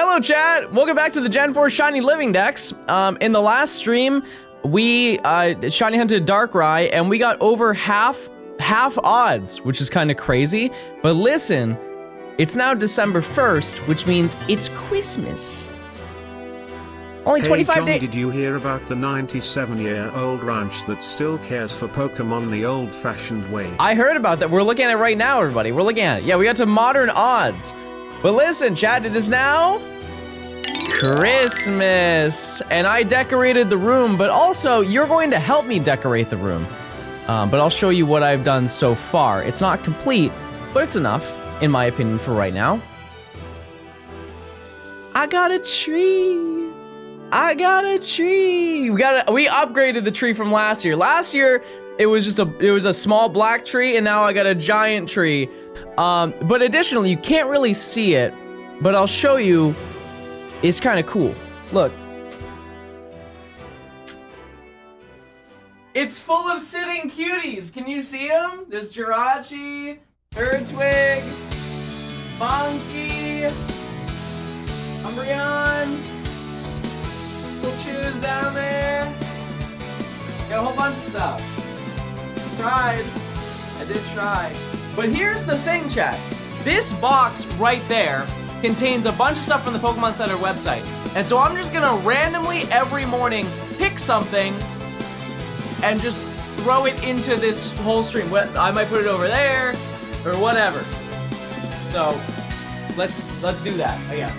Hello, chat. Welcome back to the Gen 4 Shiny Living Dex. In the last stream, we shiny hunted Darkrai, and we got over half odds, which is kind of crazy. But listen, it's now December 1st, which means it's Christmas. Only 25 days. Did you hear about the 97-year-old ranch that still cares for Pokemon the old-fashioned way? I heard about that. We're looking at it right now, everybody. We're looking at it. Yeah, we got to modern odds. But listen, chat, it is now Christmas. And I decorated the room, but also you're going to help me decorate the room. But I'll show you what I've done so far. It's not complete, but it's enough, in my opinion, for right now. I got a tree. I got a tree. We upgraded the tree from last year. Last year, it was a small black tree, and now I got a giant tree. But additionally, you can't really see it, but I'll show you. It's kind of cool. Look. It's full of sitting cuties. Can you see them? There's Jirachi, Erdtwig, Monkey, Umbreon. Little shoes down there. Got a whole bunch of stuff. Tried. I did try. But here's the thing, chat. This box right there contains a bunch of stuff from the Pokemon Center website. And so I'm just gonna randomly every morning pick something and just throw it into this whole stream. I might put it over there or whatever. So let's do that, I guess.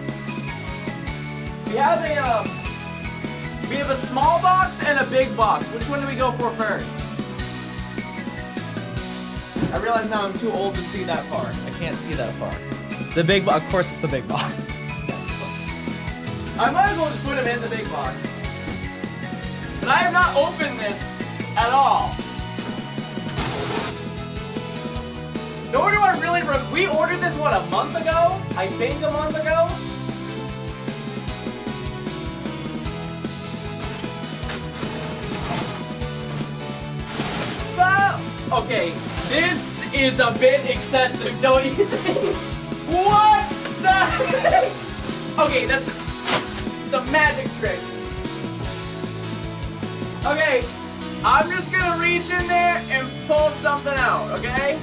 We have a small box and a big box. Which one do we go for first? I realize now I'm too old to see that far. I can't see that far. The big box, of course it's the big box. I might as well just put him in the big box. But I have not opened this at all. Nor do I really we ordered this, what, a month ago? I think a month ago? Okay, this is a bit excessive, don't you think? What the heck? Okay, that's the magic trick. Okay, I'm just gonna reach in there and pull something out, okay?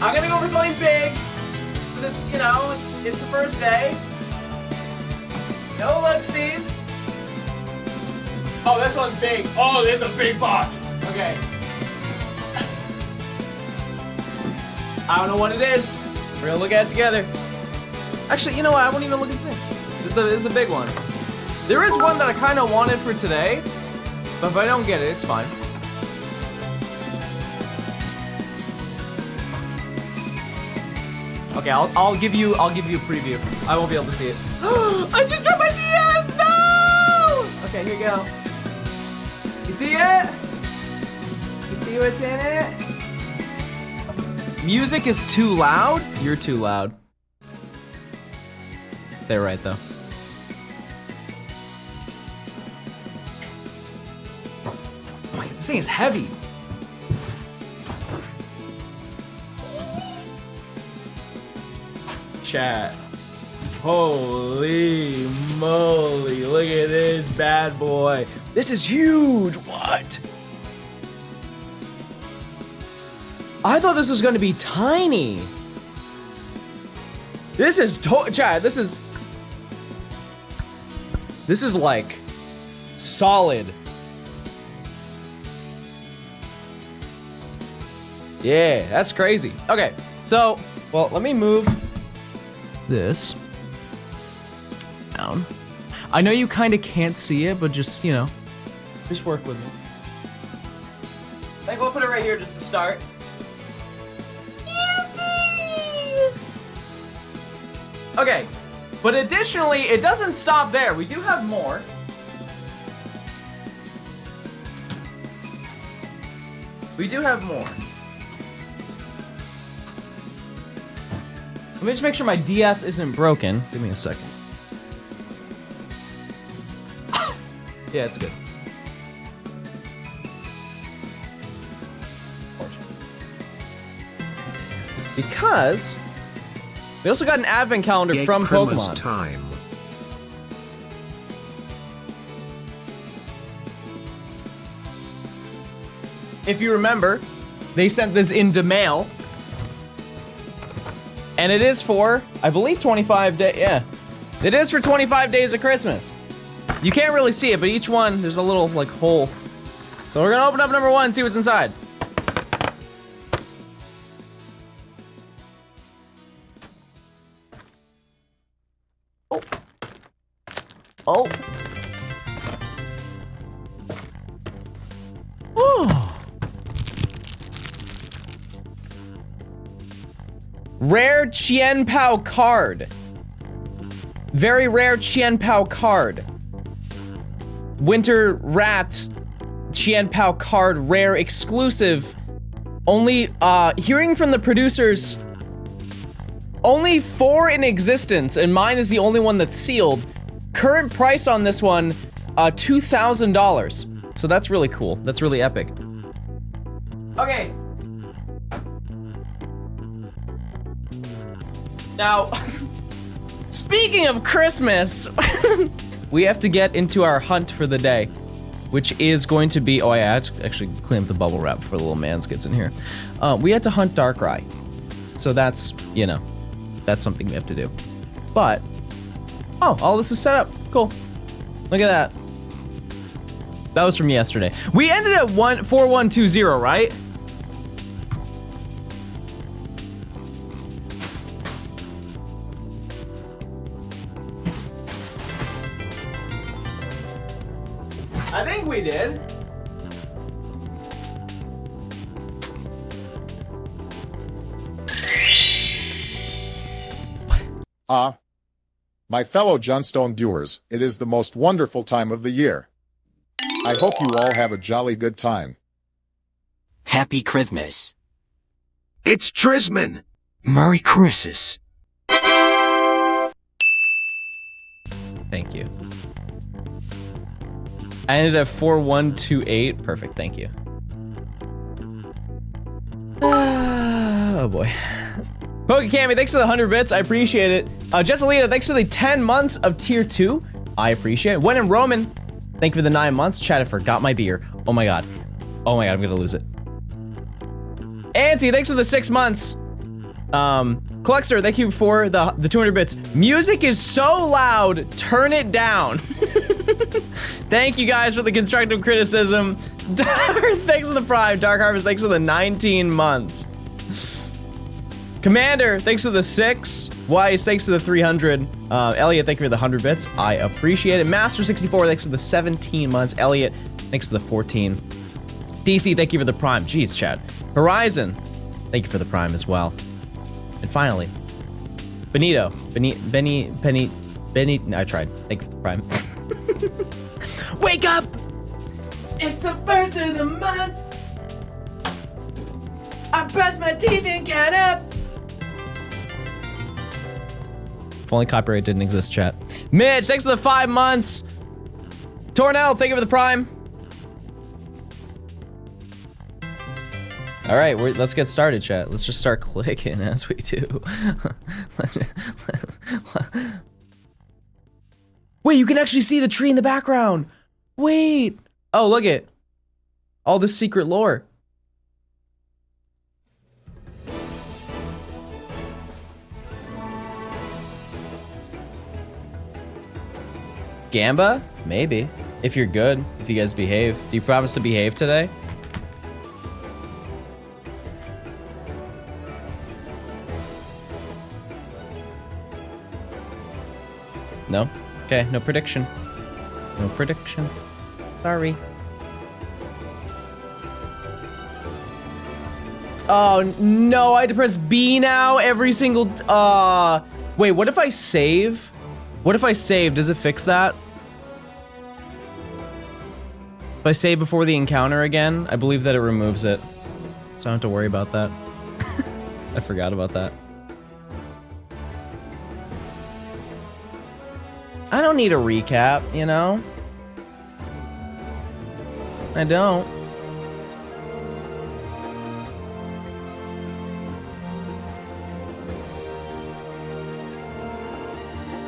I'm gonna go for something big, because it's, you know, it's the first day. No look-sees. Oh, this one's big. Oh, this is a big box. Okay. I don't know what it is. We're gonna look at it together. Actually, you know what? I won't even look at this. This is a big one. There is one that I kind of wanted for today, but if I don't get it, it's fine. Okay, I'll give you a preview. I won't be able to see it. I just dropped my DS. No! Okay, here you go. You see it? You see what's in it? Music is too loud? You're too loud. They're right, though. Oh my God, this thing is heavy. Chat. Holy moly, look at this bad boy. This is huge, what? I thought this was gonna be tiny. This is Chad, this is like solid. Yeah, that's crazy. Okay, so, well, let me move this down. I know you kind of can't see it, but just, you know, just work with me. I think we'll put it right here just to start. Okay, but additionally, it doesn't stop there. We do have more. We do have more. Let me just make sure my DS isn't broken. Give me a second. Yeah, it's good. Because we also got an advent calendar from Pokemon. Time. if you remember, they sent this into mail. And it is for, I believe 25 days, yeah. It is for 25 days of Christmas. You can't really see it, but each one, there's a little like hole. So we're gonna open up number 1 and see what's inside. Oh. Oh. Oh. Rare Chien Pao card. Very rare Chien Pao card. Winter Rat Chien Pao card, rare exclusive. Only, hearing from the producers, only 4 in existence, and mine is the only one that's sealed. Current price on this one, $2,000. So that's really cool. That's really epic. Okay. Now, speaking of Christmas, we have to get into our hunt for the day, which is going to be, oh, I actually clean up the bubble wrap before the little man's gets in here. We had to hunt Darkrai. So that's, you know, that's something we have to do. But, oh, all this is set up. Cool. Look at that. That was from yesterday. We ended at 4120, right? I think we did. My fellow Johnstone viewers, it is the most wonderful time of the year. I hope you all have a jolly good time. Happy Christmas. It's Trisman. Merry Christmas. Thank you. I ended at 4128. Perfect, thank you. Oh boy. Pogo Cammy, thanks for the 100 bits. I appreciate it. Jessalina, thanks for the 10 months of tier 2. I appreciate it. When in Roman, thank you for the 9 months. Chat, I forgot my beer. Oh my god. Oh my god, I'm gonna lose it. Auntie, thanks for the 6 months. Collector, thank you for the 200 bits. Music is so loud, turn it down. Thank you guys for the constructive criticism. Thanks for the Prime. Dark Harvest, thanks for the 19 months. Commander, thanks for the 6. Weiss, thanks for the 300. Elliot, thank you for the 100 bits. I appreciate it. Master64, thanks for the 17 months. Elliot, thanks for the 14. DC, thank you for the Prime. Jeez, Chad. Horizon, thank you for the Prime as well. And finally, Benito. Benny. No, I tried. Thank you for the Prime. Wake up! It's the first of the month. I brush my teeth and count up. If only copyright didn't exist, chat. Mitch, thanks for the 5 months. Tornell, thank you for the Prime. All right, let's get started, chat. Let's just start clicking as we do. Wait, you can actually see the tree in the background. Wait. Oh, look it. All this secret lore. Gamba? Maybe. If you're good. If you guys behave. Do you promise to behave today? No? Okay, no prediction. No prediction. Sorry. Oh, no, I had to press B now every single... Wait, what if I save? What if I save? Does it fix that? If I save before the encounter again, I believe that it removes it. So I don't have to worry about that. I forgot about that. I don't need a recap, you know? I don't.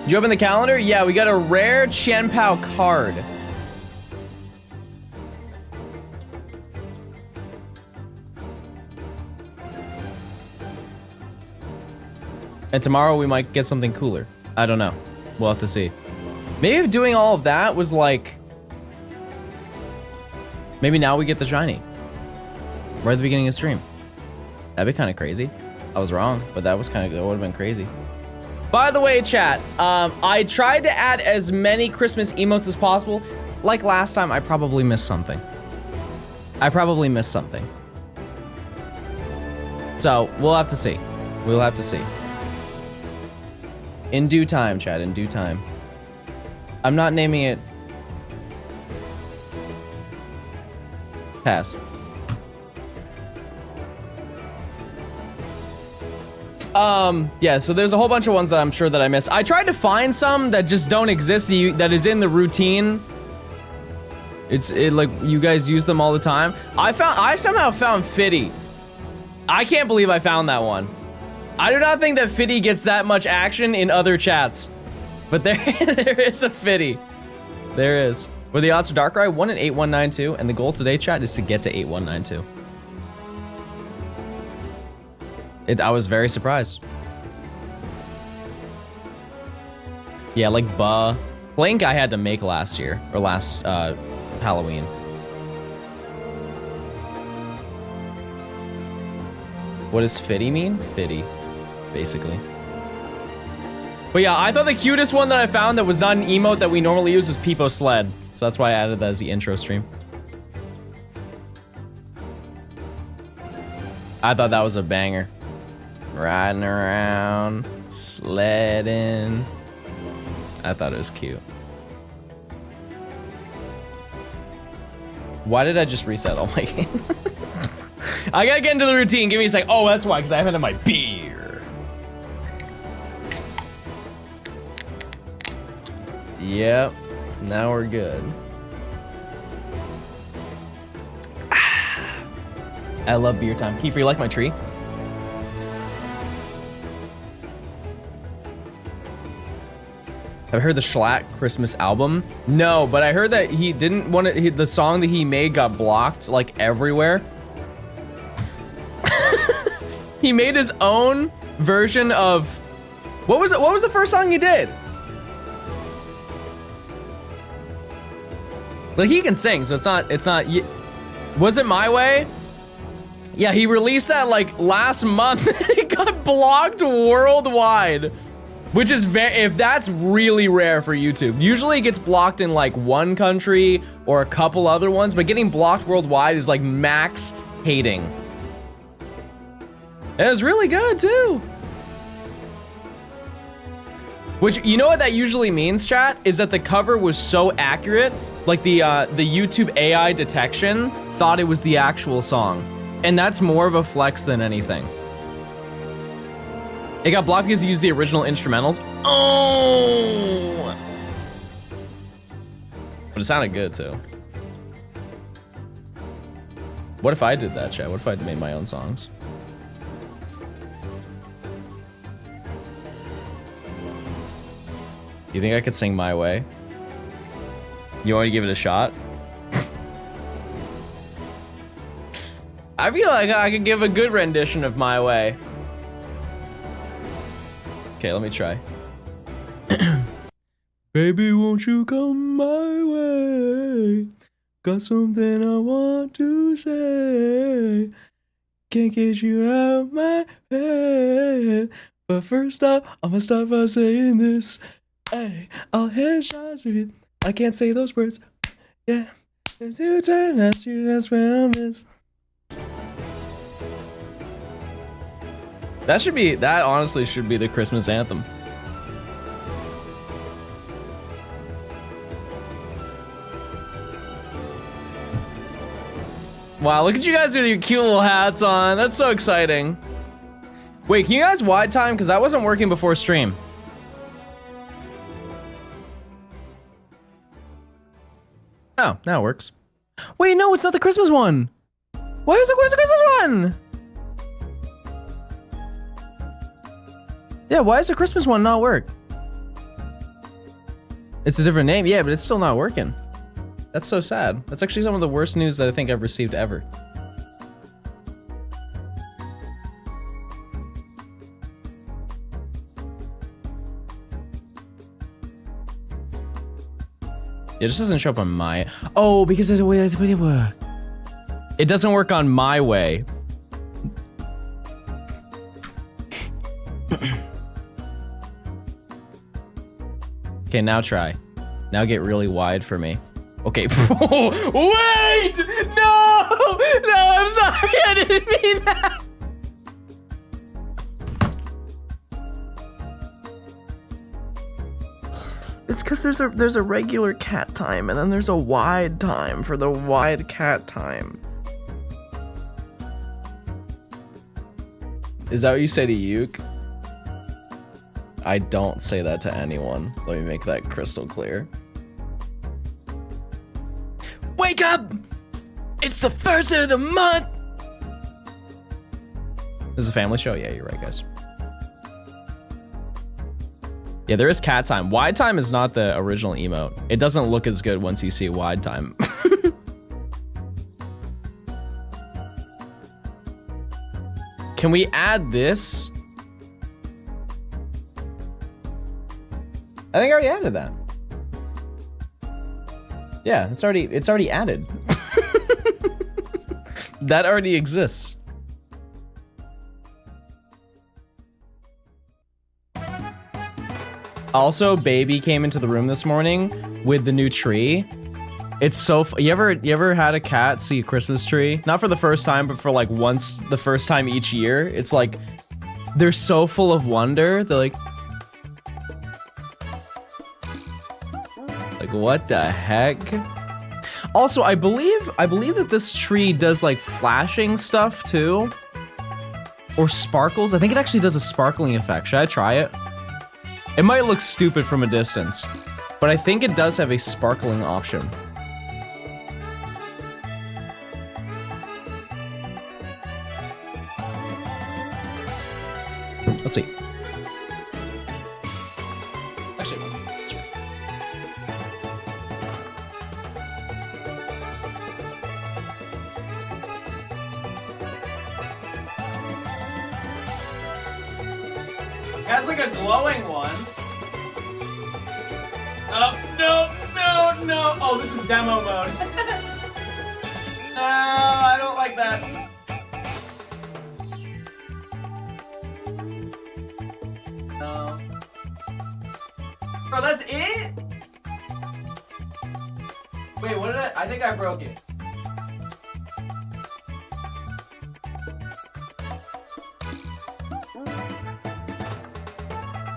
Did you open the calendar? Yeah, we got a rare Chien Pao card. And tomorrow we might get something cooler. I don't know. We'll have to see. Maybe if doing all of that was like... Maybe now we get the shiny. Right at the beginning of the stream. That'd be kind of crazy. I was wrong, but that would have been crazy. By the way, chat, I tried to add as many Christmas emotes as possible. Like last time, I probably missed something. So, we'll have to see. We'll have to see. In due time, chat, in due time. I'm not naming it... Pass. Yeah, so there's a whole bunch of ones that I'm sure that I missed. I tried to find some that just don't exist, that is in the routine. Like, you guys use them all the time. I somehow found Fitty. I can't believe I found that one. I do not think that Fitty gets that much action in other chats. But there is a Fitty. There is. What are the odds for Darkrai? 1 in 8192, and the goal today, chat, is to get to 8192. I was very surprised. Yeah, like Blink I had to make last year, or last Halloween. What does Fitty mean? Fitty, basically. But yeah, I thought the cutest one that I found that was not an emote that we normally use was Peepo Sled. So that's why I added that as the intro stream. I thought that was a banger. Riding around, sledding. I thought it was cute. Why did I just reset all my games? I gotta get into the routine. Give me a sec. Oh, that's why, because I haven't had my beer. Yep. Now we're good. I love beer time. Kiefer, you like my tree? Have you heard the Schlatt Christmas album? No, but I heard that he didn't want to, the song that he made got blocked like everywhere. He made his own version of, what was it? What was the first song he did? Like he can sing, so it's not, was it My Way? Yeah, he released that like last month and it got blocked worldwide. Which is if that's really rare for YouTube. Usually it gets blocked in like one country or a couple other ones, but getting blocked worldwide is like max hating. And it was really good too. Which, you know what that usually means, chat? Is that the cover was so accurate, like the YouTube AI detection thought it was the actual song. And that's more of a flex than anything. It got blocked because he used the original instrumentals. Oh! But it sounded good too. What if I did that, chat? What if I made my own songs? You think I could sing My Way? You want to give it a shot? I feel like I could give a good rendition of My Way. Okay, let me try. Baby, won't you come my way? Got something I want to say. Can't get you out my head. But first up, I'ma start by saying this. Hey, I'll headshots if you. I can't say those words. Yeah. If you turn, that's you, that's where I miss. That honestly should be the Christmas anthem. Wow, look at you guys with your cute little hats on. That's so exciting. Wait, can you guys wide time? Because that wasn't working before stream. Oh, now it works. Wait, no, it's not the Christmas one. Where's the Christmas one? Yeah, why does the Christmas one not work? It's a different name, yeah, but it's still not working. That's so sad. That's actually some of the worst news that I think I've received ever. It just doesn't show up on my... Oh, because there's a way... It doesn't work on my way. Okay, now try. Now get really wide for me. Okay. Wait! No! No, I'm sorry. I didn't mean that. It's because there's a regular cat time and then there's a wide time for the wide cat time. Is that what you say to Yuke? I don't say that to anyone. Let me make that crystal clear. Wake up! It's the first of the month! This is a family show? Yeah, you're right, guys. Yeah, there is cat time. Wide time is not the original emote. It doesn't look as good once you see wide time. Can we add this? I think I already added that. Yeah, it's already added. That already exists. Also, baby came into the room this morning with the new tree. It's so you ever had a cat see a Christmas tree? Not for the first time, but for like once the first time each year. It's like they're so full of wonder. They're like what the heck? Also, I believe that this tree does like flashing stuff too. Or sparkles. I think it actually does a sparkling effect. Should I try it? It might look stupid from a distance, but I think it does have a sparkling option. Let's see. Actually, let's see. It has like a glowing one. Oh, no. Oh, this is demo mode. No, I don't like that. No. Bro, that's it? Wait, what did I think I broke it.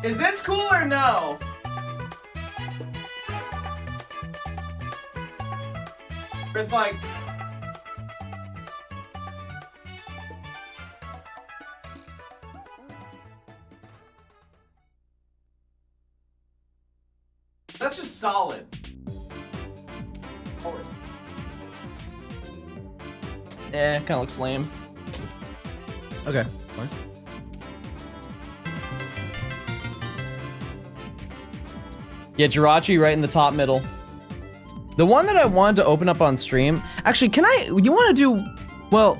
Is this cool or no? It's like... That's just solid. Forward. Yeah, kind of looks lame. Okay, fine. Yeah, Jirachi right in the top middle. The one that I wanted to open up on stream. Actually, you want to do, well,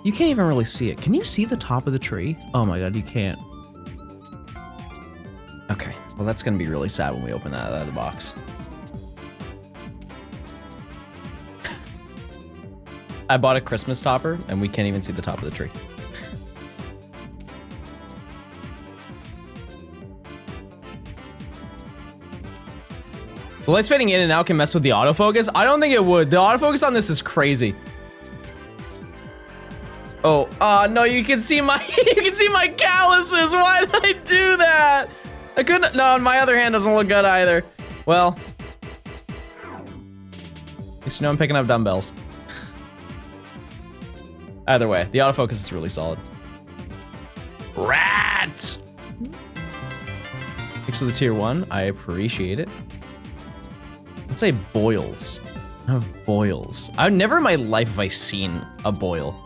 you can't even really see it. Can you see the top of the tree? Oh my God, you can't. Okay, well that's gonna be really sad when we open that out of the box. I bought a Christmas topper and we can't even see the top of the tree. The lights fading in and out can mess with the autofocus. I don't think it would. The autofocus on this is crazy. Oh, no, you can see my calluses. Why did I do that? I couldn't, no, my other hand doesn't look good either. Well, at least you know I'm picking up dumbbells. Either way, the autofocus is really solid. Rat! Thanks to the tier 1, I appreciate it. Let's say boils. I have boils. I've never in my life have I seen a boil.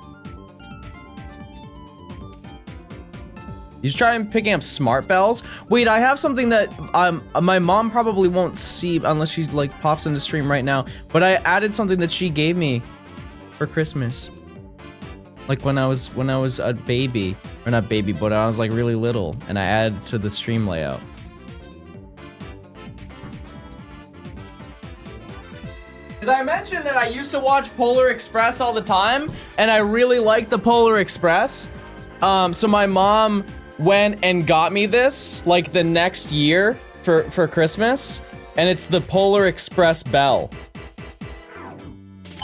You should try and picking up smart bells. Wait, I have something that my mom probably won't see unless she like pops into stream right now. But I added something that she gave me for Christmas. Like when I was a baby, or not baby, but I was like really little, and I added to the stream layout. Because I mentioned that I used to watch Polar Express all the time, and I really liked the Polar Express. So my mom went and got me this like the next year for Christmas, and it's the Polar Express bell.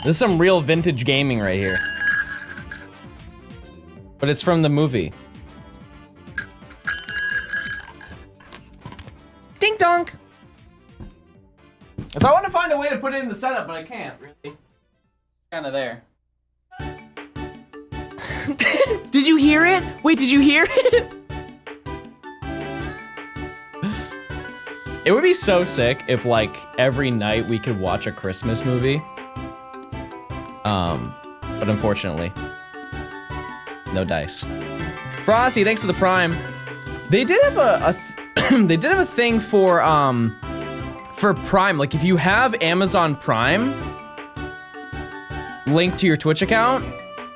This is some real vintage gaming right here. But it's from the movie. Ding donk! So I want to find a way to put it in the setup, but I can't, really. It's kind of there. Did you hear it? Wait, did you hear it? It would be so sick if, like, every night we could watch a Christmas movie. But unfortunately, no dice. Frosty, thanks for the Prime. They did have they did have a thing for Prime. Like, if you have Amazon Prime linked to your Twitch account,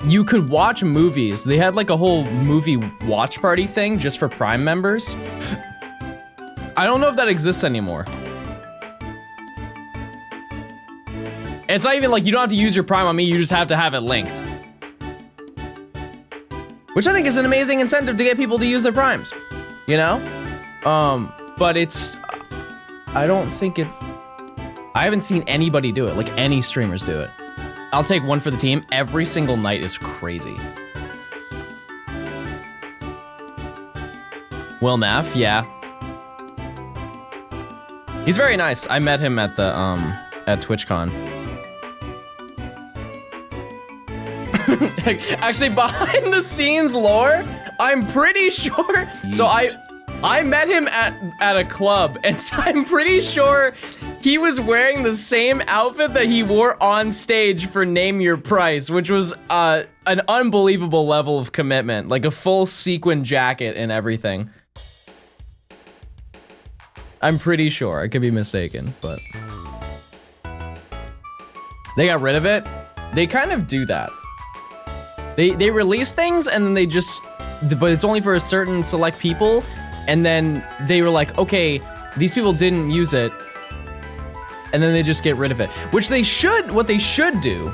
you could watch movies. They had like a whole movie watch party thing just for Prime members. I don't know if that exists anymore. It's not even like you don't have to use your Prime on me, you just have to have it linked. Which I think is an amazing incentive to get people to use their Primes, you know? But it's, I don't think it, I haven't seen anybody do it, like any streamers do it. I'll take one for the team. Every single night is crazy. Will Naff, yeah. He's very nice. I met him at the, at TwitchCon. Actually, behind the scenes lore, I'm pretty sure, so I met him at a club, and so I'm pretty sure he was wearing the same outfit that he wore on stage for Name Your Price, which was an unbelievable level of commitment, like a full sequin jacket and everything. I'm pretty sure, I could be mistaken, but they got rid of it. They kind of do that. They release things and then they just, but it's only for a certain select people, and then they were like, okay, these people didn't use it, and then they just get rid of it. Which they should, what they should do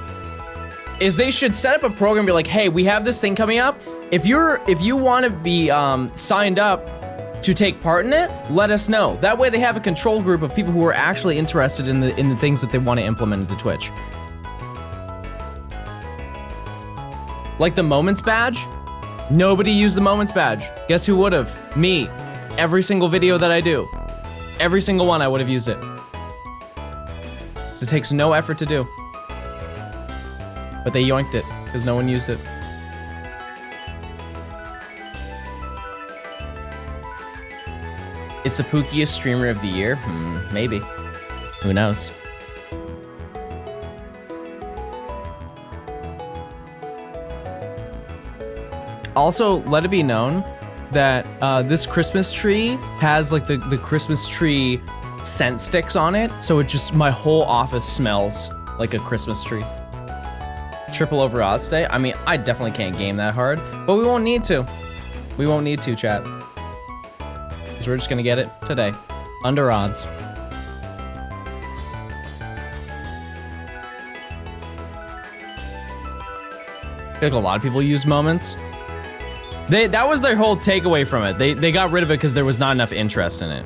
is they should set up a program and be like, hey, we have this thing coming up. If you want to be signed up to take part in it, let us know. That way they have a control group of people who are actually interested in the things that they want to implement into Twitch. Like the Moments badge, nobody used the Moments badge. Guess who would've? Me. Every single video that I do. Every single one I would've used it. So it takes no effort to do. But they yoinked it, because no one used it. It's the pookiest streamer of the year? Maybe. Who knows? Also, let it be known that this Christmas tree has like the Christmas tree scent sticks on it, so it just, my whole office smells like a Christmas tree. Triple over odds day? I mean, I definitely can't game that hard, but we won't need to. We won't need to, chat. Because we're just gonna get it today. Under odds. I feel like a lot of people use Moments. That was their whole takeaway from it. They got rid of it because there was not enough interest in it.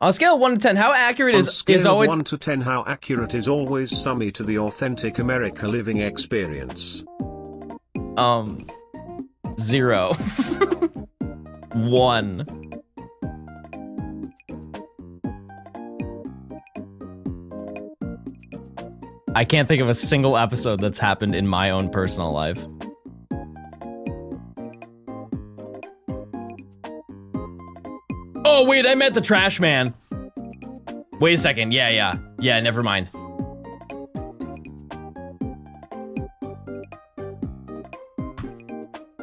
On a scale of 1 to 10, how accurate is always... 1 to 10, how accurate is always Summy to the authentic America living experience? 0. 1. I can't think of a single episode that's happened in my own personal life. Oh, wait, I met the trash man. Wait a second. Yeah, never mind.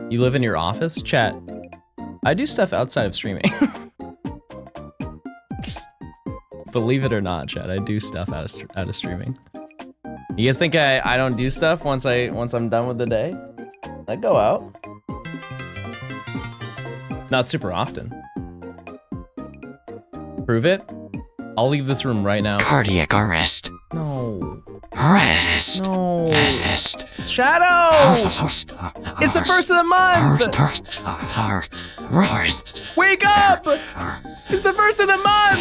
You live in your office? Chat. I do stuff outside of streaming. Believe it or not, chat, I do stuff out of streaming. You guys think I don't do stuff once I'm done with the day? I go out. Not super often. Prove it. I'll leave this room right now. Cardiac arrest. No. Arrest. No. Arrest. Shadow! It's the first of the month! Wake up! It's the first of the month!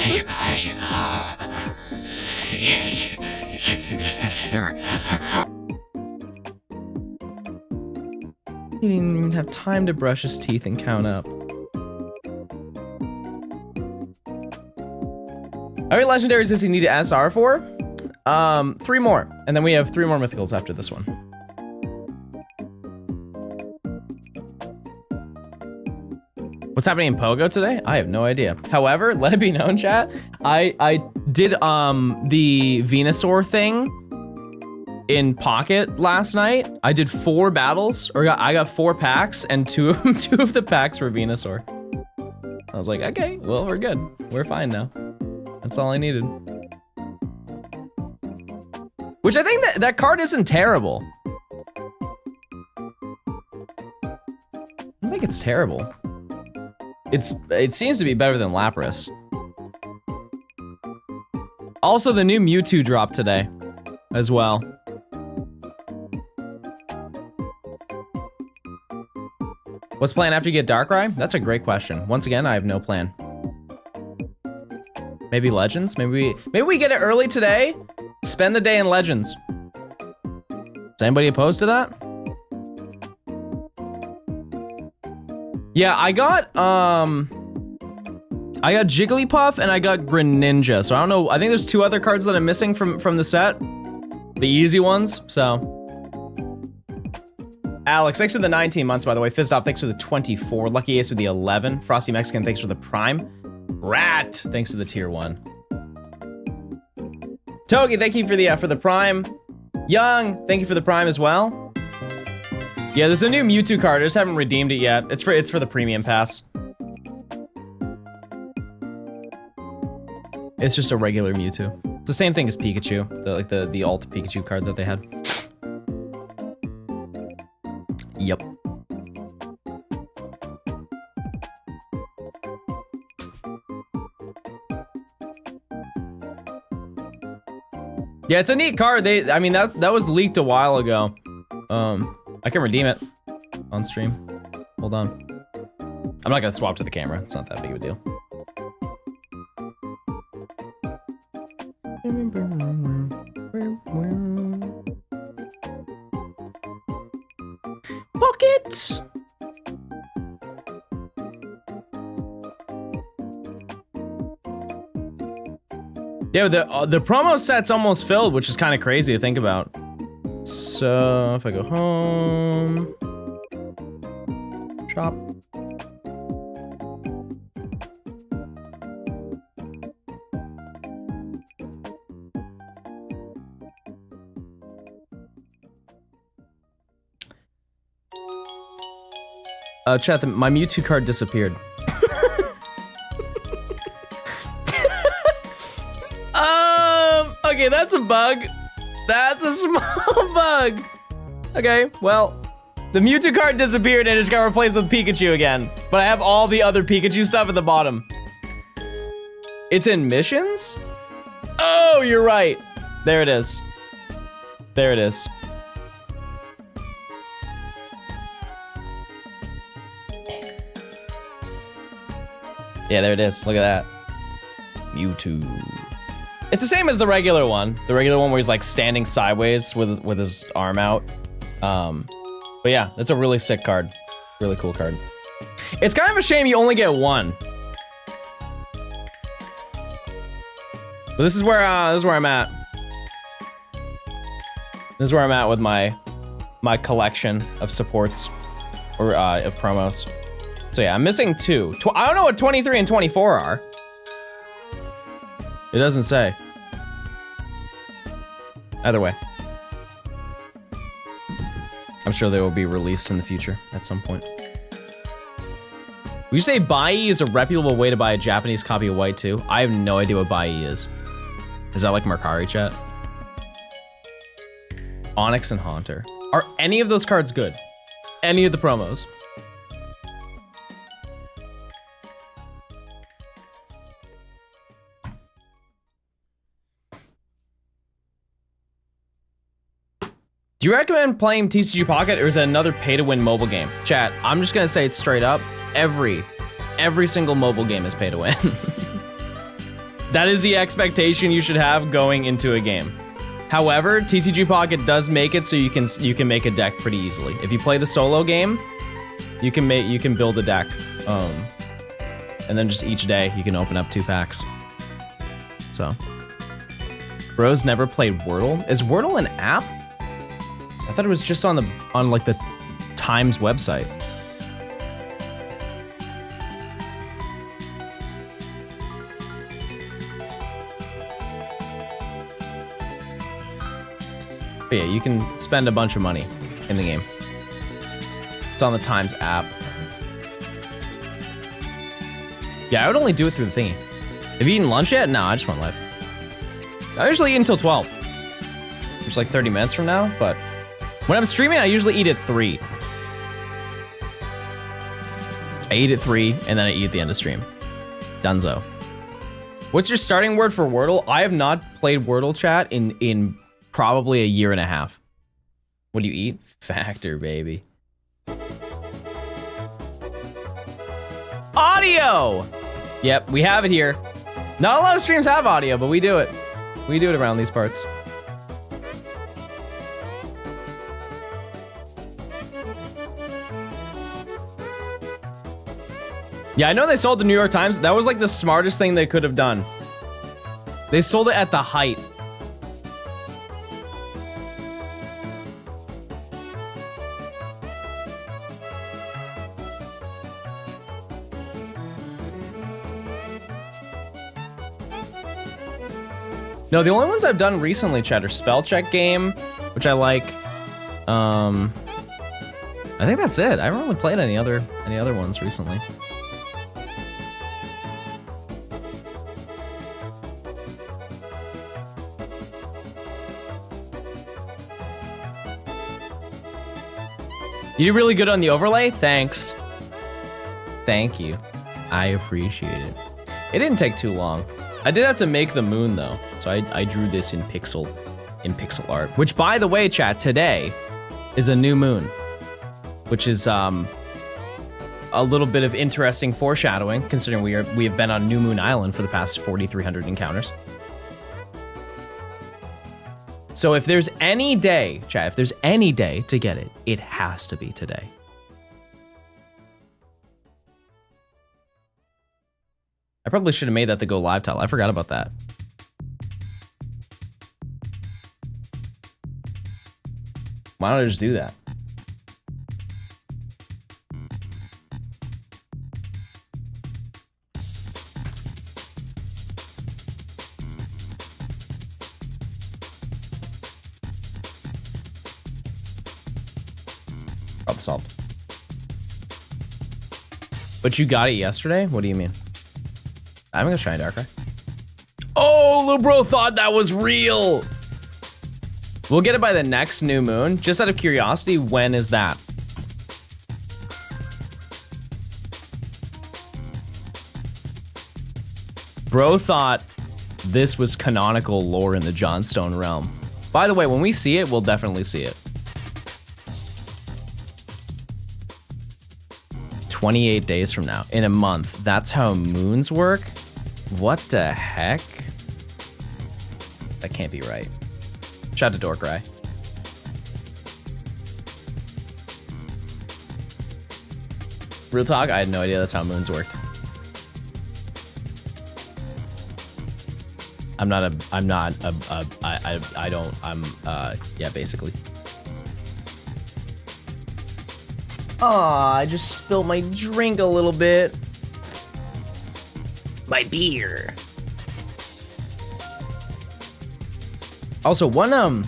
He didn't even have time to brush his teeth and count up. How many legendaries does he need to SR for? 3 more. And then we have 3 more mythicals after this one. What's happening in Pogo today? I have no idea. However, let it be known, chat, I did the Venusaur thing in Pocket last night. I did 4 battles, or I got 4 packs, and 2 of the packs were Venusaur. I was like, okay, well, we're good. We're fine now. That's all I needed. Which I think that card isn't terrible. I don't think it's terrible. It seems to be better than Lapras. Also, the new Mewtwo dropped today as well. What's the plan after you get Darkrai? That's a great question. Once again, I have no plan. Maybe Legends? Maybe we get it early today. Spend the day in Legends. Is anybody opposed to that? Yeah, I got Jigglypuff and I got Greninja. So I don't know. I think there's 2 other cards that I'm missing from the set. The easy ones. So Alex, thanks for the 19 months, by the way. Fizzed Off, thanks for the 24. Lucky Ace with the 11. Frosty Mexican, thanks for the Prime. Rat, thanks for the tier 1. Togi, thank you for the Prime. Young, thank you for the Prime as well. Yeah, there's a new Mewtwo card. I just haven't redeemed it yet. It's for the premium pass. It's just a regular Mewtwo. It's the same thing as Pikachu, the alt Pikachu card that they had. Yep. Yeah, it's a neat card. I mean, that was leaked a while ago. I can redeem it on stream. Hold on. I'm not gonna swap to the camera. It's not that big of a deal. Pocket! Yeah, the promo set's almost filled, which is kind of crazy to think about. So if I go home, shop. Chat, my Mewtwo card disappeared. Okay, that's a bug. That's a small bug. Okay, well, the Mewtwo card disappeared and it just got replaced with Pikachu again. But I have all the other Pikachu stuff at the bottom. It's in missions? Oh, you're right. There it is. There it is. Yeah, there it is. Look at that. Mewtwo. It's the same as the regular one. The regular one where he's like standing sideways with his arm out. But yeah, that's a really sick card. Really cool card. It's kind of a shame you only get 1. But this is where I'm at. This is where I'm at with my collection of supports or of promos. So yeah, I'm missing 2. I don't know what 23 and 24 are. It doesn't say. Either way. I'm sure they will be released in the future at some point. Would you say Bai is a reputable way to buy a Japanese copy of White 2? I have no idea what Bai is. Is that like Mercari chat? Onyx and Haunter. Are any of those cards good? Any of the promos? Do you recommend playing TCG Pocket or is it another pay-to-win mobile game? Chat, I'm just gonna say it straight up. Every single mobile game is pay-to-win. That is the expectation you should have going into a game. However, TCG Pocket does make it so you can make a deck pretty easily. If you play the solo game, you can build a deck. And then just each day you can open up 2 packs. So, Bros never played Wordle. Is Wordle an app? I thought it was just on like the Times website. But yeah, you can spend a bunch of money in the game. It's on the Times app. Yeah, I would only do it through the thingy. Have you eaten lunch yet? No, I just want life. I usually eat until 12. Which is like 30 minutes from now, but when I'm streaming, I usually eat at 3. I eat at 3, and then I eat at the end of stream. Dunzo. What's your starting word for Wordle? I have not played Wordle, chat, in probably a year and a half. What do you eat? Factor, baby. Audio! Yep, we have it here. Not a lot of streams have audio, but we do it. We do it around these parts. Yeah, I know they sold the New York Times. That was like the smartest thing they could have done. They sold it at the height. No, the only ones I've done recently, chat, are Spell Check Game, which I like. I think that's it. I haven't really played any other ones recently. You did really good on the overlay? Thanks. Thank you. I appreciate it. It didn't take too long. I did have to make the moon though, so I drew this in pixel art. Which, by the way, chat, today is a new moon, which is a little bit of interesting foreshadowing, considering we have been on New Moon Island for the past 4,300 encounters. So if there's any day, chat, if there's any day to get it, it has to be today. I probably should have made that the go live tile. I forgot about that. Why don't I just do that? Problem solved. But you got it yesterday? What do you mean? I'm gonna try Darkrai. Oh, little bro thought that was real. We'll get it by the next new moon. Just out of curiosity, when is that? Bro thought this was canonical lore in the Johnstone realm. By the way, when we see it, we'll definitely see it. 28 days from now, in a month. That's how moons work? What the heck? That can't be right. Shout out to Darkrai. Real talk, I had no idea that's how moons worked. Yeah, basically. Aw, I just spilled my drink a little bit. My beer. Also, one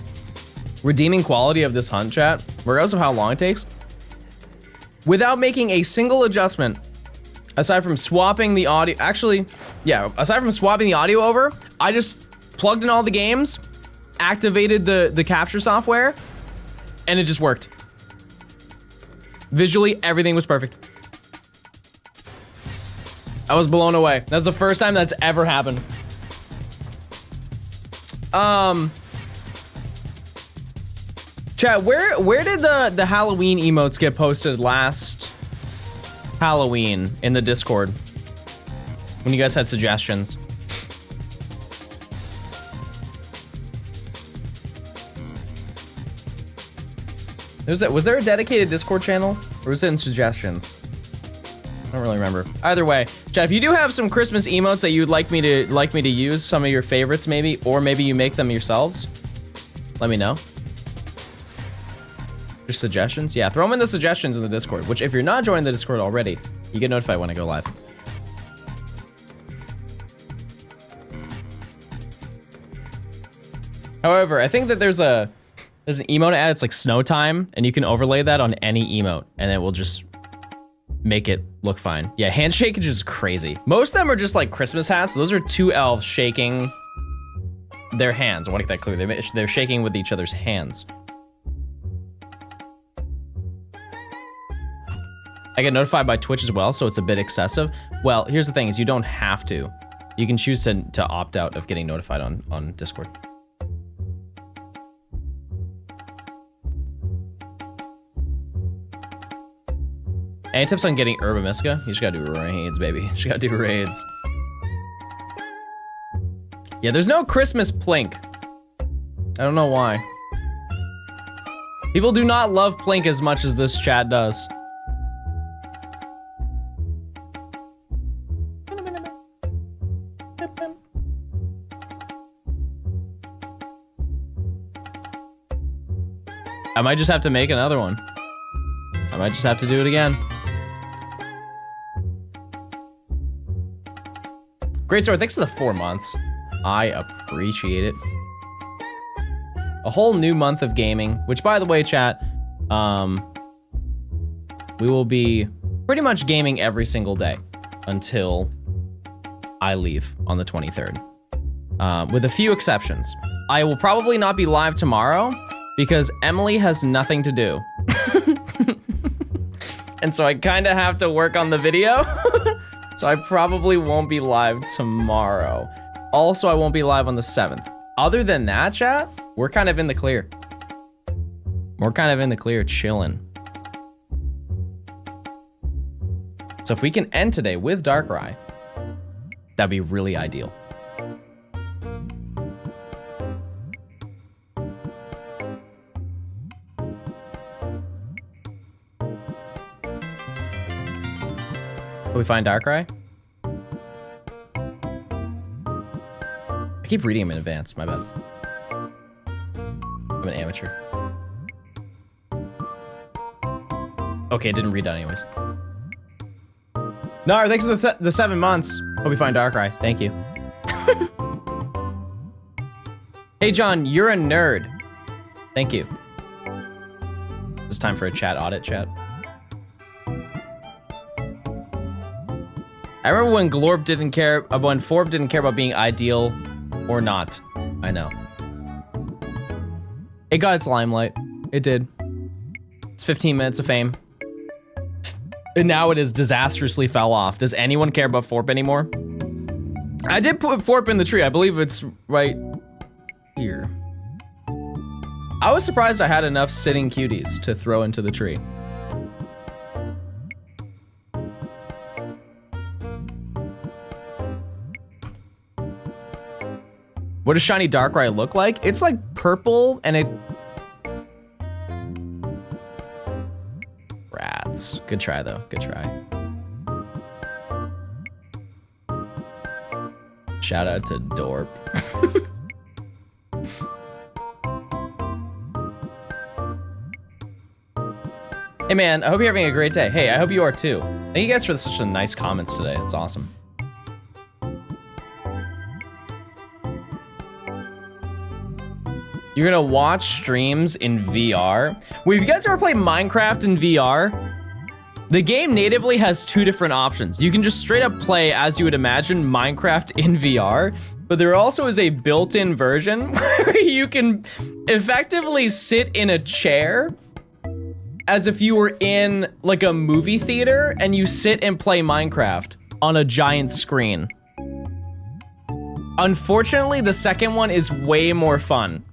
redeeming quality of this hunt, chat, regardless of how long it takes, without making a single adjustment, aside from swapping the audio, aside from swapping the audio over, I just plugged in all the games, activated the capture software, and it just worked. Visually, everything was perfect. I was blown away. That's the first time that's ever happened. Chat, where did the Halloween emotes get posted last Halloween in the Discord? When you guys had suggestions. Was there a dedicated Discord channel? Or was it in suggestions? I don't really remember. Either way, chat, if you do have some Christmas emotes that you'd like me to use, some of your favorites maybe, or maybe you make them yourselves, let me know. Your suggestions? Yeah, throw them in the suggestions in the Discord, which if you're not joining the Discord already, you get notified when I go live. However, I think that there's an emote ad, it's like snow time, and you can overlay that on any emote, and it will just make it look fine. Yeah, handshake is just crazy. Most of them are just like Christmas hats. Those are two elves shaking their hands. I want to get that clear. They're shaking with each other's hands. I get notified by Twitch as well, so it's a bit excessive. Well, here's the thing, is you don't have to. You can choose to opt out of getting notified on Discord. Any tips on getting Herba Mystica? You just gotta do raids, baby. You just gotta do raids. Yeah, there's no Christmas Plink. I don't know why. People do not love Plink as much as this chat does. I might just have to make another one. I might just have to do it again. Great story, thanks for the 4 months. I appreciate it. A whole new month of gaming, which by the way, chat, we will be pretty much gaming every single day until I leave on the 23rd. With a few exceptions. I will probably not be live tomorrow because Emily has nothing to do. And so I kind of have to work on the video. So I probably won't be live tomorrow. Also, I won't be live on the 7th. Other than that, chat, we're kind of in the clear. We're kind of in the clear, chilling. So if we can end today with Darkrai, that'd be really ideal. Will we find Darkrai? I keep reading them in advance, my bad. I'm an amateur. Okay, didn't read that anyways. No, thanks for the 7 months. Hope we find Darkrai. Thank you. Hey, John, you're a nerd. Thank you. It's time for a chat audit, chat. I remember when Glorb didn't care, when Forb didn't care about being ideal or not. I know. It got its limelight. It did. It's 15 minutes of fame. And now it is disastrously fell off. Does anyone care about Forb anymore? I did put Forb in the tree. I believe it's right here. I was surprised I had enough sitting cuties to throw into the tree. What does shiny Darkrai look like? It's like purple and it... Rats. Good try though, good try. Shout out to Dorp. Hey man, I hope you're having a great day. Hey, I hope you are too. Thank you guys for such nice comments today, it's awesome. You're gonna watch streams in VR? Well, have you guys ever played Minecraft in VR? The game natively has 2 different options. You can just straight up play, as you would imagine, Minecraft in VR, but there also is a built-in version where you can effectively sit in a chair as if you were in like a movie theater and you sit and play Minecraft on a giant screen. Unfortunately, the second one is way more fun.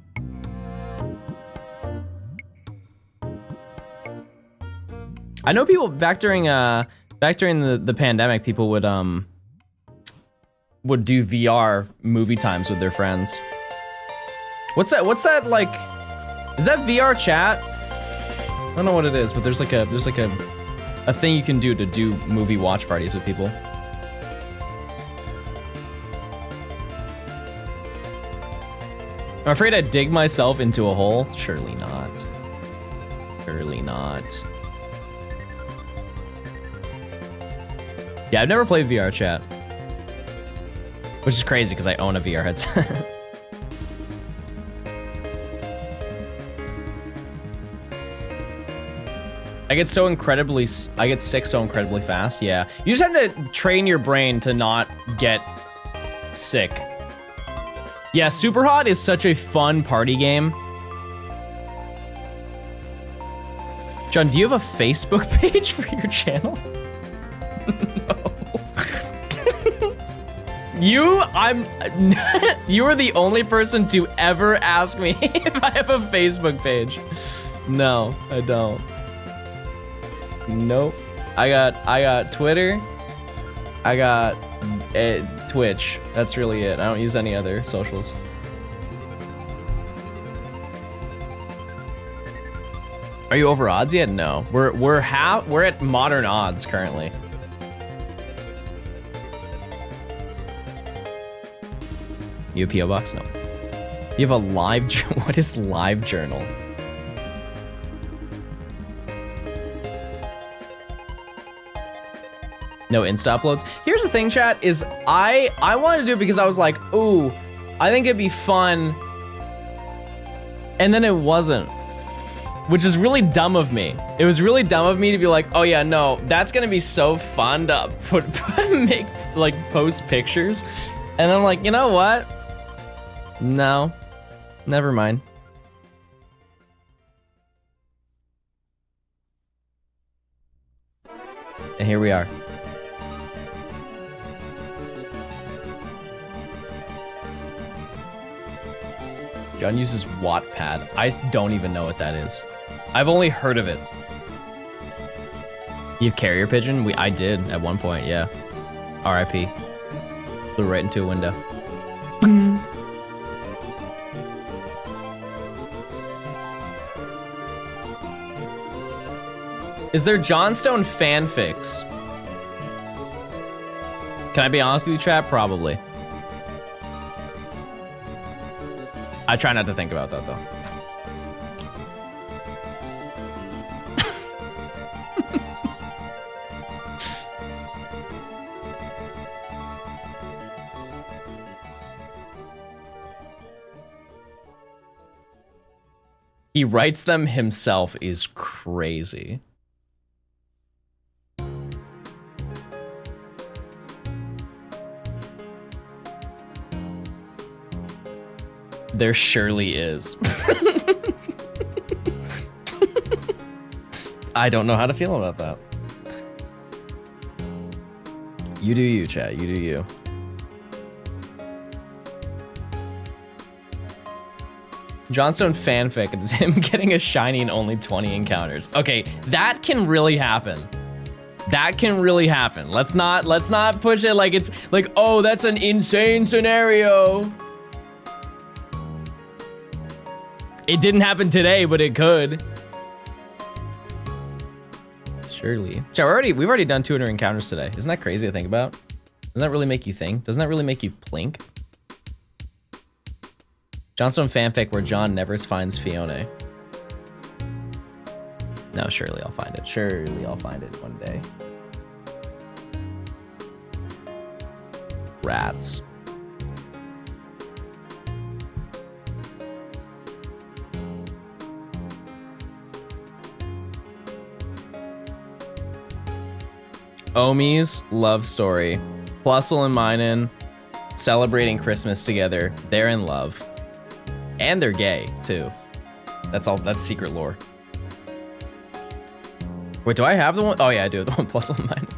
I know people back during the pandemic, people would do VR movie times with their friends. What's that like? Is that VR chat? I don't know what it is, but there's like a thing you can do to do movie watch parties with people. I'm afraid I'd dig myself into a hole. Surely not. Surely not. Yeah, I've never played VR chat. Which is crazy because I own a VR headset. I get sick so incredibly fast, yeah. You just have to train your brain to not get sick. Yeah, Superhot is such a fun party game. John, do you have a Facebook page for your channel? No. You are the only person to ever ask me if I have a Facebook page. No, I don't. Nope. I got Twitter. I got Twitch. That's really it. I don't use any other socials. Are you over odds yet? No. We're at modern odds currently. You a PO box? No. You have a live what is live journal? No Insta uploads. Here's the thing, chat, is I wanted to do it because I was like, ooh, I think it'd be fun. And then it wasn't. Which is really dumb of me. It was really dumb of me to be like, oh yeah, no, that's gonna be so fun to post pictures. And I'm like, you know what? No, never mind. And here we are. John uses Wattpad. I don't even know what that is. I've only heard of it. You have carrier pigeon? I did at one point, yeah. RIP. Flew right into a window. Boom. Is there Johnstone fanfics? Can I be honest with you, chat? Probably. I try not to think about that, though. He writes them himself is crazy. There surely is. I don't know how to feel about that. You do you, chat. You do you. Johnstone fanfic is him getting a shiny in only 20 encounters. Okay, that can really happen. That can really happen. Let's not push it like it's like, oh, that's an insane scenario. It didn't happen today, but it could. Surely. So we've already done 200 encounters today. Isn't that crazy to think about? Doesn't that really make you think? Doesn't that really make you plink? Johnstone fanfic where John never finds Fiona. No, surely I'll find it. Surely I'll find it one day. Rats. Omi's love story. Plusle and Minen celebrating Christmas together. They're in love. And they're gay, too. That's secret lore. Wait, do I have the one? Oh yeah, I do. The one Plusle and Minen.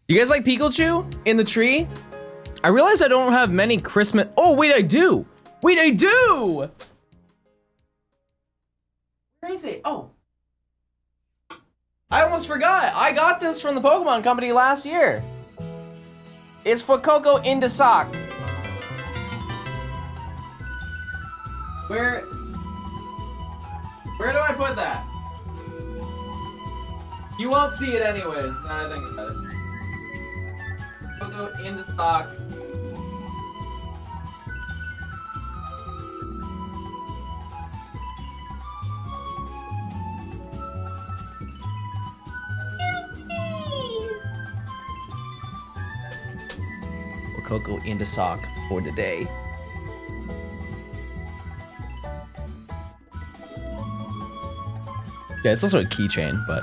Do you guys like Pikachu in the tree? I realize I don't have many Christmas. Oh, wait, I do. Wait, I do. Where is it? Oh. I almost forgot. I got this from the Pokemon Company last year. It's for Coco into sock. Where do I put that? You won't see it anyways, now I think about it. Coco into stock. Coco into sock for today. Yeah, it's also a keychain, but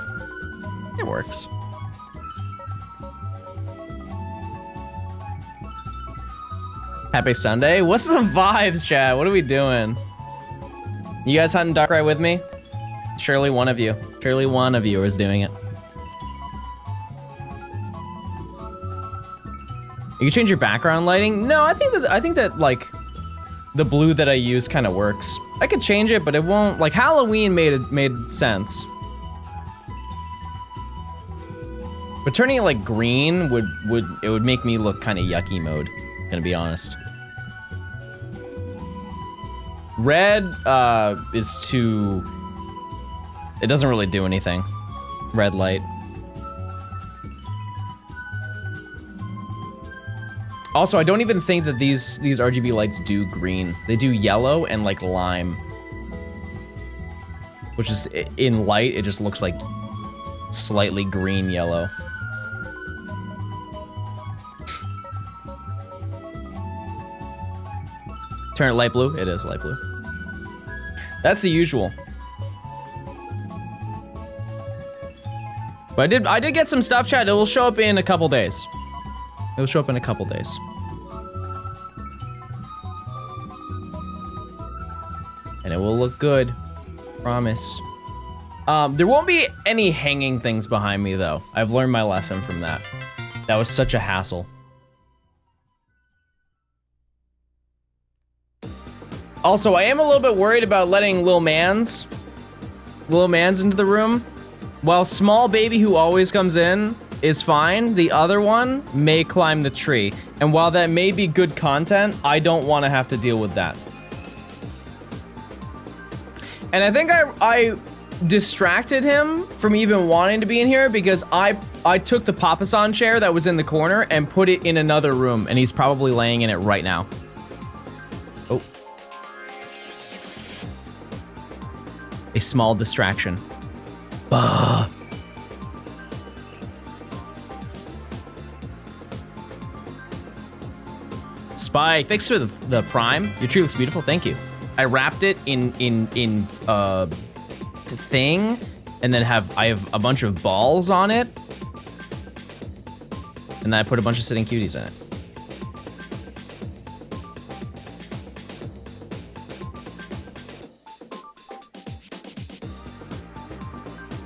it works. Happy Sunday. What's the vibes, chat? What are we doing? You guys hunting Darkrai with me? Surely one of you is doing it. You can change your background lighting? No, I think that like the blue that I use kind of works. I could change it, but it won't. Like Halloween made sense. But turning it like green would make me look kind of yucky mode, gonna be honest. Red is too, it doesn't really do anything. Red light. Also, I don't even think that these RGB lights do green. They do yellow and like lime. Which is, in light, it just looks like slightly green yellow. Turn it light blue? It is light blue. That's the usual. But I did get some stuff, chat. It will show up in a couple days. It'll show up in a couple days. And it will look good. Promise. There won't be any hanging things behind me, though. I've learned my lesson from that. That was such a hassle. Also, I am a little bit worried about letting Lil Mans into the room. While Small Baby, who always comes in, is fine, the other one may climb the tree. And while that may be good content, I don't want to have to deal with that. And I think I distracted him from even wanting to be in here because I took the Papasan chair that was in the corner and put it in another room, and he's probably laying in it right now. Oh. A small distraction. Bah. Spike, thanks for the prime. Your tree looks beautiful, thank you. I wrapped it in thing, and then I have a bunch of balls on it, and then I put a bunch of sitting cuties in it.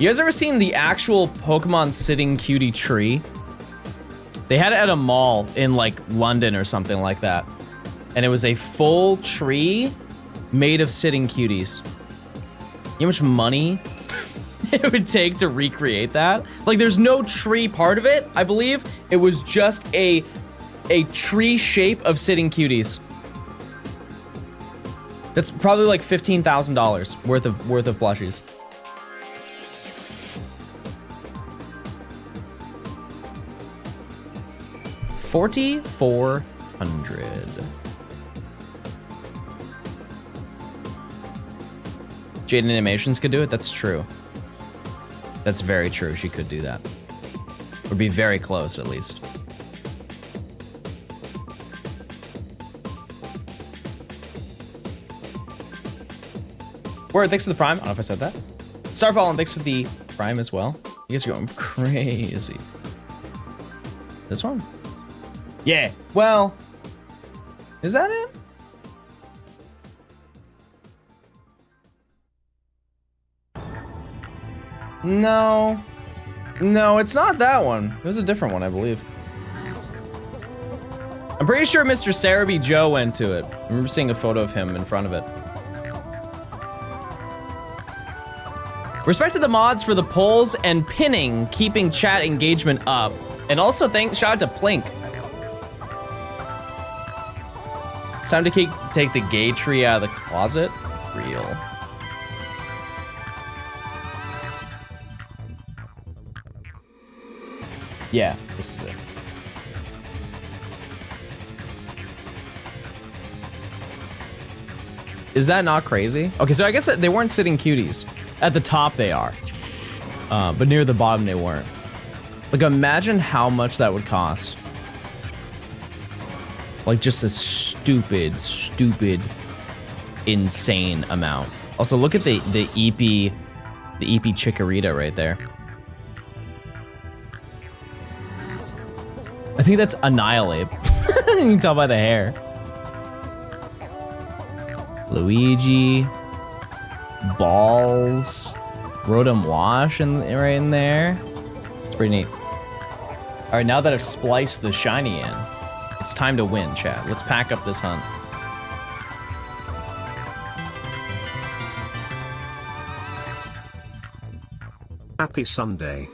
You guys ever seen the actual Pokemon sitting cutie tree? They had it at a mall in like London or something like that. And it was a full tree made of sitting cuties. You know how much money it would take to recreate that? Like there's no tree part of it, I believe. It was just a tree shape of sitting cuties. That's probably like $15,000 worth of plushies. $4,400. Jade Animations could do it? That's true. That's very true. She could do that. Or be very close, at least. Word, thanks for the prime. I don't know if I said that. Starfall, thanks for the prime as well. You guys are going crazy. This one? Yeah. Well, is that it? No. No, it's not that one. It was a different one, I believe. I'm pretty sure Mr. Cerebi Joe went to it. I remember seeing a photo of him in front of it. Respect to the mods for the polls and pinning, keeping chat engagement up. And also shout out to Plink. It's time to take the gay tree out of the closet. Real. Yeah, this is it. Is that not crazy? Okay, so I guess they weren't sitting cuties. At the top they are, but near the bottom they weren't. Like imagine how much that would cost. Like just a stupid, insane amount. Also look at the EP Chikorita right there. I think that's Annihilate. You can tell by the hair. Luigi. Balls. Rotom Wash right in there. It's pretty neat. All right, now that I've spliced the shiny in, it's time to win, chat. Let's pack up this hunt. Happy Sunday.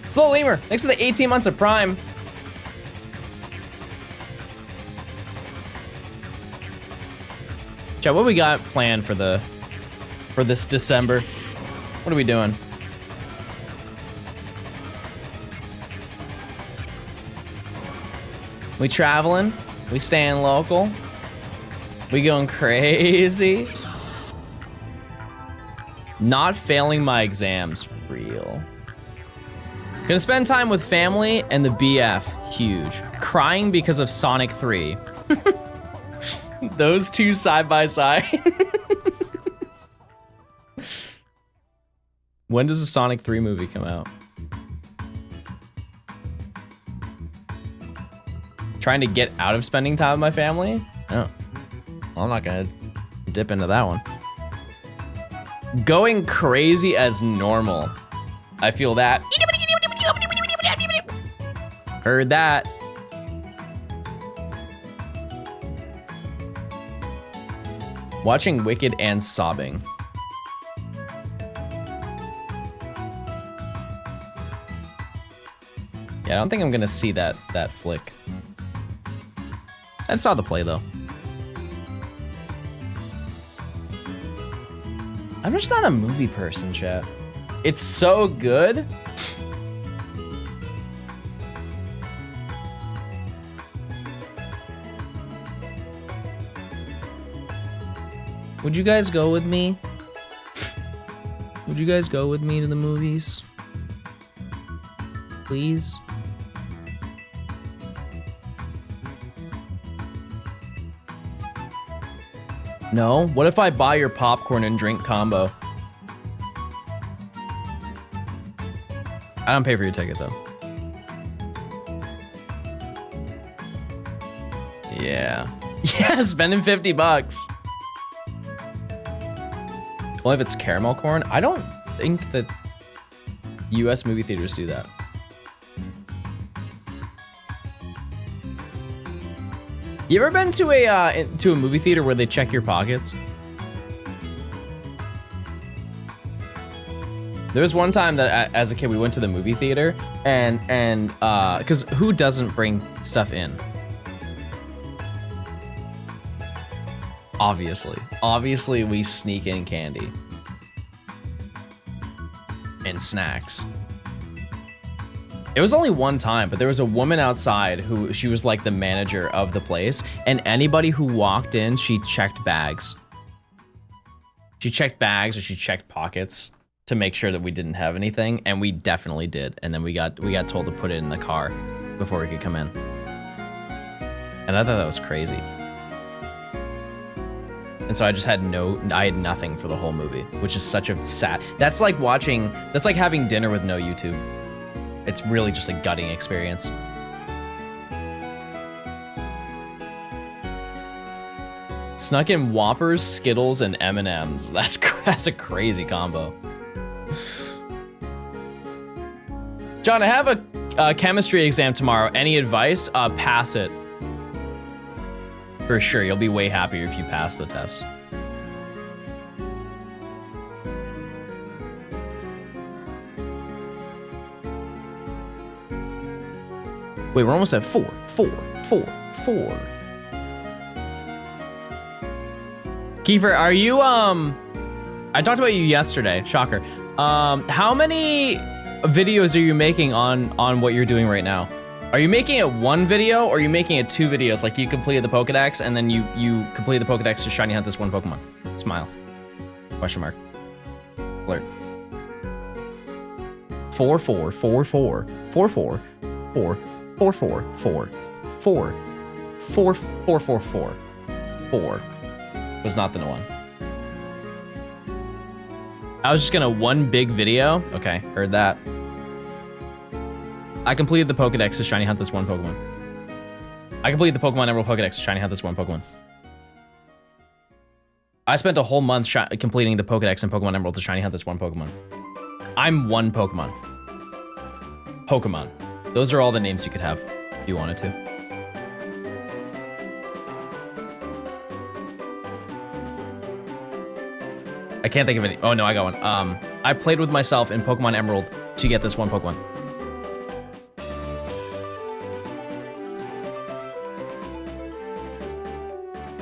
Slow Lemur, thanks for the 18 months of Prime. Chat, what we got planned for this December? What are we doing? We traveling? We staying local? We going crazy? Not failing my exams, real. Gonna spend time with family and the BF, huge. Crying because of Sonic 3. Those two side by side. When does the Sonic 3 movie come out? Trying to get out of spending time with my family? No. Well, I'm not gonna dip into that one. Going crazy as normal. I feel that. Heard that. Watching Wicked and sobbing. Yeah, I don't think I'm gonna see that flick. I saw the play though. I'm just not a movie person, chat. It's so good. Would you guys go with me? Would you guys go with me to the movies? Please? No? What if I buy your popcorn and drink combo? I don't pay for your ticket though. Yeah. Yeah, spending 50 bucks. Well, if it's caramel corn, I don't think that US movie theaters do that. You ever been to a movie theater where they check your pockets? There was one time that as a kid we went to the movie theater and because who doesn't bring stuff in? Obviously we sneak in candy and snacks. It was only one time, but there was a woman outside she was like the manager of the place, and anybody who walked in, she checked bags. She checked bags or she checked pockets to make sure that we didn't have anything, and we definitely did. And then we got told to put it in the car before we could come in. And I thought that was crazy. And so I just had nothing for the whole movie, which is such a sad. That's like having dinner with no YouTube. It's really just a gutting experience. Snuck in Whoppers, Skittles, and M&Ms. That's a crazy combo. John, I have a chemistry exam tomorrow. Any advice? Pass it. For sure, you'll be way happier if you pass the test. Wait, we're almost at 4. Kiefer, are you, I talked about you yesterday, shocker. How many videos are you making on what you're doing right now? Are you making it one video, or are you making it 2 videos? Like you completed the Pokedex, and then you completed the Pokedex to shiny hunt this one Pokemon? Smile. Question mark. Alert. 4 4 4 4 4 4 4 4 4 4 4 4 4 4 4 4 was not the one. I was just gonna one big video. Okay, heard that. I completed the Pokedex to shiny hunt this one Pokemon. I completed the Pokemon Emerald Pokedex to shiny hunt this one Pokemon. I spent a whole month completing the Pokedex and Pokemon Emerald to shiny hunt this one Pokemon. I'm one Pokemon. Pokemon. Those are all the names you could have if you wanted to. I can't think of any. Oh no, I got one. I played with myself in Pokemon Emerald to get this one Pokemon.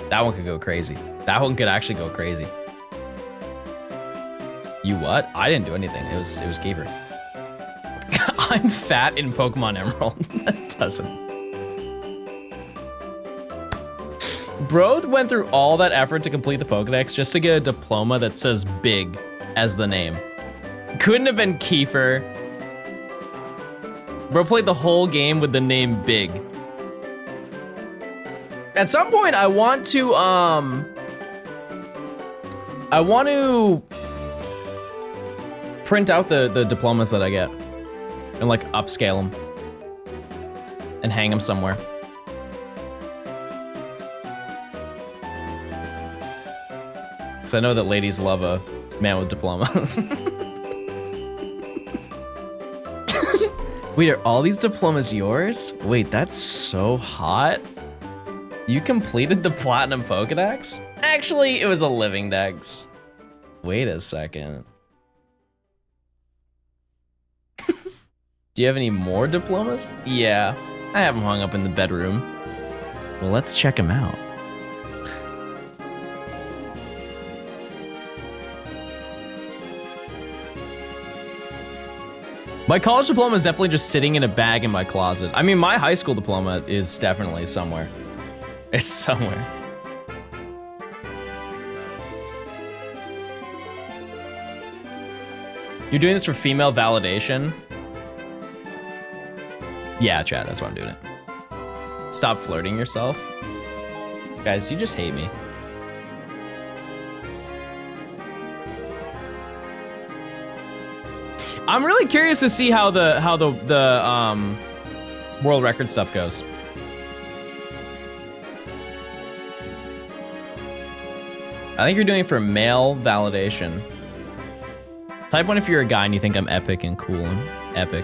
That one could go crazy. That one could actually go crazy. You what? I didn't do anything. It was Kiefer. I'm fat in Pokemon Emerald. That doesn't. Bro went through all that effort to complete the Pokedex just to get a diploma that says Big as the name. Couldn't have been Kiefer. Bro played the whole game with the name Big. At some point, I want to print out the diplomas that I get and like upscale them and hang them somewhere. Because I know that ladies love a man with diplomas. Wait, are all these diplomas yours? Wait, that's so hot. You completed the Platinum Pokedex? Actually, it was a Living Dex. Wait a second. Do you have any more diplomas? Yeah, I have them hung up in the bedroom. Well, let's check them out. My college diploma is definitely just sitting in a bag in my closet. I mean, my high school diploma is definitely somewhere. It's somewhere. You're doing this for female validation? Yeah, chat, that's why I'm doing it. Stop flirting yourself. Guys, you just hate me. I'm really curious to see how the world record stuff goes. I think you're doing it for male validation. Type 1 if you're a guy and you think I'm epic and cool and epic.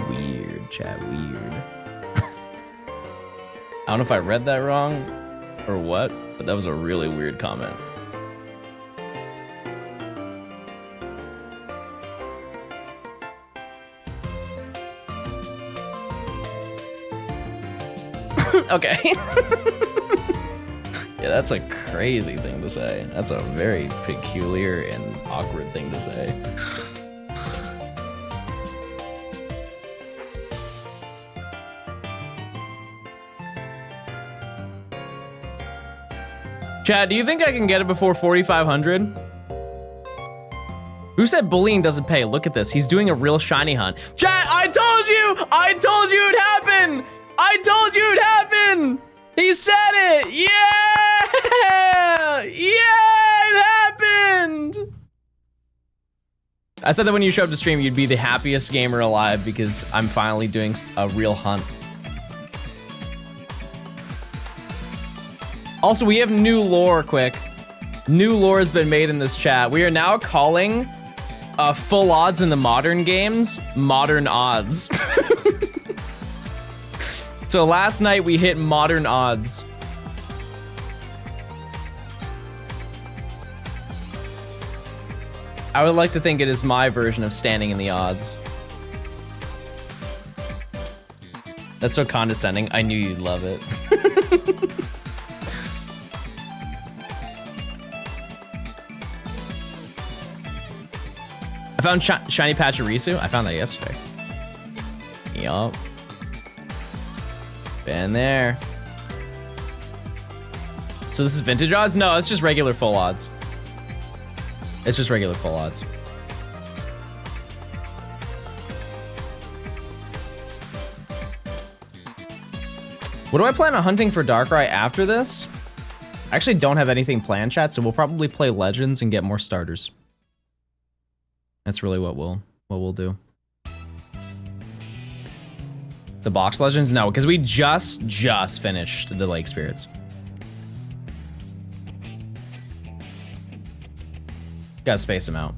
Weird, chat, weird. I don't know if I read that wrong or what, but that was a really weird comment. Okay. Yeah, that's a crazy thing to say. That's a very peculiar and awkward thing to say. Chad, do you think I can get it before 4,500? Who said bullying doesn't pay? Look at this. He's doing a real shiny hunt. Chat, I told you! I told you it'd happen! I told you it'd happen! He said it! Yeah! Yeah, it happened! I said that when you show up to stream, you'd be the happiest gamer alive because I'm finally doing a real hunt. Also, we have new lore, quick. New lore has been made in this chat. We are now calling full odds in the modern games, modern odds. So last night we hit modern odds. I would like to think it is my version of standing in the odds. That's so condescending. I knew you'd love it. I found Shiny Pachirisu. I found that yesterday. Yup. Been there. So this is vintage odds? No, it's just regular full odds. It's just regular full odds. What do I plan on hunting for Darkrai after this? I actually don't have anything planned, chat, so we'll probably play Legends and get more starters. That's really what we'll do. The box Legends? No, because we just finished the Lake Spirits. Gotta space them out.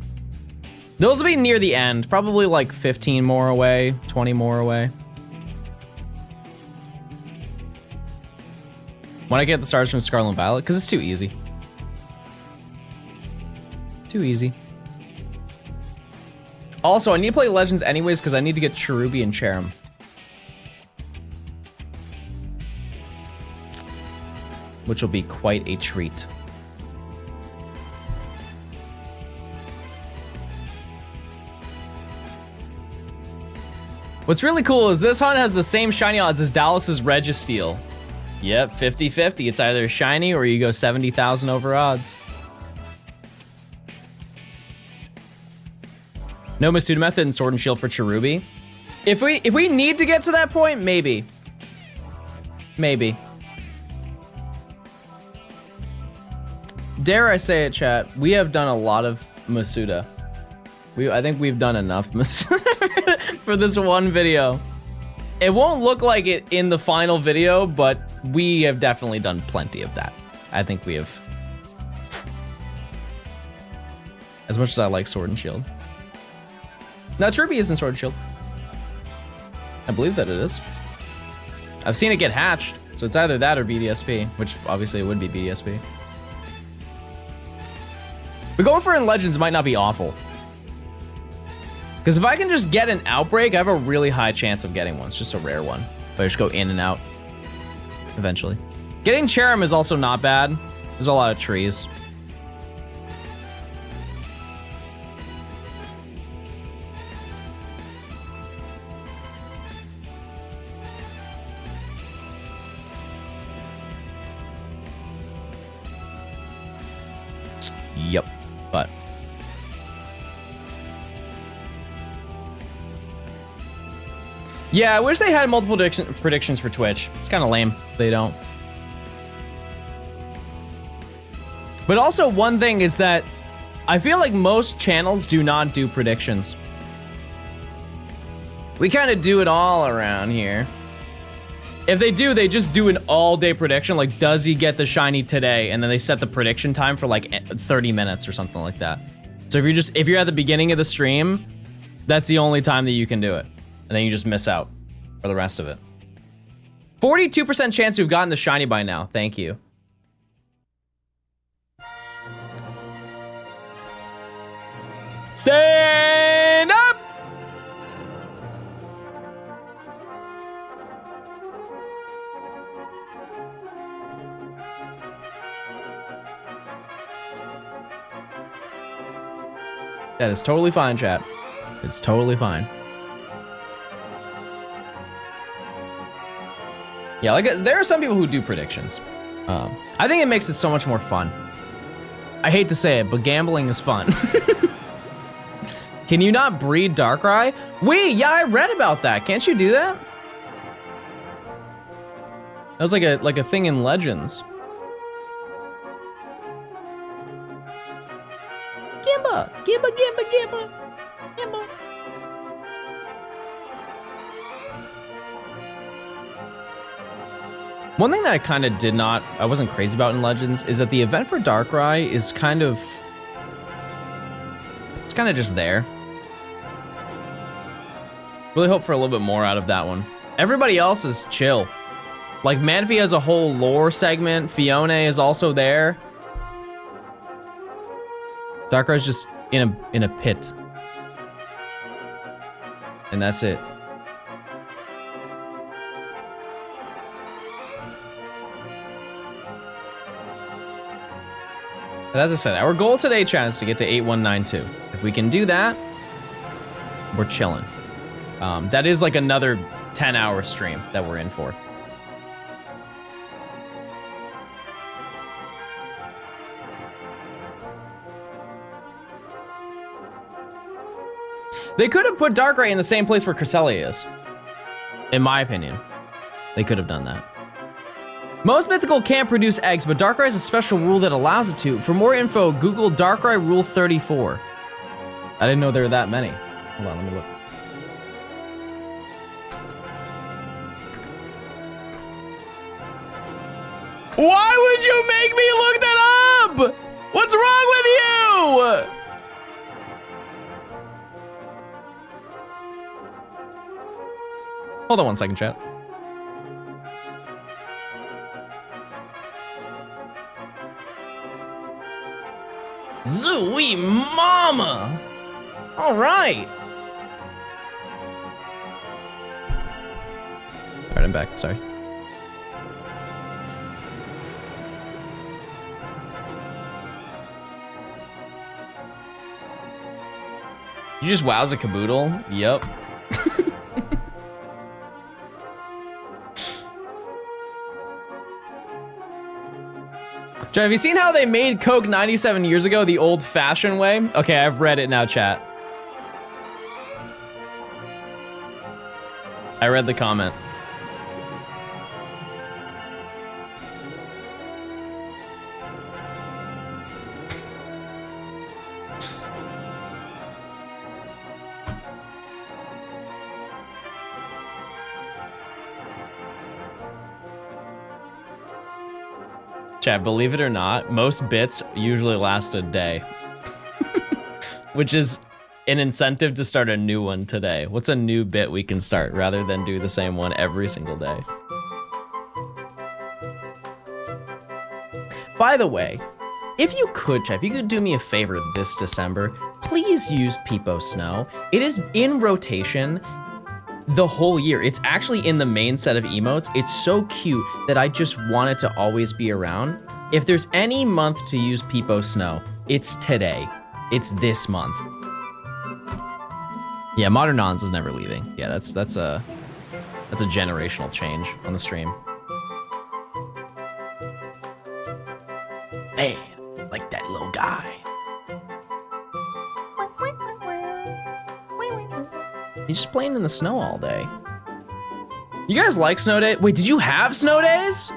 Those will be near the end, probably like 15 more away, 20 more away. When I get the stars from Scarlet and Violet, because it's too easy. Too easy. Also, I need to play Legends anyways because I need to get Cherubi and Cherim. Which will be quite a treat. What's really cool is this hunt has the same shiny odds as Dallas's Registeel. Yep, 50-50. It's either shiny or you go 70,000 over odds. No Masuda method in Sword and Shield for Cherubi. If we need to get to that point, maybe. Maybe. Dare I say it, chat? We have done a lot of Masuda. I think we've done enough Masuda for this one video. It won't look like it in the final video, but we have definitely done plenty of that. I think we have. As much as I like Sword and Shield. Now, Cherubi is in Sword and Shield. I believe that it is. I've seen it get hatched, so it's either that or BDSP, which obviously it would be BDSP. But going for in Legends might not be awful. Because if I can just get an Outbreak, I have a really high chance of getting one. It's just a rare one. But I just go in and out. Eventually. Getting Cherim is also not bad. There's a lot of trees. Yep, but yeah, I wish they had multiple predictions for Twitch. It's kind of lame. They don't. But also one thing is that I feel like most channels do not do predictions. We kind of do it all around here. If they do, they just do an all-day prediction, like does he get the shiny today, and then they set the prediction time for like 30 minutes or something like that. So if you're at the beginning of the stream, that's the only time that you can do it, and then you just miss out for the rest of it. 42% chance we've gotten the shiny by now. Thank you. Stand up! That is totally fine, chat. It's totally fine. Yeah, like there are some people who do predictions. I think it makes it so much more fun. I hate to say it, but gambling is fun. Can you not breed Darkrai? Wait, yeah, I read about that. Can't you do that? That was like a thing in Legends. Gimba, Gimba, Gimba, Gimba, Gimba. One thing that I wasn't crazy about in Legends is that the event for Darkrai is it's kind of just there. Really hope for a little bit more out of that one. Everybody else is chill. Like Manphy has a whole lore segment. Fiona is also there. Darkrai's just in a pit. And that's it. But as I said, our goal today, chat, is to get to 8192. If we can do that, we're chilling. That is like another 10-hour stream that we're in for. They could have put Darkrai in the same place where Cresselia is. In my opinion. They could have done that. Most mythical can't produce eggs, but Darkrai has a special rule that allows it to. For more info, Google Darkrai Rule 34. I didn't know there were that many. Hold on, let me look. Why would you make me look that up? What's wrong with you? Hold on 1 second, chat. Zooey mama! All right. All right, I'm back, sorry. You just wow's a caboodle? Yep. John, have you seen how they made Coke 97 years ago the old-fashioned way? Okay, I've read it now, chat. I read the comment. Chat, believe it or not, most bits usually last a day. Which is an incentive to start a new one today. What's a new bit we can start rather than do the same one every single day? By the way, if you could, chat, if you could do me a favor this December, please use Peepo Snow. It is in rotation the whole year. It's actually in the main set of emotes. It's so cute that I just want it to always be around. If there's any month to use Peepo Snow, it's today. It's this month. Yeah, Modern Nons is never leaving. Yeah, that's a generational change on the stream. Man, like that little guy. He's just playing in the snow all day. You guys like snow days? Wait, did you have snow days?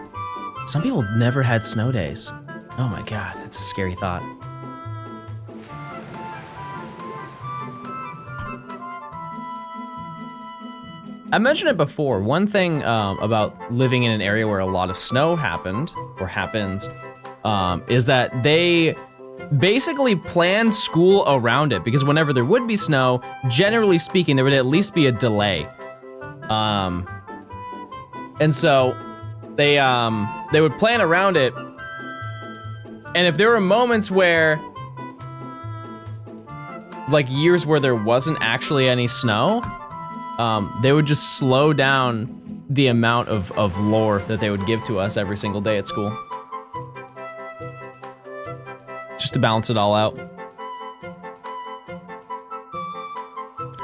Some people never had snow days. Oh my God, that's a scary thought. I mentioned it before. One thing about living in an area where a lot of snow happened, or happens, is that they basically planned school around it, because whenever there would be snow, generally speaking, there would at least be a delay. And so they would plan around it, and if there were moments where, like years where there wasn't actually any snow, they would just slow down the amount of lore that they would give to us every single day at school. Just to balance it all out.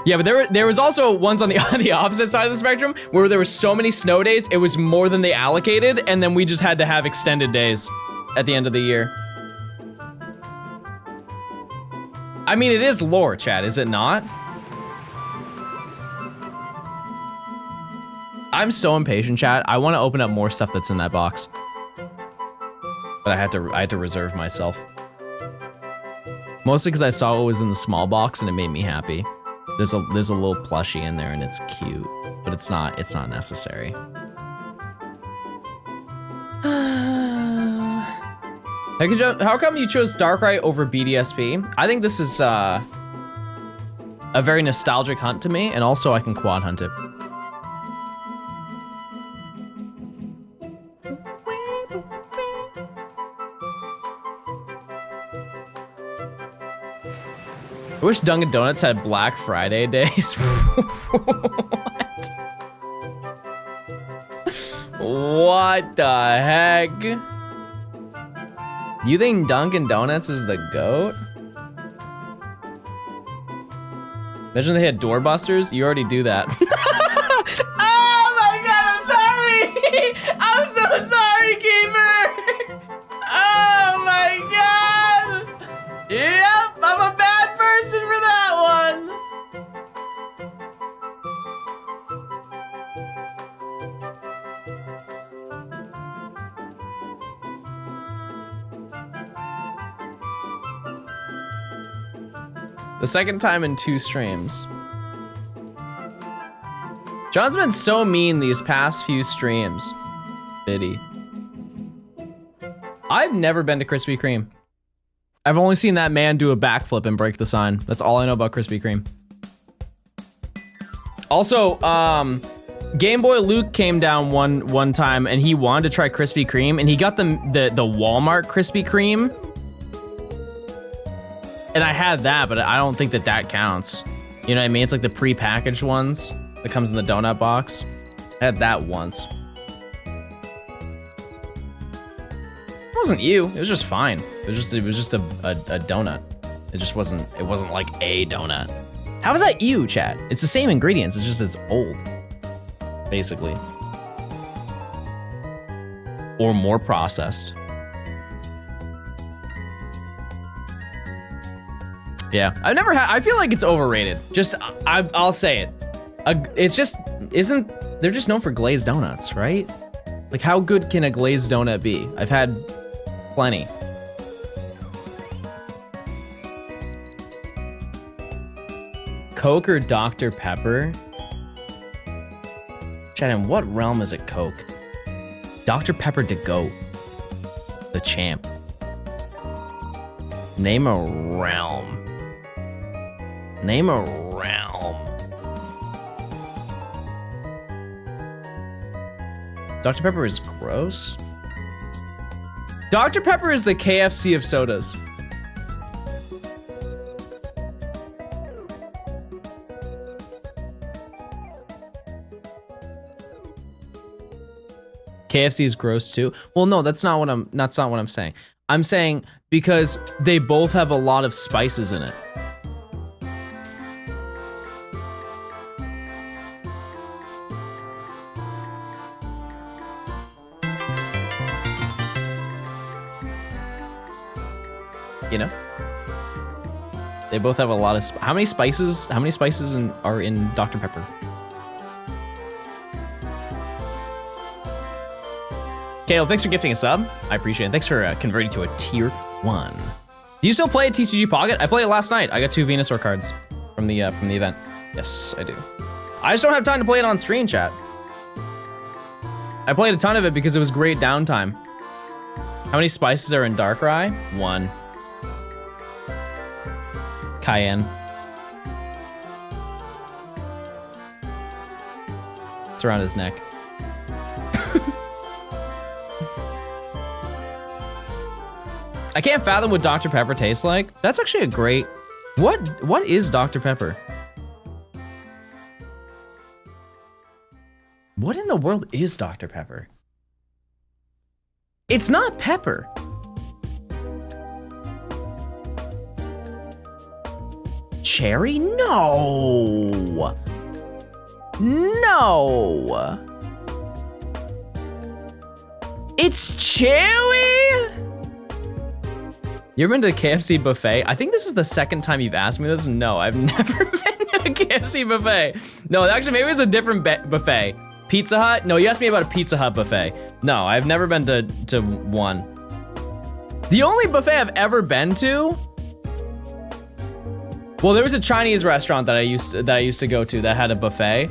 Yeah, but there was also ones on the opposite side of the spectrum where there were so many snow days, it was more than they allocated, and then we just had to have extended days at the end of the year. I mean, it is lore, chat, is it not? I'm so impatient, chat. I want to open up more stuff that's in that box. But I had to reserve myself. Mostly because I saw what was in the small box and it made me happy. There's a little plushie in there and it's cute, but it's not necessary. How come you chose Darkrai over BDSP? I think this is a very nostalgic hunt to me, and also I can quad hunt it. I wish Dunkin' Donuts had Black Friday days. What? What the heck? You think Dunkin' Donuts is the GOAT? Imagine they had doorbusters. You already do that. Oh my god, I'm sorry! I'm so sorry, Keeper! Oh my god! Yep, I'm a bad person for that one! The second time in 2 streams. John's been so mean these past few streams. Biddy. I've never been to Krispy Kreme. I've only seen that man do a backflip and break the sign. That's all I know about Krispy Kreme. Also, Game Boy Luke came down one time and he wanted to try Krispy Kreme and he got the Walmart Krispy Kreme. And I had that, but I don't think that counts. You know what I mean? It's like the pre-packaged ones that comes in the donut box. I had that once. It wasn't you. It was just fine. It was just a donut. It wasn't like a donut. How is that you, Chad? It's the same ingredients. It's just it's old, basically, or more processed. Yeah, I've never had. I feel like it's overrated. I'll say it. It's just they're just known for glazed donuts, right? Like, how good can a glazed donut be? I've had plenty. Coke or Dr. Pepper? Chad, in what realm is it Coke? Dr. Pepper to go. The champ. Name a realm. Name a realm. Dr. Pepper is gross. Dr. Pepper is the KFC of sodas. KFC is gross too. Well, no, that's not what I'm saying. I'm saying because they both have a lot of spices in it. You know, they both have a lot of. How many spices are in Dr. Pepper? Kale, thanks for gifting a sub. I appreciate it. Thanks for converting to a tier 1. Do you still play TCG Pocket? I played it last night. I got 2 Venusaur cards from the event. Yes, I do. I just don't have time to play it on stream, chat. I played a ton of it because it was great downtime. How many spices are in Darkrai? 1. Cayenne. It's around his neck. I can't fathom what Dr. Pepper tastes like. That's actually a great... What is Dr. Pepper? What in the world is Dr. Pepper? It's not pepper. Cherry? No. No. It's chewy? You ever been to a KFC buffet? I think this is the second time you've asked me this. No, I've never been to a KFC buffet. No, actually, maybe it's a different buffet. Pizza Hut? No, you asked me about a Pizza Hut buffet. No, I've never been to one. The only buffet I've ever been to, well, there was a Chinese restaurant that I used to go to that had a buffet.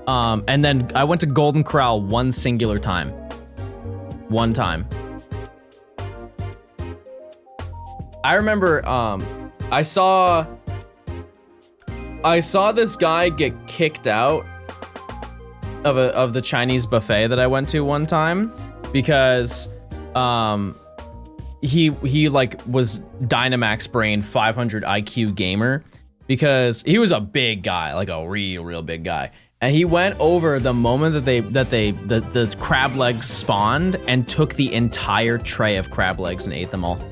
And then I went to Golden Corral one singular time. One time. I remember I saw this guy get kicked out of the Chinese buffet that I went to one time because he like was Dynamax brain 500 IQ gamer because he was a big guy, like a real big guy. And he went over the moment that the crab legs spawned and took the entire tray of crab legs and ate them all.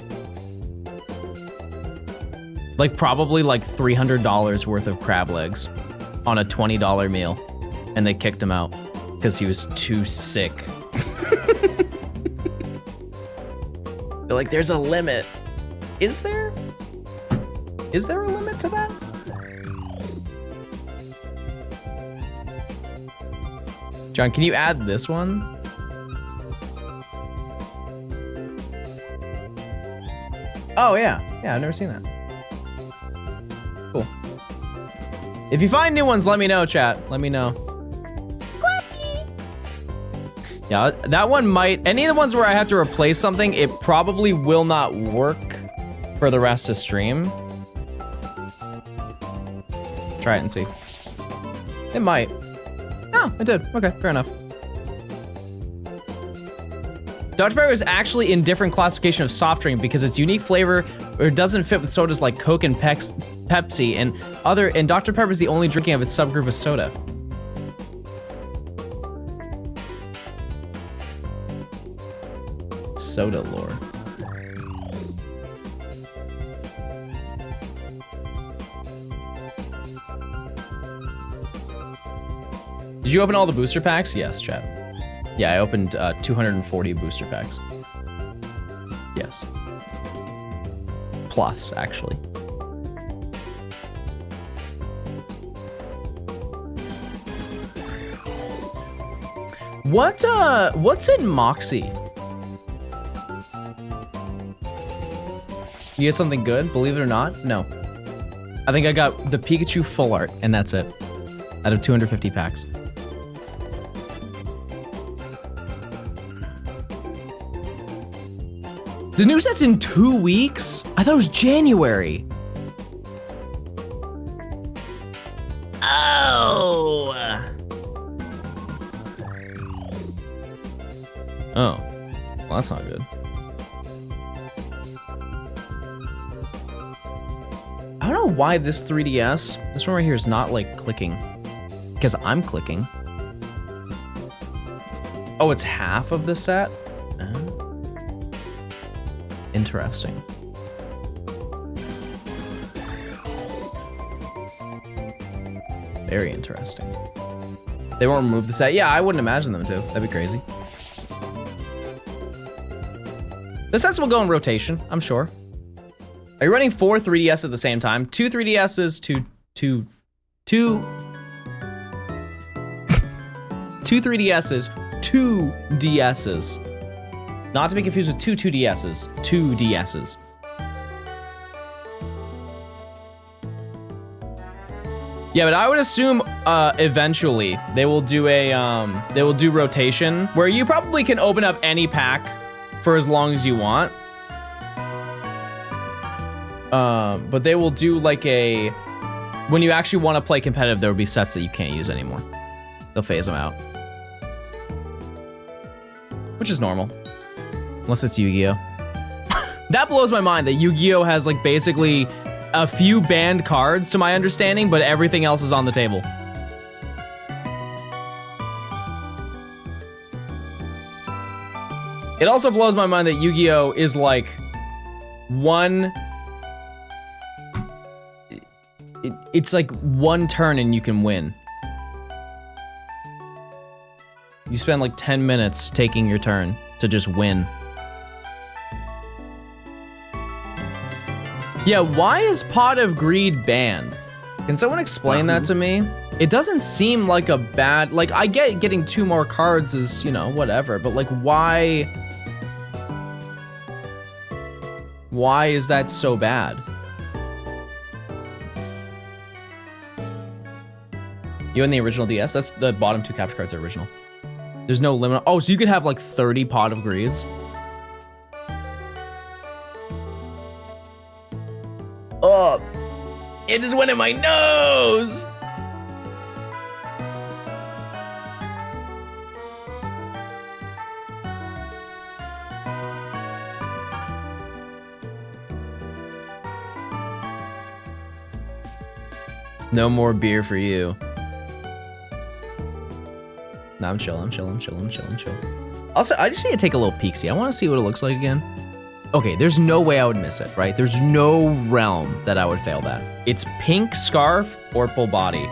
Like probably like $300 worth of crab legs on a $20 meal. And they kicked him out because he was too sick. They're like, there's a limit. Is there? Is there a limit to that? John, can you add this one? Oh yeah, I've never seen that. Cool. If you find new ones, let me know, chat. Let me know. Yeah, that one might, any of the ones where I have to replace something, it probably will not work for the rest of stream. Try it and see. It might. Oh, it did. Okay, fair enough. Dr. Pepper is actually in different classification of soft drink because its unique flavor or it doesn't fit with sodas like Coke and Pepsi and Dr. Pepper is the only drinking of its subgroup of soda. Soda lore. Did you open all the booster packs? Yes, chat. Yeah, I opened 240 booster packs. Yes. Plus, actually. What's in Moxie? You get something good, believe it or not? No. I think I got the Pikachu full art, and that's it. Out of 250 packs. The new set's in 2 weeks? I thought it was January. Oh. Oh. Well, that's not good. I don't know why this 3DS, this one right here is not like clicking. Because I'm clicking. Oh, it's half of the set? Interesting. Very interesting. They won't remove the set? Yeah, I wouldn't imagine them to. That'd be crazy. The sets will go in rotation, I'm sure. Are you running 4 3DS at the same time? 2 3DSs, two 3DSs, 2 DSs. Not to be confused with 2 2DSs, 2 DSs. Yeah, but I would assume eventually they will do rotation where you probably can open up any pack for as long as you want. But they will do like when you actually want to play competitive, there will be sets that you can't use anymore. They'll phase them out. Which is normal. Unless it's Yu-Gi-Oh. That blows my mind that Yu-Gi-Oh has like basically a few banned cards to my understanding, but everything else is on the table. It also blows my mind that Yu-Gi-Oh is like it's like one turn and you can win. You spend like 10 minutes taking your turn to just win. Yeah, why is Pot of Greed banned? Can someone explain that to me? It doesn't seem like a bad, like I get getting 2 more cards is, you know, whatever, but like why is that so bad? You and the original DS? That's the bottom 2 capture cards are original. There's no limit. Oh, so you could have like 30 Pot of Greeds? Oh, it just went in my nose. No more beer for you. No, I'm chill. Also, I just need to take a little peek-see. I want to see what it looks like again. Okay, there's no way I would miss it, right? There's no realm that I would fail that. It's pink scarf, purple body.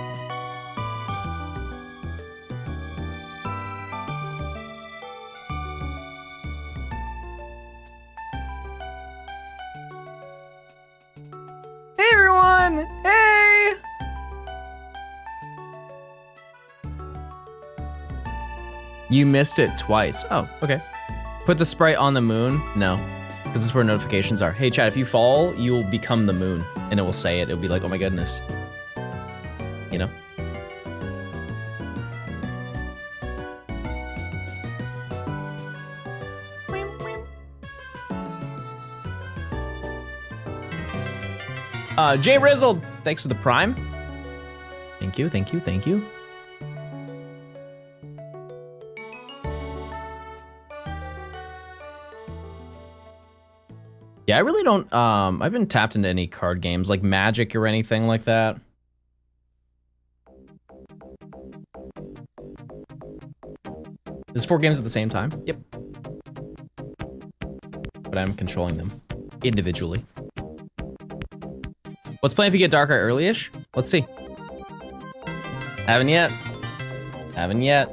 Hey everyone! Hey! You missed it twice. Oh, okay. Put the sprite on the moon? No, because this is where notifications are. Hey chat, if you fall, you will become the moon, and it will say it. It'll be like, oh my goodness. You know? Jay Rizzled, thanks for the prime. Thank you, thank you, thank you. Yeah, I really don't, I haven't tapped into any card games like Magic or anything like that. There's 4 games at the same time? Yep. But I'm controlling them individually. What's playing if you get Darkrai early-ish? Let's see. Haven't yet. Haven't yet.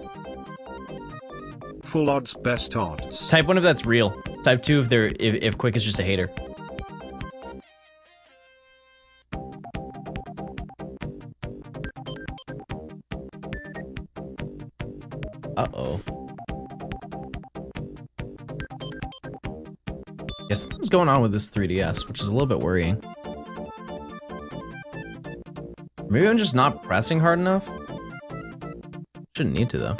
Full odds, best odds. Type 1 if that's real. Type 2 if Quick is just a hater. Uh-oh. Yeah, something's going on with this 3DS, which is a little bit worrying. Maybe I'm just not pressing hard enough? Shouldn't need to, though.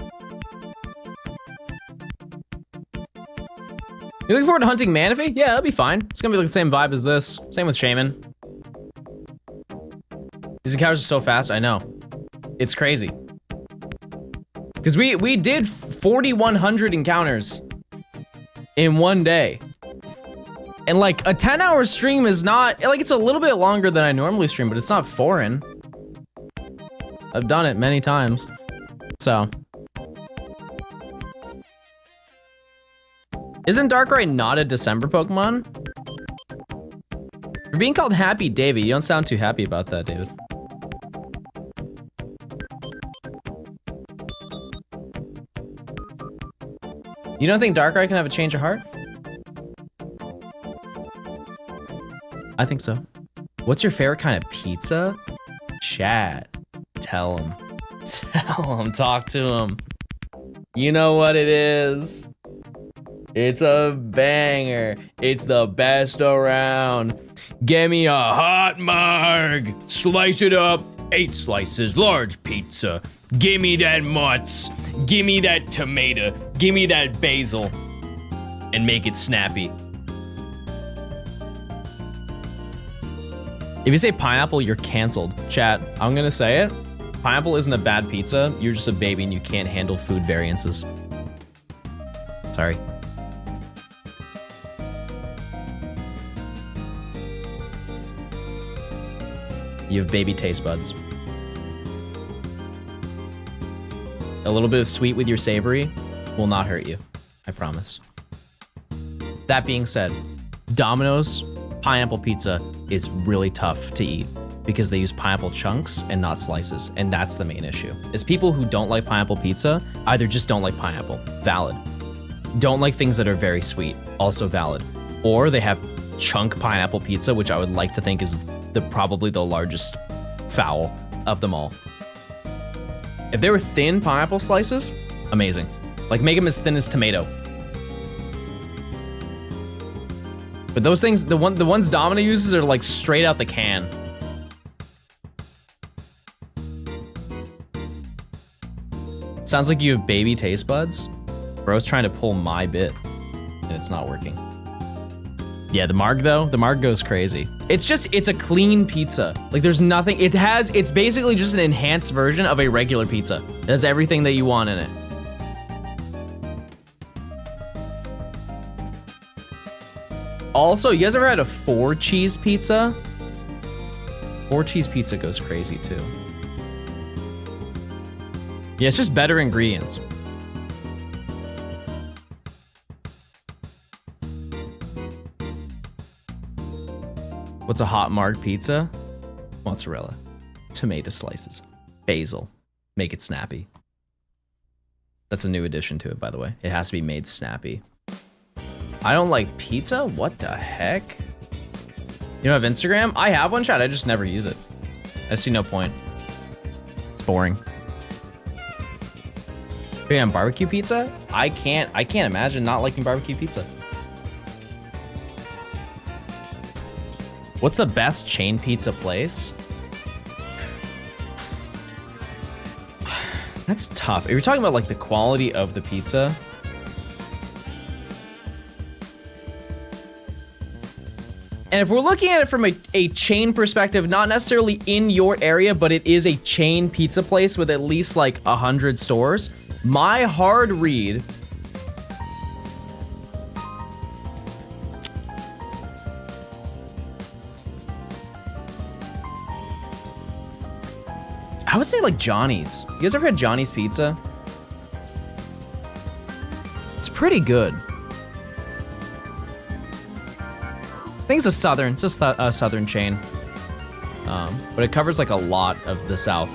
You looking forward to hunting Manaphy? Yeah, that'll be fine. It's gonna be like the same vibe as this. Same with Shaman. These encounters are so fast, I know. It's crazy. Because we did 4,100 encounters in one day. And like a 10-hour stream is not, like it's a little bit longer than I normally stream, but it's not foreign. I've done it many times, so. Isn't Darkrai not a December Pokemon? You're being called Happy David. You don't sound too happy about that, David. You don't think Darkrai can have a change of heart? I think so. What's your favorite kind of pizza? Chat. Tell him. Tell him. Talk to him. You know what it is. It's a banger. It's the best around. Give me a hot marg. Slice it up. 8 slices, large pizza. Give me that mutts. Give me that tomato. Give me that basil. And make it snappy. If you say pineapple, you're canceled. Chat, I'm gonna say it. Pineapple isn't a bad pizza. You're just a baby and you can't handle food variances. Sorry. You have baby taste buds. A little bit of sweet with your savory will not hurt you. I promise. That being said, Domino's pineapple pizza is really tough to eat because they use pineapple chunks and not slices, and that's the main issue. Is people who don't like pineapple pizza either just don't like pineapple, valid. Don't like things that are very sweet, also valid. Or they have chunk pineapple pizza, which I would like to think is probably the largest foul of them all. If they were thin pineapple slices, amazing. Like make them as thin as tomato. But those things, the ones Domino uses are like straight out the can. Sounds like you have baby taste buds. Bro's trying to pull my bit, and it's not working. Yeah, the Marg though, the Marg goes crazy. It's a clean pizza. Like there's nothing, it's basically just an enhanced version of a regular pizza. It has everything that you want in it. Also, you guys ever had a 4-cheese pizza? 4-cheese pizza goes crazy too. Yeah, it's just better ingredients. What's a hot marg pizza? Mozzarella, tomato slices, basil, make it snappy. That's a new addition to it, by the way. It has to be made snappy. I don't like pizza? What the heck? You don't have Instagram? I have one, chat, I just never use it. I see no point. It's boring. Big on barbecue pizza? I can't imagine not liking barbecue pizza. What's the best chain pizza place? That's tough. If you're talking about like the quality of the pizza. And if we're looking at it from a chain perspective, not necessarily in your area, but it is a chain pizza place with at least like 100 stores, my hard read I would say like Johnny's. You guys ever had Johnny's Pizza? It's pretty good. I think it's a southern chain. But it covers like a lot of the South.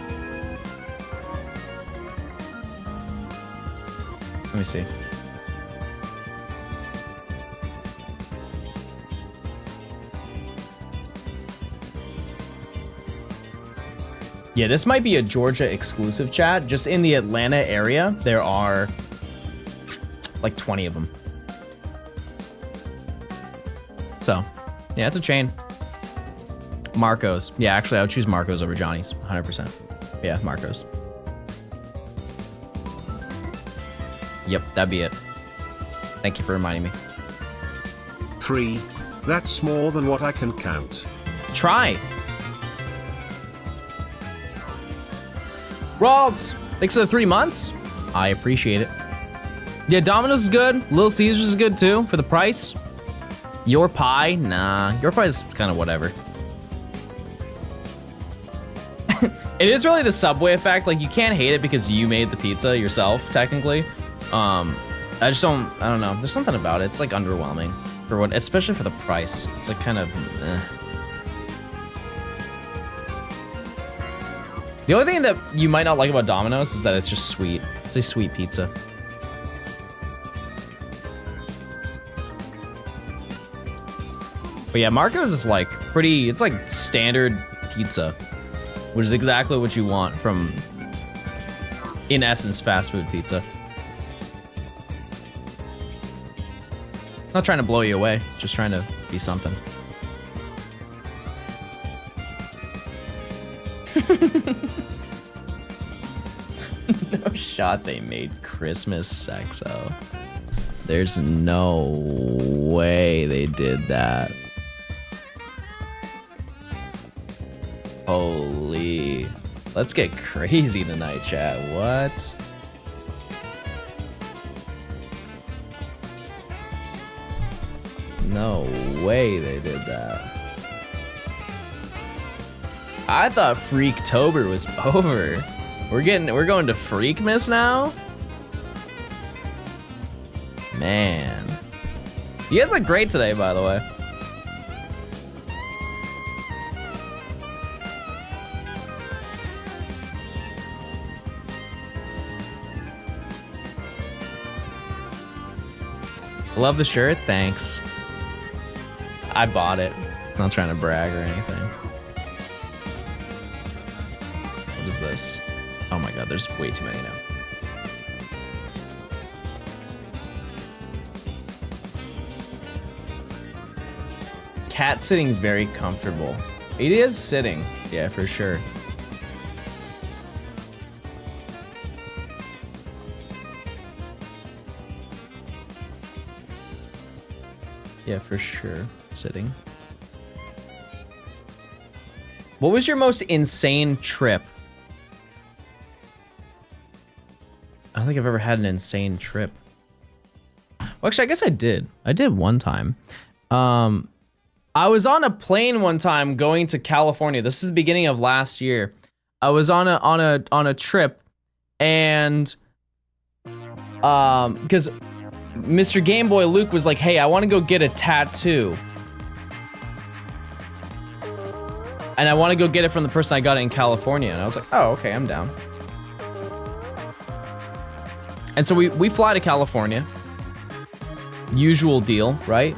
Let me see. Yeah, this might be a Georgia exclusive, chat. Just in the Atlanta area, there are like 20 of them. So, yeah, it's a chain. Marco's. Yeah, actually, I would choose Marco's over Johnny's, 100%. Yeah, Marco's. Yep, that'd be it. Thank you for reminding me. 3. That's more than what I can count. Try. Ralds, thanks for the 3 months. I appreciate it. Yeah, Domino's is good. Little Caesars is good too, for the price. Your Pie? Nah, Your Pie is kind of whatever. It is really the Subway effect. Like, you can't hate it because you made the pizza yourself, technically. I don't know. There's something about it. It's like underwhelming for what, especially for the price. It's like kind of, The only thing that you might not like about Domino's is that it's just sweet. It's a sweet pizza. But yeah, Marco's is like pretty, it's like standard pizza, which is exactly what you want from, in essence, fast food pizza. Not trying to blow you away, just trying to be something. No shot they made Christmas Sexo. There's no way they did that. Holy. Let's get crazy tonight, chat. What? No way they did that. I thought Freaktober was over. We're going to Freakmas now? Man. You guys look great today, by the way. Love the shirt, thanks. I bought it. I'm not trying to brag or anything. What is this? Oh my god, there's way too many now. Cat sitting very comfortable. It is sitting, yeah, for sure. Yeah, for sure, sitting. What was your most insane trip? I don't think I've ever had an insane trip. Well, actually, I guess I did. I did one time. I was on a plane one time going to California. This is the beginning of last year. I was on a trip, and because Mr. Game Boy Luke was like, "Hey, I want to go get a tattoo, and I want to go get it from the person I got it in California." And I was like, "Oh, okay, I'm down." And so we fly to California. Usual deal, right?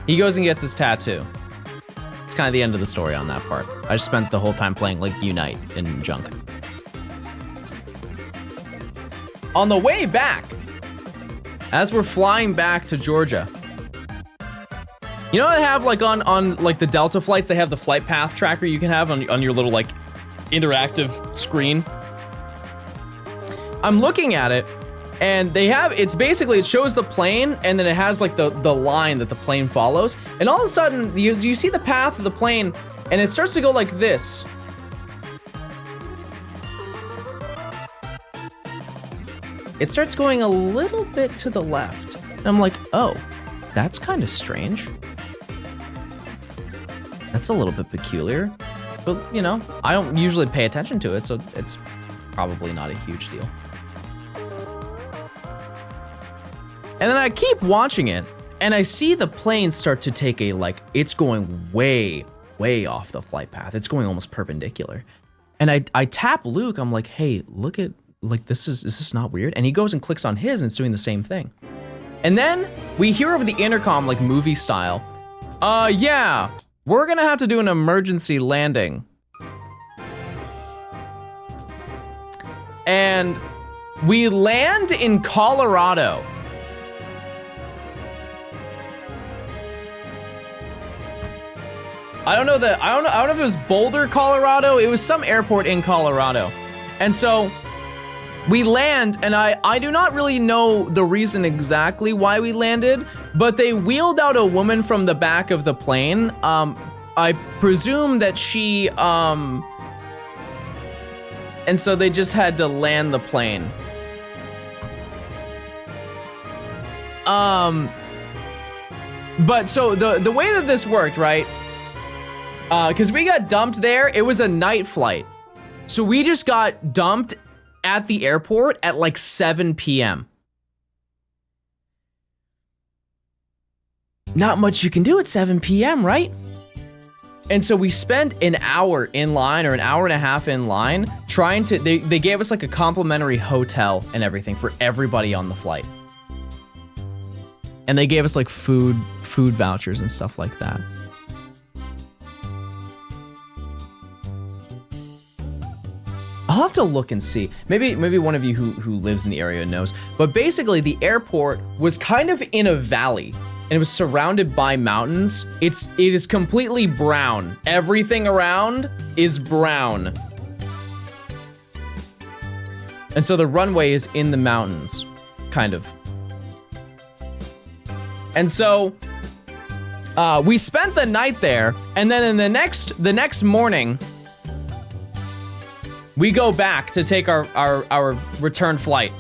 He goes and gets his tattoo. It's kind of the end of the story on that part. I just spent the whole time playing like Unite in junk. On the way back, as we're flying back to Georgia, you know they have like on like the Delta flights, they have the flight path tracker you can have on your little like interactive screen. I'm looking at it, and they have, it's basically, it shows the plane, and then it has like the line that the plane follows, and all of a sudden, you see the path of the plane, and it starts to go like this. It starts going a little bit to the left. And I'm like, oh, that's kind of strange. That's a little bit peculiar. But, you know, I don't usually pay attention to it, so it's probably not a huge deal. And then I keep watching it, and I see the plane start to take a, like, it's going way, way off the flight path. It's going almost perpendicular. And I tap Luke, I'm like, hey, look at, like, is this not weird? And he goes and clicks on his, and it's doing the same thing. And then we hear over the intercom, like movie style, yeah, we're gonna have to do an emergency landing. And we land in Colorado. I don't know if it was Boulder, Colorado. It was some airport in Colorado. And so we land, and I do not really know the reason exactly why we landed, but they wheeled out a woman from the back of the plane. I presume that she, and so they just had to land the plane. But so the way that this worked, right? Because we got dumped there, it was a night flight. So we just got dumped at the airport at like 7 p.m. Not much you can do at 7 p.m., right? And so we spent an hour in line, or an hour and a half in line, trying to, they gave us like a complimentary hotel and everything for everybody on the flight. And they gave us like food vouchers and stuff like that. I'll have to look and see. Maybe one of you who lives in the area knows. But basically, the airport was kind of in a valley, and it was surrounded by mountains. It is completely brown. Everything around is brown. And so the runway is in the mountains, kind of. And so we spent the night there, and then in the next morning, we go back to take our return flight.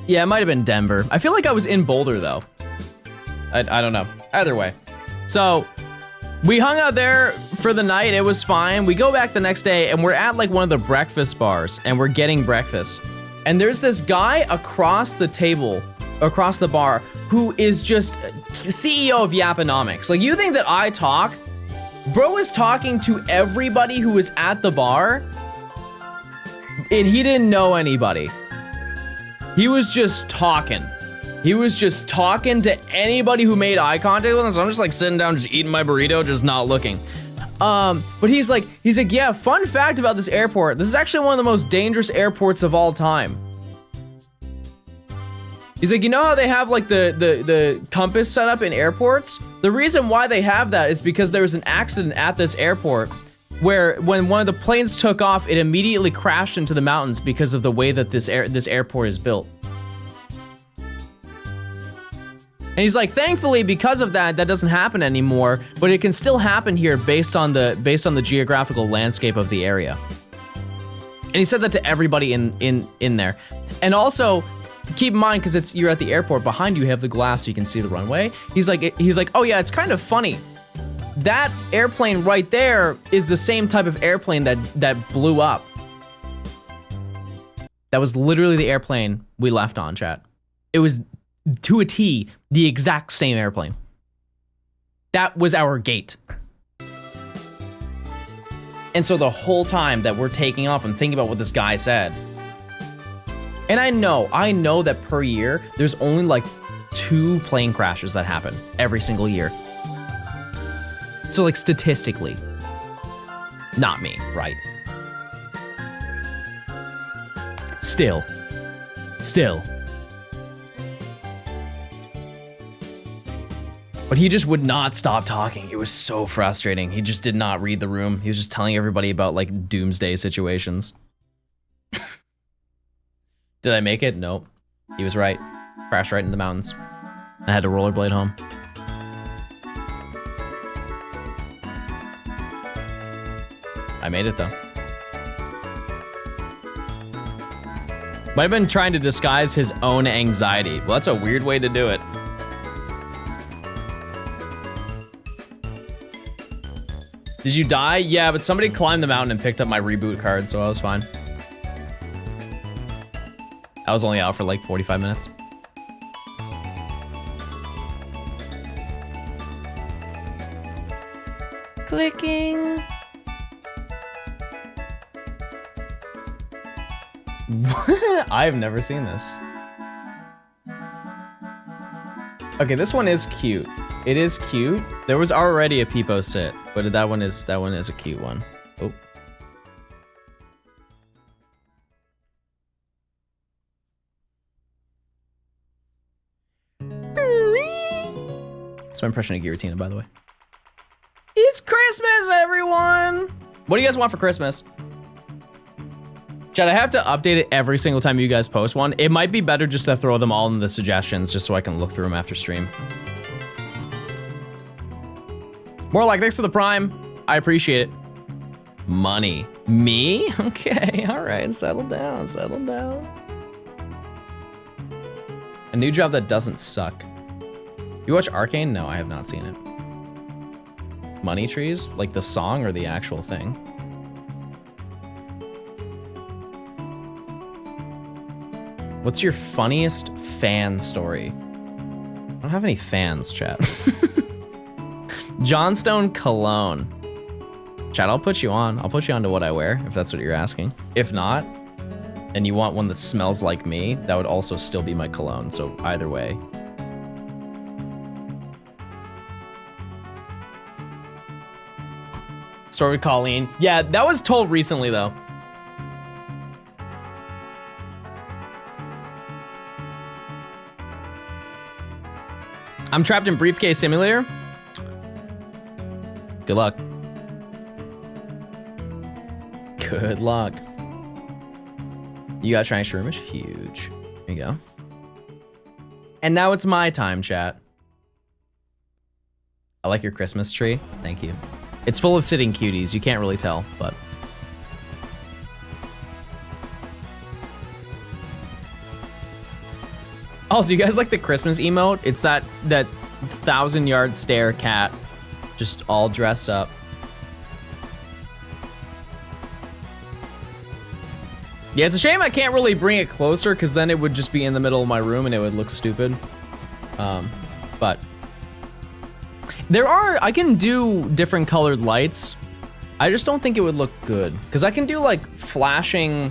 Yeah, it might have been Denver. I feel like I was in Boulder though. I don't know. Either way. So we hung out there for the night. It was fine. We go back the next day, and we're at like one of the breakfast bars, and we're getting breakfast. And there's this guy across the table, across the bar, who is just CEO of Yaponomics. Like, you think that I talk? Bro is talking to everybody who was at the bar, and he didn't know anybody. He was just talking. He was just talking to anybody who made eye contact with him. So I'm just like sitting down, just eating my burrito, just not looking. But he's like, yeah, fun fact about this airport. This is actually one of the most dangerous airports of all time. He's like, you know how they have like the compass set up in airports? The reason why they have that is because there was an accident at this airport where when one of the planes took off, it immediately crashed into the mountains because of the way that this airport is built. And he's like, thankfully, because of that, that doesn't happen anymore, but it can still happen here based on the geographical landscape of the area. And he said that to everybody in there. And also, keep in mind, because you're at the airport, behind you have the glass so you can see the runway. He's like, oh yeah, it's kind of funny. That airplane right there is the same type of airplane that blew up. That was literally the airplane we left on, chat. It was, to a T, the exact same airplane. That was our gate. And so the whole time that we're taking off, I'm thinking about what this guy said. And I know that per year, there's only like 2 plane crashes that happen every single year. So like statistically, not me, right? Still. But he just would not stop talking. It was so frustrating. He just did not read the room. He was just telling everybody about like doomsday situations. Did I make it? Nope. He was right. Crashed right into the mountains. I had to rollerblade home. I made it though. Might have been trying to disguise his own anxiety. Well, that's a weird way to do it. Did you die? Yeah, but somebody climbed the mountain and picked up my reboot card, so I was fine. I was only out for like 45 minutes. Clicking. I've never seen this. Okay, this one is cute. It is cute. There was already a Peepo sit, but that one is a cute one. Oh. That's my impression of Giratina, by the way. It's Christmas, everyone! What do you guys want for Christmas? Chad, I have to update it every single time you guys post one. It might be better just to throw them all in the suggestions just so I can look through them after stream. More like, thanks for the prime. I appreciate it. Money. Me? Okay, all right, settle down, settle down. A new job that doesn't suck. You watch Arcane? No, I have not seen it. Money trees? Like the song or the actual thing? What's your funniest fan story? I don't have any fans, chat. Johnstone cologne. Chat, I'll put you on. I'll put you on to what I wear, if that's what you're asking. If not, and you want one that smells like me, that would also still be my cologne, so either way. Story with Colleen. Yeah, that was told recently, though. I'm trapped in Briefcase Simulator. Good luck. Good luck. You got Shiny Shroomish? Huge. There you go. And now it's my time, chat. I like your Christmas tree. Thank you. It's full of sitting cuties. You can't really tell, but. Also, you guys like the Christmas emote? It's that 1,000-yard stare cat, just all dressed up. Yeah, it's a shame I can't really bring it closer because then it would just be in the middle of my room and it would look stupid. But I can do different colored lights. I just don't think it would look good because I can do like flashing,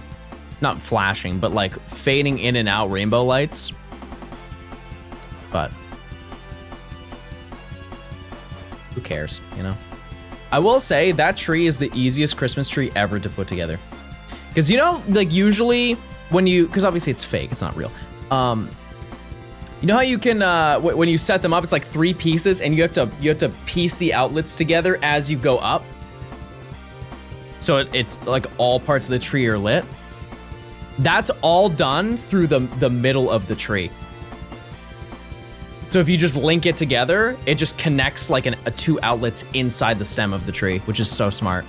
not flashing, but like fading in and out rainbow lights. but who cares, you know? I will say that tree is the easiest Christmas tree ever to put together. Because, you know, like usually when you, because obviously it's fake, it's not real. You know how you can, when you set them up, it's like 3 pieces and you have to piece the outlets together as you go up. So it's like all parts of the tree are lit. That's all done through the middle of the tree. So if you just link it together, it just connects like 2 outlets inside the stem of the tree, which is so smart.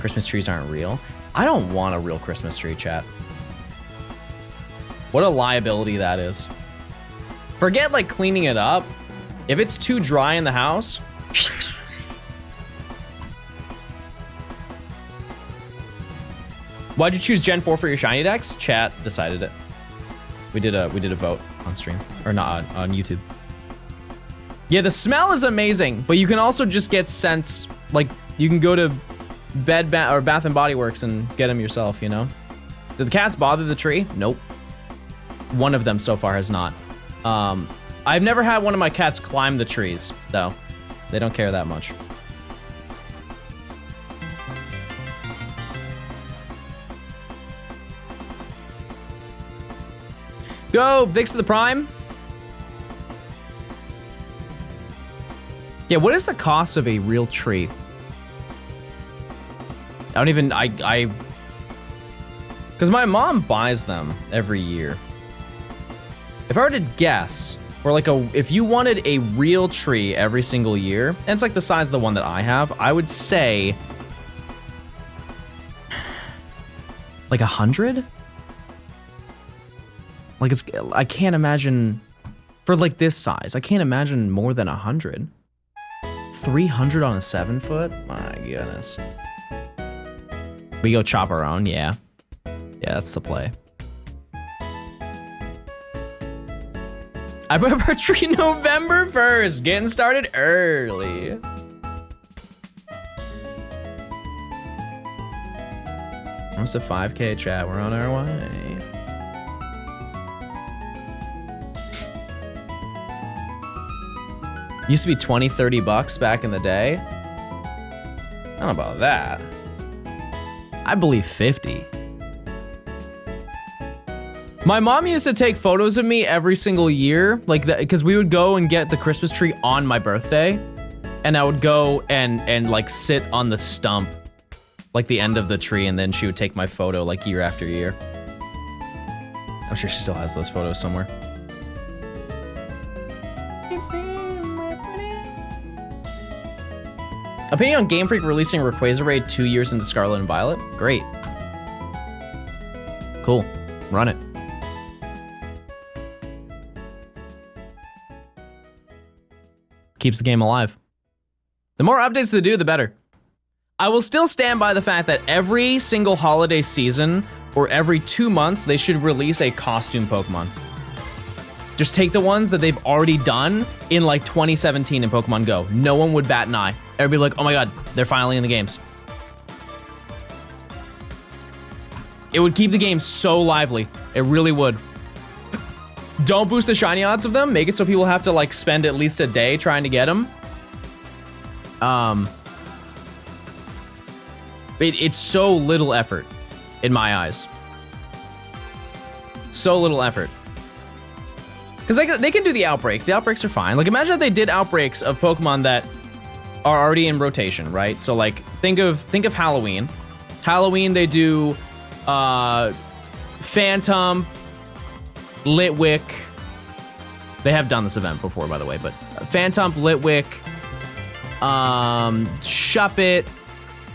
Christmas trees aren't real. I don't want a real Christmas tree, chat. What a liability that is. Forget like cleaning it up. If it's too dry in the house, why'd you choose Gen 4 for your shiny decks? Chat decided it. We did a vote on stream, or not on YouTube. Yeah, the smell is amazing, but you can also just get scents. Like you can go to Bath and Body Works and get them yourself. You know? Did the cats bother the tree? Nope. One of them so far has not. I've never had one of my cats climb the trees though. They don't care that much. Go, thanks to the Prime. Yeah, what is the cost of a real tree? I don't even, because my mom buys them every year. If I were to guess, for like if you wanted a real tree every single year, and it's like the size of the one that I have, I would say like 100? Like I can't imagine, for like this size, I can't imagine more than 100. 300 on a 7-foot? My goodness. We go chop our own, yeah. Yeah, that's the play. I put our tree November 1st, getting started early. Almost a 5K, chat, we're on our way. Used to be 20, 30 bucks back in the day. I don't know about that. I believe 50. My mom used to take photos of me every single year, like that, because we would go and get the Christmas tree on my birthday, and I would go and like sit on the stump, like the end of the tree, and then she would take my photo like year after year. I'm sure she still has those photos somewhere. Opinion on Game Freak releasing Rayquaza Raid 2 years into Scarlet and Violet? Great. Cool. Run it. Keeps the game alive. The more updates they do, the better. I will still stand by the fact that every single holiday season or every 2 months, they should release a costume Pokemon. Just take the ones that they've already done in like 2017 in Pokemon Go. No one would bat an eye. Everybody like, oh my God, they're finally in the games. It would keep the game so lively. It really would. Don't boost the shiny odds of them. Make it so people have to like spend at least a day trying to get them. It's so little effort in my eyes. So little effort. Because they can do the outbreaks. The outbreaks are fine. Like imagine if they did outbreaks of Pokemon that are already in rotation, right? So like think of Halloween. Halloween they do Phantom, Litwick. They have done this event before, by the way, but Phantom, Litwick, Shuppet,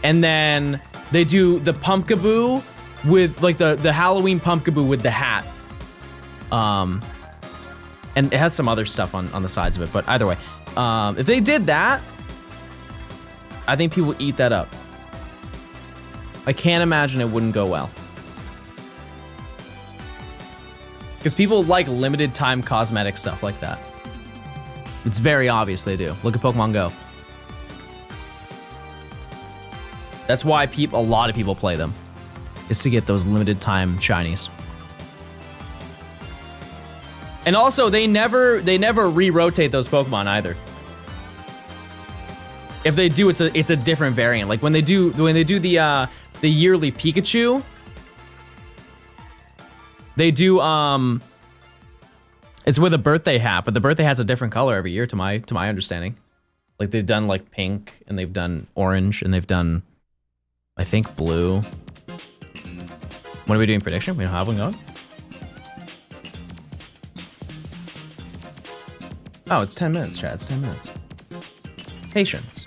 and then they do the Pumpkaboo with like the Halloween Pumpkaboo with the hat. And it has some other stuff on the sides of it, but either way, if they did that, I think people would eat that up. I can't imagine it wouldn't go well. Because people like limited time cosmetic stuff like that. It's very obvious they do. Look at Pokemon Go. That's why a lot of people play them, is to get those limited time shinies. And also, they never re-rotate those Pokemon either. If they do, it's a different variant. Like when they do the yearly Pikachu, they do it's with a birthday hat, but the birthday hat's a different color every year to my understanding. Like they've done like pink and they've done orange and they've done, I think, blue. When are we doing prediction? We don't have one going? Oh, it's 10 minutes, chat. It's 10 minutes. Patience.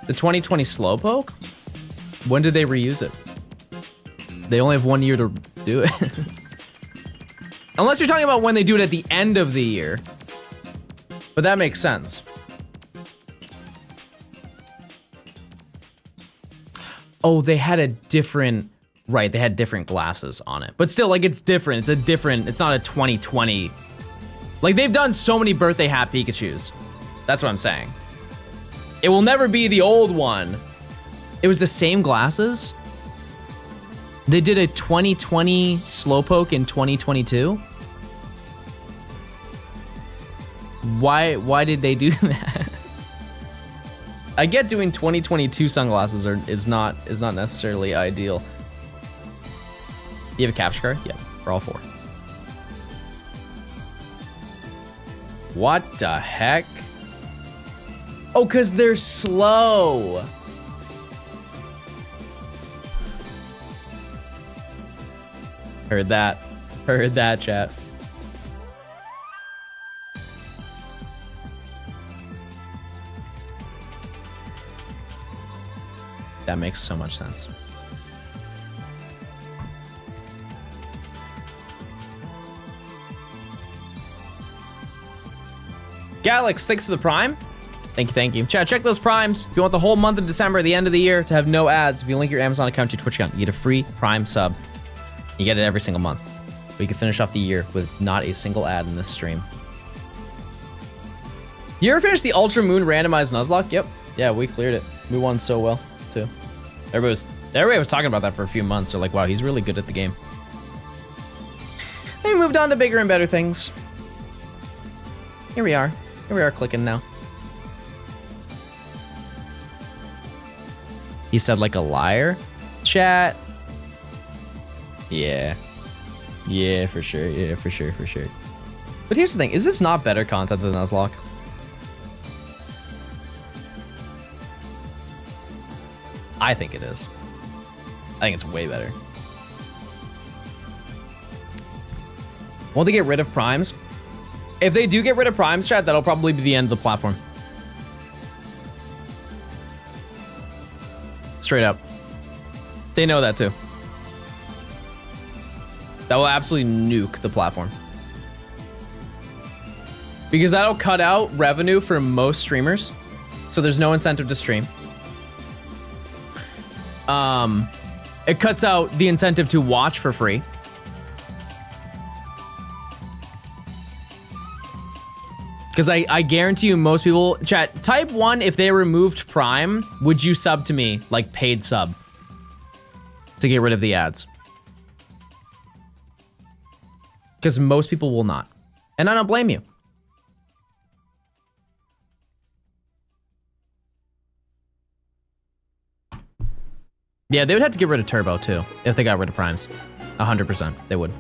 The 2020 Slowpoke? When did they reuse it? They only have 1 year to do it. Unless you're talking about when they do it at the end of the year. But that makes sense. Oh, they had a different... Right, they had different glasses on it. But still, like, it's different. It's not a 2020. Like, they've done so many birthday hat Pikachus. That's what I'm saying. It will never be the old one. It was the same glasses? They did a 2020 Slowpoke in 2022? Why did they do that? I get doing 2022 sunglasses is not necessarily ideal. You have a capture card? Yeah, for all four. What the heck? Oh, because they're slow. Heard that. Heard that, chat. That makes so much sense. Galax, thanks for the Prime. Thank you. Chat, check those Primes. If you want the whole month of December, the end of the year, to have no ads, if you link your Amazon account to your Twitch account, you get a free Prime sub. You get it every single month. But you can finish off the year with not a single ad in this stream. You ever finished the Ultra Moon randomized Nuzlocke? Yep. Yeah, we cleared it. We won so well, too. Everybody was talking about that for a few months. They're like, wow, he's really good at the game. They moved on to bigger and better things. Here we are. Here we are clicking now. He said like a liar? Chat. Yeah. Yeah, for sure. Yeah, for sure. But here's the thing. Is this not better content than Nuzlocke? I think it is. I think it's way better. Won't they get rid of primes? If they do get rid of primes, chat, that'll probably be the end of the platform. Straight up. They know that too. That will absolutely nuke the platform. Because that'll cut out revenue for most streamers. So there's no incentive to stream. It cuts out the incentive to watch for free. Because I guarantee you most people, chat, type 1 if they removed Prime, would you sub to me, like paid sub, to get rid of the ads? Because most people will not. And I don't blame you. Yeah, they would have to get rid of Turbo too, if they got rid of Primes. 100%, they would.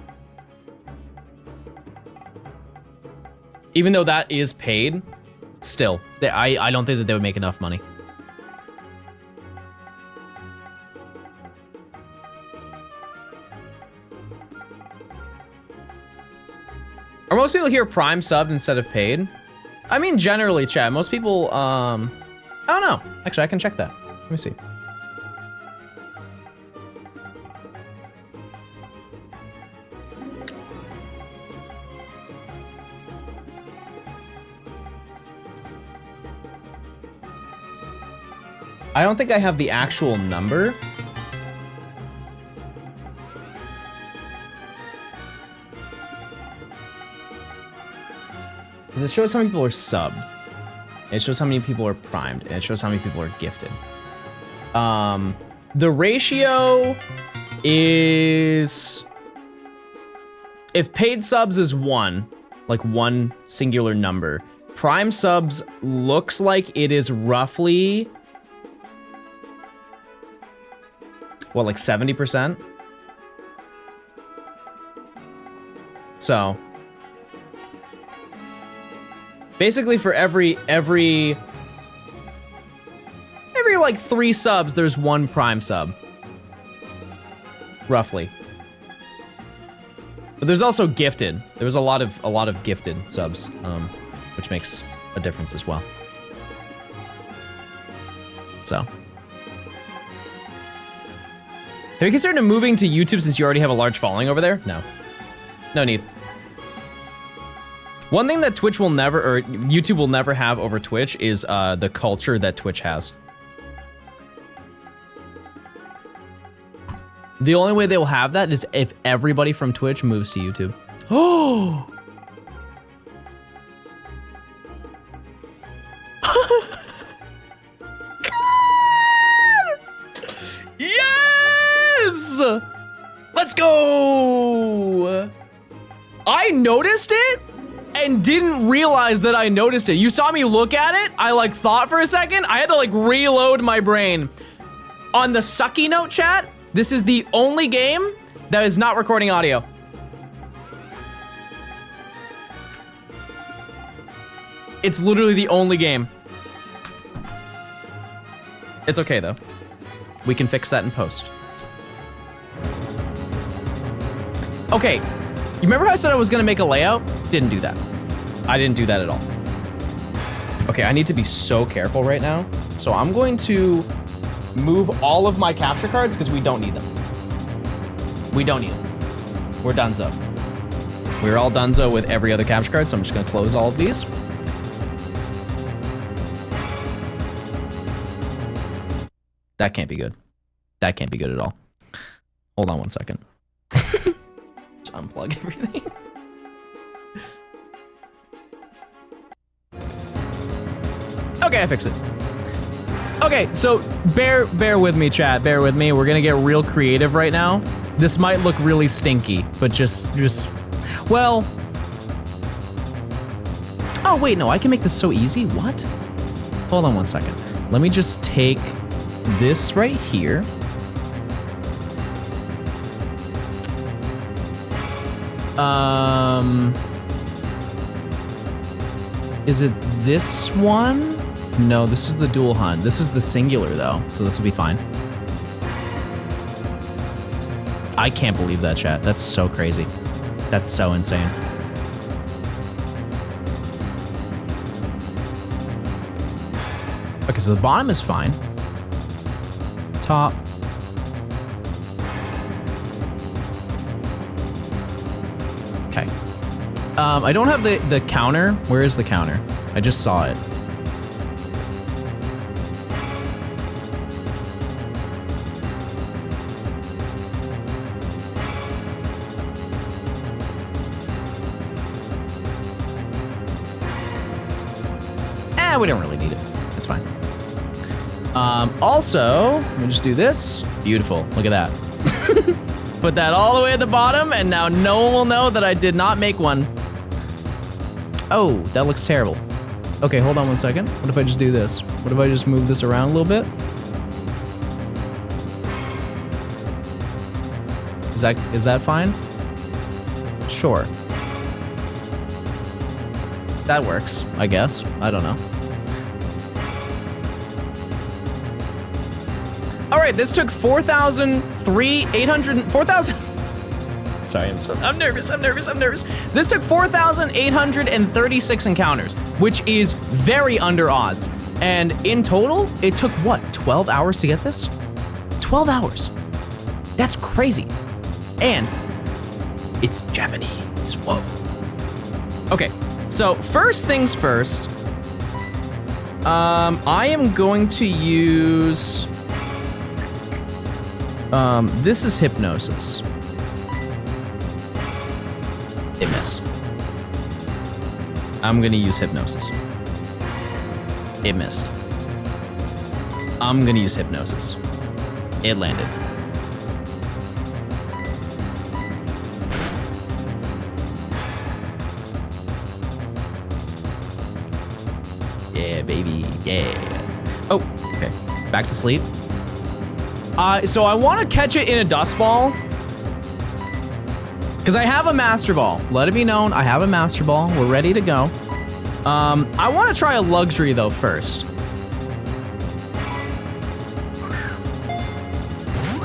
Even though that is paid, still, I don't think that they would make enough money. Are most people here Prime subbed instead of paid? I mean, generally, chat, most people, I don't know. Actually, I can check that. Let me see. I don't think I have the actual number. Because it shows how many people are subbed. It shows how many people are primed. And it shows how many people are gifted. The ratio is, if paid subs is 1, like 1 singular number, Prime subs looks like it is roughly, what, like 70%? So basically for every like 3 subs, there's 1 Prime sub. Roughly. But there's also gifted. There's a lot of gifted subs, which makes a difference as well. So. Have you considered moving to YouTube since you already have a large following over there? No. No need. One thing that Twitch will never, or YouTube will never have over Twitch is the culture that Twitch has. The only way they will have that is if everybody from Twitch moves to YouTube. Oh! Yes! Let's go! I noticed it and didn't realize that I noticed it. You saw me look at it, I like thought for a second, I had to like reload my brain. On the sucky note chat, this is the only game that is not recording audio. It's literally the only game. It's okay though. We can fix that in post. Okay, you remember how I said I was gonna make a layout? Didn't do that. I didn't do that at all. Okay, I need to be so careful right now. So I'm going to move all of my capture cards because we don't need them. We don't need them. We're donezo. We're all donezo with every other capture card, so I'm just gonna close all of these. That can't be good. That can't be good at all. Hold on one second. Just unplug everything. Okay, I fixed it. Okay, so bear with me, chat. Bear with me. We're gonna get real creative right now. This might look really stinky, but just well. Oh wait, no, I can make this so easy. What? Hold on one second. Let me just take this right here. Is it this one? No, this is the dual hunt. This is the singular though, so this will be fine. I can't believe that, chat. That's so crazy. That's so insane. Okay, so the bottom is fine. Top. Okay. I don't have the counter. Where is the counter? I just saw it. We don't really need it. It's fine. Also, let me just do this. Beautiful. Look at that. Put that all the way at the bottom, and now no one will know that I did not make one. Oh, that looks terrible. Okay, hold on one second. What if I just do this? What if I just move this around a little bit? Is that fine? Sure. That works, I guess. I don't know. All right, this took 4,000. Sorry, I'm nervous. This took 4,836 encounters, which is very under odds. And in total, it took what, 12 hours to get this? 12 hours. That's crazy. And it's Japanese. Whoa. Okay, so first things first, I am going to use, this is hypnosis. It missed. I'm gonna use hypnosis. It missed. I'm gonna use hypnosis. It landed. Yeah, baby, yeah. Oh, okay, back to sleep. So I want to catch it in a dust ball. Because I have a Master Ball. Let it be known, I have a Master Ball. We're ready to go. I want to try a luxury though first.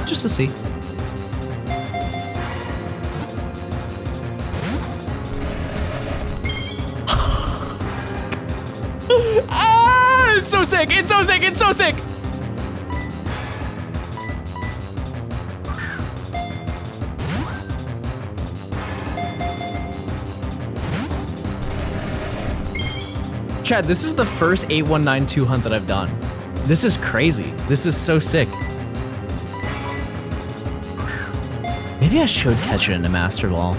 Just to see. Ah, it's so sick, it's so sick, it's so sick. Chad, this is the first 8192 hunt that I've done. This is crazy. This is so sick. Maybe I should catch it in a Master Ball.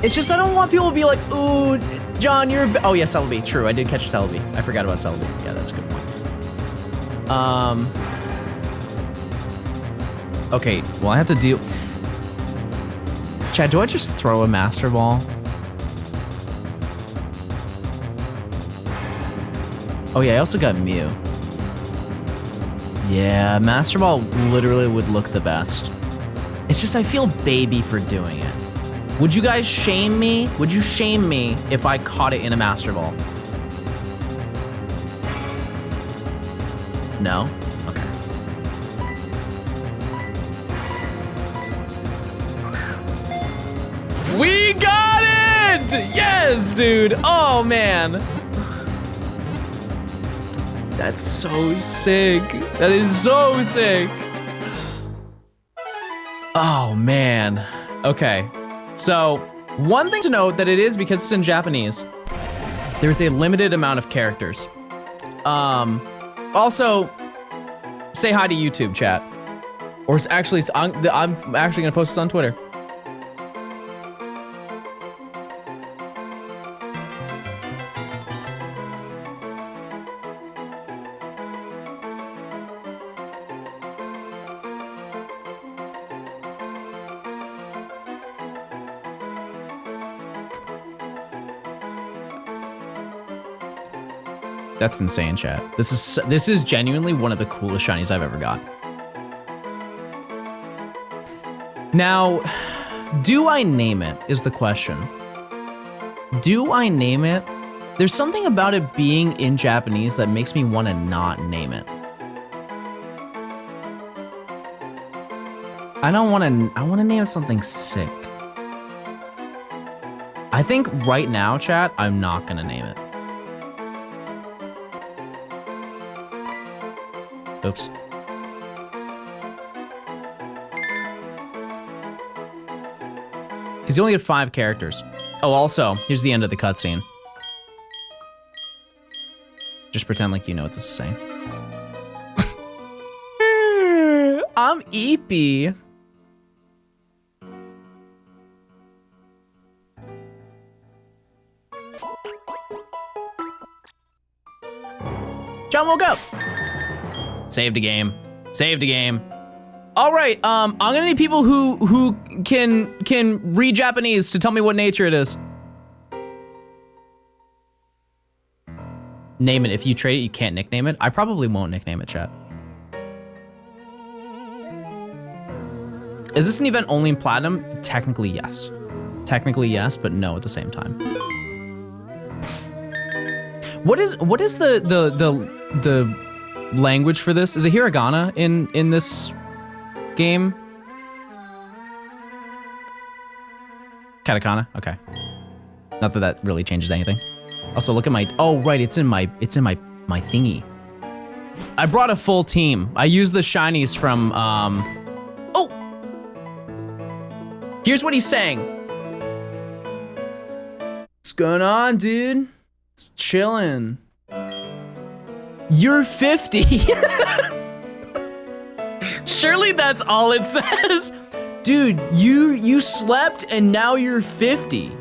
It's just I don't want people to be like, ooh, John, you're oh yeah, Celebi. True, I did catch a Celebi. I forgot about Celebi. Yeah, that's a good point. Okay, well I have to do... Chad, do I just throw a Master Ball? Oh yeah, I also got Mew. Yeah, Master Ball literally would look the best. It's just I feel baby for doing it. Would you guys shame me? Would you shame me if I caught it in a Master Ball? No? Okay. We got it! Yes, dude! Oh, man. That's so sick. That is so sick. Oh, man. Okay. So, one thing to note that it is because it's in Japanese, there's a limited amount of characters. Also, say hi to YouTube, chat. Or it's actually, I'm actually gonna post this on Twitter. That's insane, chat. This is genuinely one of the coolest shinies I've ever got. Now, do I name it is the question. Do I name it? There's something about it being in Japanese that makes me want to not name it. I want to name it something sick. I think right now, chat, I'm not gonna name it. Oops. Because you only get 5 characters. Oh, also, here's the end of the cutscene. Just pretend like you know what this is saying. I'm Eepy. John woke up. Saved a game. Saved a game. All right, I'm gonna need people who can read Japanese to tell me what nature it is. Name it. If you trade it, you can't nickname it. I probably won't nickname it, chat. Is this an event only in Platinum? Technically, yes. Technically, yes, but no at the same time. What is the language for this? Is it hiragana in this game? Katakana? Okay. Not that that really changes anything. Also, look at my, oh right, it's in my thingy. I brought a full team. I used the shinies from oh! Here's what he's saying. What's going on, dude? It's chillin'. You're 50. Surely that's all it says. Dude, you slept and now you're 50.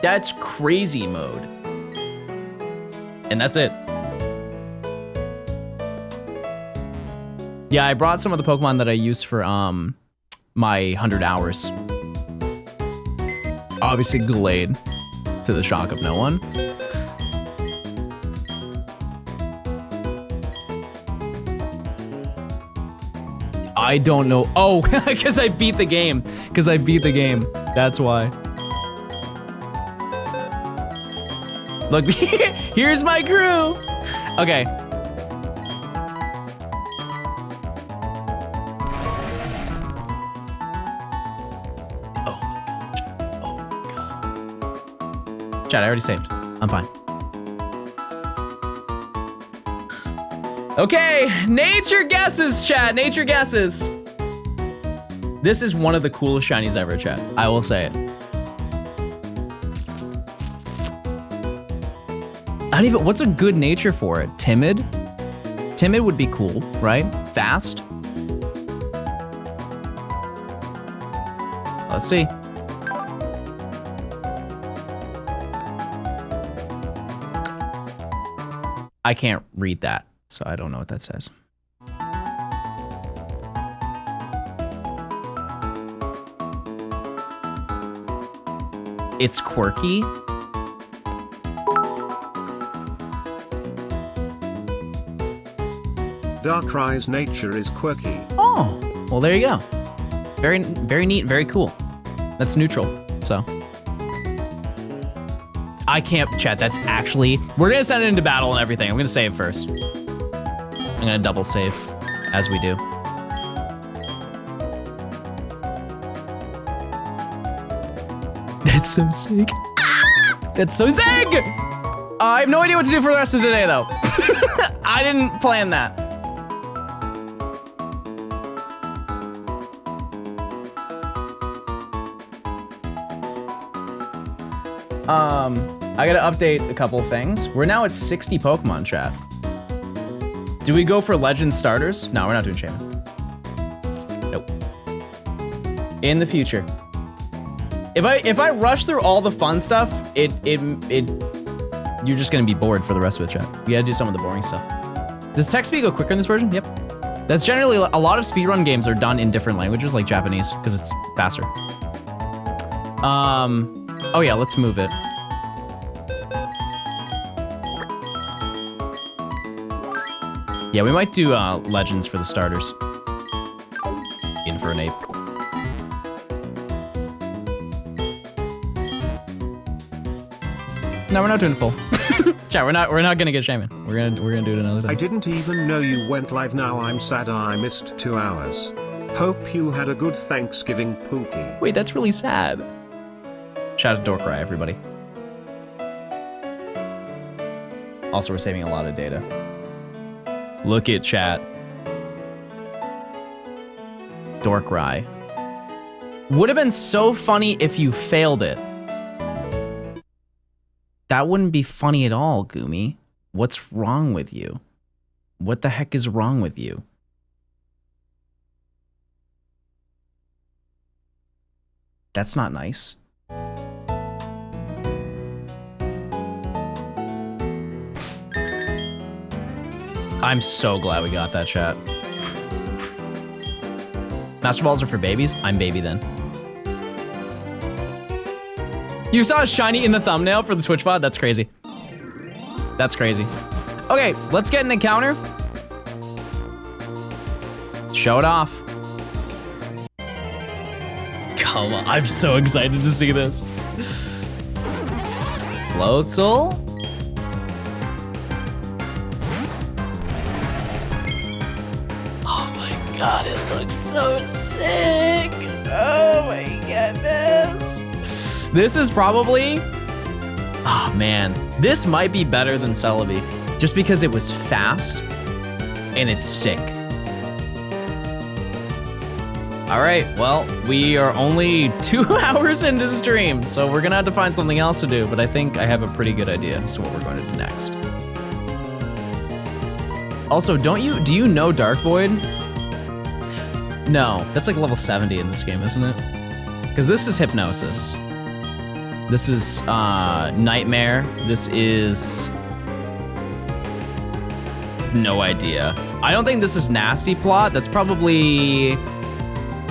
That's crazy mode. And that's it. Yeah, I brought some of the Pokemon that I used for my 100 hours. Obviously Glade, to the shock of no one. I don't know. Oh, because I beat the game. Because I beat the game. That's why. Look, here's my crew. Okay. Chat, I already saved. I'm fine. Okay, nature guesses, chat. Nature guesses. This is one of the coolest shinies ever, chat. I will say it. I don't even, what's a good nature for it? Timid? Timid would be cool, right? Fast? Let's see. I can't read that, so I don't know what that says. It's quirky. Darkrai's nature is quirky. Oh, well there you go. Very, very neat, very cool. That's neutral, so. I can't, chat, that's actually, we're gonna send it into battle and everything. I'm gonna save first. I'm gonna double save, as we do. That's so sick. That's so sick! I have no idea what to do for the rest of today, though. I didn't plan that. I gotta update a couple things. We're now at 60 Pokemon, chat. Do we go for Legend starters? No, we're not doing Shaman. Nope. In the future. If I rush through all the fun stuff, you're just gonna be bored for the rest of it, chat. You gotta do some of the boring stuff. Does text speed go quicker in this version? Yep. That's generally, a lot of speedrun games are done in different languages, like Japanese, because it's faster. Oh yeah, let's move it. Yeah, we might do Legends for the starters. In for an ape. No, we're not doing a poll. Chat, we're not gonna get Shaman. We're gonna do it another time. I didn't even know you went live. Now I'm sad I missed 2 hours. Hope you had a good Thanksgiving, Pookie. Wait, that's really sad. Shout out to Darkrai, everybody. Also, we're saving a lot of data. Look at chat. Darkrai. Would have been so funny if you failed it. That wouldn't be funny at all, Gumi. What's wrong with you? What the heck is wrong with you? That's not nice. I'm so glad we got that, chat. Master Balls are for babies? I'm baby then. You saw a shiny in the thumbnail for the Twitch VOD? That's crazy. That's crazy. Okay, let's get an encounter. Show it off. Come on, I'm so excited to see this. Floatzel. Oh my god, it looks so sick. Oh my goodness. This is probably, oh man, this might be better than Celebi, just because it was fast and it's sick. All right, well, we are only 2 hours into stream, so we're gonna have to find something else to do, but I think I have a pretty good idea as to what we're going to do next. Also, do you know Dark Void? No, that's like level 70 in this game, isn't it? Because this is Hypnosis. This is Nightmare. This is have no idea. I don't think this is nasty plot. That's probably...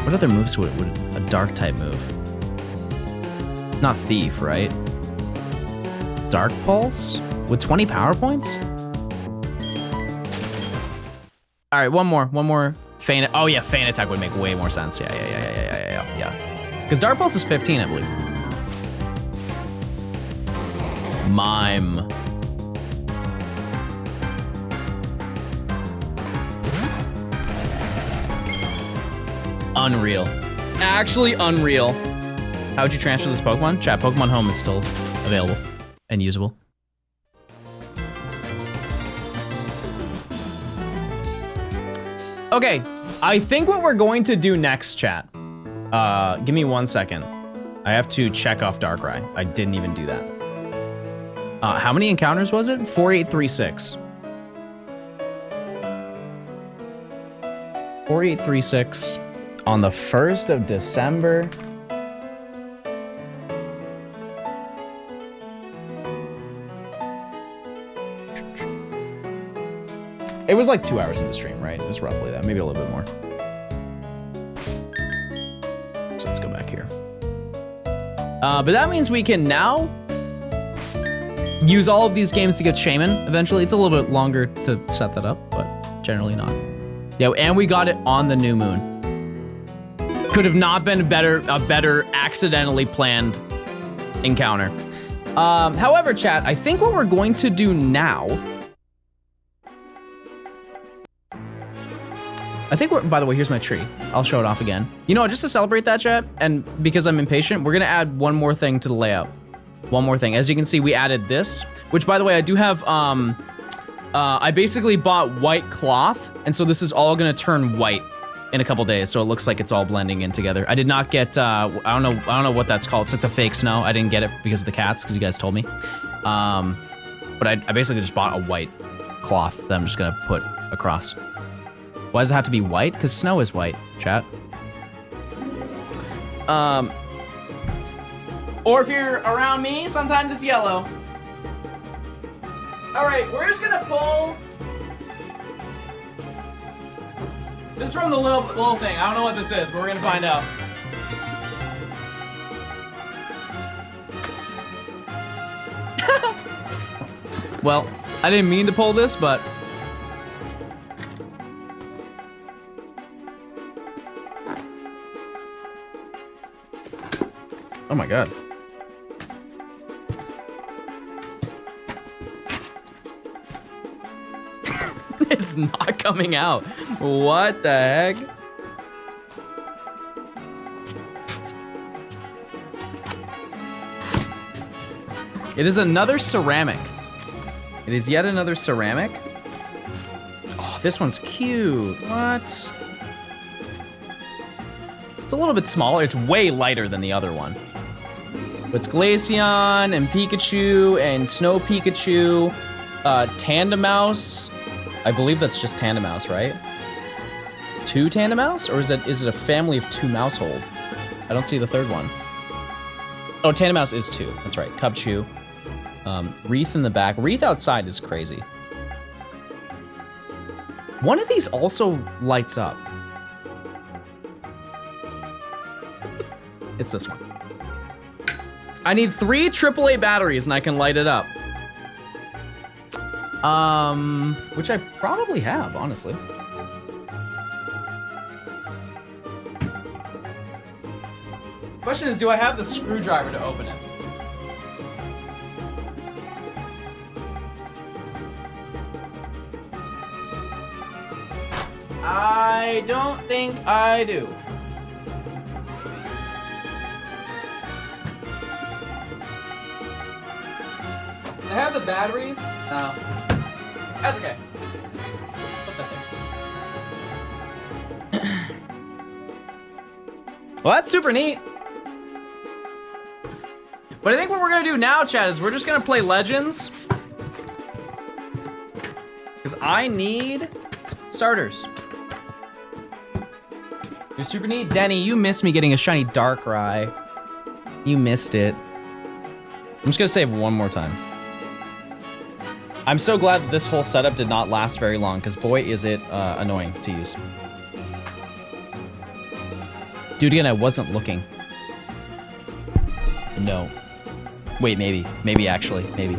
What other moves would a dark type move? Not thief, right? Dark pulse? With 20 power points? All right, one more. Feint. Oh yeah, feint attack would make way more sense. Yeah. Because dark pulse is 15, I believe. Mime. Unreal. Actually unreal. How would you transfer this Pokemon? Chat, Pokemon Home is still available and usable. Okay, I think what we're going to do next, chat. Give me 1 second. I have to check off Darkrai. I didn't even do that. How many encounters was it? 4836. 4836 on the 1st of December. It was like 2 hours in the stream, right? It was roughly that, maybe a little bit more. So let's go back here. But that means we can now use all of these games to get Shaman eventually. It's a little bit longer to set that up, but generally not. Yeah, and we got it on the new moon. Could have not been a better accidentally planned encounter. However, chat, I think what we're going to do now, I think we're, by the way, here's my tree. I'll show it off again. You know what, just to celebrate that, chat, and because I'm impatient, we're gonna add one more thing to the layout. One more thing. As you can see, we added this, which by the way, I do have, I basically bought white cloth, and so this is all gonna turn white in a couple days, so it looks like it's all blending in together. I did not get, I don't know what that's called. It's like the fake snow. I didn't get it because of the cats, because you guys told me. But I basically just bought a white cloth that I'm just gonna put across. Why does it have to be white? Because snow is white, chat. Or if you're around me, sometimes it's yellow. All right, we're just gonna pull. This is from the little thing. I don't know what this is, but we're gonna find out. Well, I didn't mean to pull this, but oh my god. It's not coming out. What the heck? It is another ceramic. It is yet another ceramic. Oh, this one's cute. What? It's a little bit smaller. It's way lighter than the other one. It's Glaceon and Pikachu and Snow Pikachu, Tandemaus. I believe that's just Tandemaus, right? 2 Tandemaus, or is it a family of 2 Mousehold? I don't see the third one. Oh, Tandemaus is 2. That's right. Cubchoo. Wreath in the back. Wreath outside is crazy. One of these also lights up. It's this one. I need 3 AAA batteries and I can light it up. Which I probably have, honestly. Question is, do I have the screwdriver to open it? I don't think I do. I have the batteries. No. That's okay. Put that there. Well, that's super neat. But I think what we're gonna do now, chat, is we're just gonna play Legends. Because I need starters. You're super neat. Denny, you missed me getting a shiny Darkrai. You missed it. I'm just gonna save one more time. I'm so glad that this whole setup did not last very long, because boy, is it annoying to use. Dude, again, I wasn't looking. No. Wait, maybe. Maybe, actually. Maybe.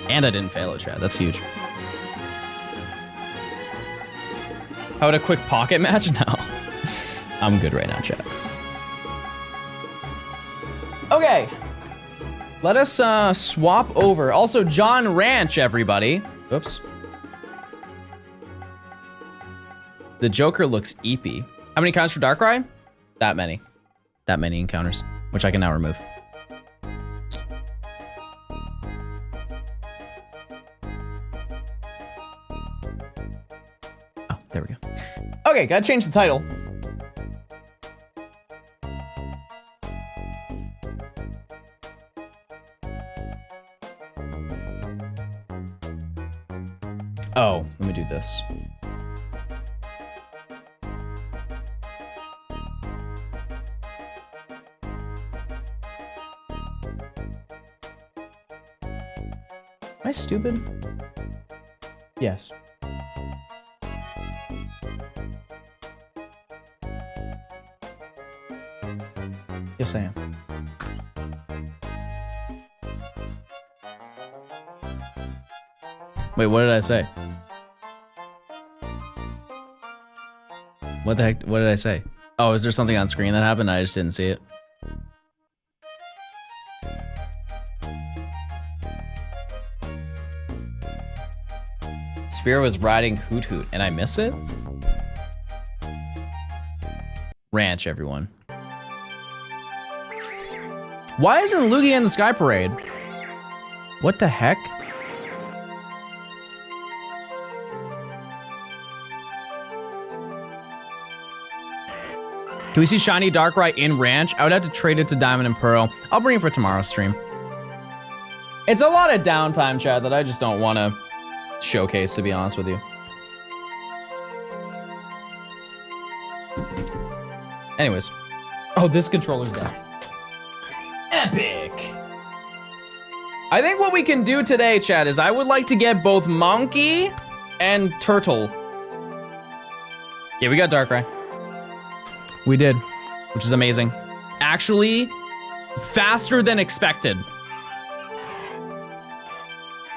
And I didn't fail it, chat. That's huge. How would a quick pocket match? No. I'm good right now, chat. Okay. Let us swap over. Also, John Ranch, everybody. Oops. The Joker looks eepy. How many encounters for Darkrai? That many. That many encounters, which I can now remove. Oh, there we go. Okay, gotta change the title. Oh, let me do this. Am I stupid? Yes. Yes, I am. Wait, what did I say? What the heck? What did I say? Oh, is there something on screen that happened? I just didn't see it. Spear was riding Hoot Hoot, and I miss it? Ranch, everyone. Why isn't Lugia in the Sky Parade? What the heck? Can we see shiny Darkrai in Ranch? I would have to trade it to Diamond and Pearl. I'll bring it for tomorrow's stream. It's a lot of downtime, chat, that I just don't want to showcase, to be honest with you. Anyways. Oh, this controller's down. Epic. I think what we can do today, chat, is I would like to get both Monkey and Turtle. Yeah, we got Darkrai. We did, which is amazing. Actually, faster than expected.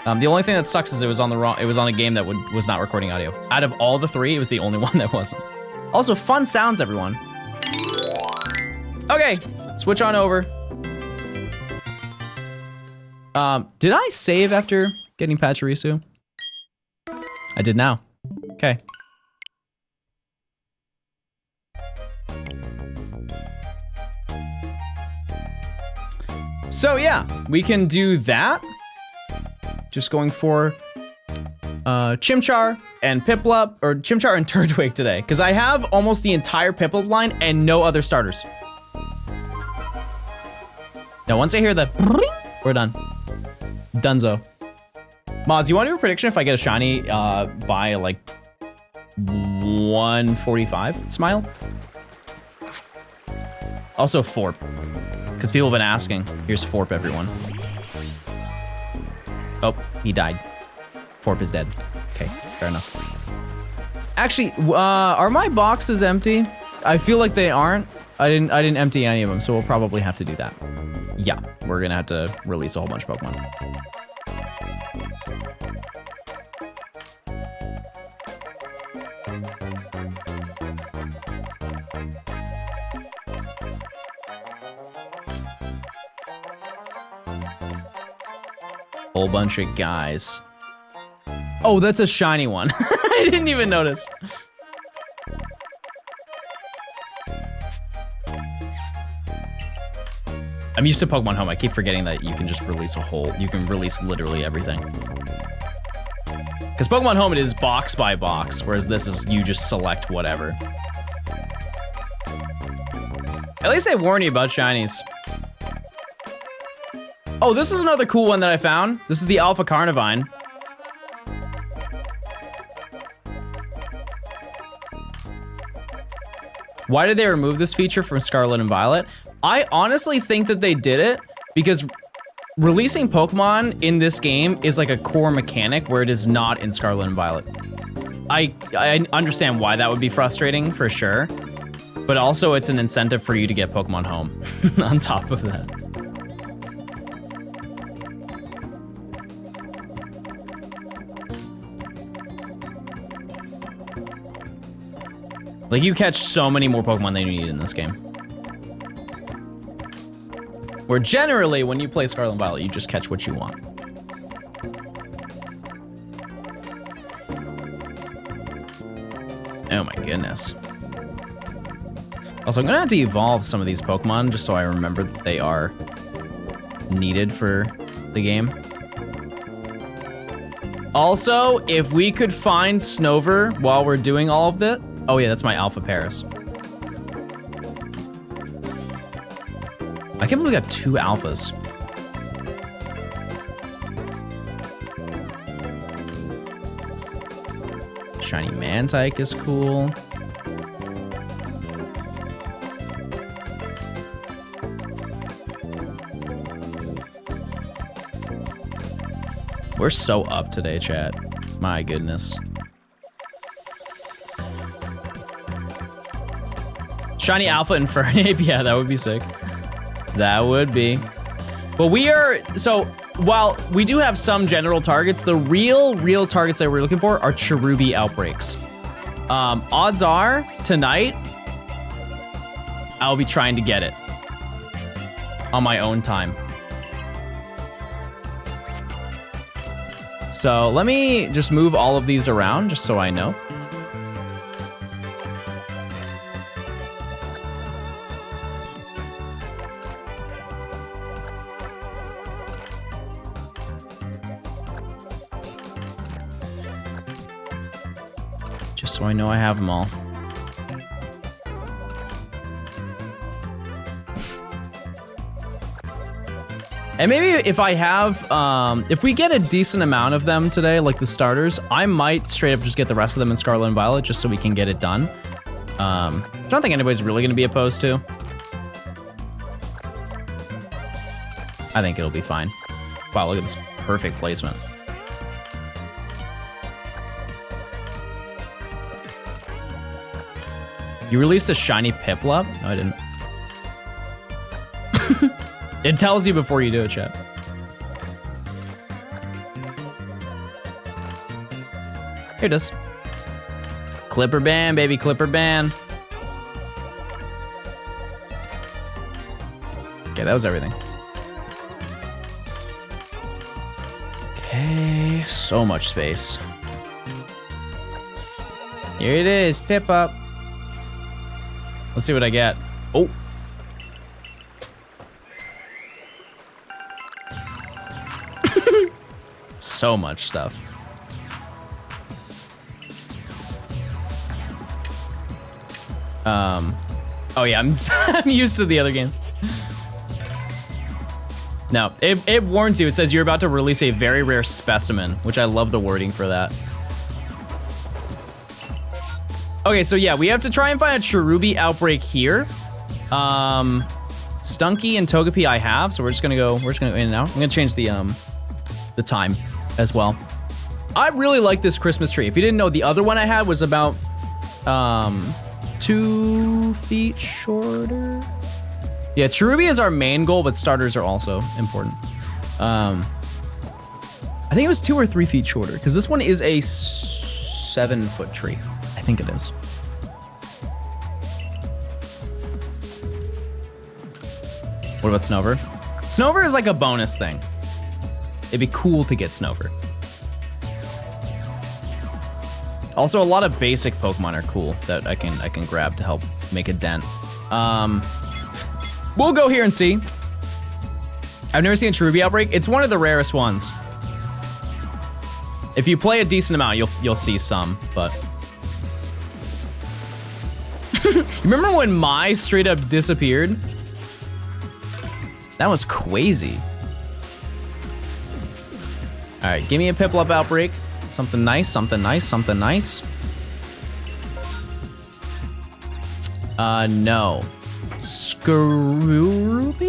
The only thing that sucks is it was on a game that was not recording audio. Out of all the three, it was the only one that wasn't. Also, fun sounds, everyone. Okay, switch on over. Did I save after getting Pachirisu? I did now. Okay. So yeah, we can do that. Just going for Chimchar and Piplup, or Chimchar and Turtwig today, because I have almost the entire Piplup line and no other starters. Now, once I hear the we're done. Dunzo. Mods, you want to do a prediction if I get a shiny by like 145? Smile. Also Forp, because people have been asking. Here's Forp, everyone. Oh, he died. Forp is dead. Okay, fair enough. Actually, are my boxes empty? I feel like they aren't. I didn't empty any of them, so we'll probably have to do that. Yeah, we're gonna have to release a whole bunch of Pokemon. Whole bunch of guys. Oh, that's a shiny one. I didn't even notice. I'm used to Pokemon Home. I keep forgetting that you can just release you can release literally everything. Because Pokemon Home, it is box by box, whereas this is you just select whatever. At least they warn you about shinies. Oh, this is another cool one that I found. This is the Alpha Carnivine. Why did they remove this feature from Scarlet and Violet? I honestly think that they did it because releasing Pokemon in this game is like a core mechanic where it is not in Scarlet and Violet. I understand why that would be frustrating for sure, but also it's an incentive for you to get Pokemon home on top of that. Like, you catch so many more Pokemon than you need in this game. Where generally, when you play Scarlet and Violet, you just catch what you want. Oh my goodness. Also, I'm gonna have to evolve some of these Pokemon just so I remember that they are needed for the game. Also, if we could find Snover while we're doing all of this. Oh yeah, that's my Alpha Paris. I can't believe we got 2 alphas. Shiny Mantike is cool. We're so up today, chat. My goodness. Shiny Alpha Infernape, yeah, that would be sick. That would be. But we are, so while we do have some general targets, the real targets that we're looking for are Cherubi outbreaks. Odds are, tonight, I'll be trying to get it on my own time. So let me just move all of these around just so I know. Just so I know I have them all. And maybe if I have, if we get a decent amount of them today, like the starters, I might straight up just get the rest of them in Scarlet and Violet just so we can get it done. I don't think anybody's really gonna be opposed to. I think it'll be fine. Wow, look at this perfect placement. You released a shiny Piplup? No, I didn't. It tells you before you do it, chat. Here it is. Clipper Band, baby, Clipper Band. Okay, that was everything. Okay, so much space. Here it is, Piplup. Let's see what I get. Oh. So much stuff. Oh yeah, I'm I'm used to the other games. No, it warns you. It says you're about to release a very rare specimen, which I love the wording for that. Okay, so yeah, we have to try and find a Cherubi outbreak here. Stunky and Togepi I have, so we're just gonna go in and out. I'm gonna change the time as well. I really like this Christmas tree. If you didn't know, the other one I had was about 2 feet shorter. Yeah, Cherubi is our main goal, but starters are also important. I think it was 2 or 3 feet shorter, because this one is a 7-foot tree. I think it is. What about Snover? Snover is like a bonus thing. It'd be cool to get Snover. Also, a lot of basic Pokemon are cool that I can grab to help make a dent. We'll go here and see. I've never seen a Cherubi outbreak. It's one of the rarest ones. If you play a decent amount, you'll see some, but. Remember when Mai straight up disappeared? That was crazy. All right, give me a Piplup outbreak. Something nice, something nice, something nice. No. Scrooby?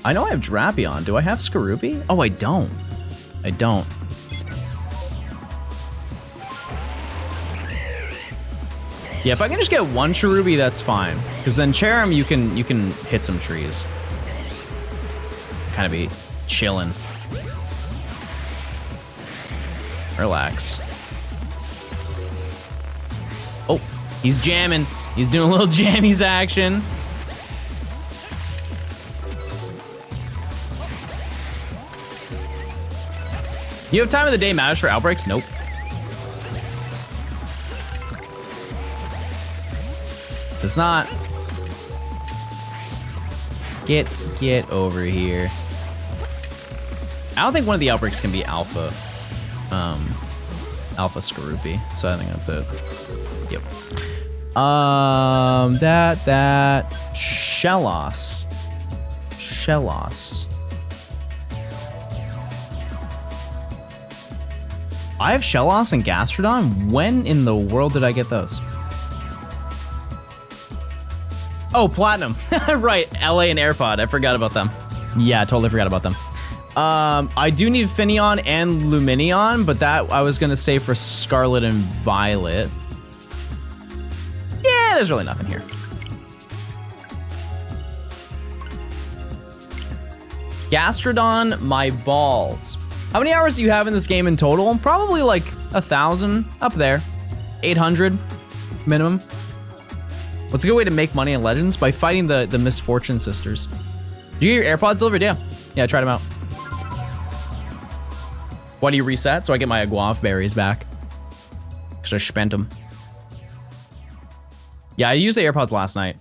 I know I have Drapion. Do I have Skorupi? Oh, I don't. I don't. Yeah, if I can just get one Cherubi, that's fine. Because then Cherim, you can hit some trees. Kind of be chilling. Relax. Oh, he's jamming. He's doing a little jammies action. You have time of the day matters for outbreaks? Nope. Does not. Get over here. I don't think one of the outbreaks can be Alpha. Alpha Skorupi. So I think that's it. Yep. That Shellos. I have Shellos and Gastrodon? When in the world did I get those? Oh, Platinum. Right, LA and AirPod. I forgot about them. Yeah, I totally forgot about them. I do need Finneon and Luminion, but that I was gonna save for Scarlet and Violet. Yeah, there's really nothing here. Gastrodon, my balls. How many hours do you have in this game in total? Probably like 1,000, up there. 800 minimum. What's a good way to make money in Legends? By fighting the Misfortune Sisters. Did you get your AirPods delivered? Yeah. Yeah, I tried them out. Why do you reset? So I get my Aguav berries back. Because I spent them. Yeah, I used the AirPods last night.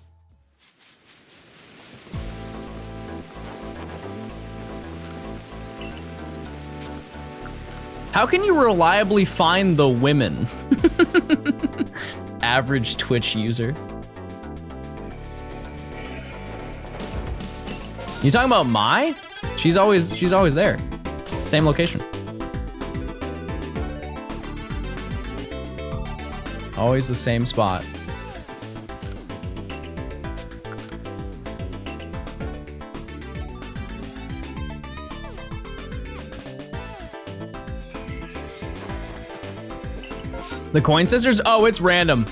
How can you reliably find the women? Average Twitch user. You talking about Mai? She's always there. Same location. Always the same spot. The Coin Sisters? Oh, it's random.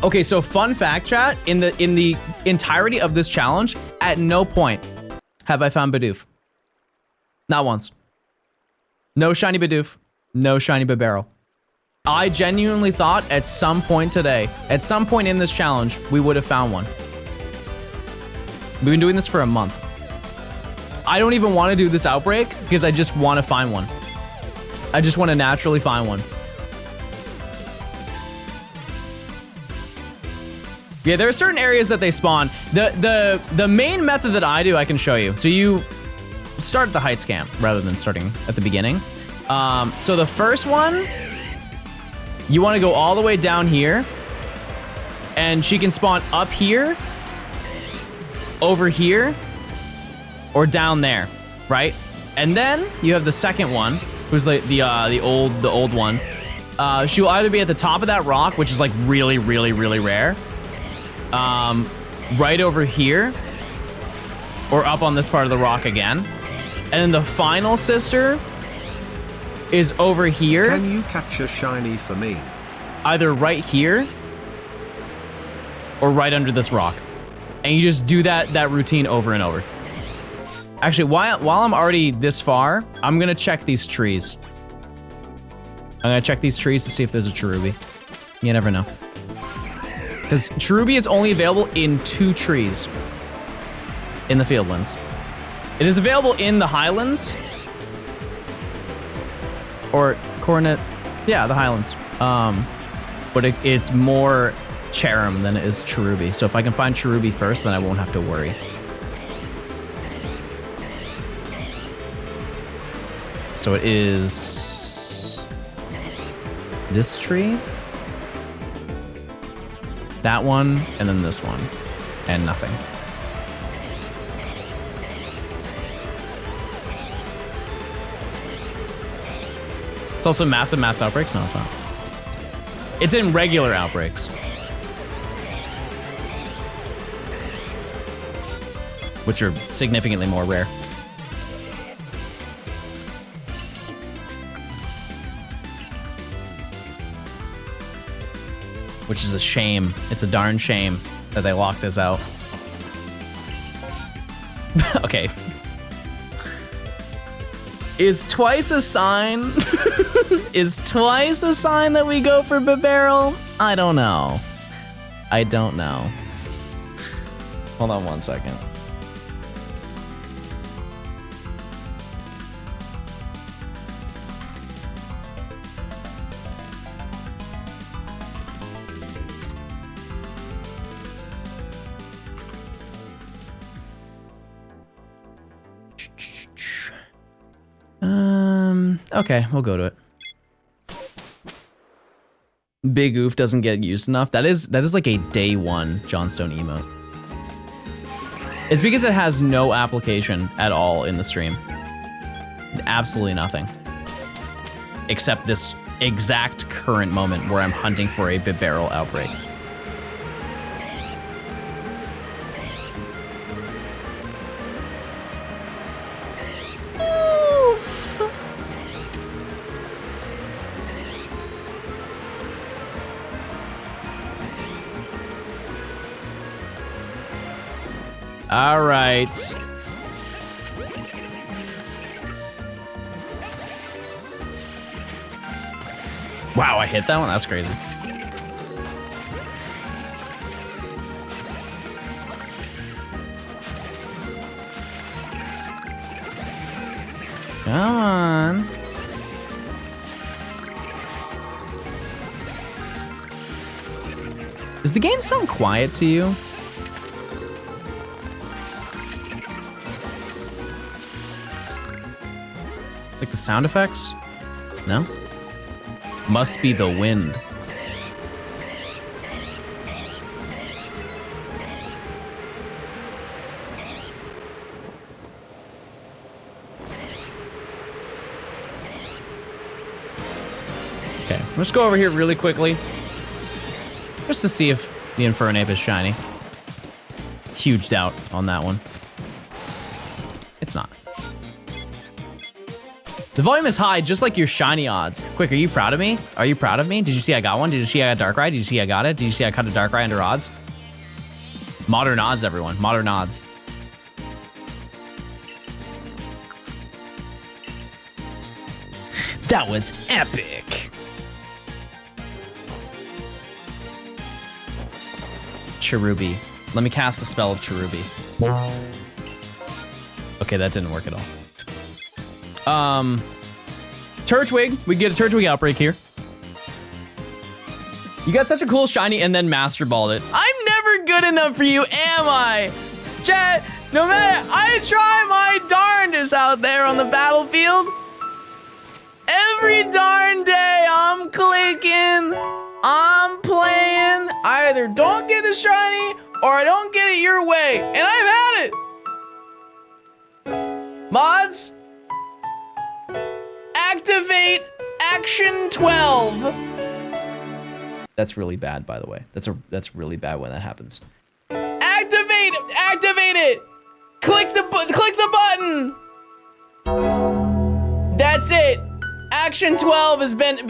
Okay, so fun fact, chat. In the entirety of this challenge, at no point have I found Bidoof. Not once. No shiny Bidoof. No shiny Bibarel. I genuinely thought at some point today, at some point in this challenge, we would have found one. We've been doing this for a month. I don't even want to do this outbreak because I just want to find one. I just want to naturally find one. Yeah, there are certain areas that they spawn. The main method that I do, I can show you. So you start at the Heights camp rather than starting at the beginning. So the first one, you want to go all the way down here, and she can spawn up here, over here, or down there, right? And then you have the second one, who's like the old one. She will either be at the top of that rock, which is like really rare. Right over here, or up on this part of the rock again. And then the final sister is over here. Can you catch a shiny for me? Either right here, or right under this rock. And you just do that routine over and over. Actually, while I'm already this far, I'm gonna check these trees. I'm gonna check these trees to see if there's a Cherubi. You never know. Because Cherubi is only available in 2 trees in the Fieldlands. It is available in the Highlands. Or Coronet, yeah, the Highlands. But it's more Cherim than it is Cherubi. So if I can find Cherubi first, then I won't have to worry. So it is this tree, that one, and then this one, and nothing. It's also massive mass outbreaks? No, it's not. It's in regular outbreaks. which are significantly more rare. Which is a shame. It's a darn shame that they locked us out. Okay. Is twice a sign? Is twice a sign that we go for barrel? I don't know. I don't know. Hold on 1 second. Okay, we'll go to it. Big Oof doesn't get used enough. That is like a day one Johnstone emote. It's because it has no application at all in the stream. Absolutely nothing. Except this exact current moment where I'm hunting for a barrel outbreak. All right. Wow, I hit that one? That's crazy. Come on. Does the game sound quiet to you? Like the sound effects? No? Must be the wind. Okay, let's go over here really quickly. Just to see if the Infernape is shiny. Huge doubt on that one. It's not. The volume is high, just like your shiny odds. Quick, are you proud of me? Are you proud of me? Did you see I got one? Did you see I got Darkrai? Did you see I got it? Did you see I cut a Darkrai under odds? Modern odds, everyone. Modern odds. That was epic. Cherubi. Let me cast the spell of Cherubi. Okay, that didn't work at all. Turtwig. We get a Turtwig outbreak here. You got such a cool shiny and then Master Balled it. I'm never good enough for you, am I? Chat, no matter, I try my darndest out there on the battlefield. Every darn day I'm clicking, I'm playing. I either don't get the shiny or I don't get it your way. And I've had it. Mods, activate action 12. That's really bad, by the way. That's really bad when that happens. Activate it. Click the button. That's it. Action 12 has been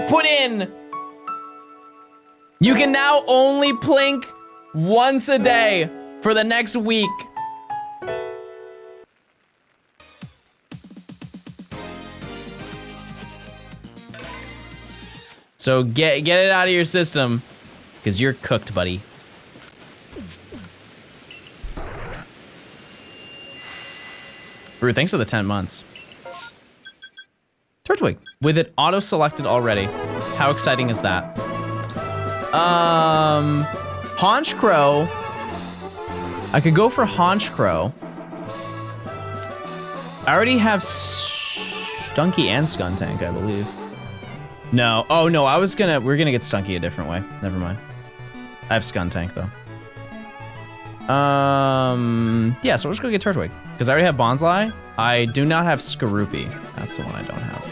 put in. You can now only plink once a day for the next week. So get it out of your system, because you're cooked, buddy. Brew, thanks for the 10 months. Turtwig, with it auto-selected already. How exciting is that? Haunch Crow. I could go for Haunch Crow. I already have Stunky and Skuntank, I believe. No, oh no, we're gonna get Stunky a different way. Never mind. I have Skuntank though. Yeah, so we'll just go get Turtwig. Because I already have Bonsly. I do not have Skorupi. That's the one I don't have.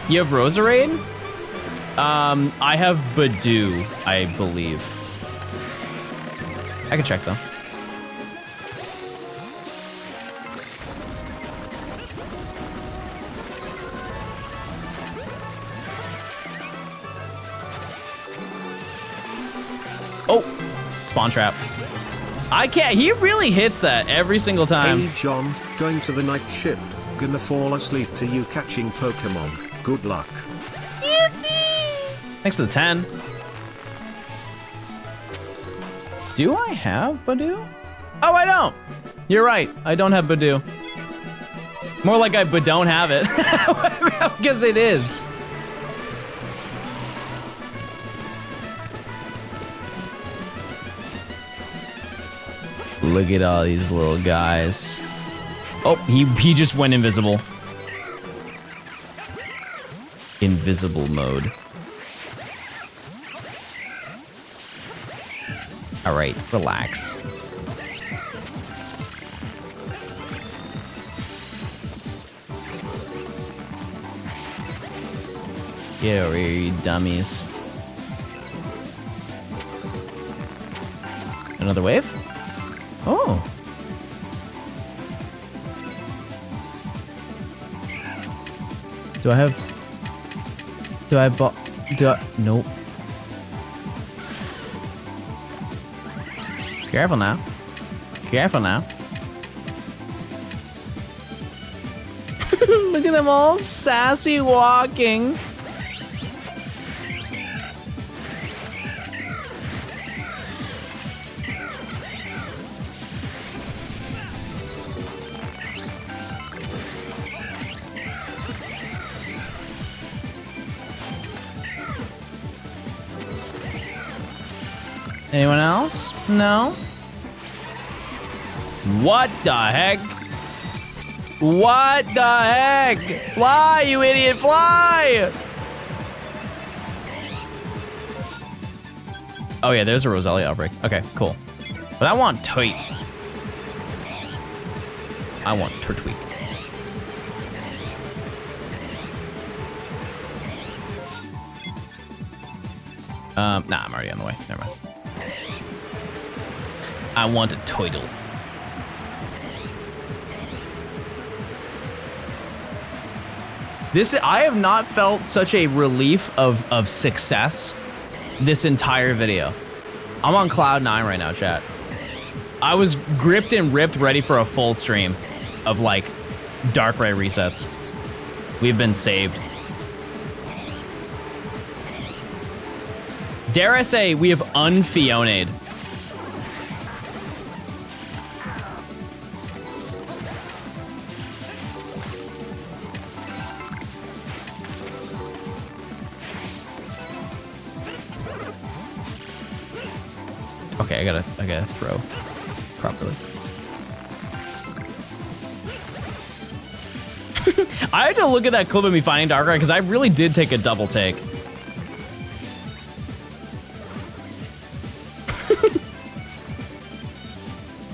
You have Roserade? I have Badoo, I believe. I can check though. Oh, spawn trap. I can't, he really hits that every single time. Hey John, going to the night shift. Gonna fall asleep to you catching Pokemon. Good luck. Thanks to the 10. Do I have Badoo? Oh, I don't. You're right, I don't have Badoo. More like I don't have it. Because it is. Look at all these little guys. Oh, he just went invisible. Invisible mode. All right, relax. Get over here, you dummies. Another wave? Oh. Do I nope. Careful now. Careful now. Look at them all sassy walking. Anyone else? No? What the heck? What the heck? Fly, you idiot, fly! Oh yeah, there's a Roselia outbreak. Okay, cool. But I want Toit. I want Turtweak. Nah, I'm already on the way. Never mind. I want a Toidle. I have not felt such a relief of success this entire video. I'm on cloud 9 right now, chat. I was gripped and ripped ready for a full stream of like Darkrai resets. We've been saved. Dare I say we have unfiona'd. Okay, I gotta throw properly. I had to look at that clip of me finding Darkrai because I really did take a double take.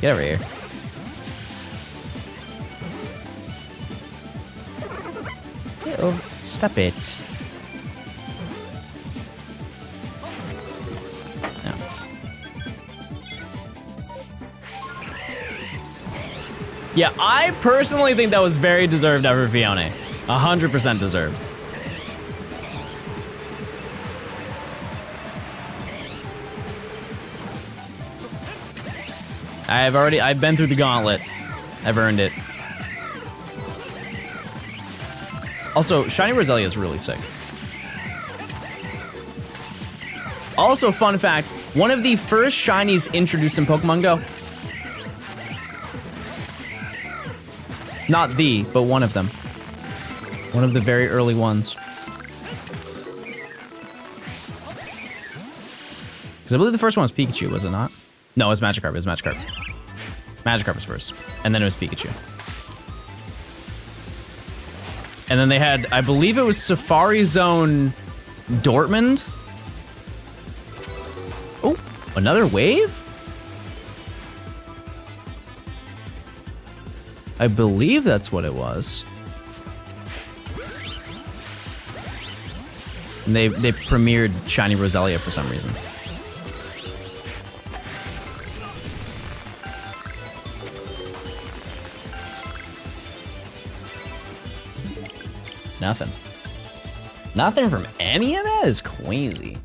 Get over here. Oh, stop it. No. Yeah, I personally think that was very deserved over Fiona. 100% deserved. I've been through the gauntlet. I've earned it. Also, Shiny Roselia is really sick. Also, fun fact, one of the first shinies introduced in Pokemon Go. Not the, but one of them. One of the very early ones. Because I believe the first one was Pikachu, was it not? No, it was Magikarp, it was Magikarp. Magikarp was first, and then it was Pikachu. And then they had, I believe it was Safari Zone Dortmund. Oh, another wave? I believe that's what it was. And they premiered Shiny Roselia for some reason. Nothing. Nothing from any of that is crazy.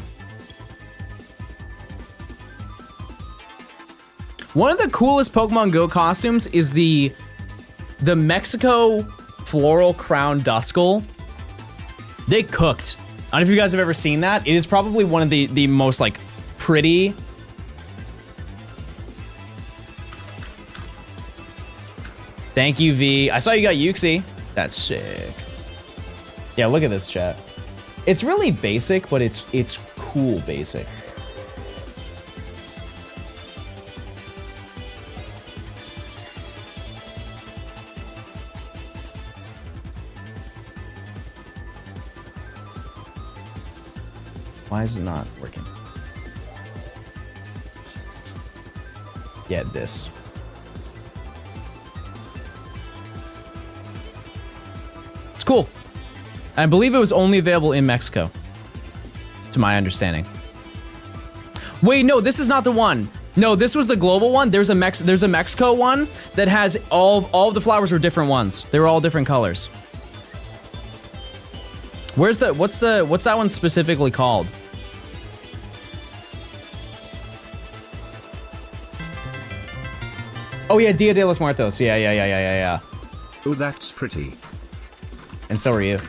One of the coolest Pokemon Go costumes is the Mexico floral crown Duskull. They cooked. I don't know if you guys have ever seen that. It is probably one of the most like pretty. Thank you, V. I saw you got Yuxi. That's sick. Yeah, look at this, chat. It's really basic, but it's cool basic. Why is it not working? Yeah, this. It's cool. I believe it was only available in Mexico, to my understanding. Wait, no, this is not the one. No, this was the global one. There's a Mexico one that has all of the flowers were different ones. They were all different colors. What's that one specifically called? Oh yeah, Dia de los Muertos. Yeah. Oh, that's pretty. And so are you.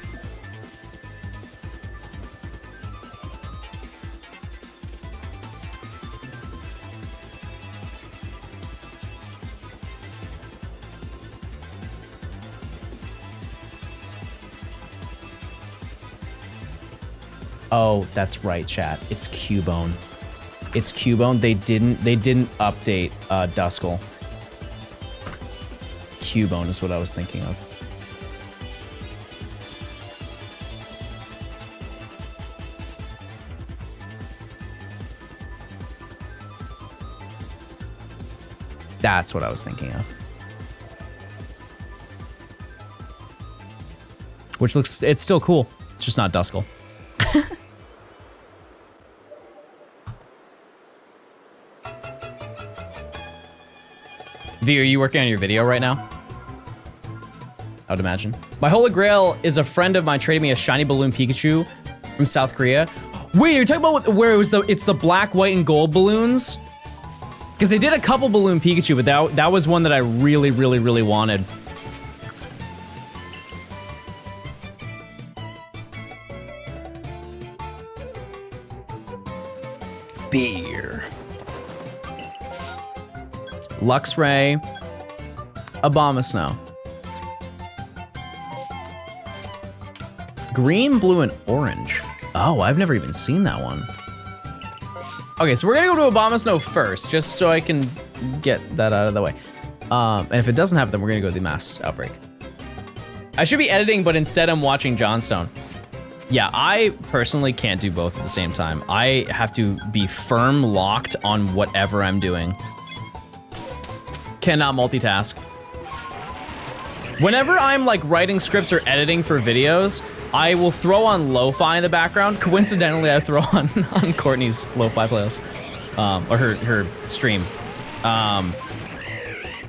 Oh, that's right, chat. It's Cubone. It's Cubone. They didn't update Duskull. Cubone is what I was thinking of. That's what I was thinking of. Which looks, it's still cool. It's just not Duskull. V, are you working on your video right now? I would imagine. My holy grail is a friend of mine trading me a shiny balloon Pikachu from South Korea. Wait, you're talking about where it was it's the black, white, and gold balloons? Because they did a couple balloon Pikachu, but that was one that I really, really, really wanted. Beer. Luxray. Abomasnow. Green, blue, and orange. Oh, I've never even seen that one. Okay, so we're gonna go to Abomasnow first, just so I can get that out of the way. And if it doesn't happen, then we're gonna go to the mass outbreak. I should be editing, but instead I'm watching Johnstone. Yeah, I personally can't do both at the same time. I have to be firm locked on whatever I'm doing. Cannot multitask. Whenever I'm like writing scripts or editing for videos, I will throw on lo-fi in the background. Coincidentally, I throw on Courtney's lo-fi playlist, or her stream.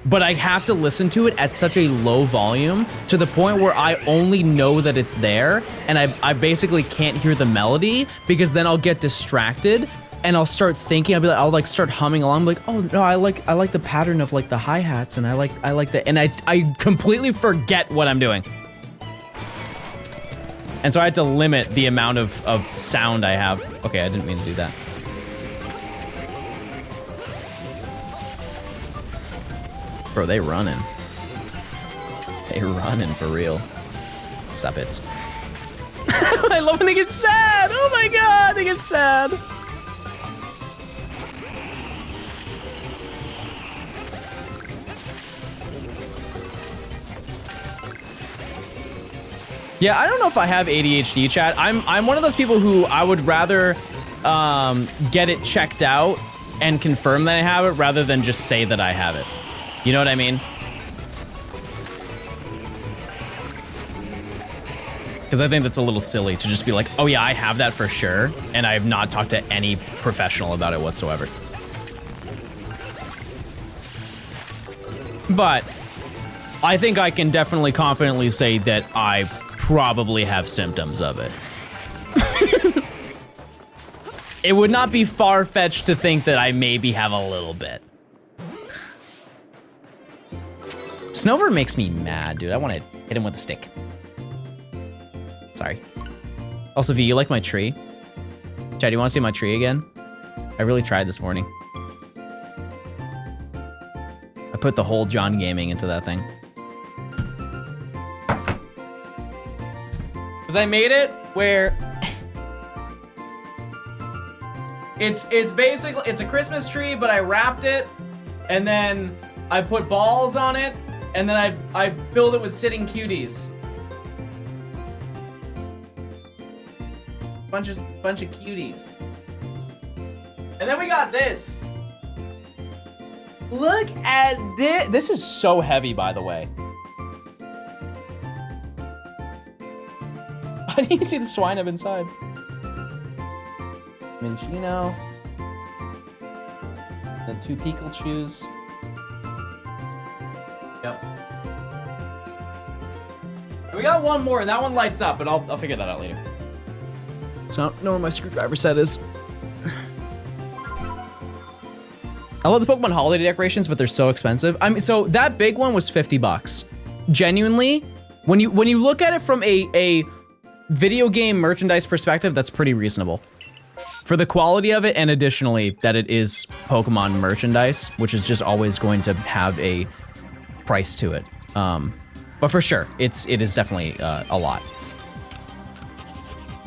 But I have to listen to it at such a low volume to the point where I only know that it's there, and I basically can't hear the melody because then I'll get distracted and I'll start thinking. I'll like start humming along. I'm like, oh no, I like the pattern of like the hi-hats, and I like the, and I completely forget what I'm doing. And so I had to limit the amount of sound I have. Okay, I didn't mean to do that. Bro, they running. They running for real. Stop it. I love when they get sad. Oh my god, they get sad. Yeah, I don't know if I have ADHD, chat. I'm one of those people who I would rather get it checked out and confirm that I have it rather than just say that I have it. You know what I mean? Because I think that's a little silly to just be like, oh yeah, I have that for sure, and I have not talked to any professional about it whatsoever. But I think I can definitely confidently say that I probably have symptoms of it. It would not be far-fetched to think that I maybe have a little bit. Snover makes me mad, dude. I want to hit him with a stick. Sorry. Also, V, you like my tree? Chad, do you want to see my tree again? I really tried this morning. I put the whole John Gaming into that thing. Because I made it where... It's basically, it's a Christmas tree, but I wrapped it, and then I put balls on it, and then I filled it with sitting cuties. Bunch of cuties. And then we got this. Look at this. This is so heavy, by the way. I didn't even see the swine up inside. Minchino. Then 2 Pickle shoes. Yep. And we got one more, and that one lights up, but I'll figure that out later. So I don't know where my screwdriver set is. I love the Pokemon holiday decorations, but they're so expensive. I mean, so that big one was $50. Genuinely, when you look at it from a video game merchandise perspective, that's pretty reasonable. For the quality of it, and additionally that it is Pokemon merchandise, which is just always going to have a price to it. But for sure, it is definitely a lot.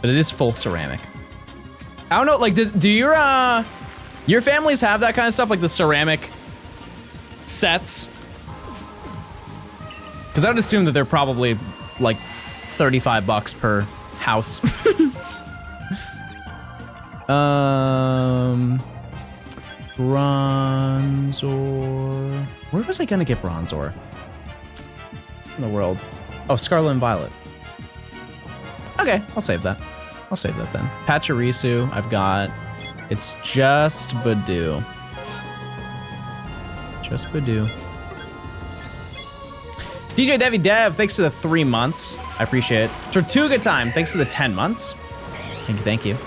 But it is full ceramic. I don't know, like, do your families have that kind of stuff, like the ceramic sets? Because I would assume that they're probably like $35 per house. Bronzor. Where was I gonna get Bronzor? In the world. Oh, Scarlet and Violet. Okay, I'll save that. I'll save that then. Pachirisu, I've got. It's just Badoo. Just Badoo. DJ Devi Dev, thanks for the 3 months. I appreciate it. Tortuga Time, thanks for the 10 months. Thank you, thank you.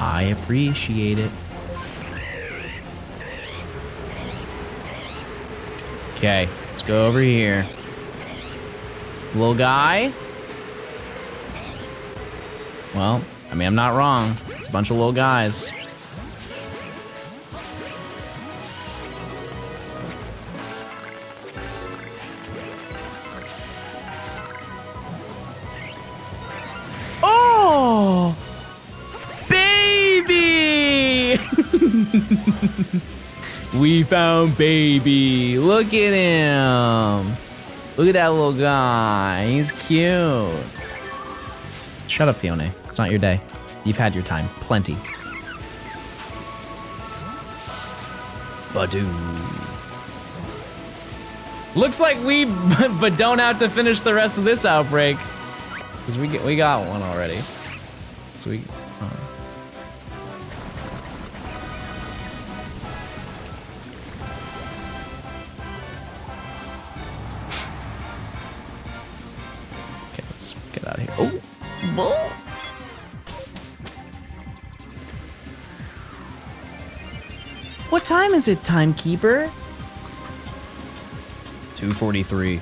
I appreciate it. Okay, let's go over here. Little guy. Well, I mean, I'm not wrong. It's a bunch of little guys. Oh! Baby! We found baby. Look at him. Look at that little guy. He's cute. Shut up, Fiona. It's not your day. You've had your time. Plenty. Badoo. Looks like we but don't have to finish the rest of this outbreak. Because we got one already. So we... Okay, let's get out of here. Oh! Bull. What time is it, timekeeper? 2:43.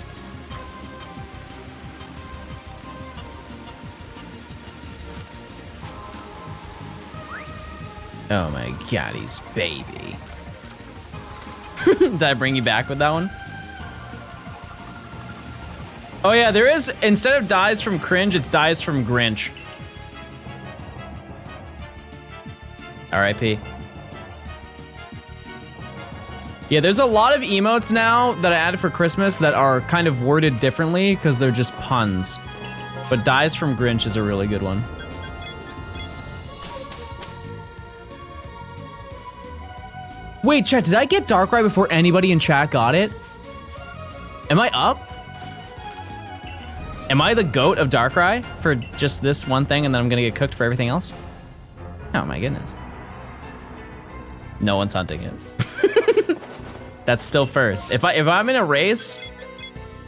Oh my god, he's baby. Did I bring you back with that one? Oh yeah, there is, instead of dies from cringe, it's dies from Grinch. R.I.P. Yeah, there's a lot of emotes now that I added for Christmas that are kind of worded differently because they're just puns. But dies from Grinch is a really good one. Wait, chat, did I get Darkrai before anybody in chat got it? Am I up? Am I the goat of Darkrai for just this one thing and then I'm gonna get cooked for everything else? Oh my goodness. No one's hunting it. That's still first. If I'm in a race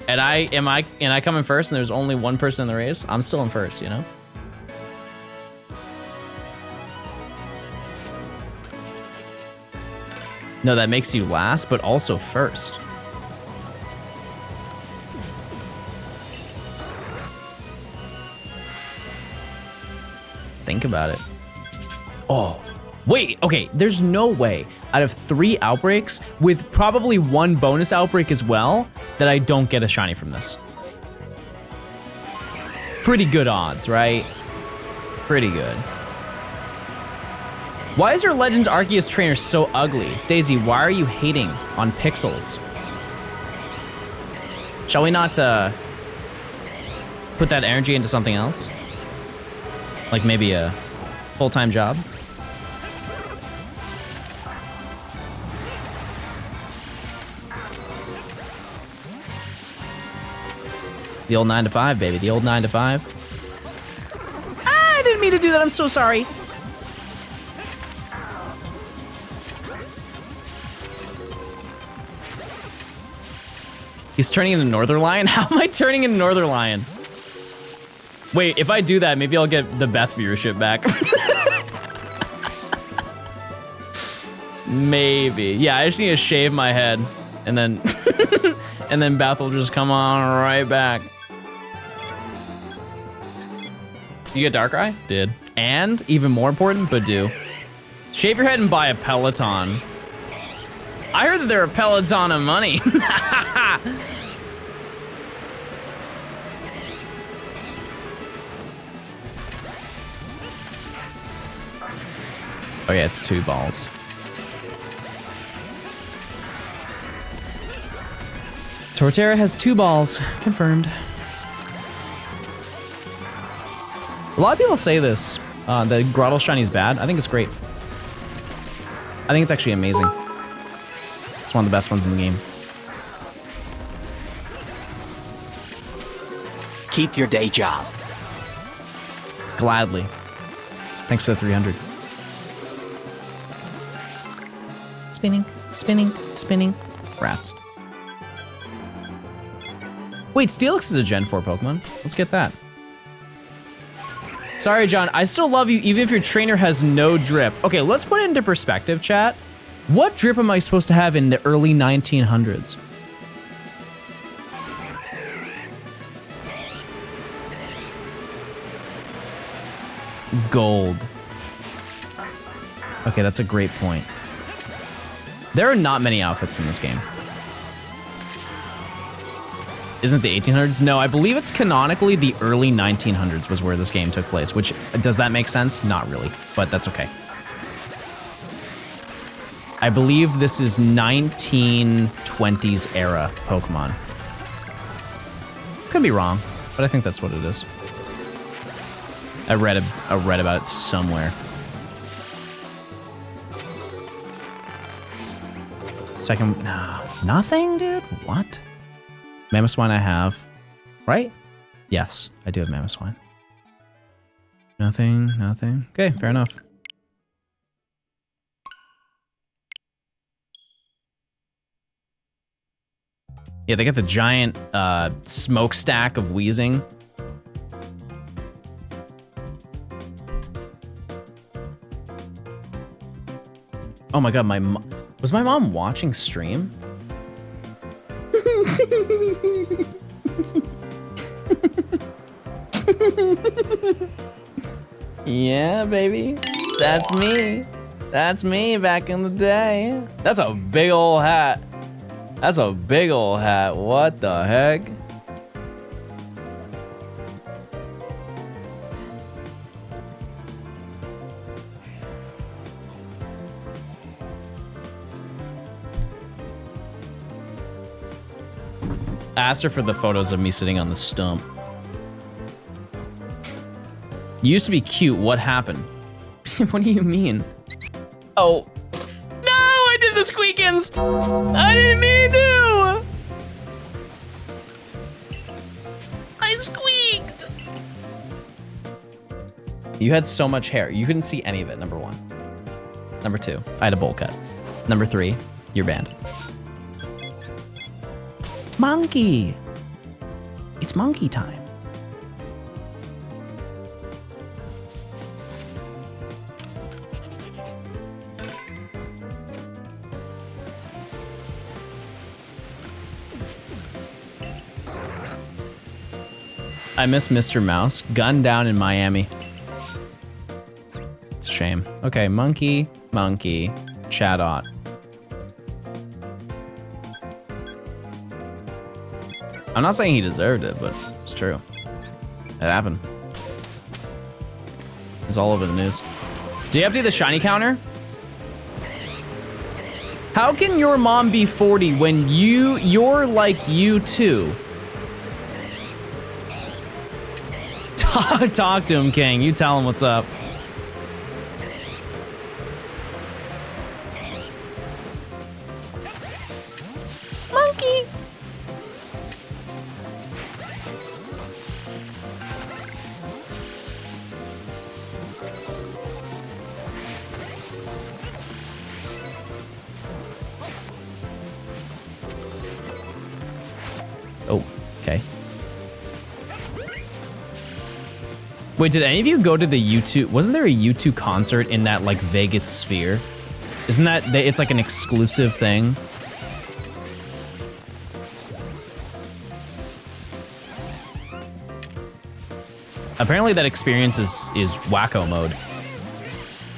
and I come in first and there's only one person in the race, I'm still in first, you know? No, that makes you last, but also first. Think about it. Oh, wait, okay, there's no way out of 3 outbreaks with probably 1 bonus outbreak as well that I don't get a shiny from this. Pretty good odds, right? Pretty good. Why is your Legends Arceus trainer so ugly? Daisy, why are you hating on Pixels? Shall we not put that energy into something else? Like maybe a full-time job? The old 9 to 5, baby, the old 9 to 5. Ah, I didn't mean to do that, I'm so sorry. He's turning into Northern Lion? How am I turning into Northern Lion? Wait, if I do that, maybe I'll get the Beth viewership back. Maybe. Yeah, I just need to shave my head and then and then Beth will just come on right back. You get Darkrai? Did. And even more important, Badoo. Shave your head and buy a Peloton. I heard that they're a Peloton of money. Oh yeah, it's 2 balls. Torterra has 2 balls, confirmed. A lot of people say this, that Grottle Shiny's bad. I think it's great. I think it's actually amazing. It's one of the best ones in the game. Keep your day job. Gladly. Thanks to the 300. Spinning, spinning, spinning. Rats. Wait, Steelix is a Gen 4 Pokemon. Let's get that. Sorry, John, I still love you even if your trainer has no drip. Okay, let's put it into perspective, chat. What drip am I supposed to have in the early 1900s? Gold. Okay, that's a great point. There are not many outfits in this game. Isn't it the 1800s? No, I believe it's canonically the early 1900s was where this game took place, which, does that make sense? Not really, but that's okay. I believe this is 1920s era Pokemon. Could be wrong, but I think that's what it is. I read about it somewhere. Second, nah, nothing, dude? What? Mamoswine I have, right? Yes, I do have Mamoswine. Nothing, nothing. Okay, fair enough. Yeah, they got the giant smokestack of wheezing. Oh my god, was my mom watching stream? Yeah, baby. That's me. That's me back in the day. That's a big ol' hat. That's a big ol' hat. What the heck? I asked her for the photos of me sitting on the stump. You used to be cute. What happened? What do you mean? Oh. No, I did the squeakins. I didn't mean to. squeaked. You had so much hair. You couldn't see any of it, number 1. Number 2, I had a bowl cut. Number 3, you're banned. Monkey. It's monkey time. I miss Mr. Mouse. Gunned down in Miami. It's a shame. Okay, monkey, Chatot. I'm not saying he deserved it, but it's true. It happened. It's all over the news. Do you have to do the shiny counter? How can your mom be 40 when you're like you too? Talk to him, King. You tell him what's up. Monkey. Oh, okay. Wait, did any of you go to the U2? Wasn't there a U2 concert in that like Vegas sphere? Isn't that, it's like an exclusive thing? Apparently that experience is wacko mode.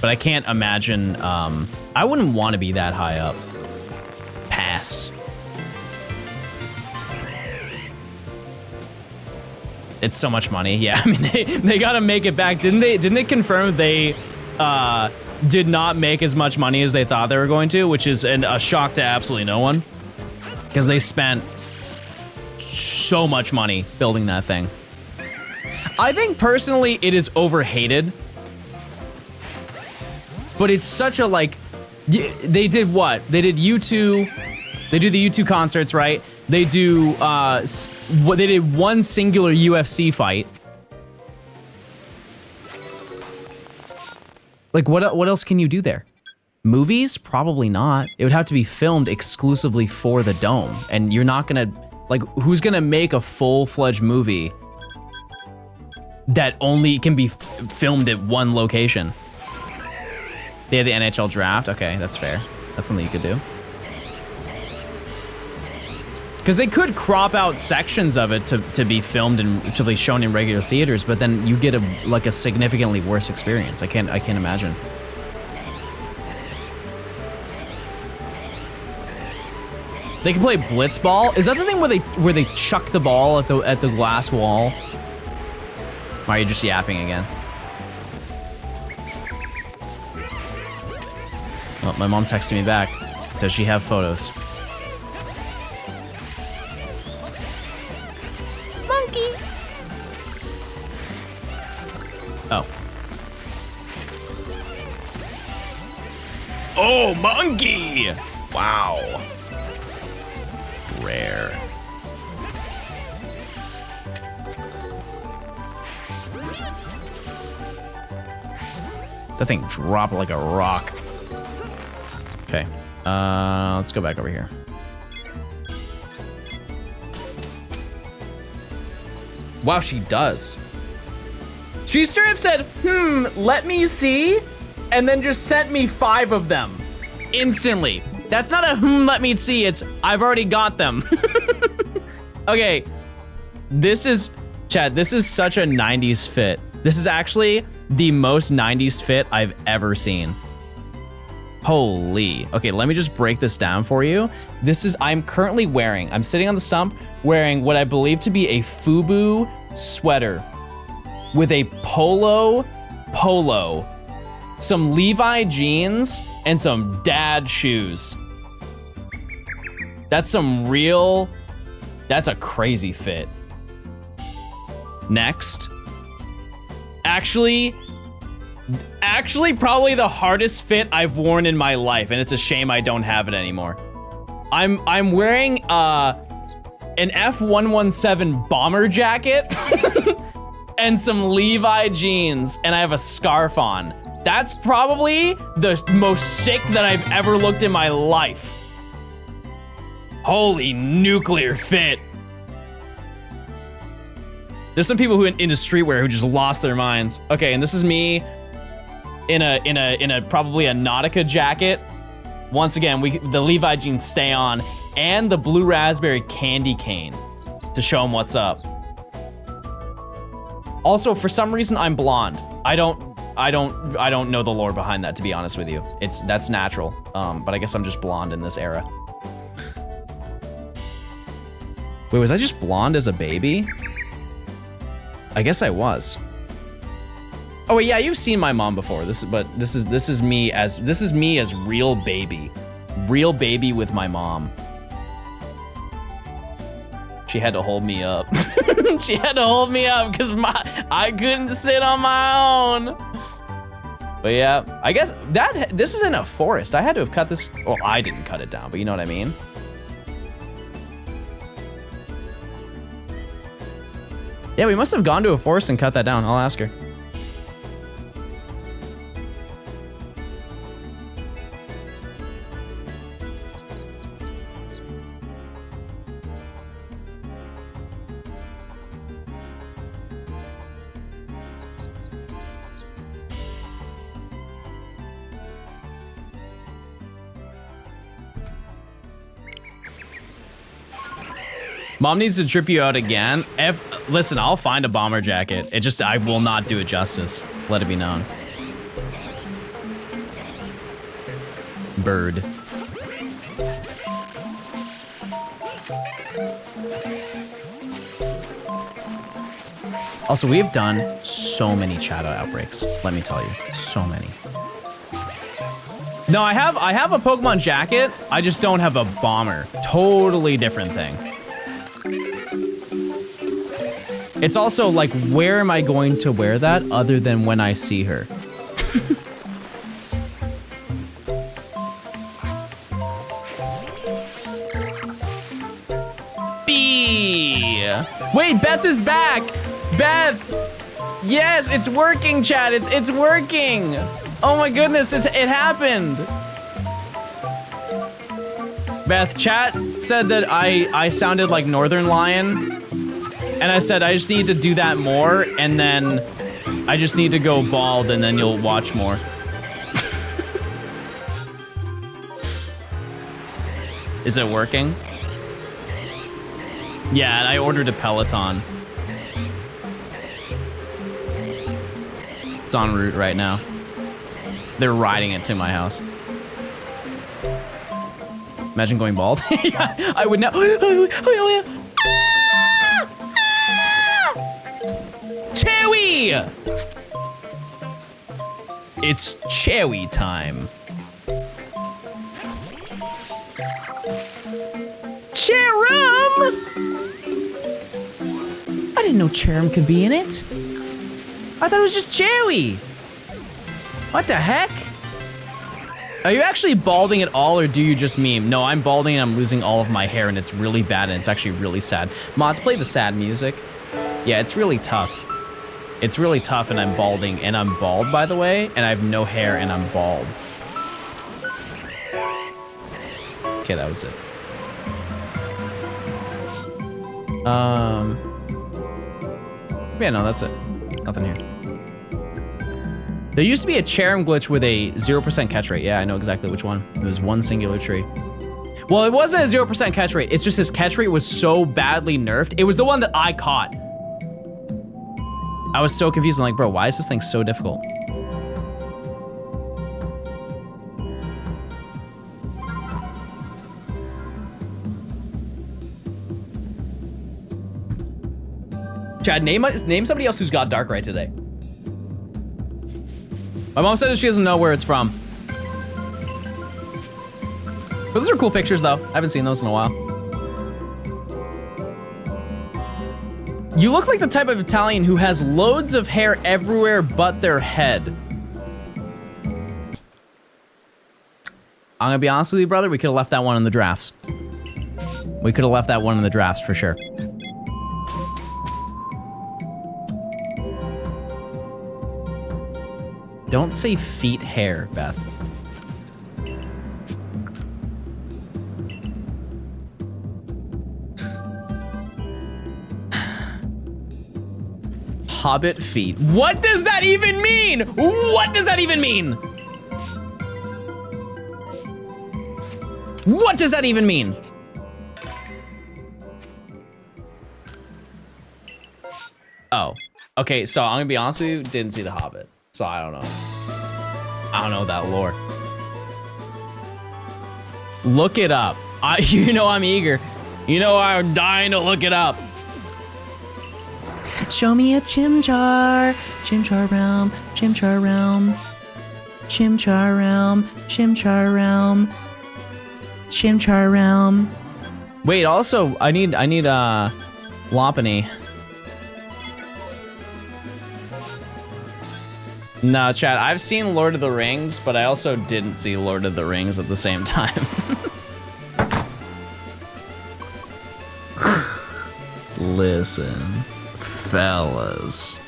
But I can't imagine, I wouldn't want to be that high up. Pass. It's so much money. Yeah, I mean, they gotta make it back. Didn't they confirm they did not make as much money as they thought they were going to, which is a shock to absolutely no one. Because they spent so much money building that thing. I think personally it is overhated. But it's such a like, they did what? They did U2, they do the U2 concerts, right? They do, they did one singular UFC fight. Like, what else can you do there? Movies? Probably not. It would have to be filmed exclusively for the Dome. And you're not gonna, like, who's gonna make a full-fledged movie that only can be filmed at one location? They had the NHL draft? Okay, that's fair. That's something you could do. Because they could crop out sections of it to be filmed and to be shown in regular theaters, but then you get a significantly worse experience. I can't imagine. They can play blitzball. Is that the thing where they chuck the ball at the glass wall? Or are you just yapping again? Oh, my mom texted me back. Does she have photos? Monkey. Oh. Oh, monkey! Wow. Rare. That thing dropped like a rock. Okay, let's go back over here. Wow, she does. She straight up said, let me see, and then just sent me 5 of them instantly. That's not a let me see, it's I've already got them. Okay, this is, Chad, this is such a 90s fit. This is actually the most 90s fit I've ever seen. Holy. Okay, let me just break this down for you. This is, I'm sitting on the stump wearing what I believe to be a FUBU sweater with a polo, some Levi jeans, and some dad shoes. That's a crazy fit. Next. Actually, probably the hardest fit I've worn in my life, and it's a shame I don't have it anymore. I'm wearing a an F117 bomber jacket and some Levi jeans, and I have a scarf on. That's probably the most sick that I've ever looked in my life. Holy nuclear fit. There's some people who into streetwear who just lost their minds. Okay, and this is me in a probably a Nautica jacket. Once again, the Levi jeans stay on, and the blue raspberry candy cane to show them what's up. Also, for some reason, I'm blonde. I don't know the lore behind that, to be honest with you. That's natural, but I guess I'm just blonde in this era. Wait, was I just blonde as a baby? I guess I was. Oh wait, yeah, you've seen my mom before. This is me as real baby with my mom. She had to hold me up. She had to hold me up because I couldn't sit on my own. But yeah, I guess this is in a forest. I had to have cut this. Well, I didn't cut it down, but you know what I mean. Yeah, we must have gone to a forest and cut that down. I'll ask her. Mom needs to trip you out again. Listen, I'll find a bomber jacket. I will not do it justice. Let it be known. Bird. Also, we have done so many shadow outbreaks. Let me tell you, so many. No, I have a Pokemon jacket. I just don't have a bomber. Totally different thing. It's also like, where am I going to wear that other than when I see her? B. Wait, Beth is back. Beth. Yes, it's working, chat. It's working. Oh my goodness, it happened. Beth, chat said that I sounded like Northern Lion. And I said, I just need to do that more, and then I just need to go bald, and then you'll watch more. Is it working? Yeah, and I ordered a Peloton. It's en route right now. They're riding it to my house. Imagine going bald. Yeah, I would now. Chewy! It's Chewy time. Cherum! I didn't know Cherum could be in it. I thought it was just Chewy. What the heck? Are you actually balding at all, or do you just meme? No, I'm balding and I'm losing all of my hair, and it's really bad, and it's actually really sad. Mods, play the sad music. Yeah, it's really tough. It's really tough, and I'm balding, and I'm bald, by the way, and I have no hair, and I'm bald. Okay, that was it. Yeah, no, that's it. Nothing here. There used to be a Cherum glitch with a 0% catch rate. Yeah, I know exactly which one. It was one singular tree. Well, it wasn't a 0% catch rate. It's just his catch rate was so badly nerfed. It was the one that I caught. I was so confused. I'm like, bro, why is this thing so difficult? Chad, name somebody else who's got Darkrai today. My mom said that she doesn't know where it's from. But those are cool pictures, though. I haven't seen those in a while. You look like the type of Italian who has loads of hair everywhere but their head. I'm gonna be honest with you, brother. We could have left that one in the drafts. We could have left that one in the drafts for sure. Don't say feet hair, Beth. Hobbit feet. What does that even mean? What does that even mean? What does that even mean? Oh, okay, so I'm gonna be honest with you, didn't see The Hobbit, so I don't know. I don't know that lore. Look it up. You know I'm eager. You know I'm dying to look it up. Show me a Chimchar. Chimchar realm. Chimchar realm. Chimchar realm. Chimchar realm. Chimchar realm. Wait, also, I need Lopunny. No, chat, I've seen Lord of the Rings, but I also didn't see Lord of the Rings at the same time. Listen, fellas,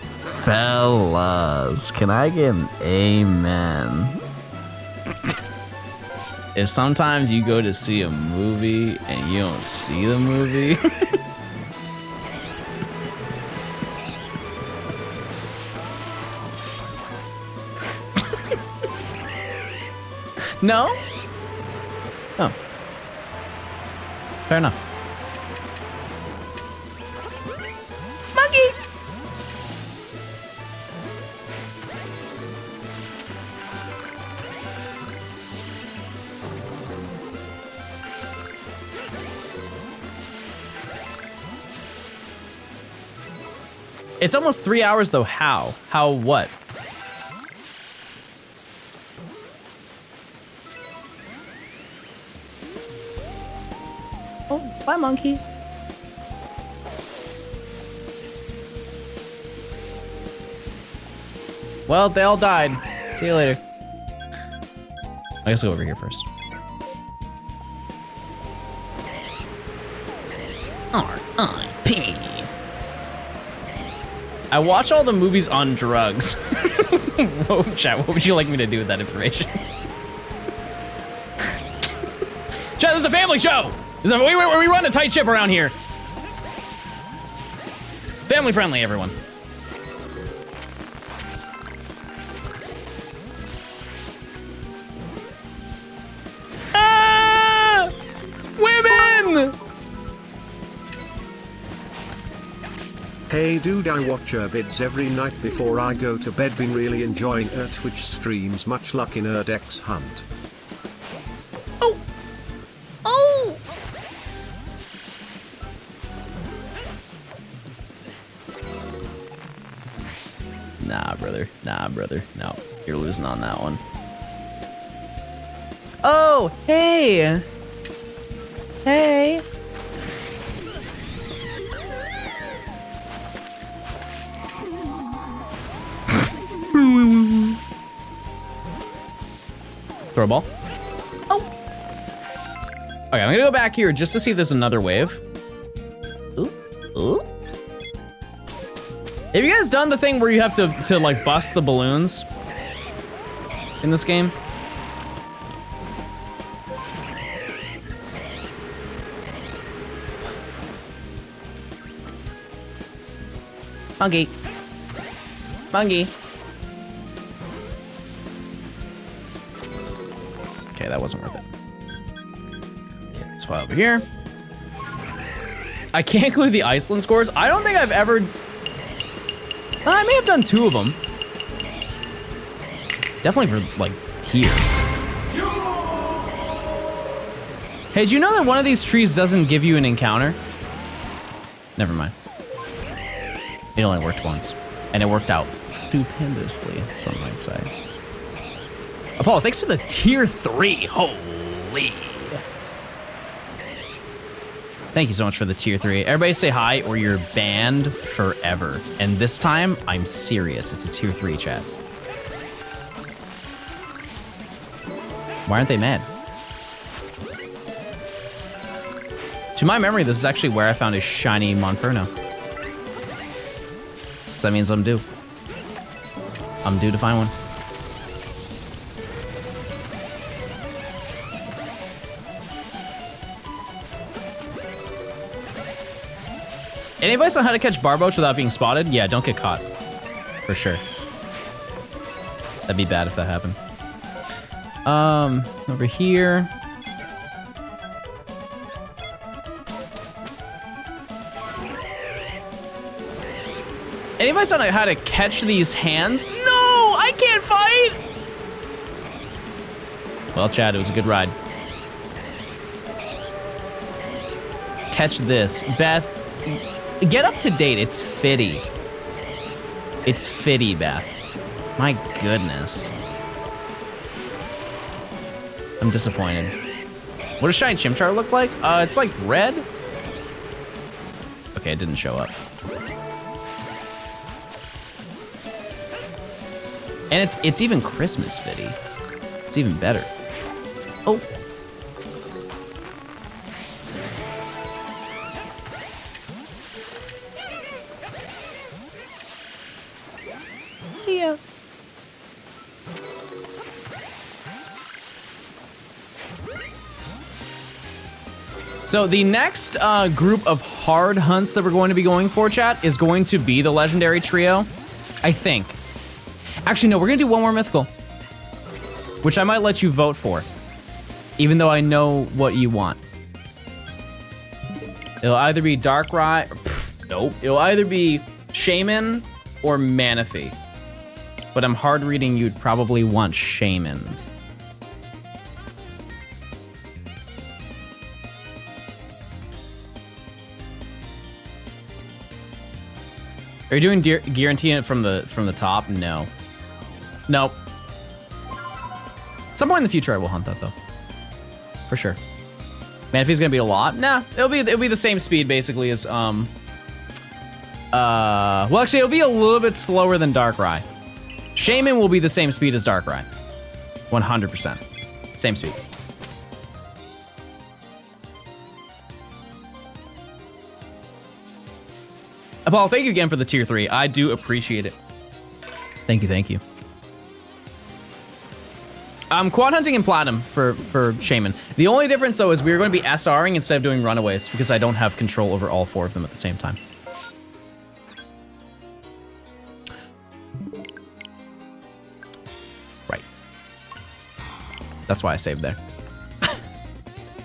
can I get an amen? If sometimes you go to see a movie and you don't see the movie, no? Oh. Fair enough. Monkey! It's almost 3 hours though. How? How what? Oh, bye, monkey. Well, they all died. See you later. I guess I'll go over here first. R.I.P. I watch all the movies on drugs. Whoa, chat, what would you like me to do with that information? Chat, this is a family show! We run a tight ship around here. Family friendly, everyone. Ah! Women! Hey dude, I watch her vids every night before I go to bed. Been really enjoying her Twitch streams. Much luck in her Dex hunt. Oh! Oh! Nah, brother. Nah, brother. No, you're losing on that one. Oh, hey! Hey! Throw a ball. Oh! Okay, I'm gonna go back here just to see if there's another wave. Ooh, ooh. Have you guys done the thing where you have to like bust the balloons in this game? Monkey. Monkey. Okay, that wasn't worth it. Okay, let's fly over here. I can't include the Iceland scores. I don't think I've ever... I may have done 2 of them. Definitely for, like, here. Hey, did you know that one of these trees doesn't give you an encounter? Never mind. It only worked once. And it worked out stupendously, some might say. Apollo, thanks for the tier 3. Holy. Thank you so much for the tier 3. Everybody say hi or you're banned forever. And this time, I'm serious. It's a tier 3 chat. Why aren't they mad? To my memory, this is actually where I found a shiny Monferno. So that means I'm due. I'm due to find one. Any advice on how to catch barboach without being spotted? Yeah, don't get caught. For sure. That'd be bad if that happened. Over here. Any advice on how to catch these hands? No, I can't fight! Well, Chad, it was a good ride. Catch this. Beth, get up to date. It's Fitty. It's Fitty, Beth. My goodness. I'm disappointed. What does Shiny Chimchar look like? It's like red. Okay, it didn't show up. And it's even Christmas Fitty. It's even better. Oh. See ya. So the next group of hard hunts that we're going to be going for, chat, is going to be the Legendary Trio, I think. Actually, no, we're gonna do one more mythical, which I might let you vote for, even though I know what you want. It'll either be Darkrai, nope. It'll either be Shaman or Manaphy. But I'm hard reading you'd probably want Shaman. Are you doing guaranteeing it from the top? No. Nope. Some point in the future I will hunt that though. For sure. Manaphy's gonna be a lot. Nah, it'll be the same speed basically as well actually it'll be a little bit slower than Darkrai. Shaman will be the same speed as Darkrai. 100%. Same speed. Paul, thank you again for the tier 3. I do appreciate it. Thank you, thank you. I'm quad hunting in Platinum for Shaman. The only difference though is we're going to be SRing instead of doing runaways because I don't have control over all 4 of them at the same time. Right. That's why I saved there.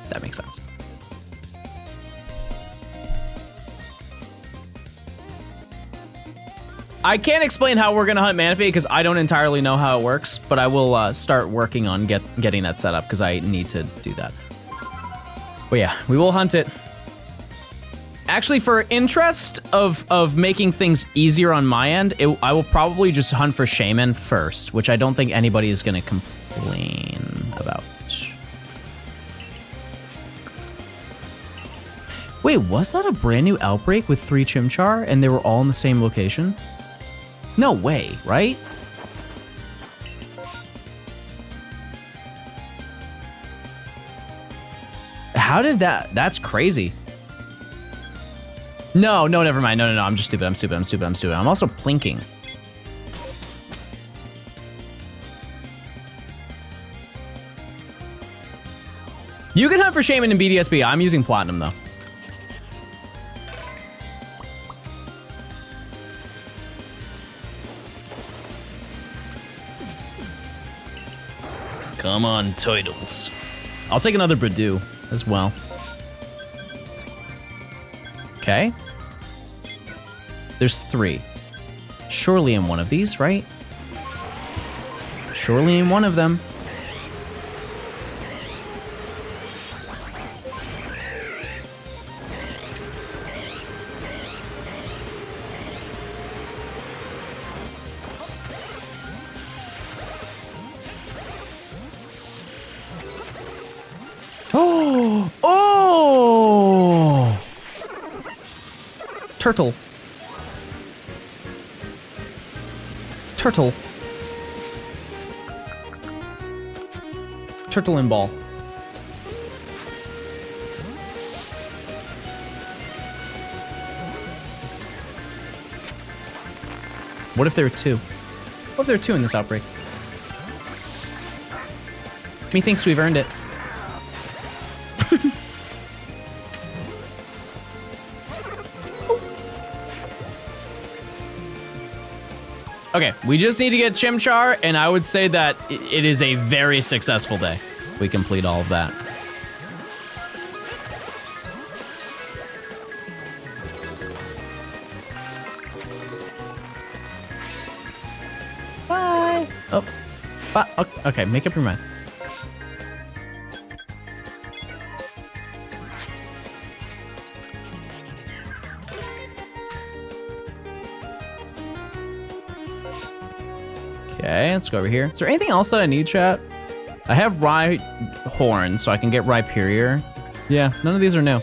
That makes sense. I can't explain how we're gonna hunt Manaphy because I don't entirely know how it works, but I will start working on getting that set up because I need to do that. But yeah, we will hunt it. Actually, for interest of making things easier on my end, I will probably just hunt for Shaman first, which I don't think anybody is gonna complain about. Wait, was that a brand new outbreak with 3 Chimchar and they were all in the same location? No way, right? How did that? That's crazy. No, never mind. No, I'm just stupid. I'm stupid. I'm also plinking. You can hunt for Shaman in BDSB. I'm using Platinum though. Come on, Toidles. I'll take another Bradou as well. Okay. There's 3. Surely in one of these, right? Surely in one of them. Turtle. Turtle and ball. What if there were two? What if there were two in this outbreak? Methinks we've earned it. Okay, we just need to get Chimchar, and I would say that it is a very successful day. We complete all of that. Bye. Oh, bye. Okay, make up your mind. Okay, let's go over here. Is there anything else that I need, chat? I have Rhyhorn, so I can get Rhyperior. Yeah, none of these are new.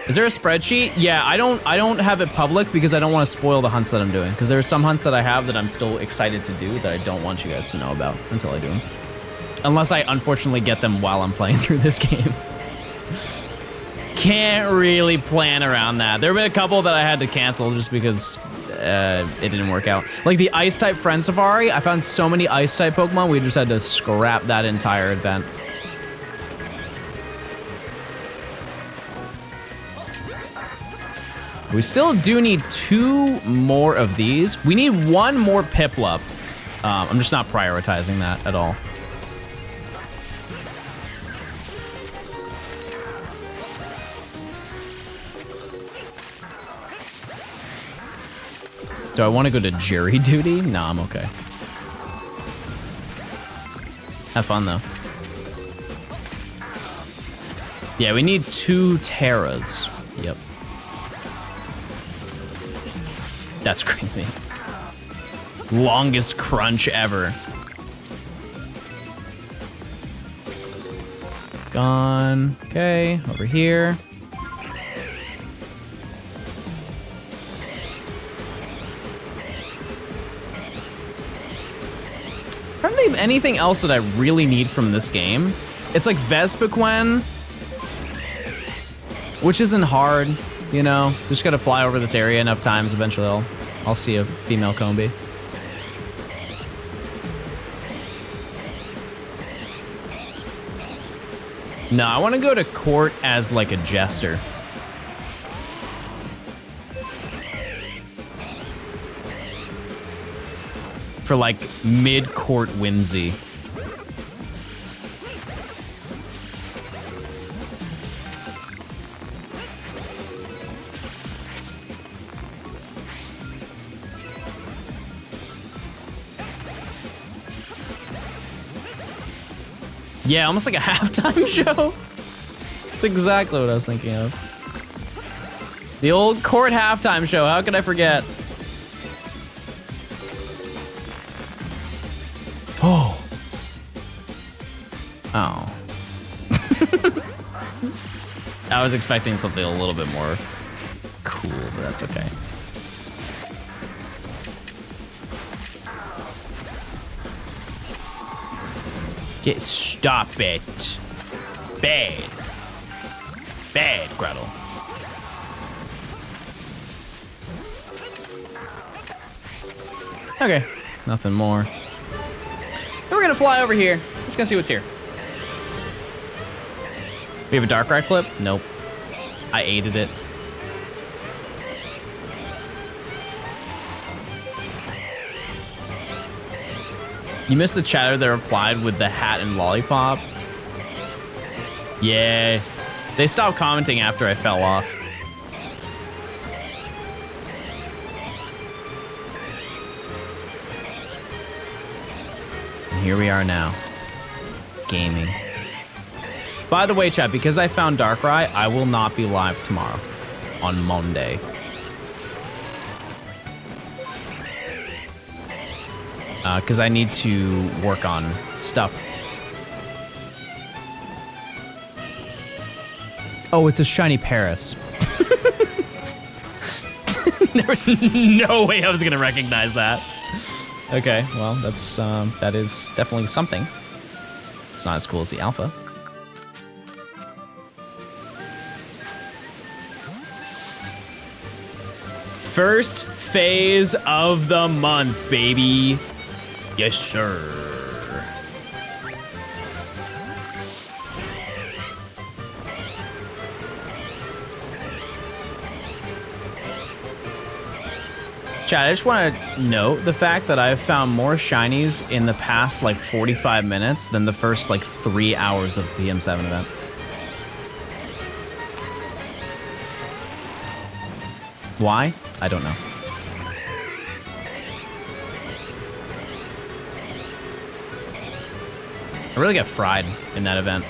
Is there a spreadsheet? Yeah, I don't have it public because I don't want to spoil the hunts that I'm doing. Because there are some hunts that I have that I'm still excited to do that I don't want you guys to know about until I do them. Unless I unfortunately get them while I'm playing through this game. Can't really plan around that. There have been a couple that I had to cancel just because it didn't work out. Like the Ice-type Friend Safari, I found so many Ice-type Pokemon, we just had to scrap that entire event. We still do need 2 more of these. We need 1 more Piplup. I'm just not prioritizing that at all. Do I want to go to jury duty? No, I'm okay. Have fun, though. Yeah, we need 2 Terras. Yep. That's crazy. Longest crunch ever. Gone. Okay, over here. I don't think of anything else that I really need from this game. It's like Vespiquen, which isn't hard, you know? Just gotta fly over this area enough times, eventually I'll see a female Combi. No, I wanna go to court as like a jester. For like mid-court whimsy. Yeah, almost like a halftime show. That's exactly what I was thinking of. The old court halftime show, how could I forget? Oh. Oh. I was expecting something a little bit more cool, but that's okay. Stop it. Bad. Bad, Gretel. Okay, nothing more. We're gonna fly over here. Just gonna see what's here. We have a Darkrai clip? Nope. I aided it. You missed the chatter that replied with the hat and lollipop? Yeah. They stopped commenting after I fell off. Here we are now, gaming. By the way, chat, because I found Darkrai, I will not be live tomorrow, on Monday. Because I need to work on stuff. Oh, it's a shiny Paris. There was no way I was gonna recognize that. Okay, well, that's that is definitely something. It's not as cool as the alpha. First phase of the month, baby. Yes, sir. Chad, I just want to note the fact that I've found more shinies in the past like 45 minutes than the first like 3 hours of the PM7 event. Why? I don't know. I really got fried in that event.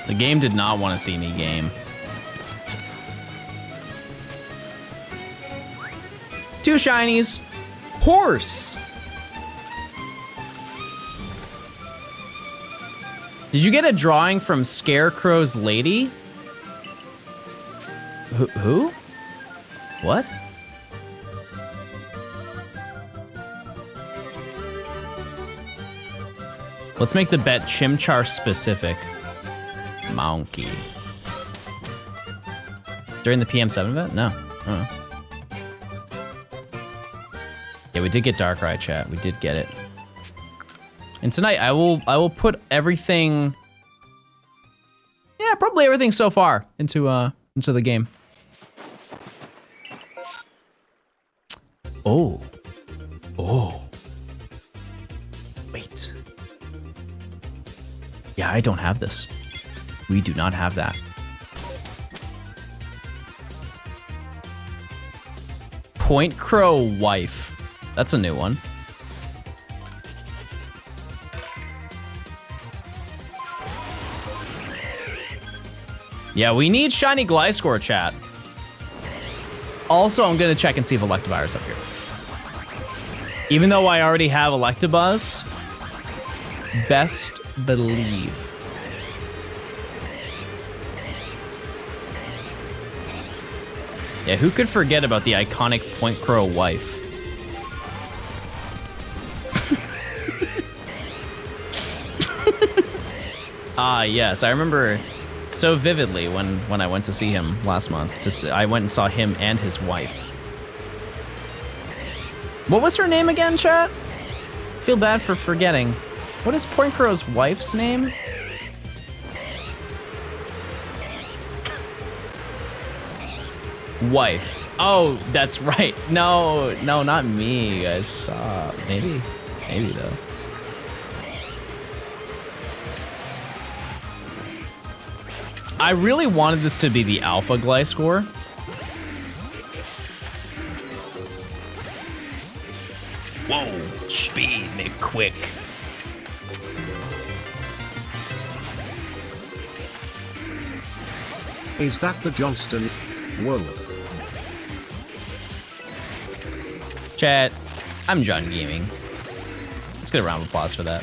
The game did not want to see me game. 2 shinies. Horse. Did you get a drawing from Scarecrow's lady? Who? What? Let's make the bet Chimchar specific. Monkey. During the PM7 event? No. Yeah, we did get Darkrai, chat. We did get it. And tonight I will put everything. Yeah, probably everything so far into the game. Oh. Wait. Yeah, I don't have this. We do not have that. Point Crow wife. That's a new one. Yeah, we need shiny Gliscor, chat. Also, I'm gonna check and see if Electivire's up here. Even though I already have Electabuzz, best believe. Yeah, who could forget about the iconic Point Crow wife? Yes, I remember so vividly when I went to see him last month. I went and saw him and his wife. What was her name again, chat? Feel bad for forgetting. What is Point Crow's wife's name? Wife. Oh, that's right. No, not me, guys. Stop. Maybe though. I really wanted this to be the Alpha Gliscor. Whoa, speed, make quick. Is that the Johnstone? Whoa. Chat, I'm John Gaming. Let's get a round of applause for that.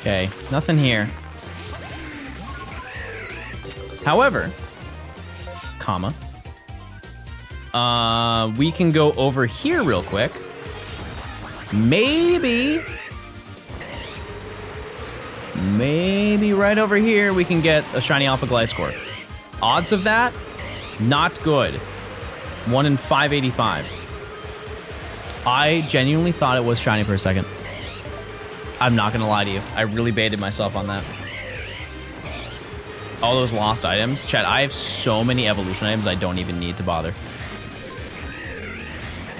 Okay, nothing here. However, comma, we can go over here real quick. Maybe right over here we can get a shiny Alpha Gliscor. Odds of that, not good. 1 in 585. I genuinely thought it was shiny for a second. I'm not gonna lie to you. I really baited myself on that. All those lost items. Chat, I have so many evolution items I don't even need to bother.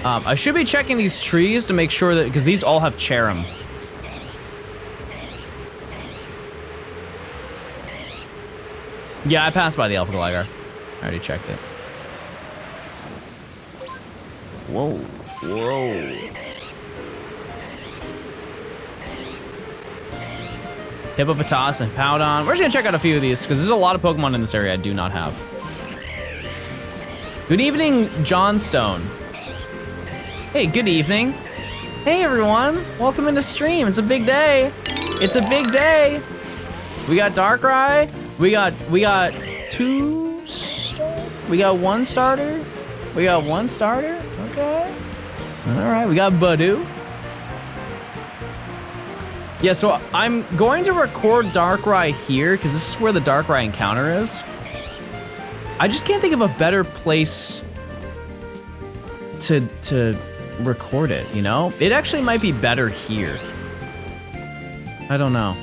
I should be checking these trees to make sure that, because these all have Cherim. Yeah, I passed by the Alpha Gligar. I already checked it. Whoa. Hippopotas and Powdon. We're just gonna check out a few of these because there's a lot of Pokemon in this area I do not have. Good evening, Johnstone. Hey, good evening. Hey everyone, welcome into stream. It's a big day. It's a big day. We got Darkrai. We got 2. We got 1 starter. We got 1 starter. Okay. All right. We got Badoo. Yeah, so I'm going to record Darkrai here because this is where the Darkrai encounter is. I just can't think of a better place to record it, you know? It actually might be better here. I don't know.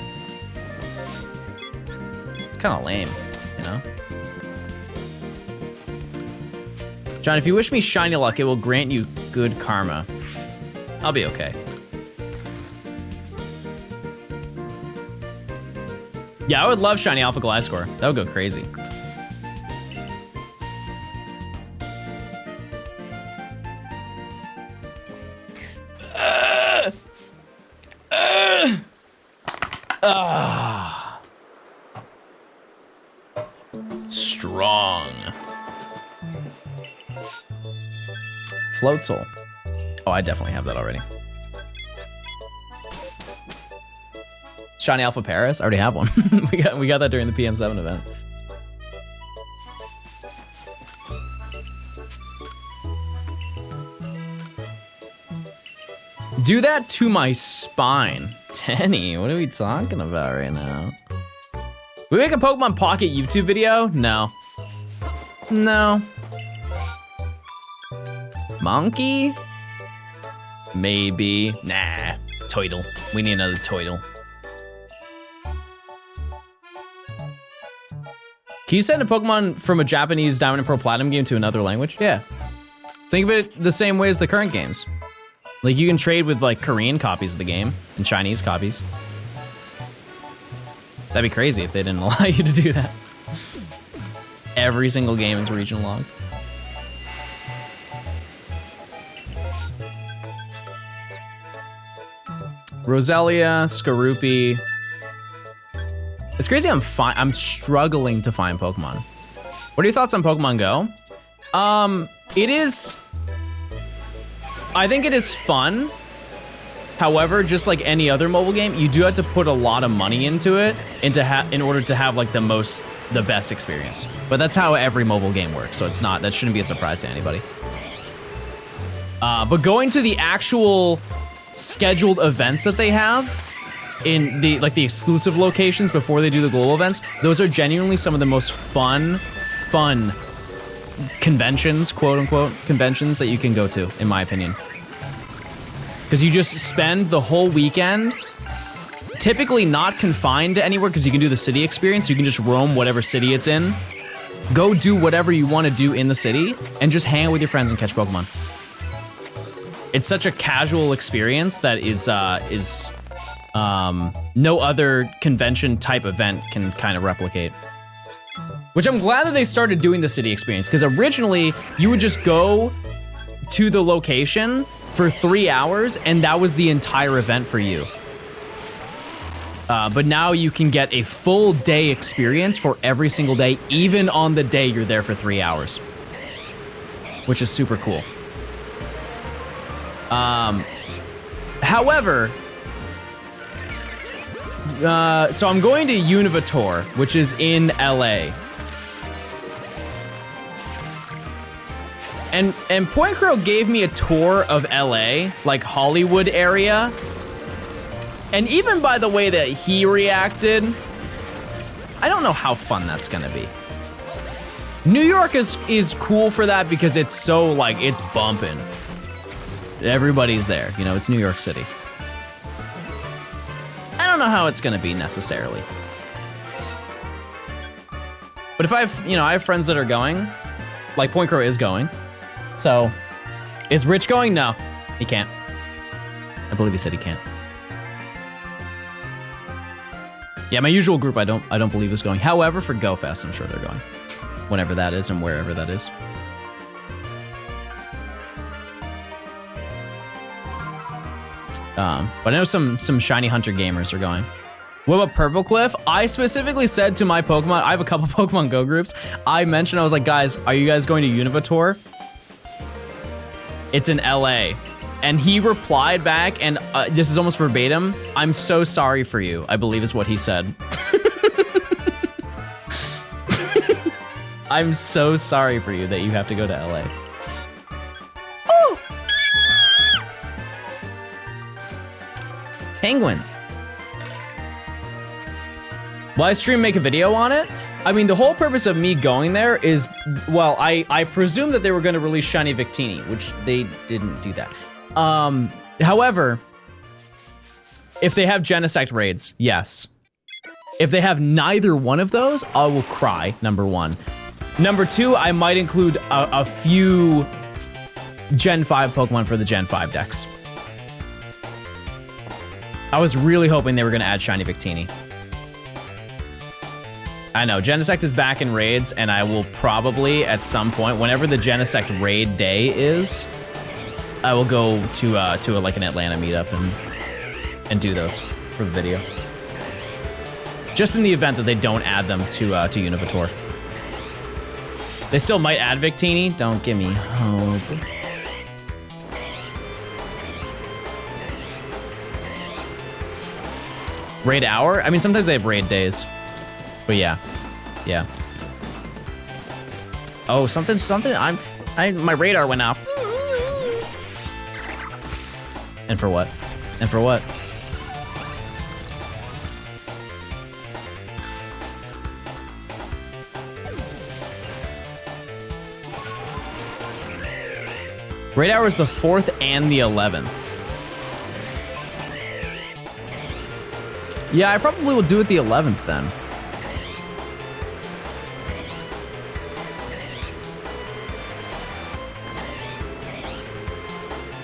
It's kind of lame, you know? John, if you wish me shiny luck, it will grant you good karma. I'll be okay. Yeah, I would love shiny Alpha Gliscor. That would go crazy. Strong. Float Soul. Oh, I definitely have that already. Shiny Alpha Paris? I already have one. we got that during the PM7 event. Do that to my spine. Tenny, what are we talking about right now? We make a Pokemon Pocket YouTube video? No. No. Monkey? Maybe. Nah. Toidle. We need another Toidle. Can you send a Pokemon from a Japanese Diamond and Pearl Platinum game to another language? Yeah. Think of it the same way as the current games. Like, you can trade with, like, Korean copies of the game and Chinese copies. That'd be crazy if they didn't allow you to do that. Every single game is regional logged. Roselia, Skorupi. It's crazy I'm struggling to find Pokemon. What are your thoughts on Pokemon Go? I think it is fun. However, just like any other mobile game, you do have to put a lot of money into it in order to have like the best experience. But that's how every mobile game works, so that shouldn't be a surprise to anybody. But going to the actual scheduled events that they have in the exclusive locations before they do the global events, those are genuinely some of the most fun conventions, quote unquote, conventions that you can go to, in my opinion. Because you just spend the whole weekend, typically not confined to anywhere because you can do the city experience. You can just roam whatever city it's in, go do whatever you want to do in the city, and just hang out with your friends and catch Pokemon. It's such a casual experience that is no other convention type event can kind of replicate. Which I'm glad that they started doing the city experience, because originally you would just go to the location for 3 hours and that was the entire event for you. But now you can get a full day experience for every single day, even on the day you're there for 3 hours, which is super cool. However, so I'm going to Univator, which is in LA. And Point Crow gave me a tour of LA, like Hollywood area. And even by the way that he reacted, I don't know how fun that's gonna be. New York is cool for that because it's so like, it's bumping. Everybody's there, you know, it's New York City. I don't know how it's gonna be necessarily. But if I have friends that are going, like Point Crow is going. So, is Rich going? No, he can't. I believe he said he can't. Yeah, my usual group I don't believe is going. However, for Go Fest, I'm sure they're going. Whenever that is and wherever that is. But I know some Shiny Hunter gamers are going. What about Purple Cliff? I specifically said to my Pokemon, I have a couple Pokemon Go groups. I mentioned, I was like, guys, are you guys going to Univator? It's in LA. And he replied back, and this is almost verbatim, I'm so sorry for you, I believe is what he said. I'm so sorry for you that you have to go to LA. Penguin. Will I stream, make a video on it? I mean, the whole purpose of me going there is, well, I presume that they were gonna release Shiny Victini, which they didn't do that. However, if they have Genesect raids, yes. If they have neither one of those, I will cry, number one. Number two, I might include a few Gen 5 Pokemon for the Gen 5 decks. I was really hoping they were gonna add Shiny Victini. I know, Genesect is back in raids, and I will probably, at some point, whenever the Genesect raid day is, I will go to like an Atlanta meetup and do those for the video. Just in the event that they don't add them to Univitor. They still might add Victini, don't give me hope. Raid hour? I mean, sometimes they have raid days. But yeah. Oh, something, my radar went off. And for what? And for what? Raid hour is the 4th and the 11th. Yeah, I probably will do it the 11th then.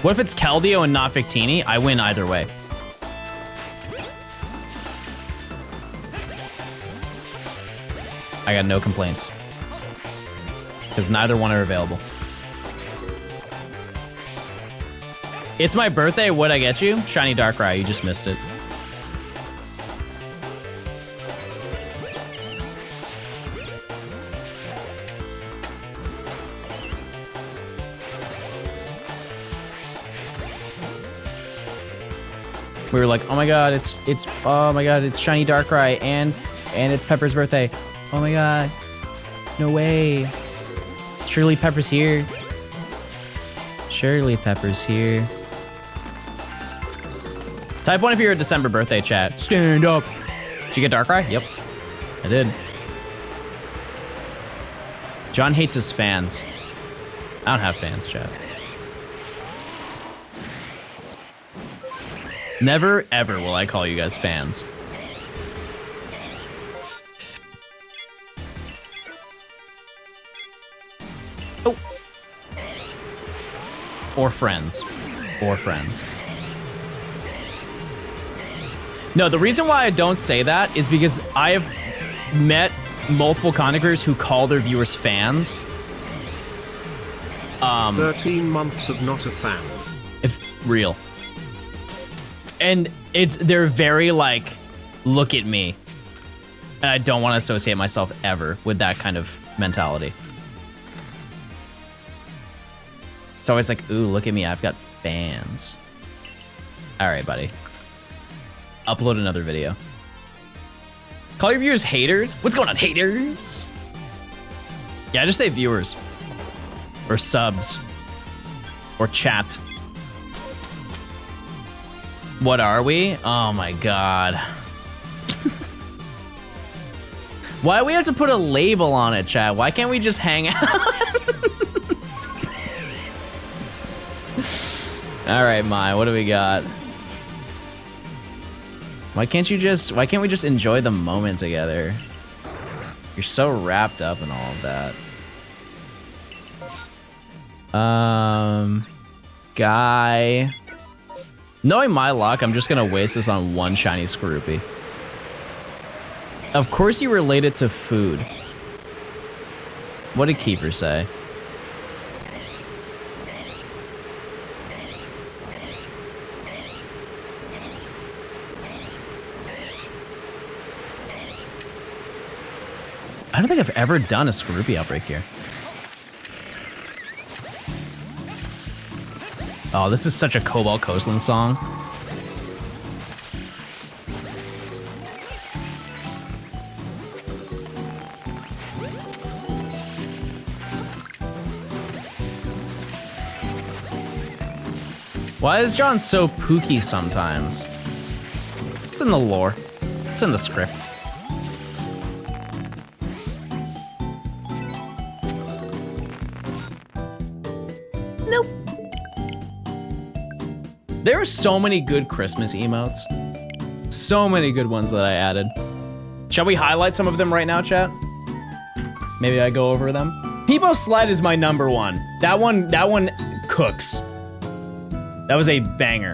What if it's Keldeo and not Victini? I win either way. I got no complaints. Because neither one are available. It's my birthday, what'd I get you? Shiny Darkrai, you just missed it. We were like, oh my god, it's Shiny Darkrai and it's Pepper's birthday. Oh my god. No way. Surely Pepper's here. Surely Pepper's here. Type 1 if you're a December birthday, chat. Stand up. Did you get Darkrai? Yep. I did. John hates his fans. I don't have fans, chat. Never, ever will I call you guys fans. Oh. Or friends. Or friends. No, the reason why I don't say that is because I have met multiple content who call their viewers fans. 13 months of not a fan. If real. And they're very like, look at me. And I don't want to associate myself ever with that kind of mentality. It's always like, ooh, look at me, I've got fans. All right, buddy. Upload another video. Call your viewers haters? What's going on, haters? Yeah, just say viewers. Or subs. Or chat. What are we? Oh my god. Why do we have to put a label on it, chat? Why can't we just hang out? All right, Mai, what do we got? Why can't we just enjoy the moment together? You're so wrapped up in all of that. Guy. Knowing my luck, I'm just gonna waste this on one shiny Skorupi. Of course you relate it to food. What did Kiefer say? I don't think I've ever done a Skorupi outbreak here. Oh, this is such a Cobalt Coastland song. Why is John so pooky sometimes? It's in the lore. It's in the script. were so many good Christmas emotes. So many good ones that I added. Shall we highlight some of them right now, chat? Maybe I go over them. Peepo Sled is my number one. That one cooks. That was a banger.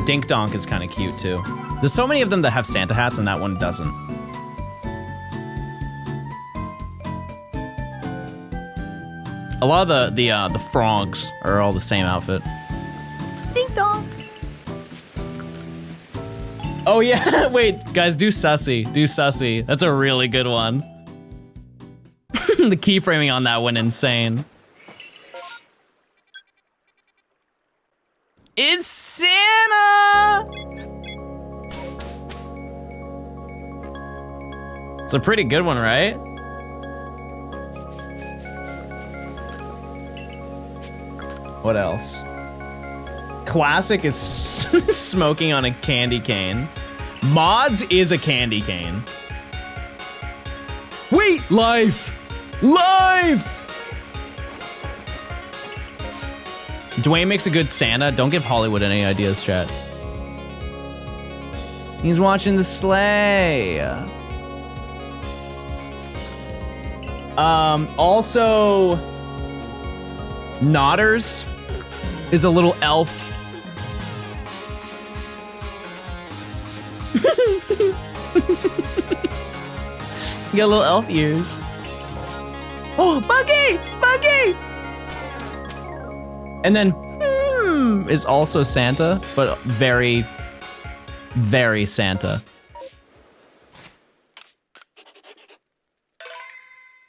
Dink Donk is kind of cute too. There's so many of them that have Santa hats and that one doesn't. A lot of the frogs are all the same outfit. Dink Donk. Oh yeah, wait, guys, do Sussy. Do Sussy. That's a really good one. The keyframing on that went insane. It's Santa! It's a pretty good one, right? What else? Classic is smoking on a candy cane. Mods is a candy cane. Wait, life! Life! Dwayne makes a good Santa. Don't give Hollywood any ideas, chat. He's watching the sleigh. Also, Nodders is a little elf. You got little elf ears. Oh, Buggy! Buggy! And then, is also Santa, but very, very Santa.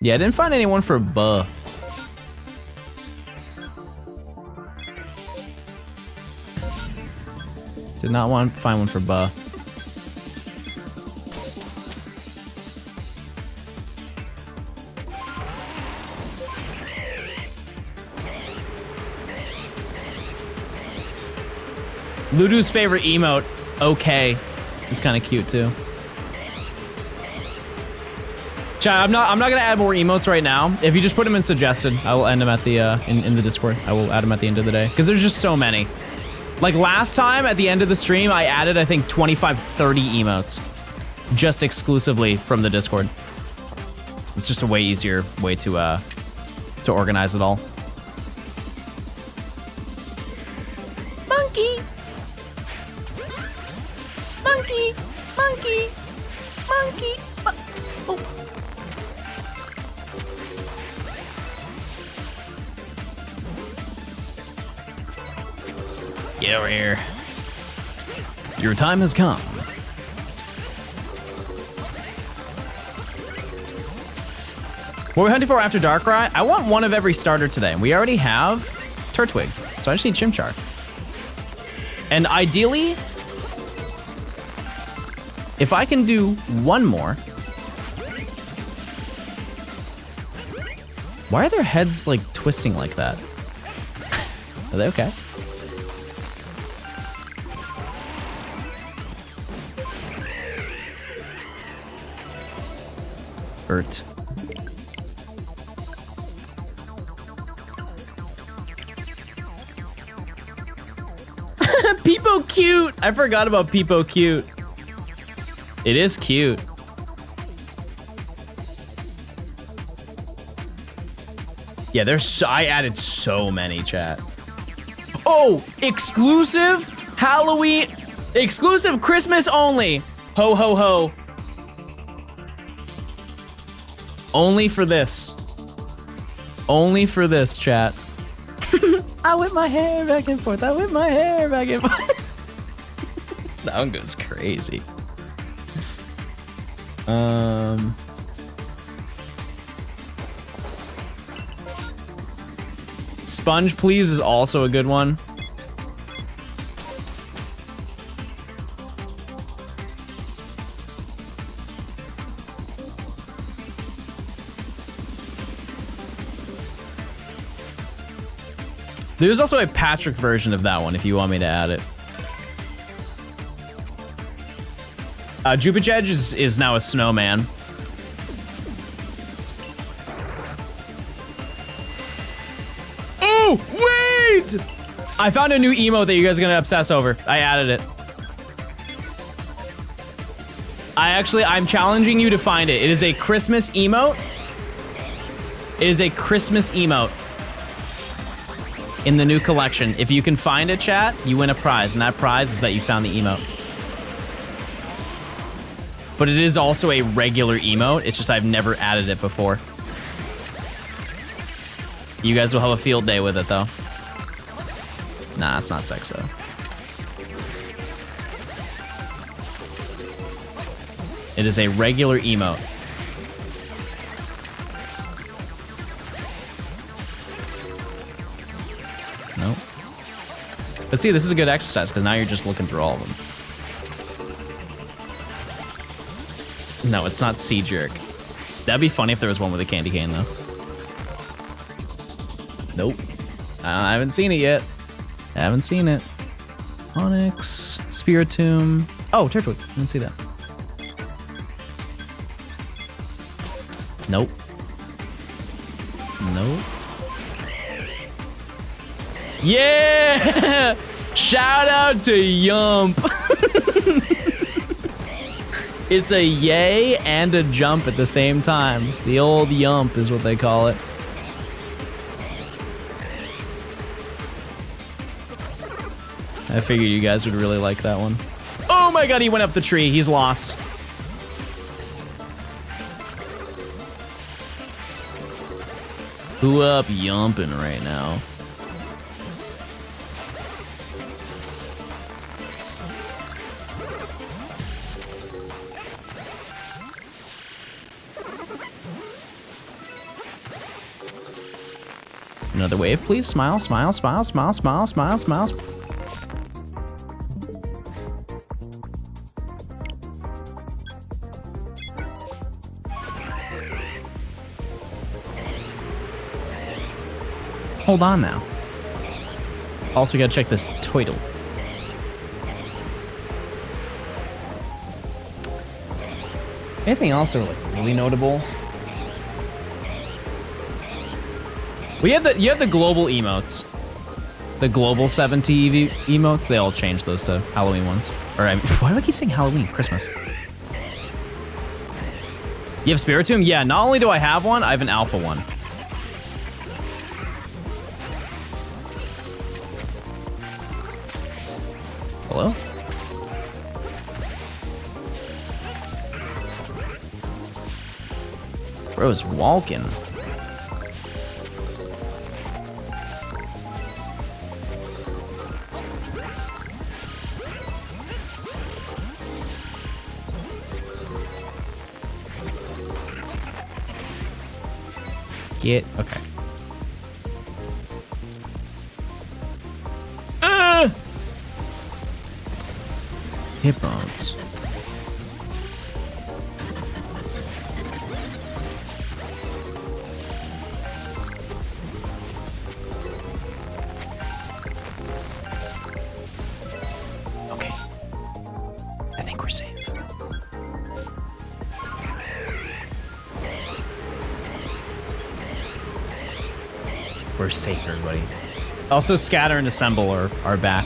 Yeah, I didn't find anyone for Buh. Did not want to find one for Buh. Ludu's favorite emote, okay, is kind of cute too. Chat, I'm not gonna add more emotes right now. If you just put them in suggested, I will end them at the in the Discord. I will add them at the end of the day because there's just so many. Like last time at the end of the stream, I added I think 25, 30 emotes, just exclusively from the Discord. It's just a way easier way to organize it all. Monkey. Monkey, monkey, monkey. Oh. Get over here. Your time has come. What are we hunting for after Darkrai? I want one of every starter today. We already have Turtwig, so I just need Chimchar. And ideally, if I can do one more. Why are their heads like twisting like that? Are they okay? Hurt. Peepo cute! I forgot about Peepo cute. It is cute. Yeah, I added so many, chat. Oh, exclusive Halloween, exclusive Christmas only. Ho, ho, ho. Only for this. Only for this, chat. I whip my hair back and forth. I whip my hair back and forth. That one goes crazy. Sponge Please is also a good one. There's also a Patrick version of that one if you want me to add it. Jupiter is now a snowman. Wait! I found a new emote that you guys are gonna obsess over. I added it. I'm challenging you to find it. It is a Christmas emote. It is a Christmas emote in the new collection. If you can find it, chat, you win a prize, and that prize is that you found the emote. But it is also a regular emote. It's just I've never added it before. You guys will have a field day with it, though. Nah, it's not Sexo. It is a regular emote. Nope. But see, this is a good exercise, because now you're just looking through all of them. No, it's not Sea Jerk. That'd be funny if there was one with a candy cane, though. Nope. I haven't seen it yet. I haven't seen it. Onyx, Spiritomb. Oh, Turtwig. Didn't see that. Nope. Nope. Yeah! Shout out to Yump. It's a yay and a jump at the same time. The old Yump is what they call it. I figured you guys would really like that one. Oh my god, he went up the tree. He's lost. Who up yumping right now? Another wave, please. Smile, smile, smile, smile, smile, smile, smile. Hold on now. Also gotta check this Toidle. Anything else that are like really notable? Well, you have the global emotes. The global 7T emotes, they all changed those to Halloween ones. Or why do I keep saying Halloween? Christmas. You have Spiritomb? Yeah, not only do I have one, I have an alpha one. Hello? Bro's walking. Okay. Hippos. Okay. I think we're safe. We're safe, everybody. Also, Scatter and Assemble are back.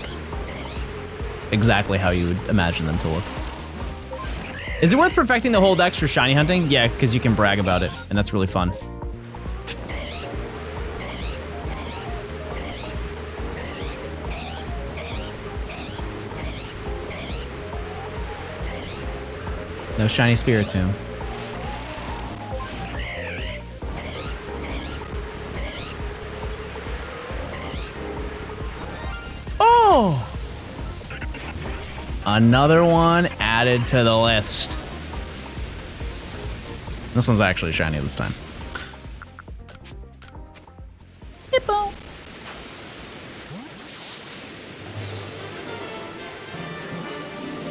Exactly how you would imagine them to look. Is it worth perfecting the whole dex for shiny hunting? Yeah, because you can brag about it, and that's really fun. No shiny Spiritomb. Oh! Another one added to the list. This one's actually shiny this time. Hippo.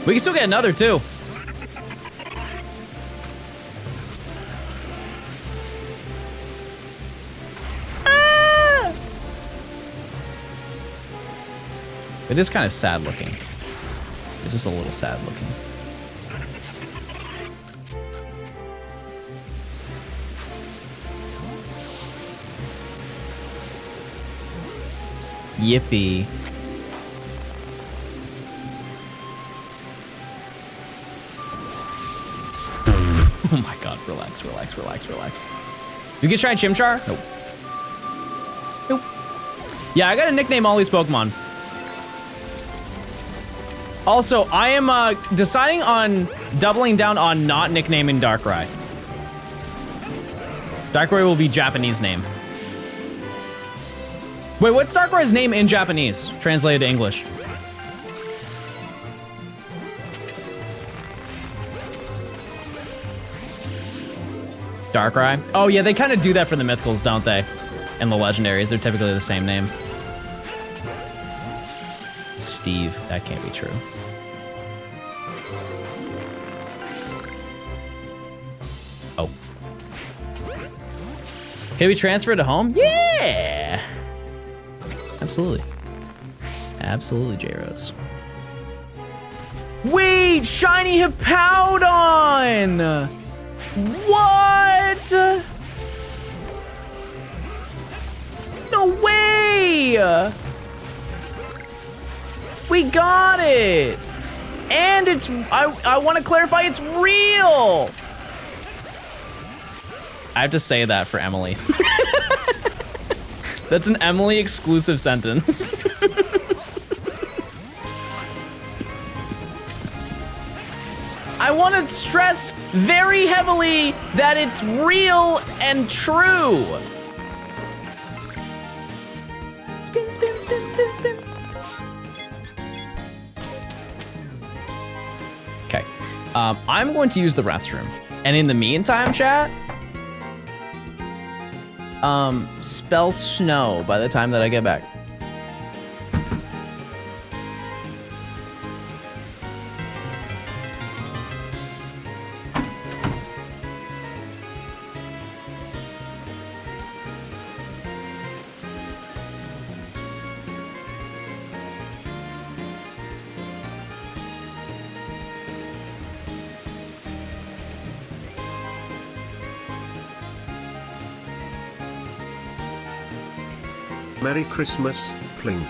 We can still get another too. Ah! It is kind of sad looking. It's just a little sad looking. Yippee. Oh my god, relax, relax, relax, relax. You can try Chimchar? Nope. Nope. Yeah, I gotta nickname all these Pokemon. Also, I am deciding on doubling down on not nicknaming Darkrai. Darkrai will be Japanese name. Wait, what's Darkrai's name in Japanese, translated to English? Darkrai? Oh yeah, they kind of do that for the mythicals, don't they? And the legendaries, they're typically the same name. Steve, that can't be true. Oh. Can we transfer to home? Yeah! Absolutely. Absolutely, J-Rose. Wait, shiny Hippowdon! What? No way! We got it! And it's, I want to clarify, it's real! I have to say that for Emily. That's an Emily exclusive sentence. I want to stress very heavily that it's real and true. Spin, spin, spin, spin, spin. Okay, I'm going to use the restroom. And in the meantime, chat, spell snow by the time that I get back. Merry Christmas, Plink.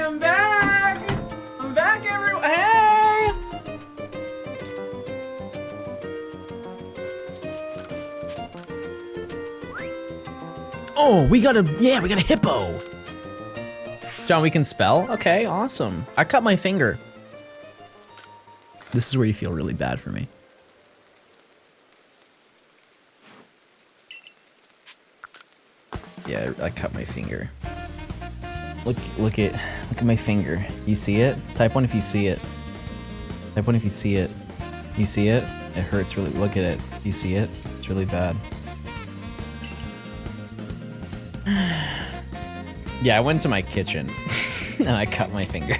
I'm back! I'm back, everyone! Hey! Oh, we got a hippo. John, we can spell? Okay, awesome. I cut my finger. This is where you feel really bad for me. Yeah, I cut my finger. Look at my finger. You see it? Type 1 if you see it. Type 1 if you see it. You see it? It hurts really. Look at it. You see it? It's really bad. Yeah, I went to my kitchen and I cut my finger.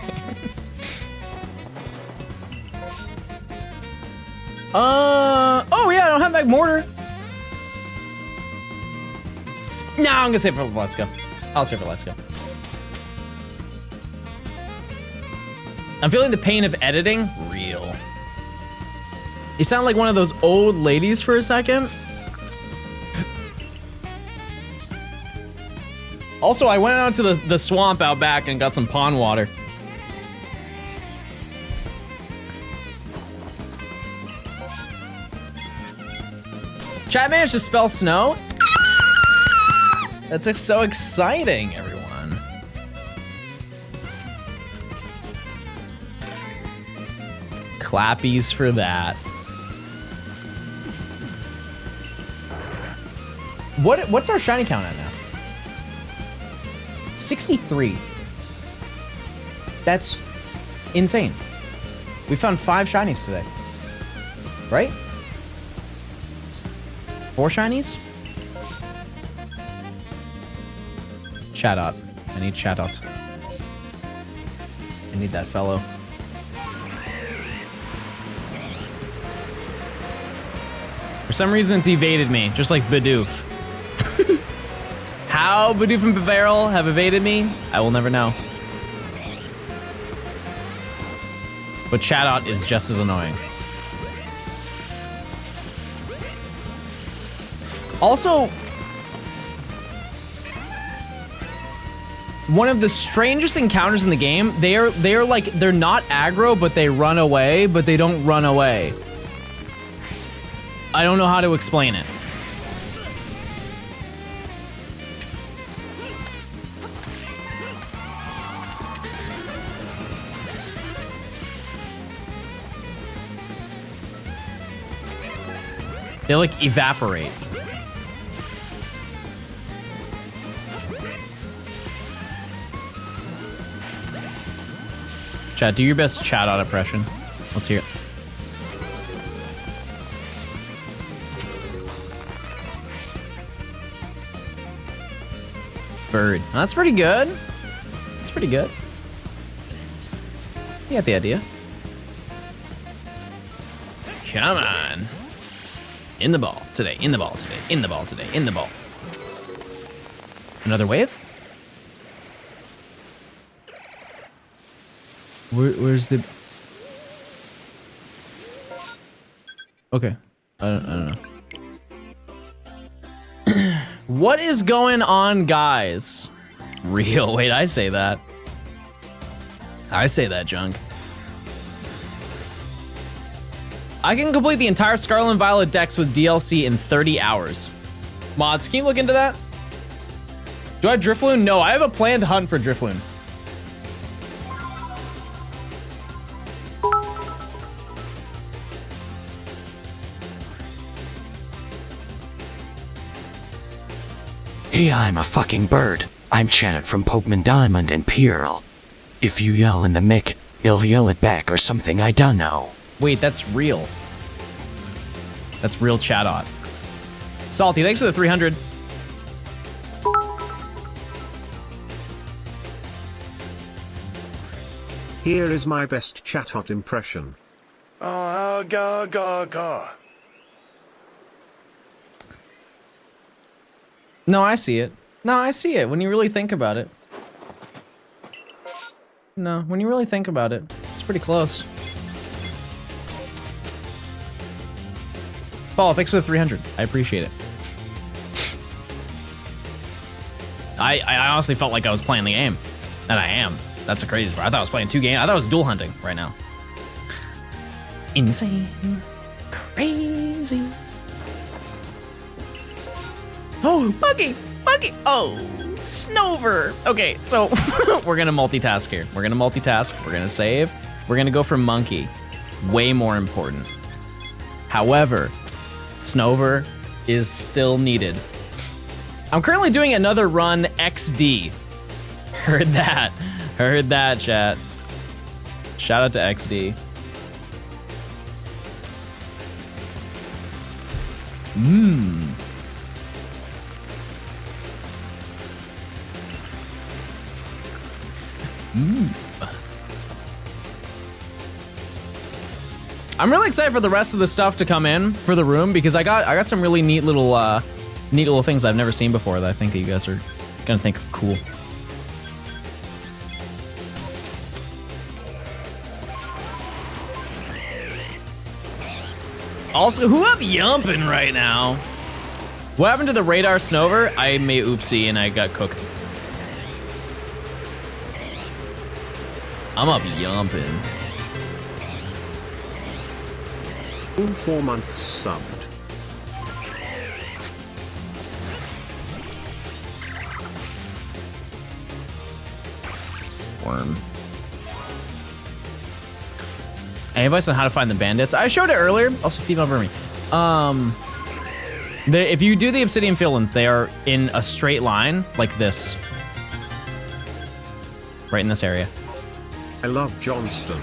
Oh yeah, I don't have back mortar. No, I'm gonna save it for Let's Go. I'll save it for Let's Go. I'm feeling the pain of editing. Real. You sound like one of those old ladies for a second. Also, I went out to the swamp out back and got some pond water. Chat managed to spell snow? That's like so exciting, everyone. Clappies for that. What's our shiny count at now? 63. That's insane. We found 5 shinies today. Right? 4 shinies? Chatot. I need Chatot. I need that fellow. For some reason, it's evaded me, just like Bidoof. How Bidoof and Bibarel have evaded me, I will never know. But Chatot is just as annoying. Also, one of the strangest encounters in the game, they're not aggro, but they run away, but they don't run away. I don't know how to explain it. They like evaporate. Chat, do your best Chatot impression. Let's hear it. Bird. Oh, that's pretty good. That's pretty good. You got the idea. Come on. In the ball today, in the ball today, in the ball today, in the ball. Another wave? Where's the... Okay, I don't know. What is going on, guys? Real, wait, I say that. I say that, Junk. I can complete the entire Scarlet and Violet decks with DLC in 30 hours. Mods, can you look into that? Do I have Drifloon? No, I have a planned hunt for Drifloon. Hey, I'm a fucking bird. I'm Janet from Pokemon Diamond and Pearl. If you yell in the mic, you'll yell it back or something, I don't know. Wait, that's real. That's real Chatot. Salty, thanks for the 300. Here is my best Chatot impression. Oh, go. No, I see it. No, I see it when you really think about it. No, when you really think about it, it's pretty close. Paul, thanks for the 300. I appreciate it. I honestly felt like I was playing the game, and I am. That's the craziest part. I thought I was playing 2 games. I thought I was dual hunting right now. Insane. Crazy. Oh, Buggy! Buggy! Oh, Snover! Okay, so we're gonna multitask here. We're gonna multitask. We're gonna save. We're gonna go for Monkey. Way more important. However, Snover is still needed. I'm currently doing another run XD. Heard that. Heard that, chat. Shout out to XD. I'm really excited for the rest of the stuff to come in for the room because I got some really neat little things I've never seen before that I think that you guys are gonna think are cool. Also, who up yumping right now? What happened to the radar Snover? I made oopsie and I got cooked. I'm up yumping. 4 months subbed. Worm. Any advice on how to find the bandits? I showed it earlier. Also, female vermin. If you do the obsidian fill-ins, they are in a straight line like this. Right in this area. I love Johnstone.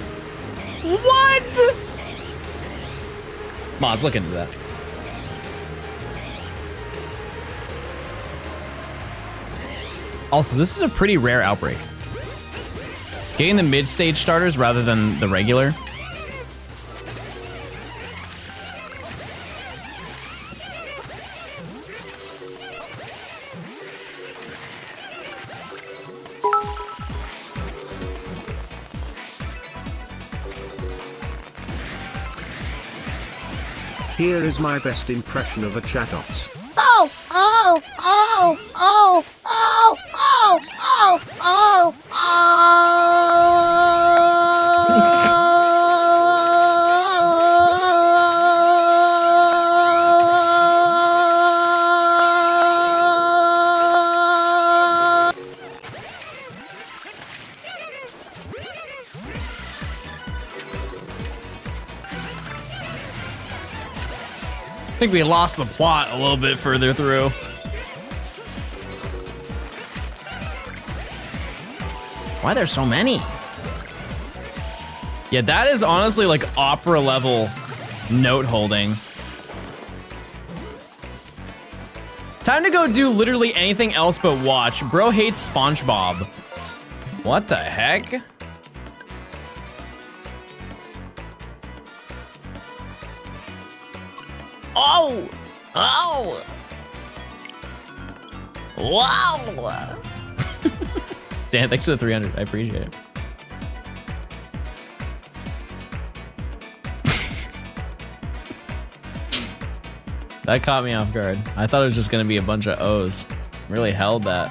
What? Mods, look into that. Also, this is a pretty rare outbreak. Getting the mid-stage starters rather than the regular. Here is my best impression of a chatbox. Oh, oh, oh, oh, oh, oh, oh, oh, I think we lost the plot a little bit further through. Why are there so many? Yeah, that is honestly like opera level note holding. Time to go do literally anything else but watch. Bro hates SpongeBob. What the heck? Oh! Oh! Wow! Dan, thanks for the 300. I appreciate it. That caught me off guard. I thought it was just gonna be a bunch of O's. Really held that.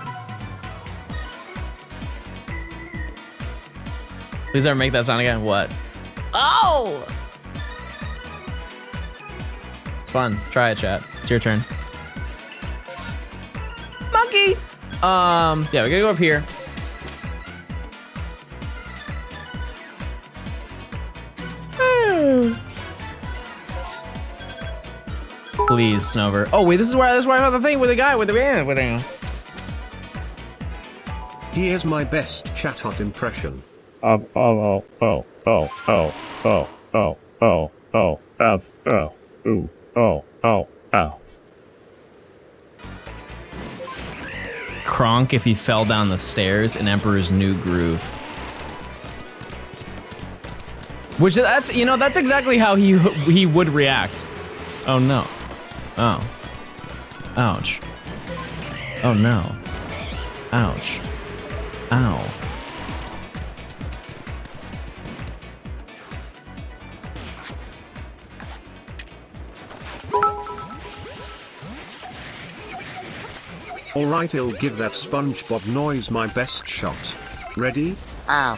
Please ever make that sound again. What? Oh! It's fun. Try it, chat. It's your turn. Monkey! Yeah, we gotta go up here. Please, Snover. Oh wait, this is why I have the thing with the guy with the band with him. Here's my best chat hot impression. Kronk if he fell down the stairs in Emperor's New Groove. Which that's, you know, that's exactly how he would react. Oh no. Oh. Ouch. Oh no. Ouch. Ow. Alright, I'll give that SpongeBob noise my best shot. Ready? I'm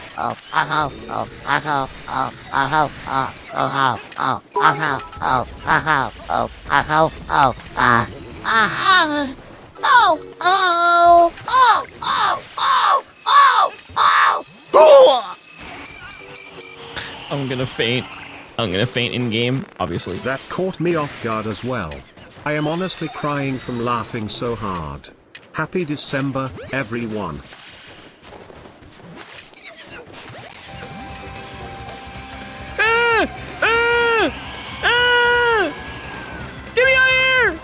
gonna faint. I'm gonna faint in game, obviously. That caught me off guard as well. I am honestly crying from laughing so hard. Happy December, everyone. Get me out of here!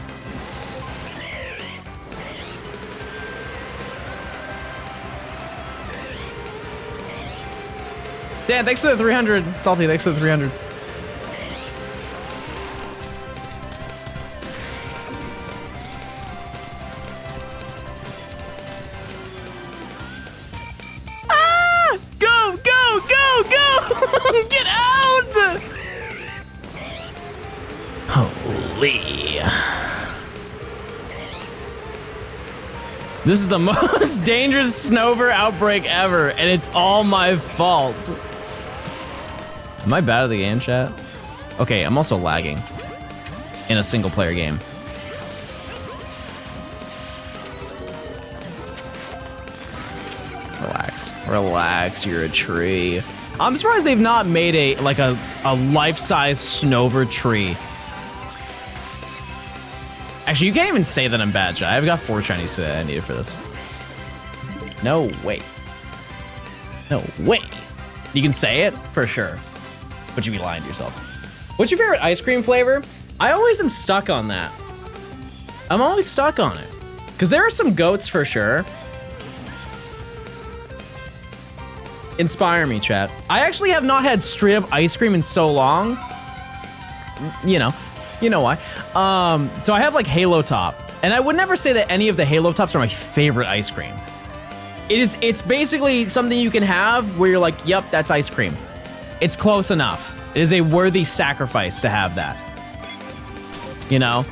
Dan, thanks for the 300. Salty, thanks for the 300. Ah! Go, go, go, go! Get out! Holy. This is the most dangerous Snover outbreak ever, and it's all my fault. Am I bad at the game, chat? Okay, I'm also lagging in a single player game. Relax, relax, you're a tree. I'm surprised they've not made a life-size Snover tree. Actually, you can't even say that I'm bad, chat. I've got 4 Chinese today I needed for this. No way. No way. You can say it for sure. But you'd be lying to yourself. What's your favorite ice cream flavor? I always am stuck on that. I'm always stuck on it. Because there are some goats for sure. Inspire me, chat. I actually have not had straight up ice cream in so long. You know why. So I have like Halo Top. And I would never say that any of the Halo Tops are my favorite ice cream. It's basically something you can have where you're like, yep, that's ice cream. It's close enough. It is a worthy sacrifice to have that. You know?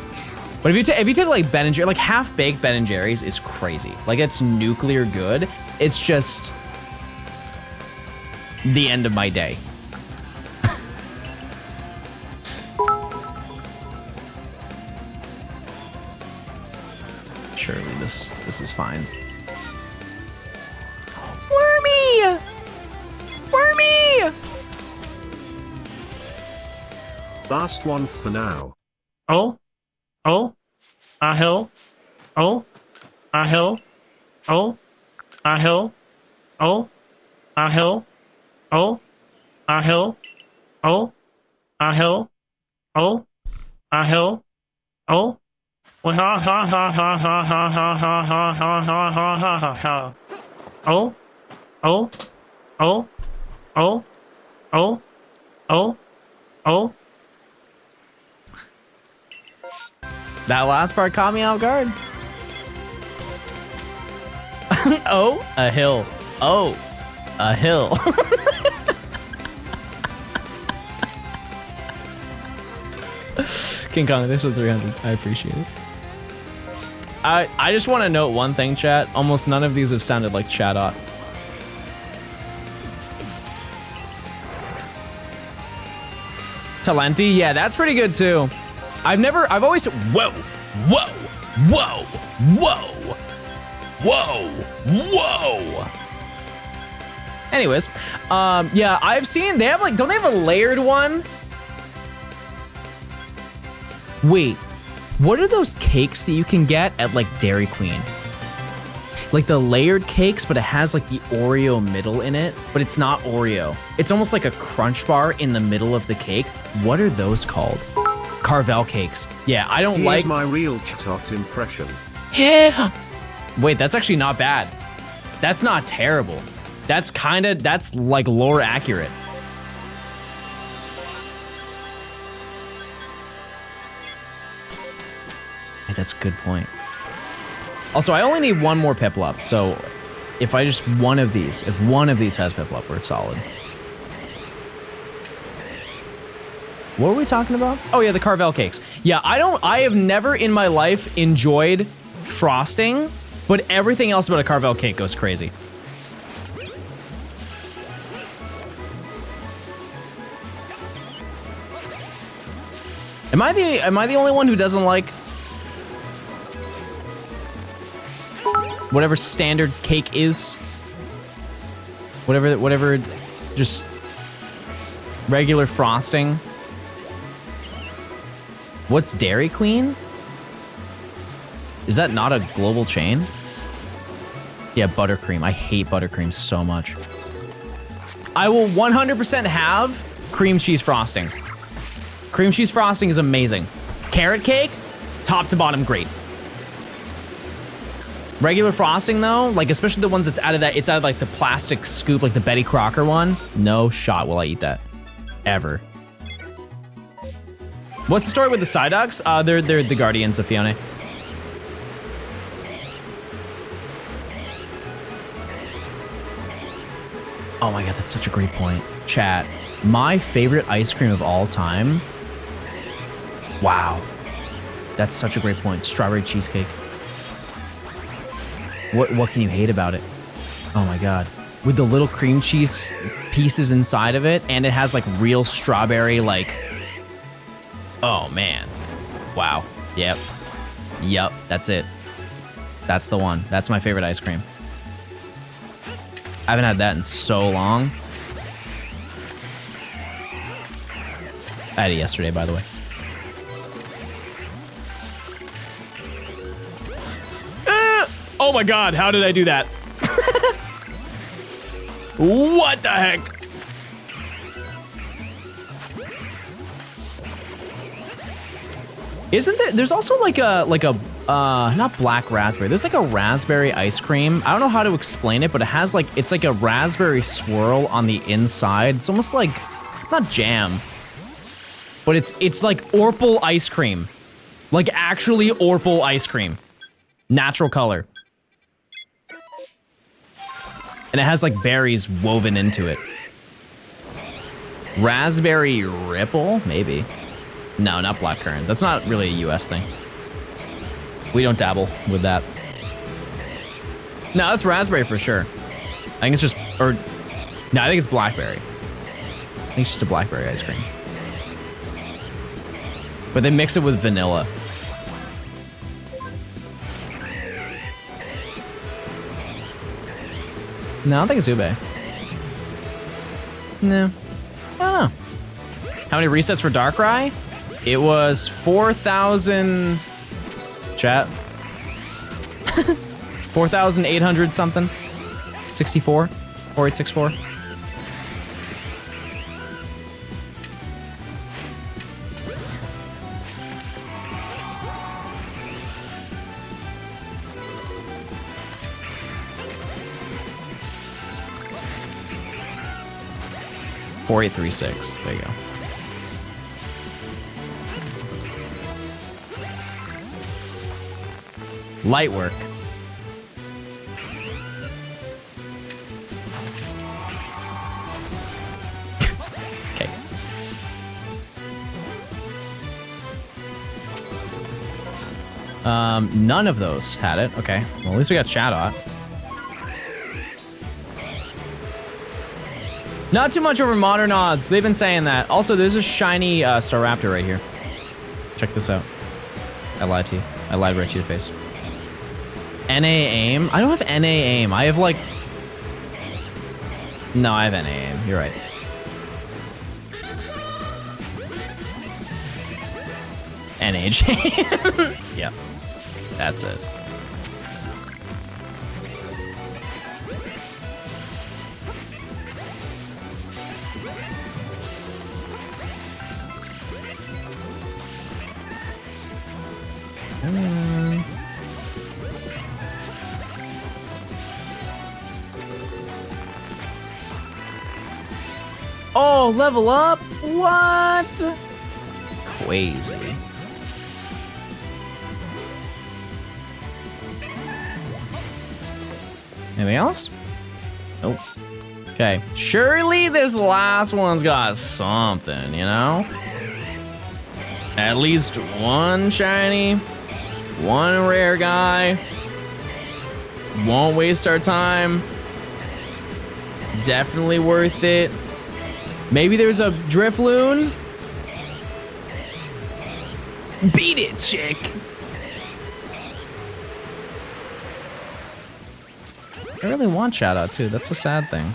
But if you take like Ben & Jerry's, like half-baked Ben & Jerry's is crazy. Like it's nuclear good. It's just the end of my day. Surely this is fine. Wormy! Wormy! Last one for now. Oh, I hell, oh, I hell, oh, I hell, oh, I hell, oh, I hell, oh, I hell, oh, I hell, oh, well, ha ha ha ha ha ha ha ha ha ha ha ha ha ha. Oh, oh, oh, oh, oh, oh, oh. That last part caught me off guard. Oh, a hill. Oh, a hill. King Kong, this is 300. I appreciate it. I just want to note one thing, chat. Almost none of these have sounded like Chatot. Talenti, yeah, that's pretty good too. I've always, whoa, whoa, whoa, whoa, whoa, whoa. Anyways, yeah, I've seen, they have like, don't they have a layered one? Wait, what are those cakes that you can get at like Dairy Queen? Like the layered cakes, but it has like the Oreo middle in it, but it's not Oreo. It's almost like a crunch bar in the middle of the cake. What are those called? Carvel cakes. Yeah, I don't like my real Chatot impression. Yeah. Wait, that's actually not bad. That's not terrible. That's like lore accurate. Hey, that's a good point. Also, I only need one more Piplup, so if one of these has Piplup, we're solid. What were we talking about? Oh yeah, the Carvel cakes. Yeah, I have never in my life enjoyed frosting, but everything else about a Carvel cake goes crazy. Am I the only one who doesn't like whatever standard cake is? Whatever just regular frosting. What's Dairy Queen? Is that not a global chain? Yeah, buttercream. I hate buttercream so much. I will 100% have cream cheese frosting. Cream cheese frosting is amazing. Carrot cake, top to bottom, great. Regular frosting though, like especially the ones that's out of that, it's out of like the plastic scoop, like the Betty Crocker one. No shot will I eat that, ever. What's the story with the Psyducks? They're the guardians of Fiona. Oh my god, that's such a great point. Chat, my favorite ice cream of all time. Wow. That's such a great point. Strawberry cheesecake. What can you hate about it? Oh my god. With the little cream cheese pieces inside of it, and it has like real strawberry, like... Oh man. Wow. Yep. Yep, that's it. That's the one. That's my favorite ice cream. I haven't had that in so long. I had it yesterday, by the way. Oh my god, how did I do that? What the heck? Isn't there, there's also like a, not black raspberry, there's like a raspberry ice cream. I don't know how to explain it, but it has like, it's like a raspberry swirl on the inside. It's almost like, not jam, but it's like Orpal ice cream. Like actually Orpal ice cream. Natural color. And it has like berries woven into it. Raspberry Ripple? Maybe. No, not blackcurrant. That's not really a US thing. We don't dabble with that. No, that's raspberry for sure. I think it's just, or, no, I think it's blackberry. I think it's just a blackberry ice cream. But they mix it with vanilla. No, I don't think it's ube. No. I don't know. How many resets for Darkrai? It was 4,000... Chat. 4,800 something. 64? 4864? $4836. There you go. Light work. Okay. None of those had it. Okay. Well, at least we got Chatot. Not too much over modern odds. They've been saying that. Also, there's a shiny Staraptor right here. Check this out. I lied to you. I lied right to your face. NA aim? I don't have NA aim. I have like... No, I have NA aim. You're right. NH aim. Yep. That's it. Oh, level up? What? Crazy. Anything else? Nope. Okay. Surely this last one's got something, you know? At least one shiny, one rare guy. Won't waste our time. Definitely worth it. Maybe there's a Drifloon? Beat it, chick. I really want shout out too. That's the sad thing.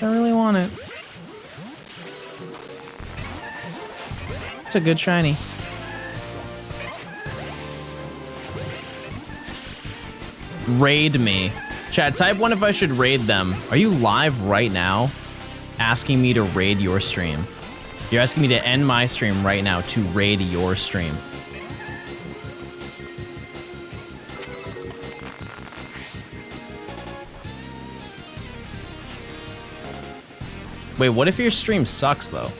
I really want it. It's a good shiny. Raid me. Chat, type 1 if I should raid them. Are you live right now? Asking me to raid your stream. You're asking me to end my stream right now to raid your stream. Wait, what if your stream sucks though?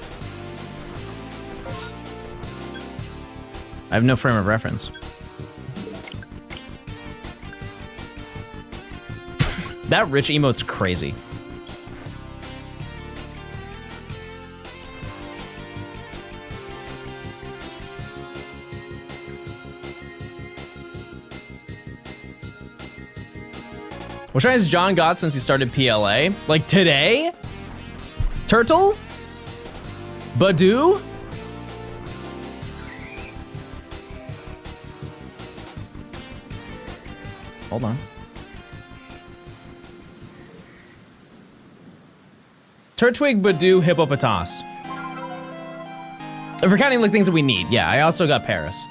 I have no frame of reference. That rich emote's crazy. What shiny has John got since he started PLA? Like today? Turtle? Badoo? Hold on. Turtwig, Badoo, Hippopotas. If we're counting like things that we need, yeah, I also got Paris.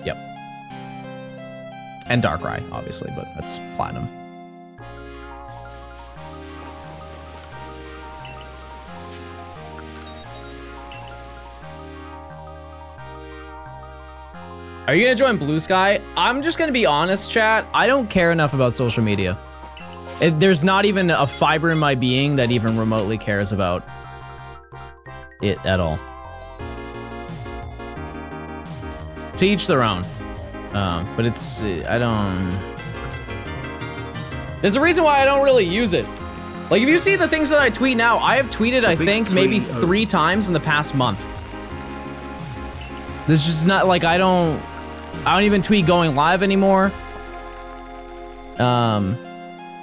Yep. And Darkrai, obviously, but that's platinum. Are you gonna join Blue Sky? I'm just gonna be honest, chat. I don't care enough about social media. There's not even a fiber in my being that even remotely cares about it at all. To each their own. But it's, I don't... There's a reason why I don't really use it. Like, if you see the things that I tweet now, I have tweeted, I think, maybe 3 times in the past month. This is just not, like, I don't even tweet going live anymore.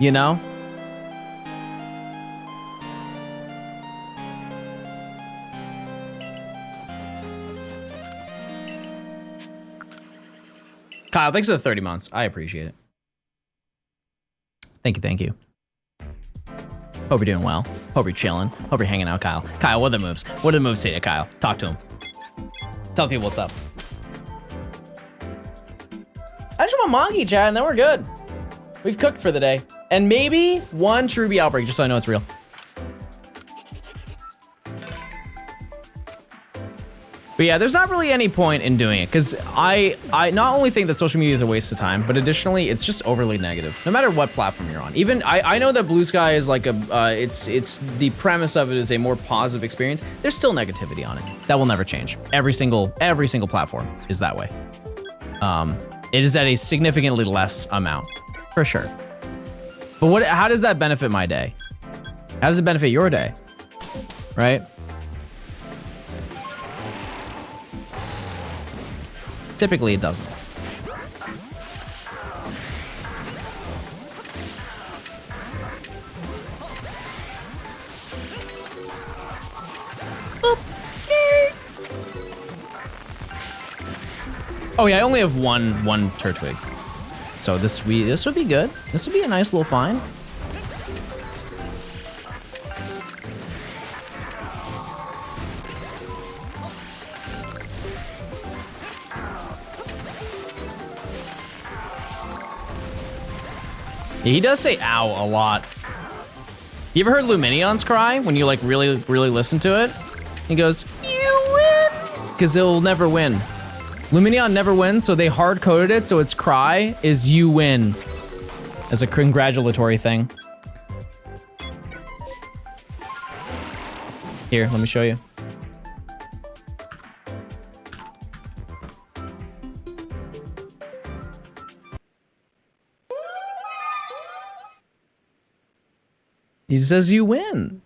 You know? Kyle, thanks for the 30 months. I appreciate it. Thank you, thank you. Hope you're doing well. Hope you're chilling. Hope you're hanging out, Kyle. Kyle, what are the moves? What are the moves say to Kyle? Talk to him. Tell people what's up. I just want Monkey, chat, and then we're good. We've cooked for the day. And maybe 1 Cherubi outbreak, just so I know it's real. But yeah, there's not really any point in doing it, because I not only think that social media is a waste of time, but additionally, it's just overly negative, no matter what platform you're on. Even, I know that Blue Sky is like it's the premise of it is a more positive experience. There's still negativity on it. That will never change. Every single platform is that way. It is at a significantly less amount, for sure. But how does that benefit my day? How does it benefit your day? Right? Typically, it doesn't. Oh yeah, I only have one Turtwig. So this would be good. This would be a nice little find. Yeah, he does say ow a lot. You ever heard Luminion's cry when you like really listen to it? He goes, you win! Because it'll never win. Luminion never wins, so they hard-coded it so its cry is you win as a congratulatory thing. Here, let me show you. He says you win.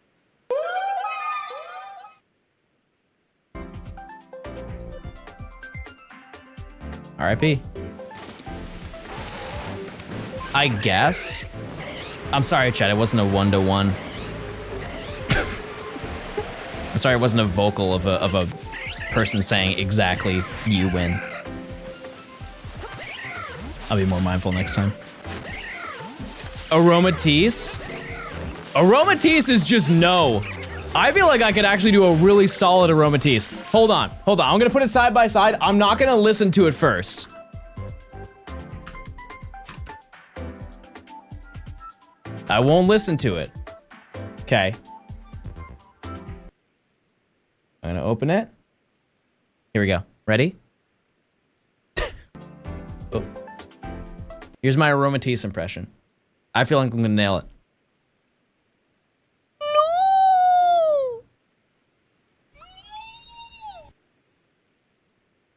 RIP. I guess. I'm sorry, chat. It wasn't a 1-to-1. I'm sorry, it wasn't a vocal of a person saying exactly you win. I'll be more mindful next time. Aromatisse? Aromatisse is just no. I feel like I could actually do a really solid Aromatisse. Hold on. I'm gonna put it side by side. I'm not gonna listen to it first. I won't listen to it. Okay. I'm gonna open it. Here we go. Ready? Oh. Here's my Aromatisse impression. I feel like I'm gonna nail it. No!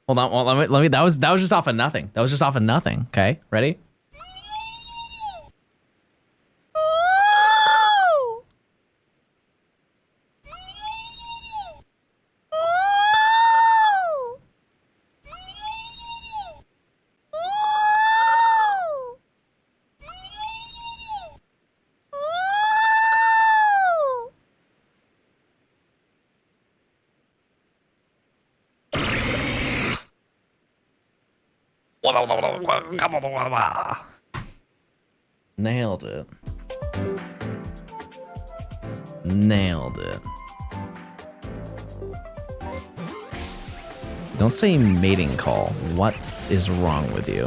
Hold on, well, let me, that was just off of nothing. Okay, ready? Nailed it. Nailed it. Don't say mating call. What is wrong with you?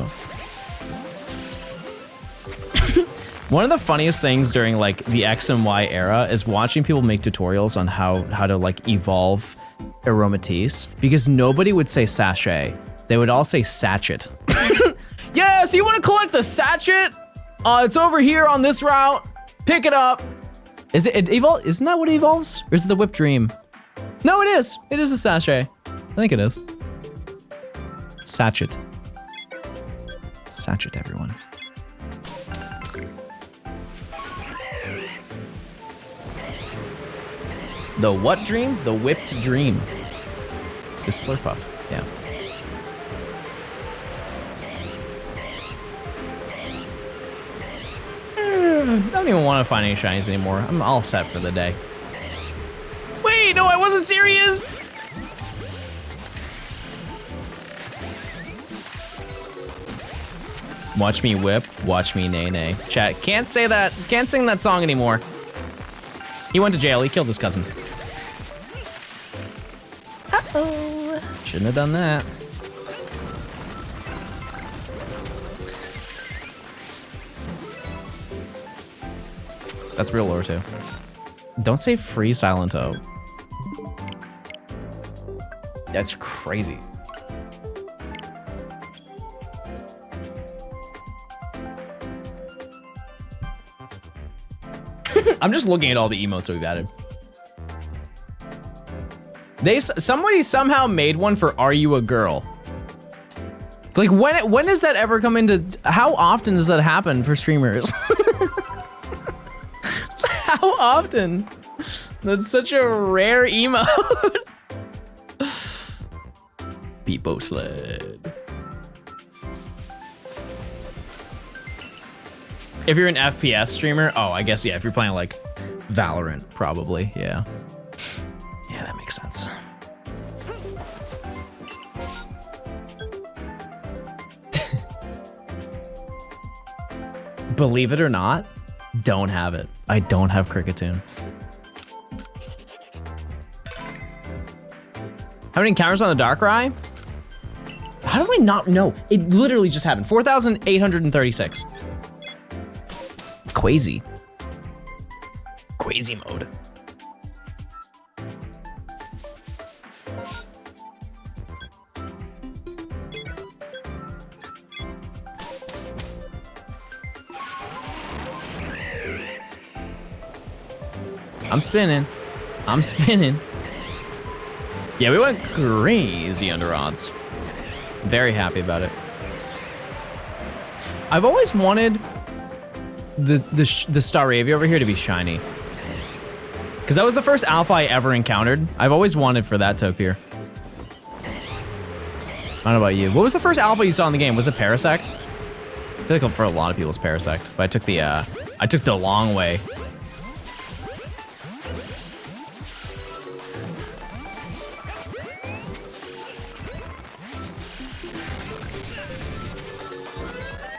One of the funniest things during like the X and Y era is watching people make tutorials on how to like evolve Aromatisse, because nobody would say sachet. They would all say sachet. Yeah, so you want to collect the sachet? It's over here on this route. Pick it up. Is it evolve? Isn't that what it evolves? Or is it the Whip Dream? No, it is. It is a sachet. I think it is. Sachet. Sachet, everyone. The what dream? The Whipped Dream. The Slurpuff, yeah. I don't even want to find any shinies anymore. I'm all set for the day. Wait, no, I wasn't serious! Watch me whip, watch me nay nay. Chat, can't say that, can't sing that song anymore. He went to jail, he killed his cousin. Uh-oh. Shouldn't have done that. That's real lore too. Don't say free Silent O. That's crazy. I'm just looking at all the emotes that we've added. Somebody somehow made one for Are You a Girl? Like when does that ever come into, how often does that happen for streamers? How often? That's such a rare emote. Peepo Sled. If you're an FPS streamer, oh, I guess, yeah, if you're playing like Valorant, probably, yeah. Yeah, that makes sense. Believe it or not, don't have it. I don't have Cricketune. How many encounters on the Darkrai? How do I not know? It literally just happened. 4,836. Crazy. Crazy mode. I'm spinning. I'm spinning. Yeah, we went crazy under odds. Very happy about it. I've always wanted the Staravia over here to be shiny. Because that was the first alpha I ever encountered. I've always wanted for that to appear. I don't know about you. What was the first alpha you saw in the game? Was it Parasect? I feel like for a lot of people it's Parasect, but I took the long way.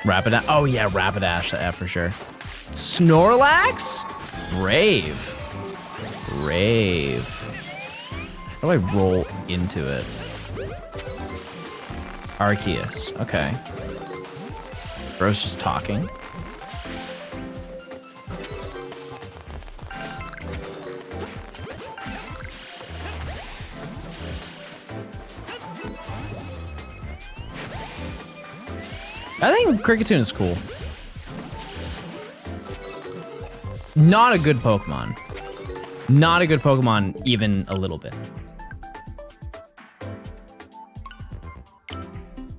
Rapidash. Oh yeah, Rapidash, for sure. Snorlax? Rave. How do I roll into it? Arceus, okay. Bro's just talking. I think Kricketune is cool. Not a good Pokemon. Not a good Pokemon, even a little bit.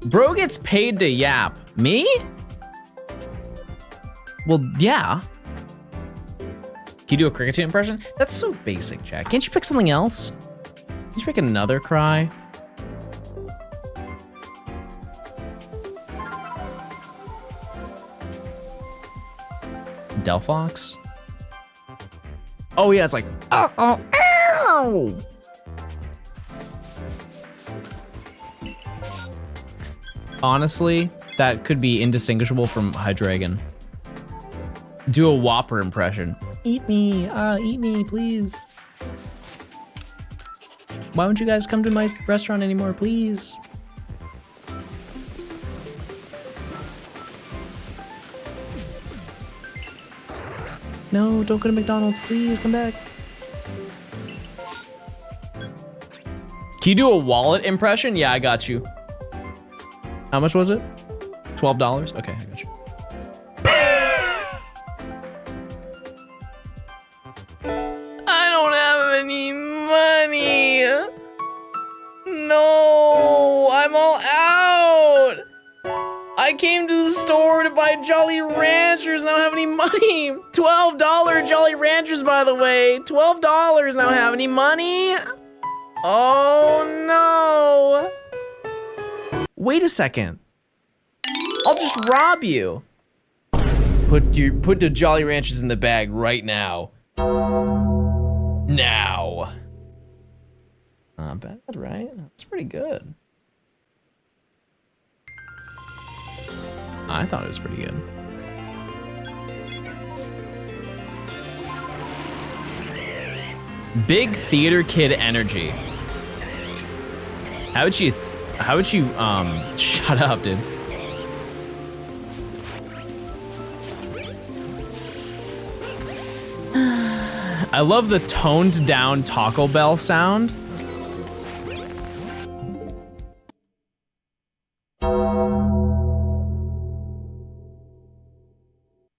Bro gets paid to yap. Me? Well, yeah. Can you do a Kricketune impression? That's so basic, Jack. Can't you pick something else? Can you pick another cry? Delphox? Oh yeah, it's like, oh, ow! Honestly, that could be indistinguishable from Hydreigon. Do a Whopper impression. Eat me, please. Why won't you guys come to my restaurant anymore, please? No, don't go to McDonald's, please, come back. Can you do a wallet impression? Yeah, I got you. How much was it? $12? Okay, I got you. I don't have any money. No, I'm all out. I came to the store to buy Jolly Ranchers and I don't have any money. $12 Jolly Ranchers, by the way. $12 and I don't have any money. Oh no. Wait a second. I'll just rob you. Put the Jolly Ranchers in the bag right now. Now. Not bad, right? That's pretty good. I thought it was pretty good. Big theater kid energy. How would you shut up, dude? I love the toned down Taco Bell sound.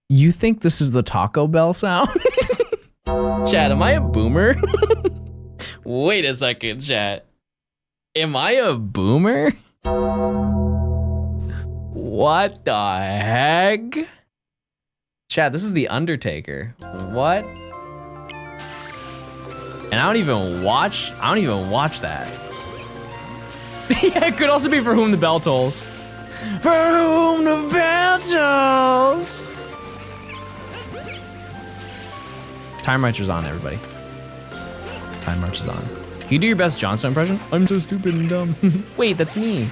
You think this is the Taco Bell sound? Chat, am I a boomer? Wait a second, chat. Am I a boomer? What the heck? Chat, this is The Undertaker. What? And I don't even watch that. Yeah, it could also be For Whom the Bell Tolls. For whom the bell tolls. Time Marcher's on, everybody. Time Marcher's on. Can you do your best Johnstone impression? I'm so stupid and dumb. Wait, that's me.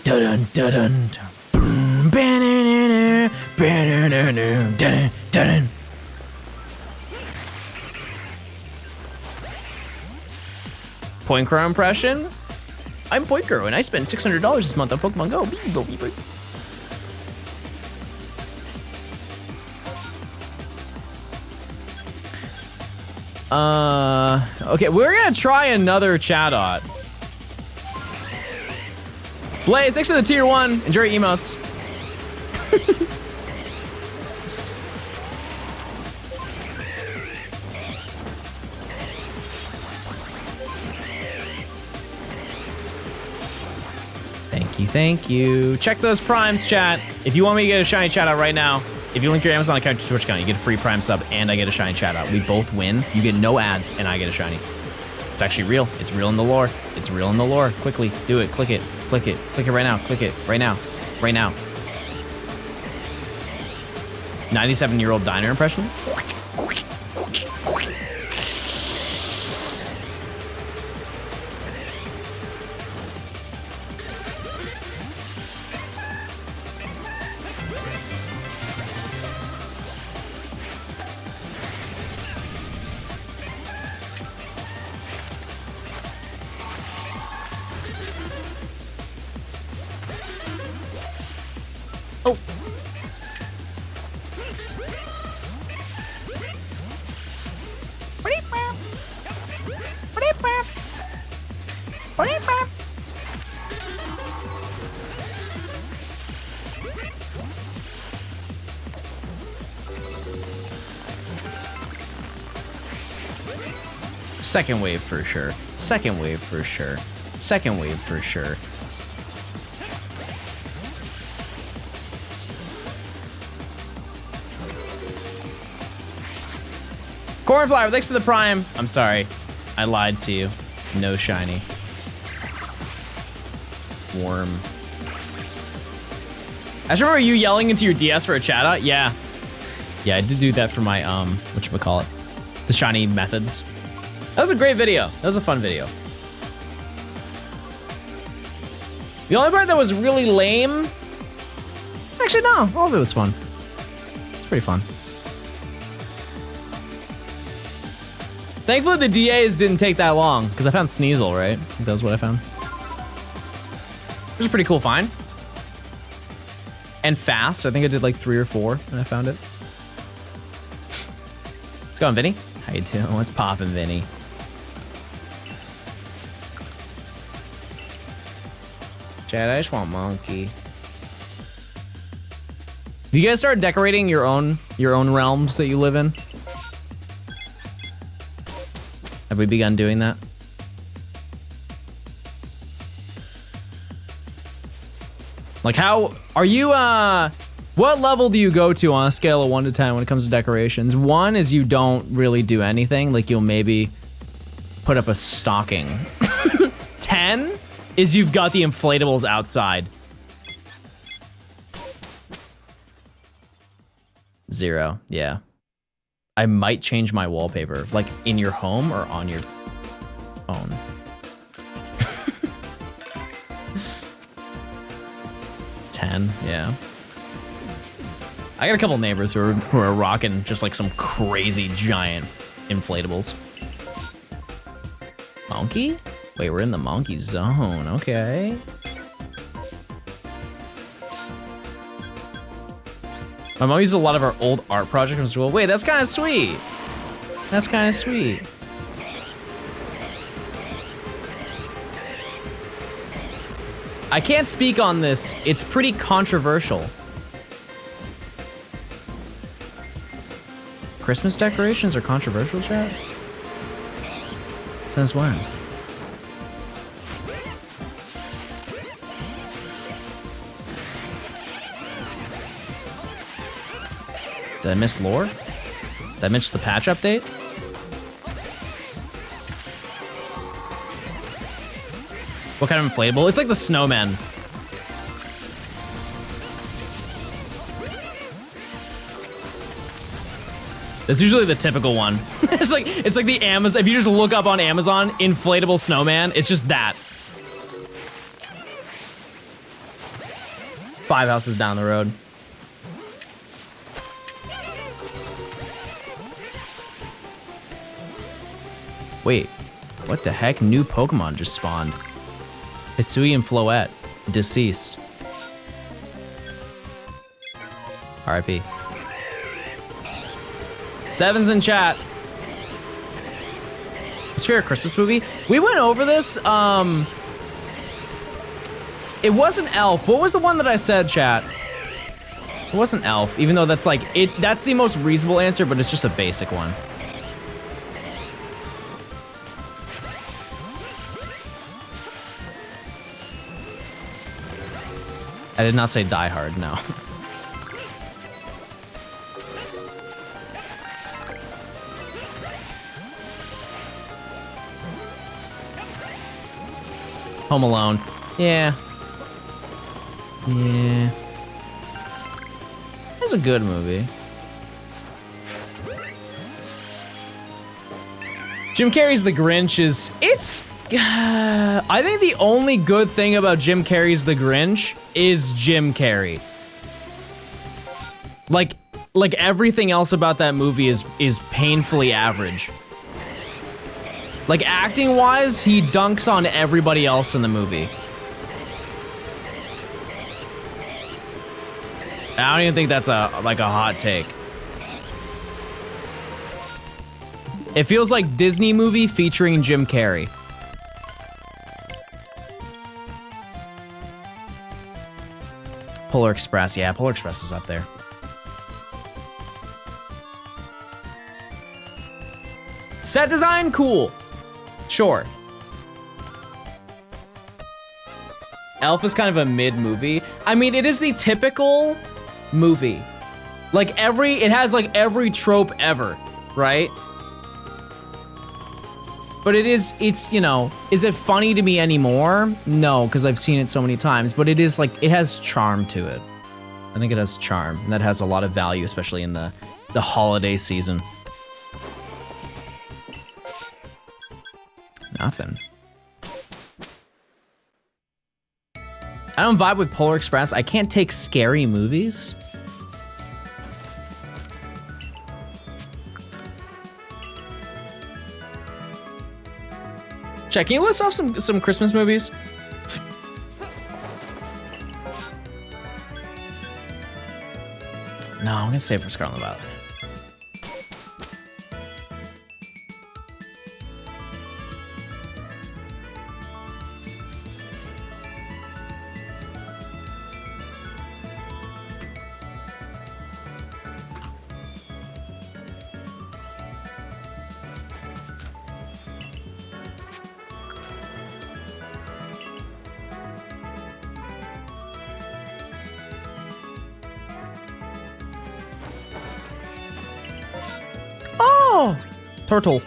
Dun dun dun dun. Banana, banana, dun dun. Point Crow impression? I'm Point Crow and I spent $600 this month on Pokemon Go. Beep, beep, beep, beep. Okay, we're gonna try another Chatot. Blaze, thanks for the tier 1. Enjoy your emotes. Thank you. Check those primes, chat. If you want me to get a shiny chat out right now, if you link your Amazon account to your Twitch account, you get a free prime sub and I get a shiny chat out. We both win. You get no ads and I get a shiny. It's actually real. It's real in the lore. It's real in the lore. Quickly, do it. Click it. Click it. Click it right now. Click it right now. Right now. 97-year-old diner impression. Second wave for sure. Second wave for sure. Second wave for sure. Cornflower, thanks to the prime. I'm sorry. I lied to you. No shiny. Worm. I just remember you yelling into your DS for a chat out. Yeah. Yeah, I did do that for my, whatchamacallit? The shiny methods. That was a great video. That was a fun video. The only part that was really lame... Actually, no. All of it was fun. It's pretty fun. Thankfully, the DAs didn't take that long, because I found Sneasel, right? I think that was what I found. It was a pretty cool find. And fast. I think I did like 3 or 4, and I found it. What's going on, Vinny? How you doing? What's poppin', Vinny? Chad, I just want monkey. Do you guys start decorating your own realms that you live in? Have we begun doing that? Like how, are you, what level do you go to on a scale of 1 to 10 when it comes to decorations? 1 is you don't really do anything, like you'll maybe put up a stocking. 10 is you've got the inflatables outside. 0, yeah. I might change my wallpaper, like in your home or on your phone. $10, yeah. I got a couple neighbors who are rocking just like some crazy giant inflatables. Monkey? Wait, we're in the monkey zone, okay. My mom uses a lot of our old art projects from school. Wait, that's kind of sweet. That's kind of sweet. I can't speak on this. It's pretty controversial. Christmas decorations are controversial, chat? Since when? Did I miss lore? Did I miss the patch update? What kind of inflatable? It's like the snowman. That's usually the typical one. it's like the Amazon. If you just look up on Amazon, inflatable snowman, it's just that. 5 houses down the road. Wait, what the heck? New Pokemon just spawned. Hisui and Floette, deceased. RIP. 7's in chat. What's your favorite Christmas movie? We went over this, it wasn't Elf. What was the one that I said, chat? It wasn't Elf, even though that's like, that's the most reasonable answer, but it's just a basic one. I did not say Die Hard, no. Home Alone. Yeah. Yeah. It's a good movie. Jim Carrey's The Grinch is... It's... I think the only good thing about Jim Carrey's The Grinch is Jim Carrey. Like everything else about that movie is painfully average. Like acting wise, he dunks on everybody else in the movie. I don't even think that's a hot take. It feels like Disney movie featuring Jim Carrey. Polar Express, yeah, Polar Express is up there. Set design, cool. Sure. Elf is kind of a mid movie. I mean, it is the typical movie. Like it has like every trope ever, right? But it's, you know, is it funny to me anymore? No, because I've seen it so many times, but it is like, it has charm to it. I think it has charm, and that has a lot of value, especially in the holiday season. Nothing. I don't vibe with Polar Express. I can't take scary movies. Check, can you list off some Christmas movies? No, I'm gonna save for Scarlet Violet. Oh! Turtle.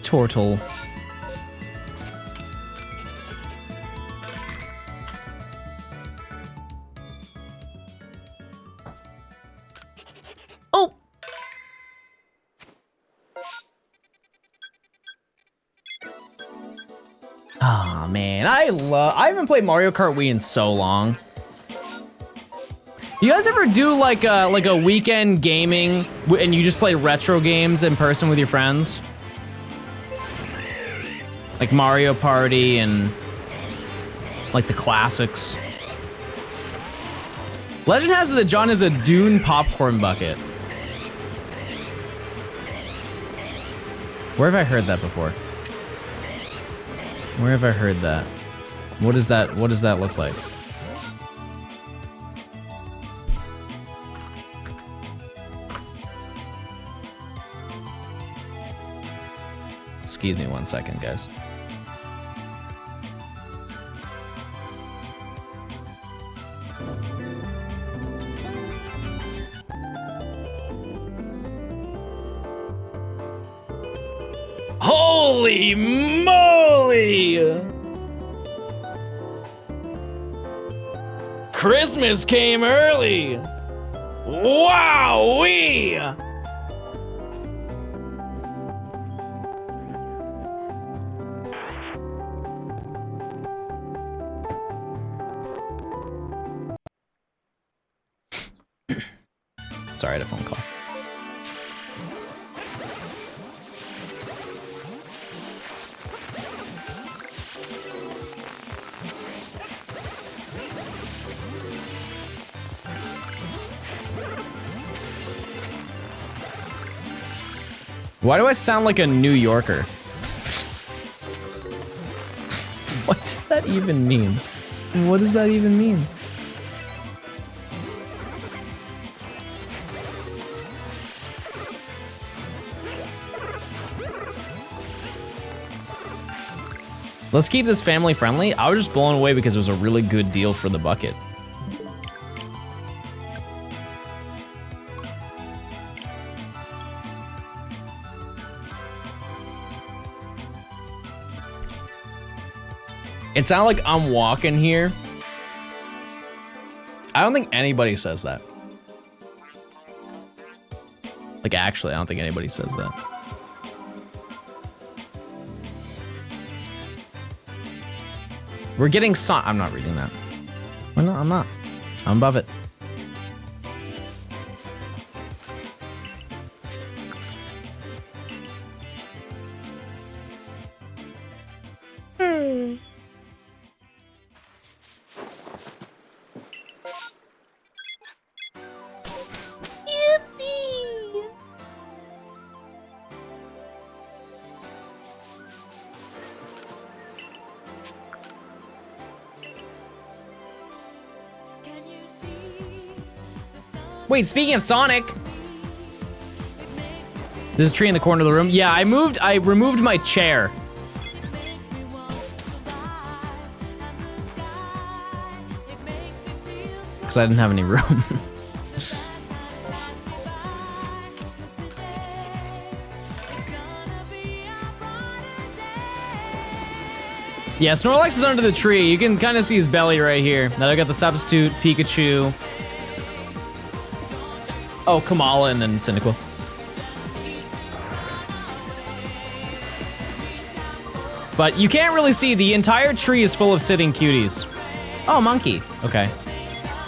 Turtle. Oh! Oh man, I haven't played Mario Kart Wii in so long. You guys ever do like a weekend gaming and you just play retro games in person with your friends? Like Mario Party and like the classics. Legend has it that John is a Dune popcorn bucket. Where have I heard that before? Where have I heard that? What does that look like? Excuse me 1 second, guys. Holy moly! Christmas came early! Wowee! Sorry, I had a phone call. Why do I sound like a New Yorker? What does that even mean? What does that even mean? Let's keep this family friendly. I was just blown away because it was a really good deal for the bucket. It's not like I'm walking here. I don't think anybody says that. Like, actually, I don't think anybody says that. We're getting I'm not reading that. Well, no, I'm not. I'm above it. Wait, speaking of Sonic. There's a tree in the corner of the room. Yeah, I removed my chair. Because I didn't have any room. Yeah, Snorlax is under the tree. You can kind of see his belly right here. Now I got the substitute, Pikachu. Oh, Kamala and then Cyndaquil. But you can't really see, the entire tree is full of sitting cuties. Oh, monkey. Okay.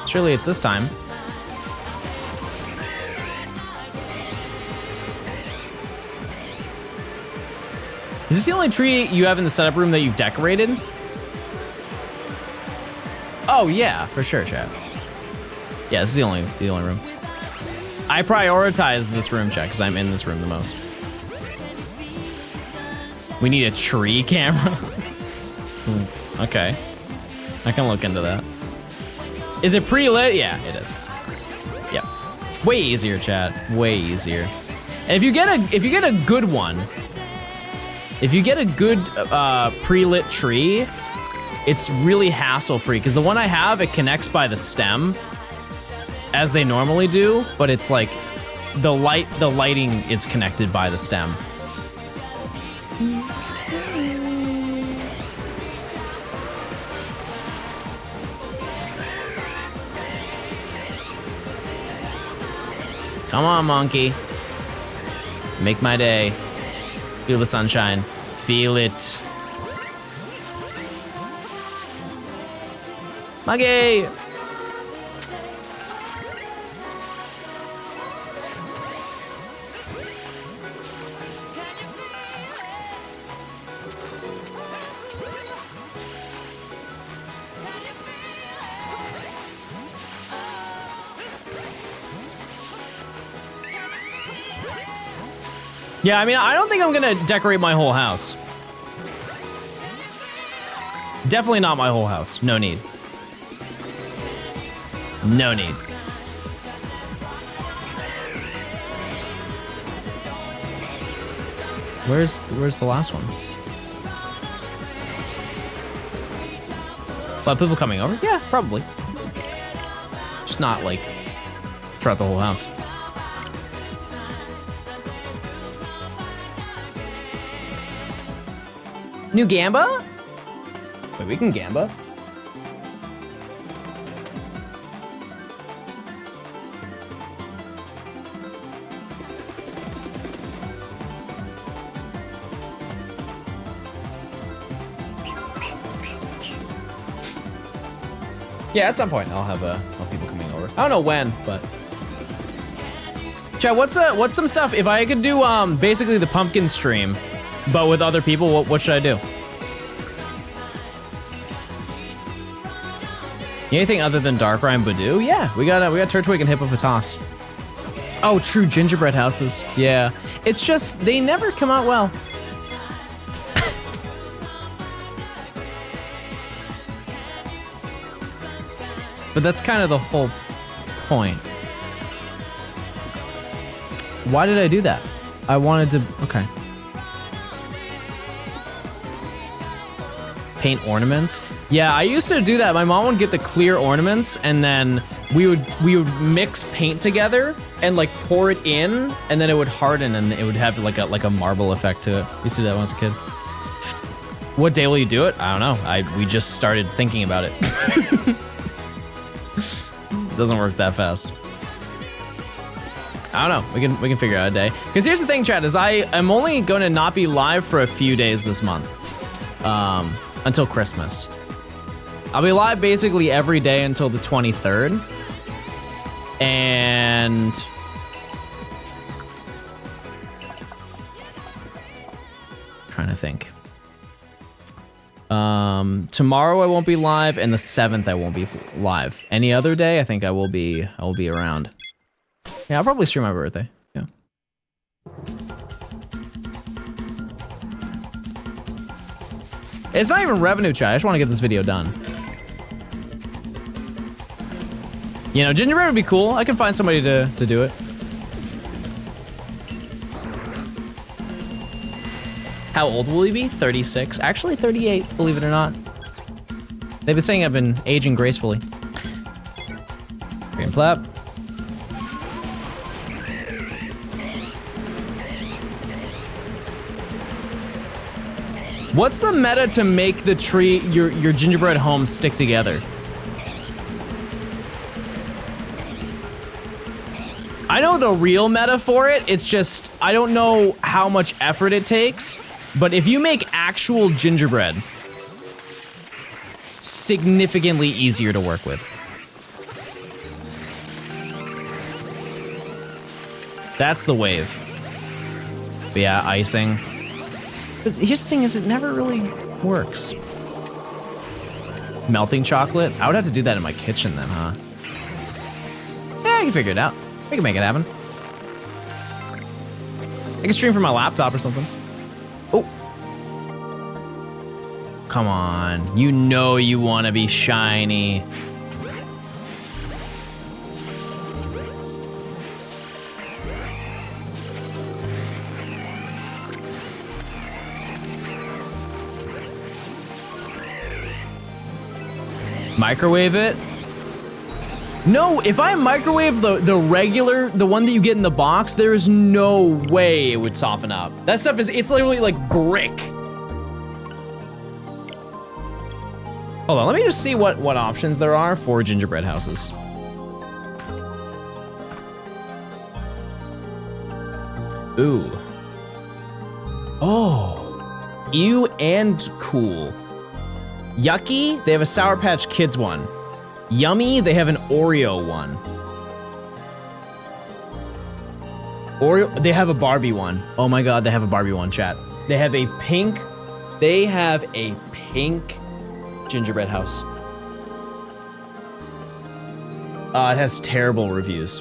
Surely it's this time. Is this the only tree you have in the setup room that you've decorated? Oh yeah, for sure, chat. Yeah, this is the only room. I prioritize this room, chat, because I'm in this room the most. We need a tree camera. Okay, I can look into that. Is it pre-lit? Yeah, it is. Yep. Way easier, chat. Way easier. And if you get a good one. If you get a good pre-lit tree, it's really hassle-free, because the one I have, it connects by the stem, as they normally do, but it's like, the lighting is connected by the stem. Come on, monkey. Make my day. Feel the sunshine. Feel it. Monkey! Yeah, I mean, I don't think I'm gonna decorate my whole house. Definitely not my whole house. No need. No need. Where's the last one? A lot of people coming over? Yeah, probably. Just not like throughout the whole house. New Gamba? Wait, we can Gamba? Yeah, at some point I'll have people coming over. I don't know when, but. Chat, what's some stuff, if I could do basically the pumpkin stream, but with other people, what should I do? Anything other than Darkrai and Badoo? Yeah, we got Turtwig and Hippopotas. Oh, true, gingerbread houses. Yeah, it's just they never come out well. But that's kind of the whole point. Why did I do that? I wanted to. Okay. Paint ornaments. Yeah, I used to do that. My mom would get the clear ornaments, and then we would mix paint together and like pour it in, and then it would harden, and it would have like a marble effect to it. I used to do that when I was a kid. What day will you do it? I don't know. We just started thinking about it. It doesn't work that fast. I don't know. We can figure out a day. Because here's the thing, chat, is I am only going to not be live for a few days this month. Until Christmas. I'll be live basically every day until the 23rd. And trying to think. Tomorrow I won't be live, and the 7th I won't be live. Any other day, I think I will be around. Yeah, I'll probably stream my birthday. Yeah. It's not even revenue, chat. I just want to get this video done. You know, gingerbread would be cool. I can find somebody to do it. How old will he be? 36. Actually, 38, believe it or not. They've been saying I've been aging gracefully. Green plap. What's the meta to make the tree, your gingerbread home stick together? I know the real meta for it, it's just, I don't know how much effort it takes, but if you make actual gingerbread, significantly easier to work with. That's the wave. But yeah, icing. But here's the thing is it never really works. Melting chocolate? I would have to do that in my kitchen then, huh? Yeah, I can figure it out. I can make it happen. I can stream from my laptop or something. Oh. Come on. You know you want to be shiny. Microwave it? No, if I microwave the regular, the one that you get in the box, there is no way it would soften up. That stuff is, it's literally like brick. Hold on, let me just see what options there are for gingerbread houses. Ooh. Oh. Ew and cool. Yucky, they have a Sour Patch Kids one. Yummy, they have an Oreo one. Oreo, they have a Barbie one. Oh my God, they have a Barbie one, chat. They have a pink gingerbread house. It has terrible reviews.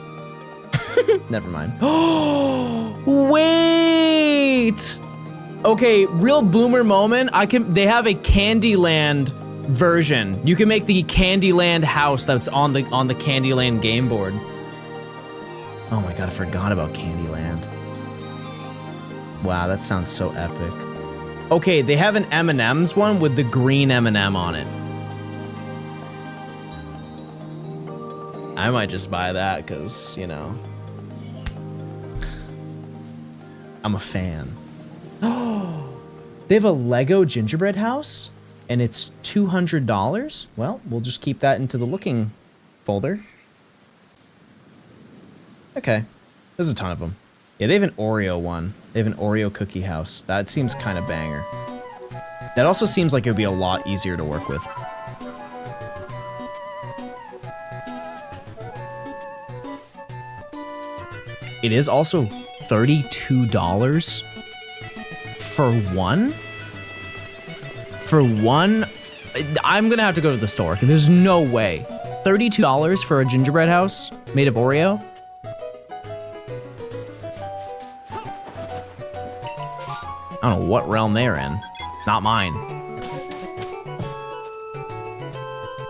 Never mind. Oh, wait! Okay, real boomer moment. They have a Candyland version. You can make the Candyland house that's on the Candyland game board. Oh my God, I forgot about Candyland. Wow, that sounds so epic. Okay, they have an M&M's one with the green M&M on it. I might just buy that because, you know, I'm a fan. Oh, they have a Lego gingerbread house and it's $200. Well, we'll just keep that into the looking folder. Okay, there's a ton of them. Yeah, they have an Oreo one. They have an Oreo cookie house. That seems kind of banger. That also seems like it would be a lot easier to work with. It is also $32 for one? For one? I'm gonna have to go to the store. There's no way. $32 for a gingerbread house made of Oreo? I don't know what realm they're in. Not mine.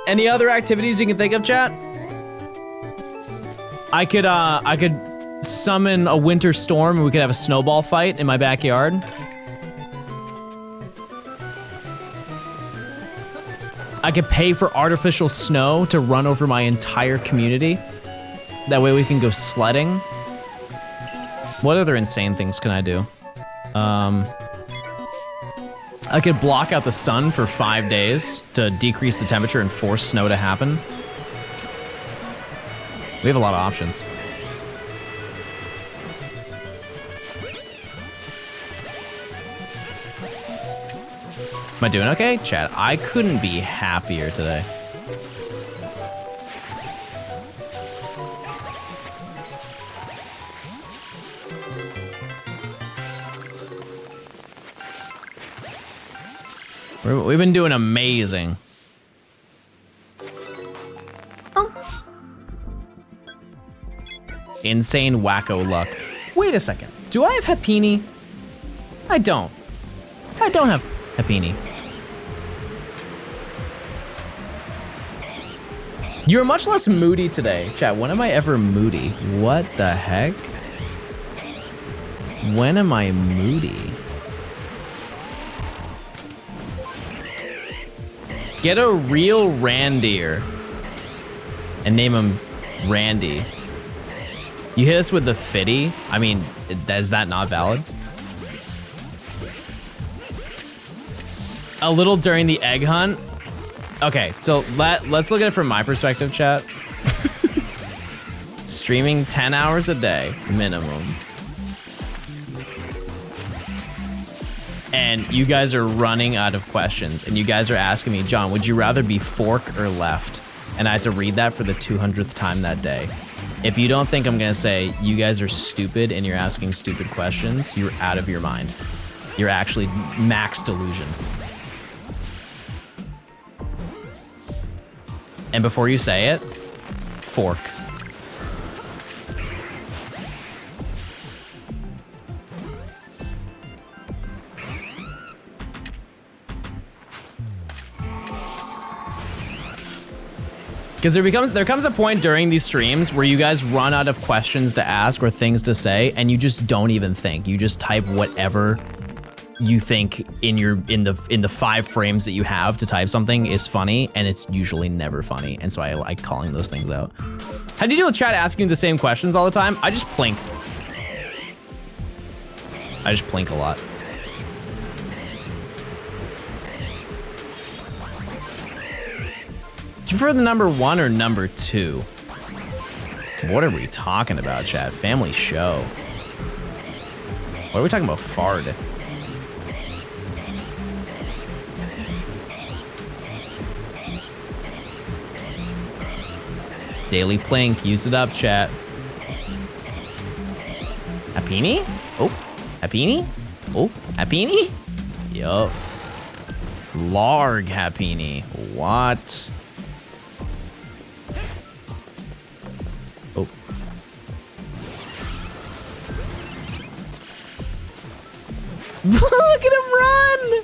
Any other activities you can think of, chat? I could summon a winter storm and we could have a snowball fight in my backyard. I could pay for artificial snow to run over my entire community. That way we can go sledding. What other insane things can I do? I could block out the sun for 5 days to decrease the temperature and force snow to happen. We have a lot of options. Am I doing okay? Chat, I couldn't be happier today. We've been doing amazing. Oh. Insane wacko luck. Wait a second. Do I have Happini? I don't. I don't have Happini. You're much less moody today. Chat, when am I ever moody? What the heck? When am I moody? Get a real reindeer and name him Randy. You hit us with the fitty? I mean, is that not valid? A little during the egg hunt? Okay, so let's look at it from my perspective, chat. Streaming 10 hours a day, minimum. And you guys are running out of questions, and you guys are asking me, John, would you rather be fork or left? And I had to read that for the 200th time that day. If you don't think I'm gonna say you guys are stupid and you're asking stupid questions, you're out of your mind. You're actually max delusion. And before you say it, fork. Because there comes a point during these streams where you guys run out of questions to ask or things to say, and you just don't even think. You just type whatever you think in the 5 frames that you have to type something is funny, and it's usually never funny. And so I like calling those things out. How do you deal with chat asking the same questions all the time? I just plink. I just plink a lot. Do you prefer the number 1 or number 2? What are we talking about, chat? Family show. What are we talking about? Fard. Daily Plink, use it up, chat. Happini? Oh, Happini? Oh, Happini? Yup. Larg Happini. What? Oh. Look at him run!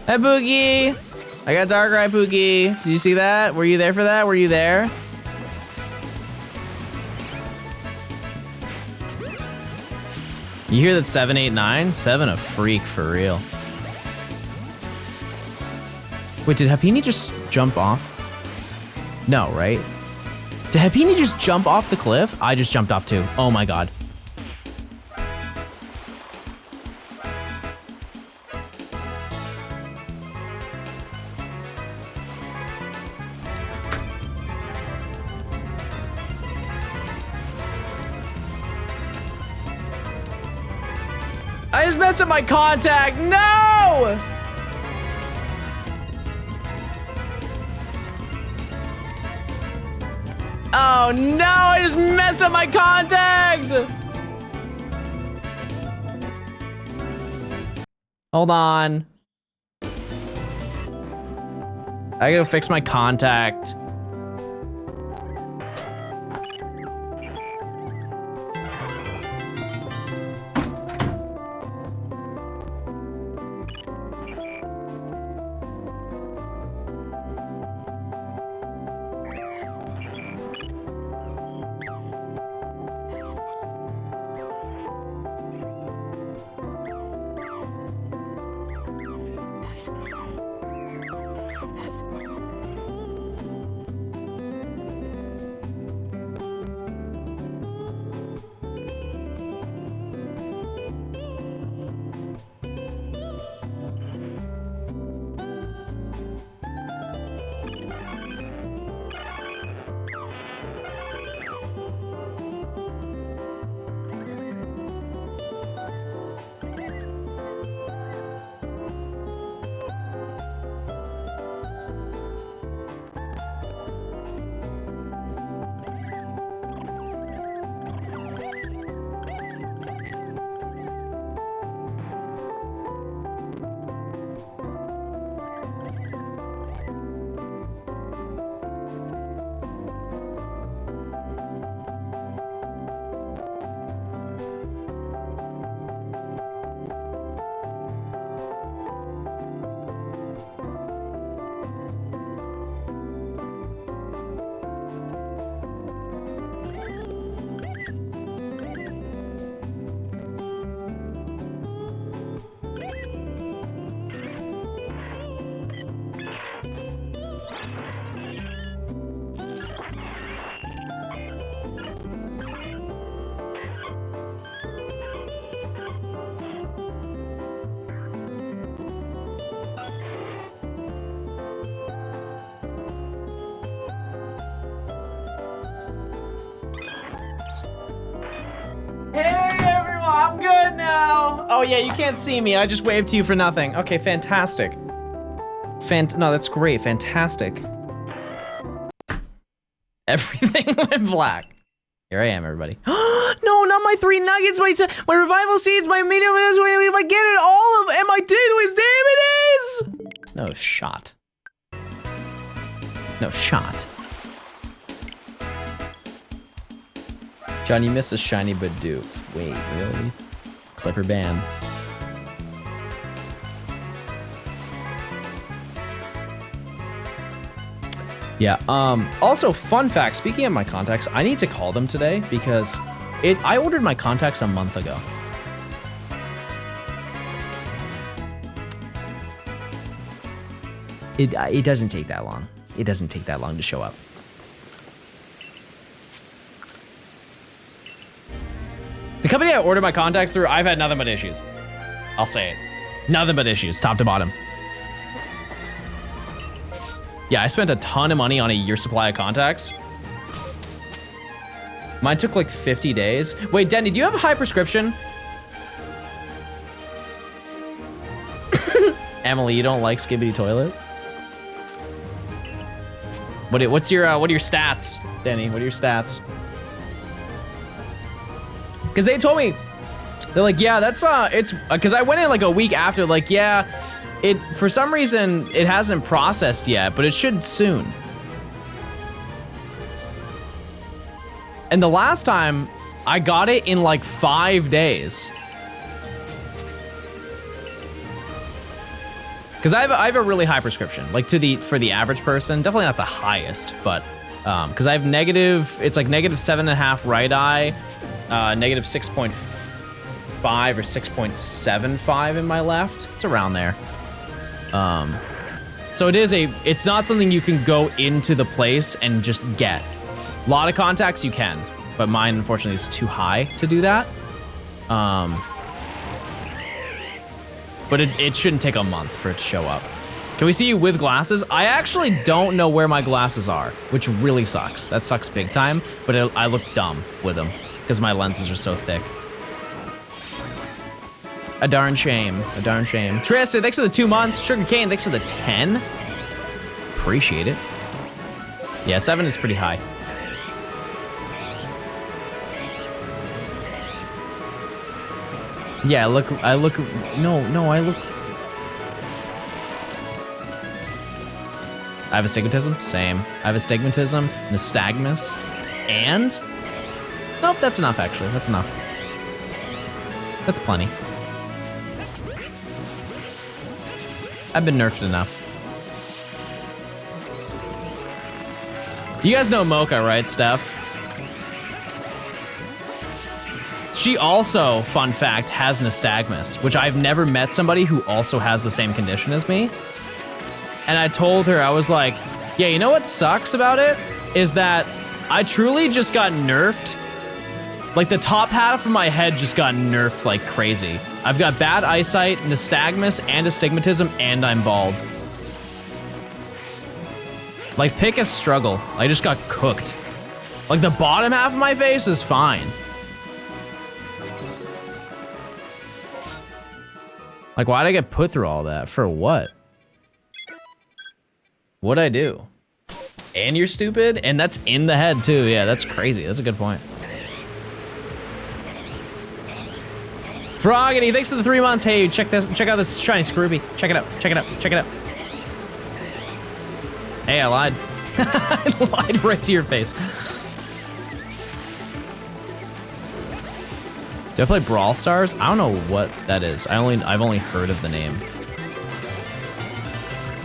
Hey, Boogie! I got Darkrai, Pookie. Did you see that? Were you there for that? Were you there? You hear that 789? 7 a freak for real. Wait, did Happini just jump off? No, right? Did Happini just jump off the cliff? I just jumped off too. Oh my god. I just messed up my contact. No! Oh no, I just messed up my contact! Hold on. I gotta fix my contact. Hey everyone, I'm good now. Oh yeah, you can't see me. I just waved to you for nothing. Okay, fantastic. No, that's great. Fantastic. Everything went black. Here I am, everybody. No, not my 3 nuggets. My revival seeds. My medium. If I get it all of, and my dailies. No shot. No shot. John, you missed a shiny Bidoof. Wait, really? Clipper ban. Yeah, also fun fact, speaking of my contacts, I need to call them today because I ordered my contacts a month ago. It doesn't take that long. It doesn't take that long to show up. The company I ordered my contacts through, I've had nothing but issues. I'll say it. Nothing but issues, top to bottom. Yeah, I spent a ton of money on a year supply of contacts. Mine took like 50 days. Wait, Denny, do you have a high prescription? Emily, you don't like Skibbity Toilet? What are your stats, Denny? What are your stats? Because they told me, they're like, yeah, that's, it's, because I went in like a week after, like, yeah, for some reason, it hasn't processed yet, but it should soon. And the last time, I got it in like 5 days. Because I have a really high prescription, like for the average person, definitely not the highest, but because I have it's like -7.5 right eye, -6.5 or 6.75 in my left. It's around there. So it's not something you can go into the place and just get. A lot of contacts you can, but mine unfortunately is too high to do that. But it shouldn't take a month for it to show up. Can we see you with glasses? I actually don't know where my glasses are, which really sucks. That sucks big time, but I look dumb with them because my lenses are so thick. A darn shame, a darn shame. Tristan, thanks for the 2 months. Sugarcane, thanks for the 10. Appreciate it. Yeah, 7 is pretty high. Yeah, I look, no, I look. I have astigmatism, same. I have astigmatism, nystagmus, and? Nope, that's enough actually, that's enough. That's plenty. I've been nerfed enough. You guys know Mocha, right, Steph? She also, fun fact, has nystagmus, which I've never met somebody who also has the same condition as me. And I told her, I was like, yeah, you know what sucks about it? Is that I truly just got nerfed. Like the top half of my head just got nerfed like crazy. I've got bad eyesight, nystagmus, and astigmatism, and I'm bald. Like pick a struggle. I just got cooked. Like the bottom half of my face is fine. Like why'd I get put through all that? For what? What'd I do? And you're stupid? And that's in the head too. Yeah, that's crazy. That's a good point. Froggy, thanks for the 3 months. Hey, check out this shiny Scrooby. Check it out, check it out, check it out. Hey, I lied. I lied right to your face. Do I play Brawl Stars? I don't know what that is. I've only heard of the name.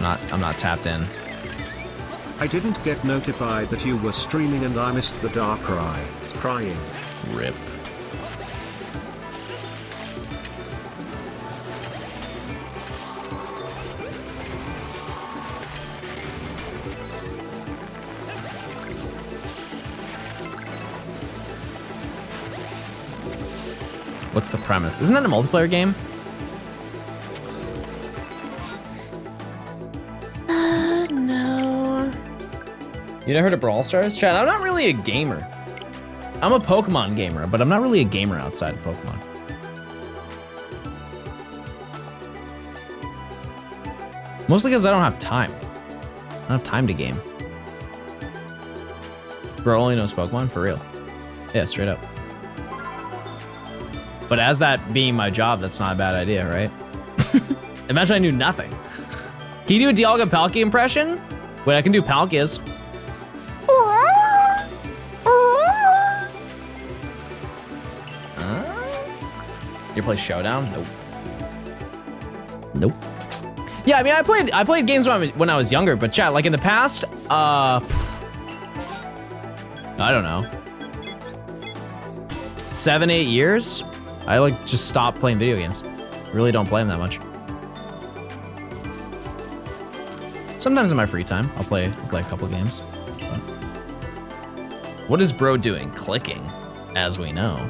I'm not tapped in. I didn't get notified that you were streaming and I missed the Darkrai. Crying. Rip. What's the premise? Isn't that a multiplayer game? No. You never heard of Brawl Stars? Chat, I'm not really a gamer. I'm a Pokemon gamer, but I'm not really a gamer outside of Pokemon. Mostly because I don't have time. I don't have time to game. Bro only knows Pokemon, for real. Yeah, straight up. But as that being my job, that's not a bad idea, right? Imagine I knew nothing. Can you do a Dialga Palkia impression? Wait, I can do Palkias. You play Showdown? Nope. Nope. Yeah, I mean, I played games when I was younger, but chat, like in the past, I don't know, 7, 8 years, I like just stopped playing video games. Really don't play them that much. Sometimes in my free time, I'll play a couple games. But what is bro doing? Clicking, as we know.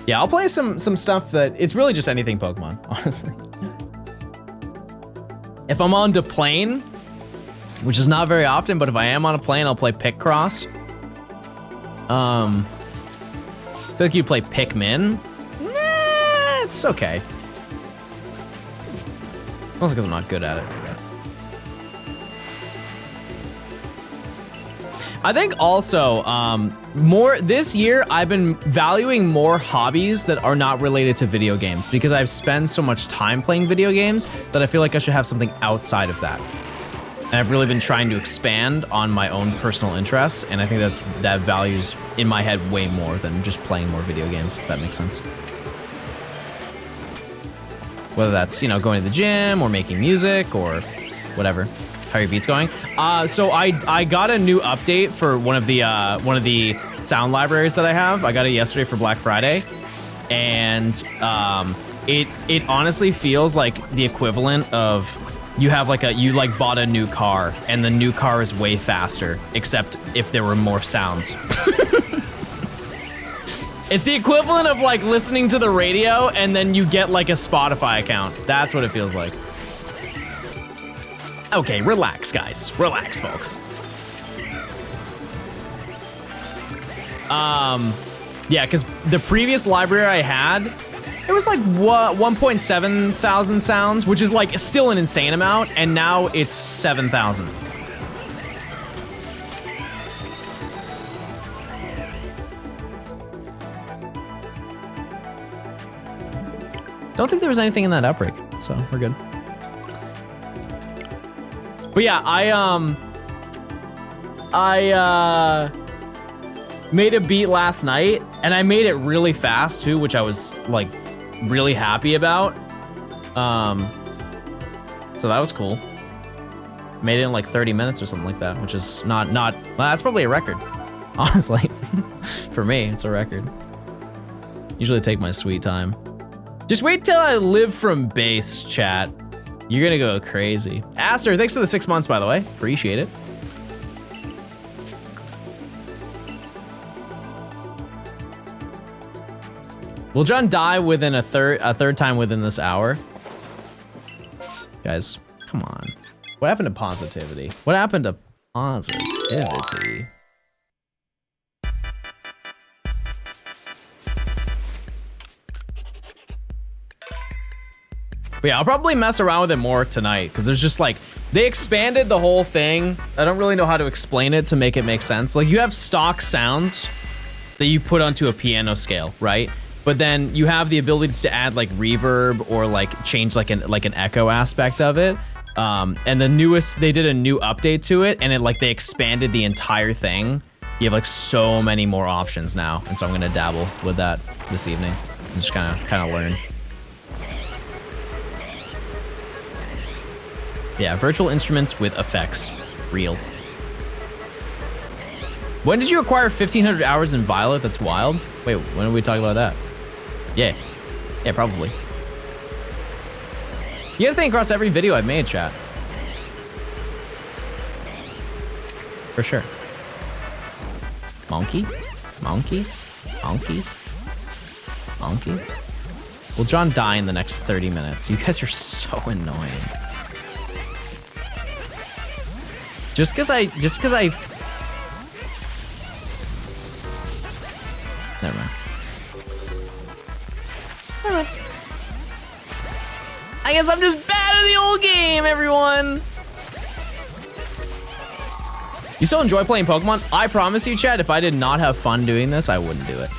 Yeah, I'll play some stuff that, it's really just anything Pokemon, honestly. If I'm on the plane, which is not very often, but if I am on a plane, I'll play Picross. I feel like you play Pikmin. Nah, it's okay. Mostly because I'm not good at it. I think also, more this year, I've been valuing more hobbies that are not related to video games because I've spent so much time playing video games that I feel like I should have something outside of that. And I've really been trying to expand on my own personal interests, and I think that values in my head way more than just playing more video games, if that makes sense. Whether that's, you know, going to the gym or making music or whatever. How are your beats going? So I got a new update for one of the sound libraries that I have. I got it yesterday for Black Friday, and it honestly feels like the equivalent of you bought a new car and the new car is way faster, except if there were more sounds. It's the equivalent of like listening to the radio and then you get like a Spotify account. That's what it feels like. Okay, relax, guys. Relax, folks. Yeah, because the previous library I had, it was like 1.7 thousand sounds, which is like still an insane amount, and now it's 7,000. Don't think there was anything in that outbreak, so we're good. But yeah, I made a beat last night, and I made it really fast too, which I was like really happy about. So that was cool. Made it in like 30 minutes or something like that, which is not that's probably a record, honestly. For me, it's a record. Usually take my sweet time. Just wait till I live from base, chat. You're gonna go crazy. Aster, thanks for the 6 months, by the way. Appreciate it. Will John die within a third time within this hour? Guys, come on. What happened to positivity? What happened to positivity? But yeah, I'll probably mess around with it more tonight because there's just like, they expanded the whole thing. I don't really know how to explain it to make it make sense. Like you have stock sounds that you put onto a piano scale, right? But then you have the ability to add like reverb or like change like an echo aspect of it. And they did a new update to it, and they expanded the entire thing. You have like so many more options now, and so I'm gonna dabble with that this evening and just kind of learn. Yeah, virtual instruments with effects, real. When did you acquire 1,500 hours in Violet? That's wild. Wait, when did we talk about that? Yeah, probably. You gotta think across every video I've made, chat. For sure. Monkey? Monkey? Monkey? Monkey? Will John die in the next 30 minutes? You guys are so annoying. Just cause I... Never mind. I guess I'm just bad at the old game, everyone. You still enjoy playing Pokemon? I promise you, Chad, if I did not have fun doing this, I wouldn't do it.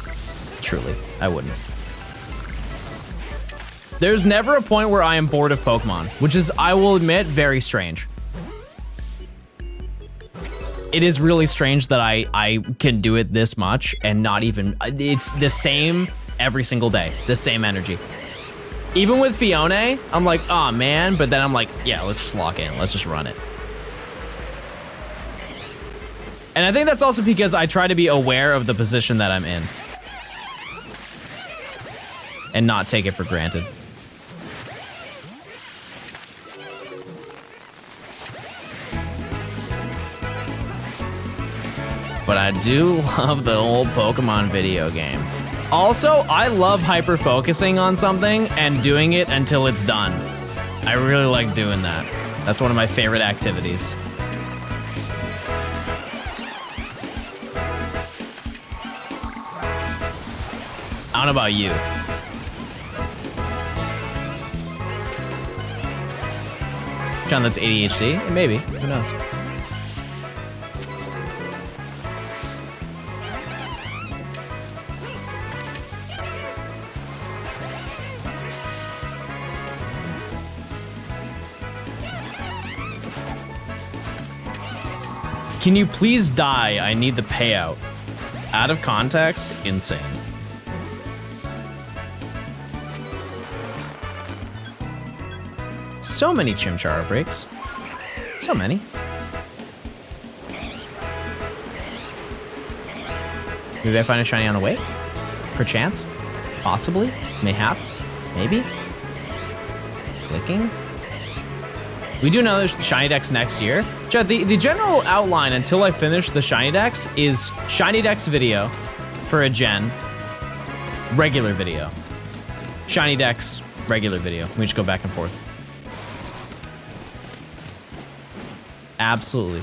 Truly, I wouldn't. There's never a point where I am bored of Pokemon, which is, I will admit, very strange. It is really strange that I can do it this much and not even, it's the same every single day, the same energy. Even with Fiona, I'm like, oh man, but then I'm like, yeah, let's just lock in, let's just run it. And I think that's also because I try to be aware of the position that I'm in. And not take it for granted. But I do love the old Pokemon video game. Also, I love hyper-focusing on something and doing it until it's done. I really like doing that. That's one of my favorite activities. I don't know about you. John, that's ADHD? Maybe, who knows? Can you please die? I need the payout. Out of context, insane. So many Chimchar breaks. So many. Maybe I find a shiny on the way? Perchance? Possibly? Mayhaps? Maybe? Clicking? We do another Shiny Dex next year. Chad, the general outline until I finish the Shiny Dex is Shiny Dex video for a gen, regular video. Shiny Dex, regular video. We just go back and forth. Absolutely.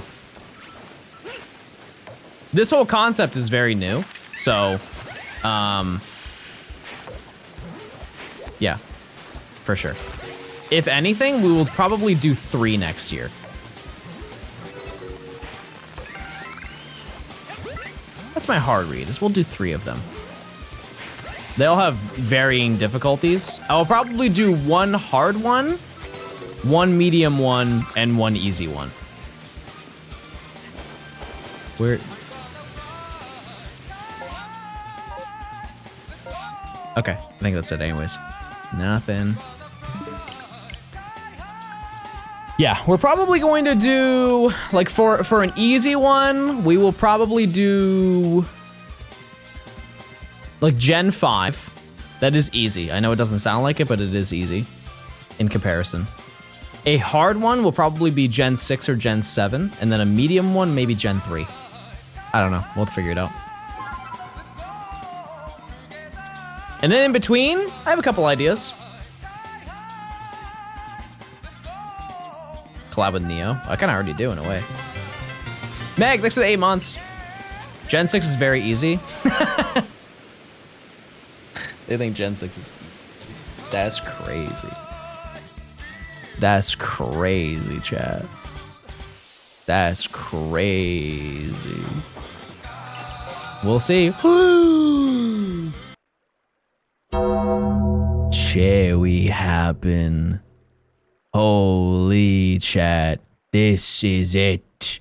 This whole concept is very new, so, yeah, for sure. If anything, we will probably do 3 next year. That's my hard read, is we'll do 3 of them. They all have varying difficulties. I will probably do 1 hard one, 1 medium one, and 1 easy one. Where? Okay, I think that's it anyways. Nothing. Yeah, we're probably going to do, like for an easy one, we will probably do like Gen 5. That is easy. I know it doesn't sound like it, but it is easy in comparison. A hard one will probably be Gen 6 or Gen 7, and then a medium one, maybe Gen 3. I don't know, we'll have to figure it out. And then in between, I have a couple ideas. Collab with Neo. I kind of already do in a way. Meg, thanks for the 8 months. Gen 6 is very easy. They think Gen 6 is easy. That's crazy. That's crazy, chat. That's crazy. We'll see. Cherry happen. Holy chat, this is it.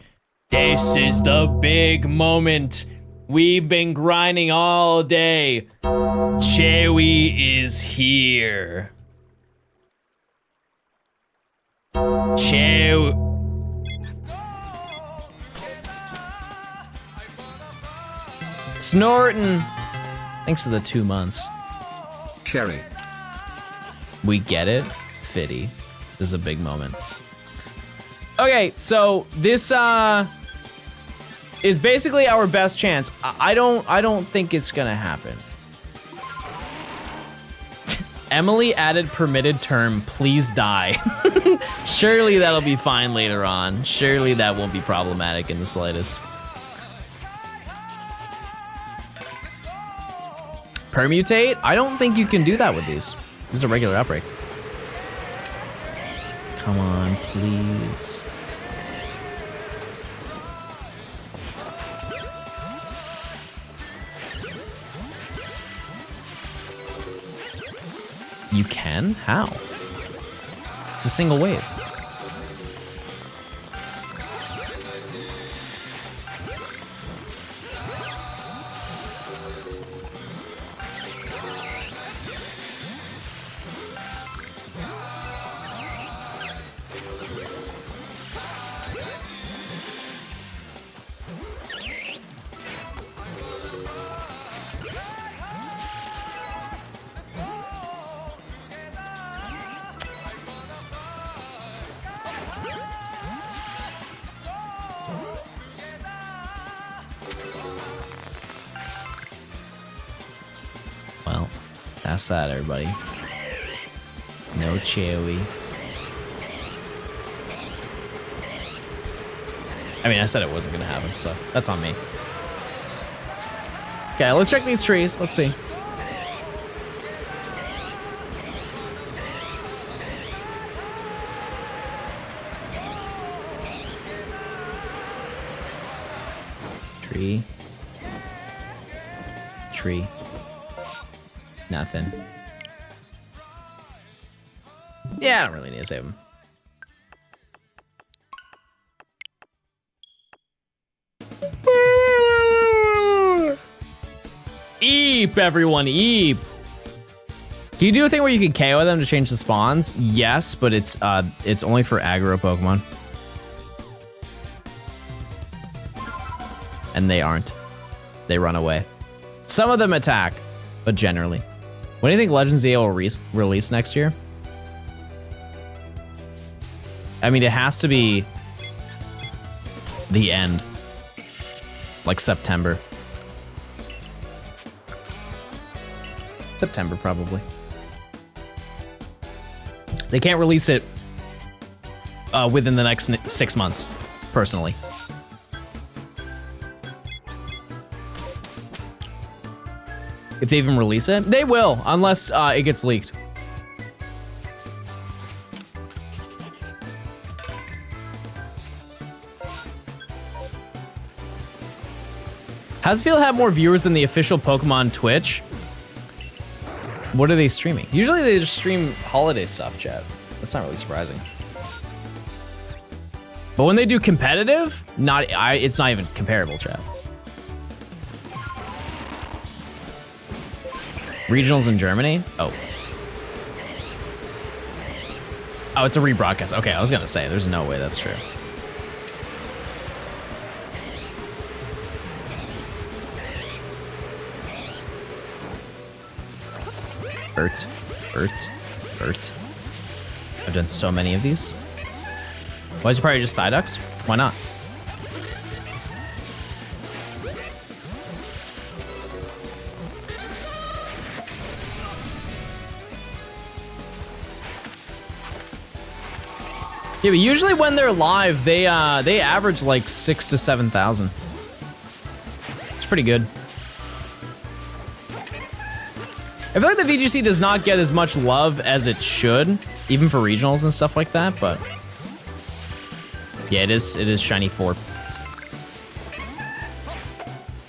This is the big moment. We've been grinding all day. Chewy is here. Chewy. Snorton. Thanks for the 2 months. Cherry. We get it. Fitty. This is a big moment. Okay, so this is basically our best chance. I don't think it's gonna happen. Emily added permitted term, please die. Surely that'll be fine later on. Surely that won't be problematic in the slightest. Permutate? I don't think you can do that with these. This is a regular outbreak. Come on, please. You can? How? It's a single wave. Well, that's that, everybody. No Chewy. I mean, I said it wasn't gonna happen, so that's on me. Okay, let's check these trees. Let's see. Tree. Tree. Nothing. Yeah, I don't really need to save him. Eep, everyone, eep. Can you do a thing where you can KO them to change the spawns? Yes, but it's only for aggro Pokemon. And they aren't. They run away. Some of them attack, but generally. When do you think Legends EA will release next year? I mean, it has to be the end. Like September. September, probably. They can't release it within the next 6 months, personally. If they even release it, they will, unless it gets leaked. How does it feel to have more viewers than the official Pokemon Twitch? What are they streaming? Usually they just stream holiday stuff, chat. That's not really surprising. But when they do competitive, it's not even comparable, chat. Regionals in Germany? Oh. Oh, it's a rebroadcast. Okay, I was gonna say, there's no way that's true. Bert. I've done so many of these. Why is it probably just Psyducks? Why not? Yeah, but usually when they're live, they average like 6,000 to 7,000. It's pretty good. I feel like the VGC does not get as much love as it should, even for regionals and stuff like that, but yeah, it is Shiny 4.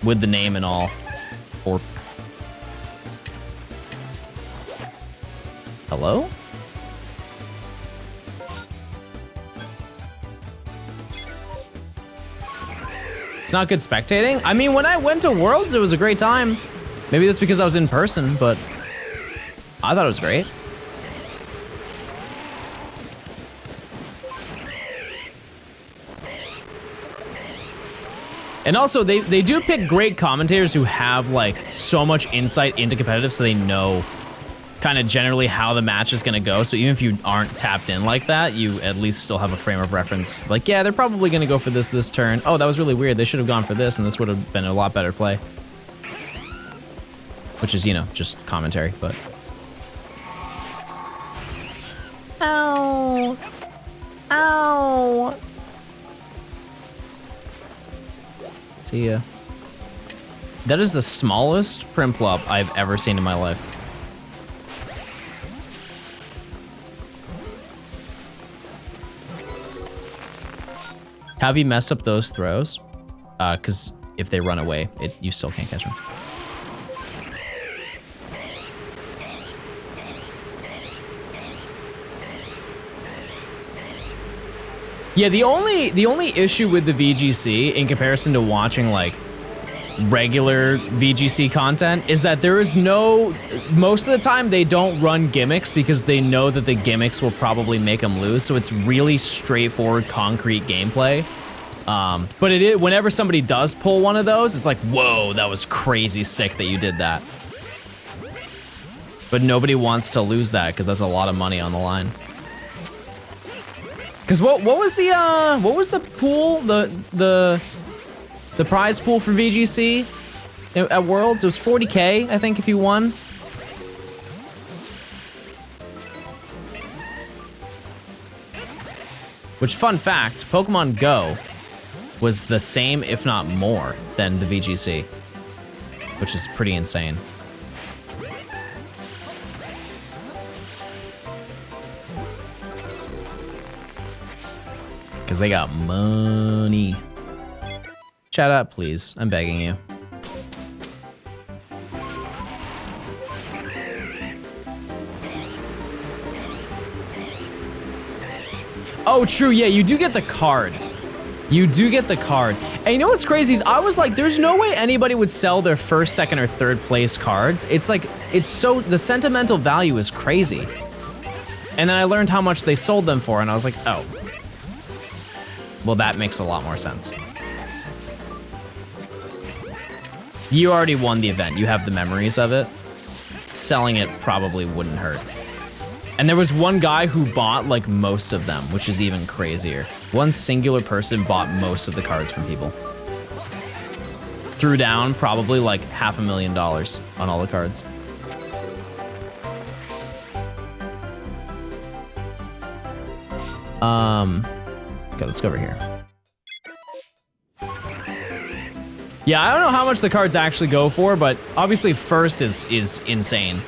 With the name and all. 4. Hello? It's not good spectating? I mean, when I went to Worlds, it was a great time. Maybe that's because I was in person, but I thought it was great. And also, they do pick great commentators who have like so much insight into competitive, so they know kind of generally how the match is going to go. So even if you aren't tapped in like that, you at least still have a frame of reference. Like, yeah, they're probably going to go for this turn. Oh, that was really weird. They should have gone for this, and this would have been a lot better play. Which is, you know, just commentary, but... Ow. Ow. See ya. That is the smallest Prinplup I've ever seen in my life. Have you messed up those throws? Because if they run away, you still can't catch them. Yeah, the only issue with the VGC in comparison to watching like regular VGC content is that there is most of the time they don't run gimmicks because they know that the gimmicks will probably make them lose. So it's really straightforward, concrete gameplay. But whenever somebody does pull one of those, it's like, whoa, that was crazy sick that you did that. But nobody wants to lose that because that's a lot of money on the line. Because what was the pool, the prize pool for VGC at Worlds? It was 40K, I think, if you won. Which, fun fact, Pokemon Go was the same, if not more, than the VGC, which is pretty insane. Because they got money. Chat up, please. I'm begging you. Oh, true. Yeah, you do get the card. You do get the card. And you know what's crazy is I was like, there's no way anybody would sell their first, second, or third place cards. It's like, the sentimental value is crazy. And then I learned how much they sold them for, and I was like, oh. Well, that makes a lot more sense. You already won the event. You have the memories of it. Selling it probably wouldn't hurt. And there was one guy who bought like most of them, which is even crazier. One singular person bought most of the cards from people. Threw down probably like $500,000 on all the cards. Okay, let's go over here. Yeah, I don't know how much the cards actually go for, but obviously first is insane.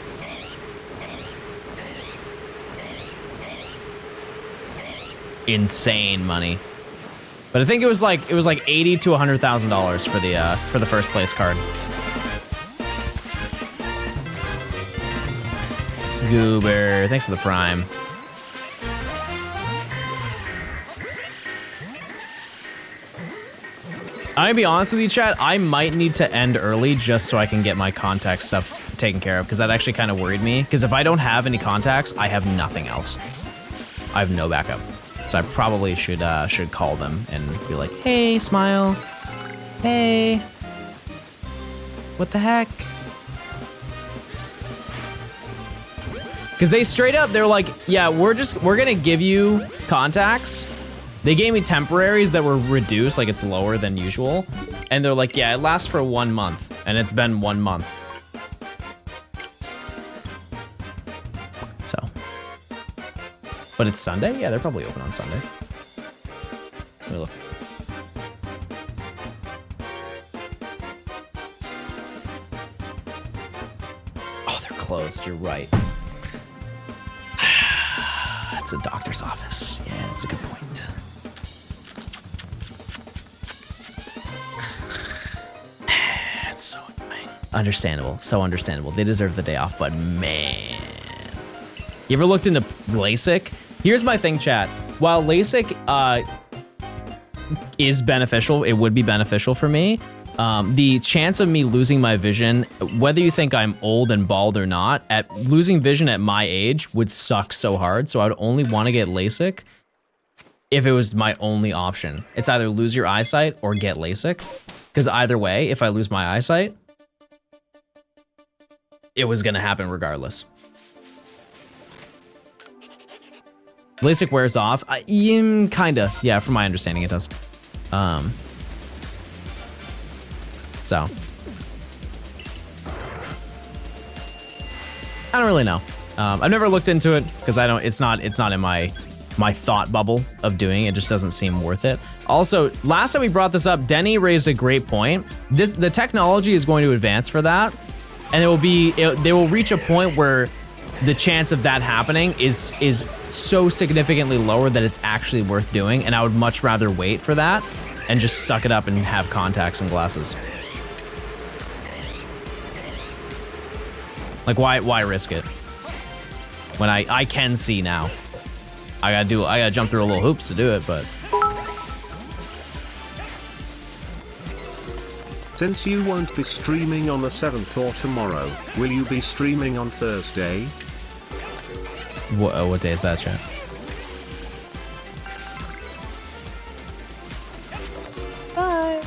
Insane money. But I think it was like $80,000 to $100,000 for the first place card. Goober, thanks for the prime. I'm gonna be honest with you, chat, I might need to end early just so I can get my contact stuff taken care of, because that actually kind of worried me. Because if I don't have any contacts, I have nothing else. I have no backup. So I probably should call them and be like, hey, Smile. Hey. What the heck? Because they straight up, they're like, yeah, we're gonna give you contacts. They gave me temporaries that were reduced, like it's lower than usual. And they're like, yeah, it lasts for 1 month. And it's been 1 month. So. But it's Sunday? Yeah, they're probably open on Sunday. Let me look. Oh, they're closed, you're right. That's a doctor's office. Yeah, that's a good point. It's so annoying. Understandable, so understandable. They deserve the day off, but man. You ever looked into LASIK? Here's my thing, chat. While LASIK is beneficial, it would be beneficial for me. The chance of me losing my vision, whether you think I'm old and bald or not, at losing vision at my age would suck so hard. So I would only want to get LASIK if it was my only option. It's either lose your eyesight or get LASIK. Because either way, if I lose my eyesight, it was gonna happen regardless. LASIK wears off. Kinda. Yeah, from my understanding, it does. So. I don't really know. I've never looked into it because I don't. It's not in my thought bubble of doing it. It just doesn't seem worth it. Also, last time we brought this up, Denny raised a great point. The technology is going to advance for that, and they will reach a point where the chance of that happening is so significantly lower that it's actually worth doing. And I would much rather wait for that and just suck it up and have contacts and glasses. Like, why risk it when I can see now? I gotta jump through a little hoops to do it, but. Since you won't be streaming on the 7th or tomorrow, will you be streaming on Thursday? What day is that, chat? Bye.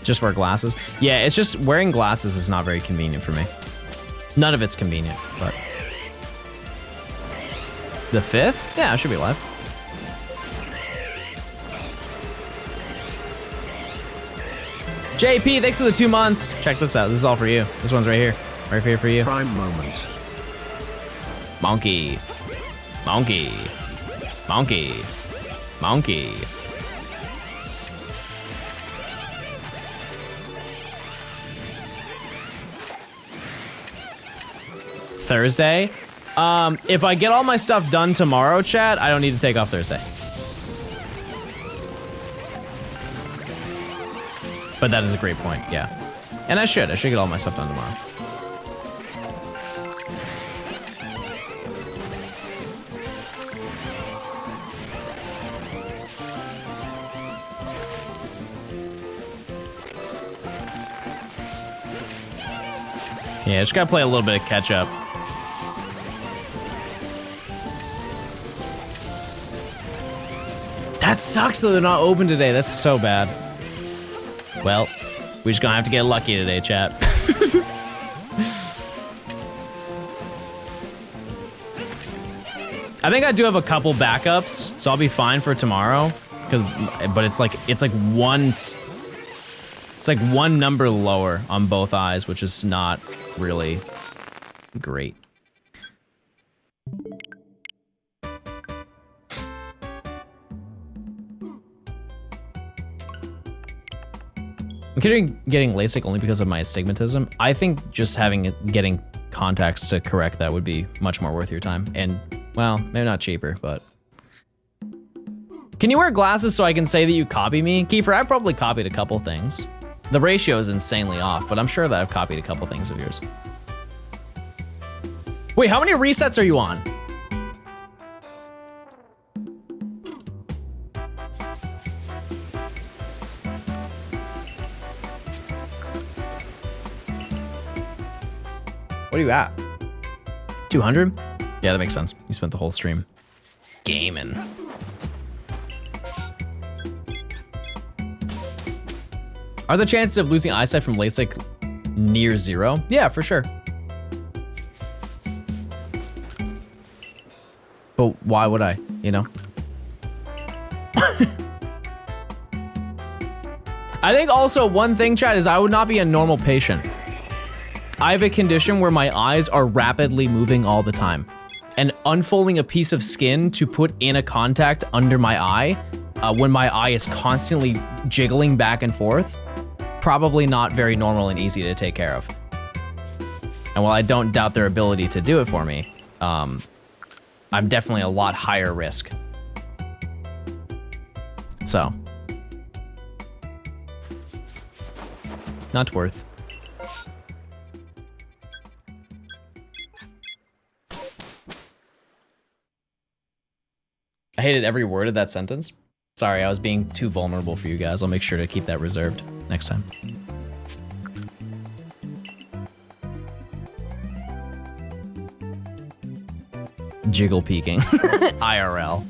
Just wear glasses? Yeah, it's just wearing glasses is not very convenient for me. None of it's convenient, but. The 5th? Yeah, I should be live. JP, thanks for the 2 months. Check this out. This is all for you. This one's right here. Right here for you. Prime moment. Monkey. Monkey. Monkey. Monkey. Thursday? If I get all my stuff done tomorrow, chat, I don't need to take off Thursday. But that is a great point, yeah. And I should get all my stuff done tomorrow. Yeah, just gotta play a little bit of catch up. That sucks though, they're not open today. That's so bad. Well, we're just gonna have to get lucky today, chat. I think I do have a couple backups, so I'll be fine for tomorrow. But it's like one number lower on both eyes, which is not really great. I'm considering getting LASIK only because of my astigmatism. I think just getting contacts to correct that would be much more worth your time. And, well, maybe not cheaper, but. Can you wear glasses so I can say that you copy me? Kiefer, I've probably copied a couple things. The ratio is insanely off, but I'm sure that I've copied a couple things of yours. Wait, how many resets are you on? What are you at? 200? Yeah, that makes sense. You spent the whole stream gaming. Are the chances of losing eyesight from LASIK near zero? Yeah, for sure. But why would I, you know? I think also one thing, chat, is I would not be a normal patient. I have a condition where my eyes are rapidly moving all the time. And unfolding a piece of skin to put in a contact under my eye when my eye is constantly jiggling back and forth, probably not very normal and easy to take care of. And while I don't doubt their ability to do it for me, I'm definitely a lot higher risk. So. Not worth. I hated every word of that sentence. Sorry, I was being too vulnerable for you guys. I'll make sure to keep that reserved next time. Jiggle peeking. IRL.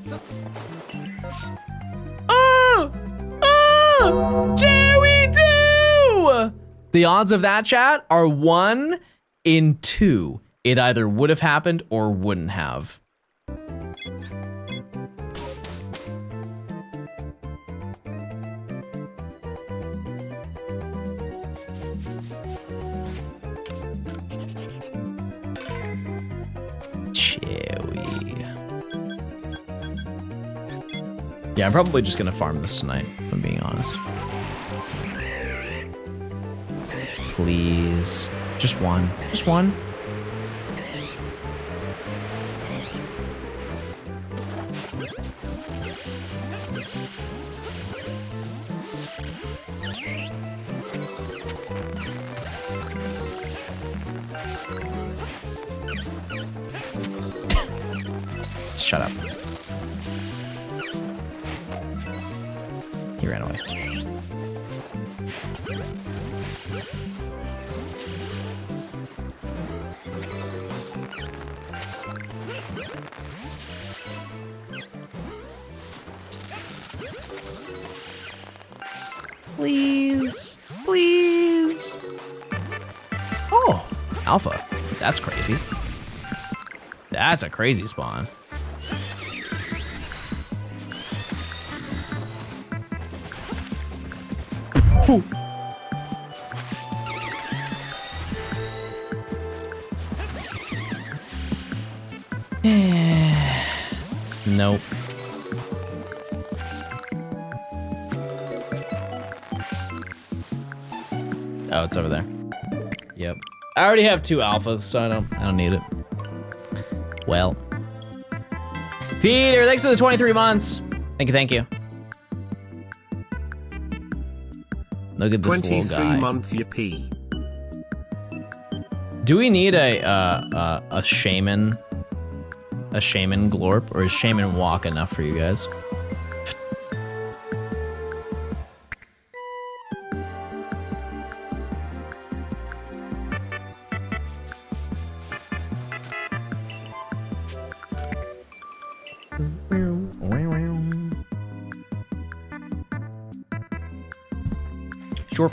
Joey do! The odds of that, chat, are 1 in 2. it either would have happened or wouldn't have. Yeah, I'm probably just gonna farm this tonight, if I'm being honest. Please. Just one. Just one. Shut up. He ran away. Please, please. Oh, alpha. That's crazy. That's a crazy spawn. Ooh. Nope. Oh, it's over there. Yep. I already have 2 alphas, so I don't need it. Well. Peter, thanks for the 23 months. Thank you, thank you. Look at this little guy. 23-month yippee. Do we need a shaman glorp, or is shaman walk enough for you guys? Sure.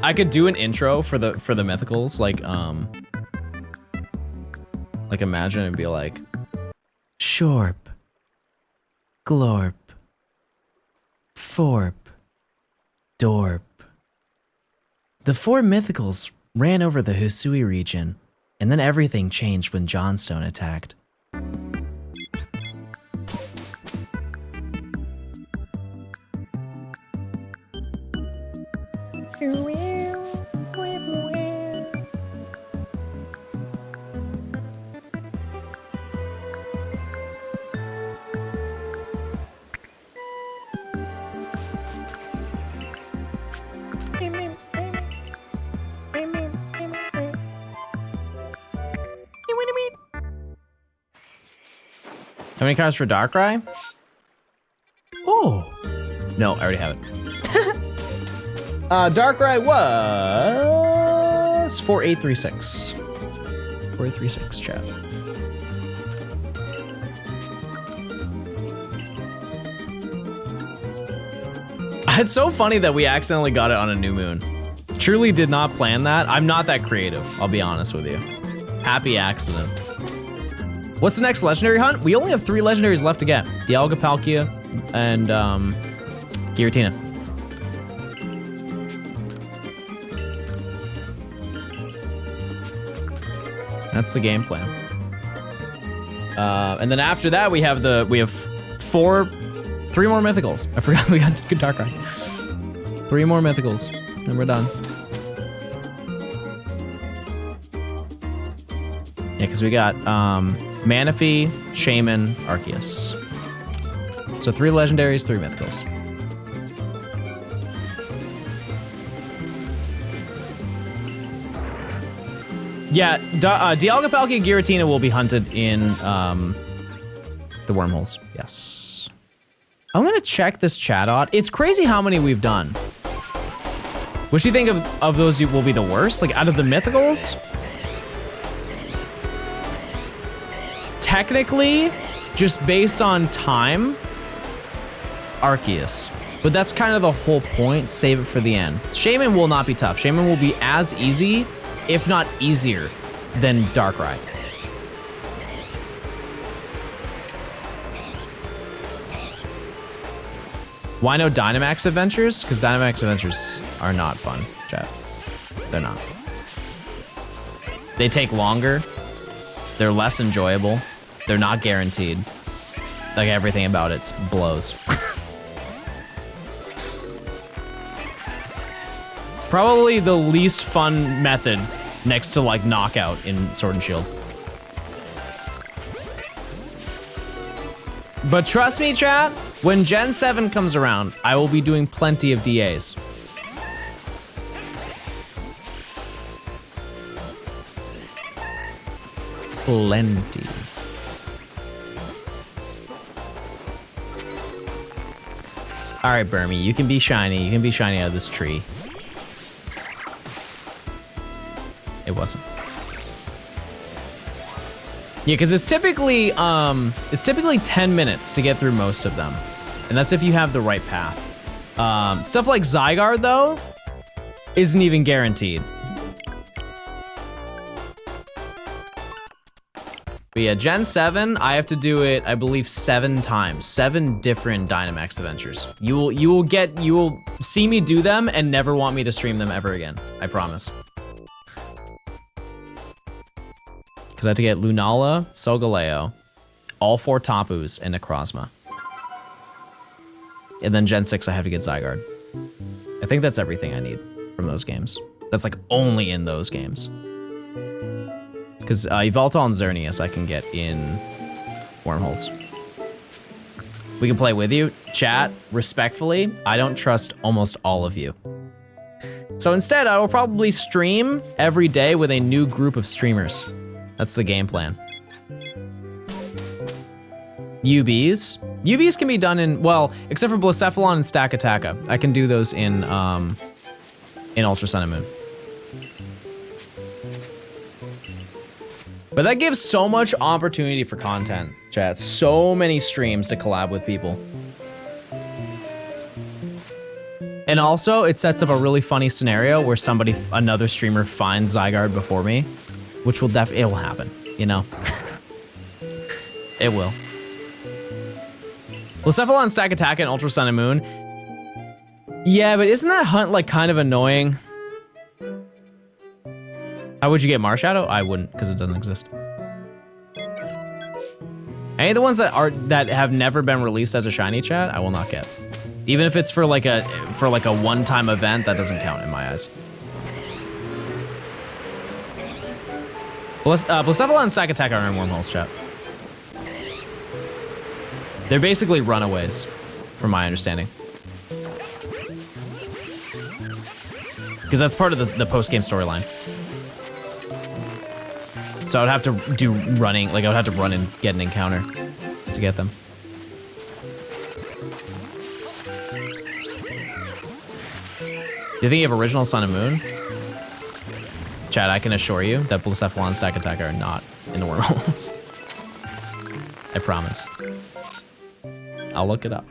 I could do an intro for the mythicals, like imagine and be like, Shorp, Glorp, Forp, Dorp. The 4 mythicals ran over the Hisui region, and then everything changed when Johnstone attacked. How many cards for Darkrai? Oh, no, I already have it. Darkrai was 4836. 4836, chat. It's so funny that we accidentally got it on a new moon. Truly did not plan that. I'm not that creative, I'll be honest with you. Happy accident. What's the next legendary hunt? We only have 3 legendaries left to get. Dialga, Palkia, and Giratina. That's the game plan. And then after that, we have 3 more mythicals. I forgot we got Darkrai. 3 more mythicals, and we're done. Yeah, because we got Manaphy, Shaman, Arceus. So 3 legendaries, 3 mythicals. Yeah, Dialga, Palkia, Giratina will be hunted in the wormholes. Yes. I'm gonna check this chat out. It's crazy how many we've done. Which do you think of those will be the worst? Like out of the mythicals? Technically, just based on time, Arceus. But that's kind of the whole point. Save it for the end. Shaman will not be tough. Shaman will be as easy, if not easier, than Darkrai. Why no Dynamax Adventures? Because Dynamax Adventures are not fun, chat. They're not. They take longer. They're less enjoyable. They're not guaranteed. Like, everything about it blows. Probably the least fun method next to, like, Knockout in Sword and Shield. But trust me, chat, when Gen 7 comes around, I will be doing plenty of DAs. Plenty. All right, Burmy, you can be shiny. You can be shiny out of this tree. It wasn't. Yeah, because it's typically 10 minutes to get through most of them. And that's if you have the right path. Stuff like Zygarde, though, isn't even guaranteed. But yeah, Gen 7, I have to do it, I believe, 7 times. 7 different Dynamax Adventures. You will see me do them and never want me to stream them ever again. I promise. Because I have to get Lunala, Solgaleo, all 4 Tapus, and Necrozma. And then Gen 6, I have to get Zygarde. I think that's everything I need from those games. That's like only in those games. Because Yveltal and Xerneas I can get in Wormholes. We can play with you. Chat, respectfully, I don't trust almost all of you. So instead, I will probably stream every day with a new group of streamers. That's the game plan. UBs. UBs can be done in, well, except for Blacephalon and Stakataka. I can do those in Ultra Sun and Moon. But that gives so much opportunity for content, chat. So many streams to collab with people. And also, it sets up a really funny scenario where another streamer finds Zygarde before me, which will it will happen, you know? It will. Blacephalon, Stakataka, and Ultra Sun and Moon. Yeah, but isn't that hunt like kind of annoying? How would you get Marshadow? I wouldn't, because it doesn't exist. Any of the ones that have never been released as a shiny, chat, I will not get. Even if it's for like a one-time event, that doesn't count in my eyes. Blacephalon and Stakataka are in Wormholes, chat. They're basically runaways, from my understanding. Because that's part of the post-game storyline. So I would have to do running, like I would have to run and get an encounter to get them. Do you think you have original Sun and Moon? Chad, I can assure you that Blacephalon and Stakataka are not in the Wormholes. I promise. I'll look it up.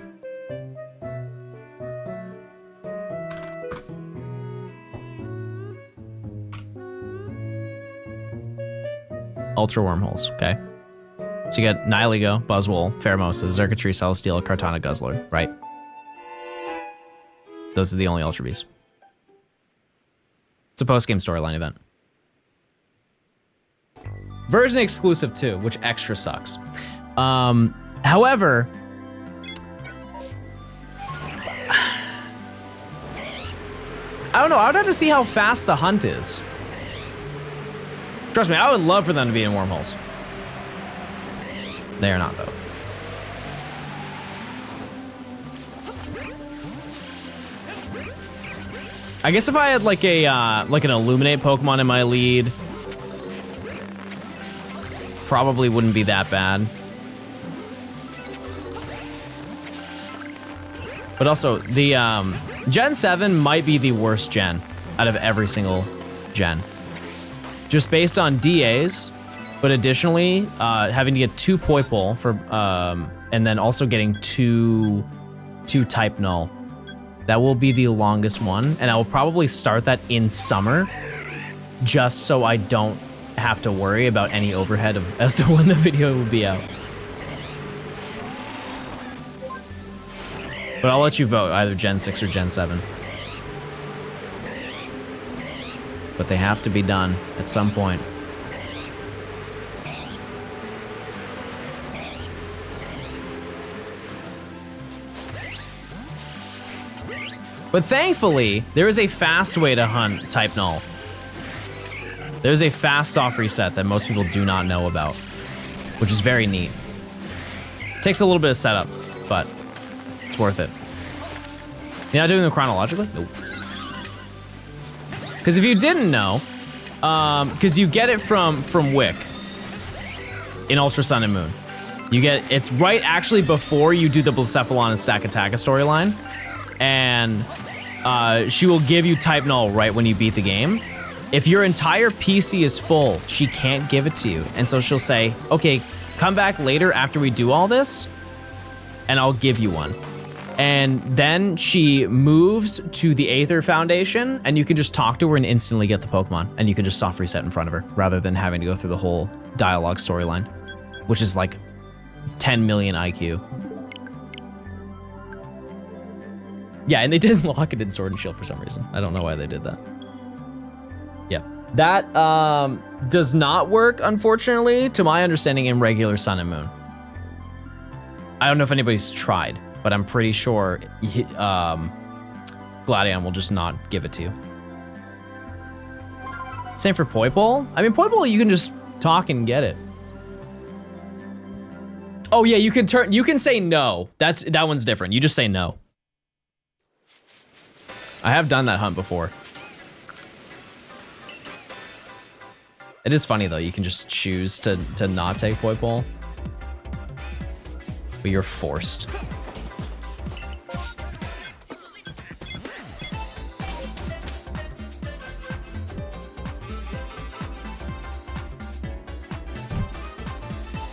Ultra Wormholes, okay? So you got Nihilego, Buzzwole, Pheromosa, Xurkitree, Celesteela, Kartana, Guzzler, right? Those are the only Ultra Bees. It's a post-game storyline event. Version exclusive too, which extra sucks. However, I don't know, I would have to see how fast the hunt is. Trust me, I would love for them to be in Wormholes. They are not, though. I guess if I had like an Illuminate Pokemon in my lead, probably wouldn't be that bad. But also, the Gen 7 might be the worst gen out of every single gen. Just based on DAs, but additionally, having to get 2 Poipole for, and then also getting two Type Null That will be the longest one, and I will probably start that in summer, just so I don't have to worry about any overhead as to when the video will be out. But I'll let you vote, either Gen 6 or Gen 7. But they have to be done at some point. But thankfully, there is a fast way to hunt type null. There's a fast soft reset that most people do not know about, which is very neat. Takes a little bit of setup, but it's worth it. You're not doing them chronologically? Nope. Because if you didn't know, because you get it from Wick in Ultra Sun and Moon. It's right actually before you do the Blacephalon and Stack Attack storyline. And she will give you type null right when you beat the game. If your entire PC is full, she can't give it to you. And so she'll say, okay, come back later after we do all this, and I'll give you one. And then she moves to the Aether Foundation, and you can just talk to her and instantly get the Pokemon. And you can just soft reset in front of her, rather than having to go through the whole dialogue storyline, which is like 10 million IQ. Yeah, and they didn't lock it in Sword and Shield for some reason. I don't know why they did that. Yeah, that does not work, unfortunately, to my understanding, in regular Sun and Moon. I don't know if anybody's tried, but I'm pretty sure Gladion will just not give it to you. Same for Poipole. I mean, Poipole, you can just talk and get it. Oh yeah, you can say no. That one's different. You just say no. I have done that hunt before. It is funny though, you can just choose to not take Poipole. But you're forced.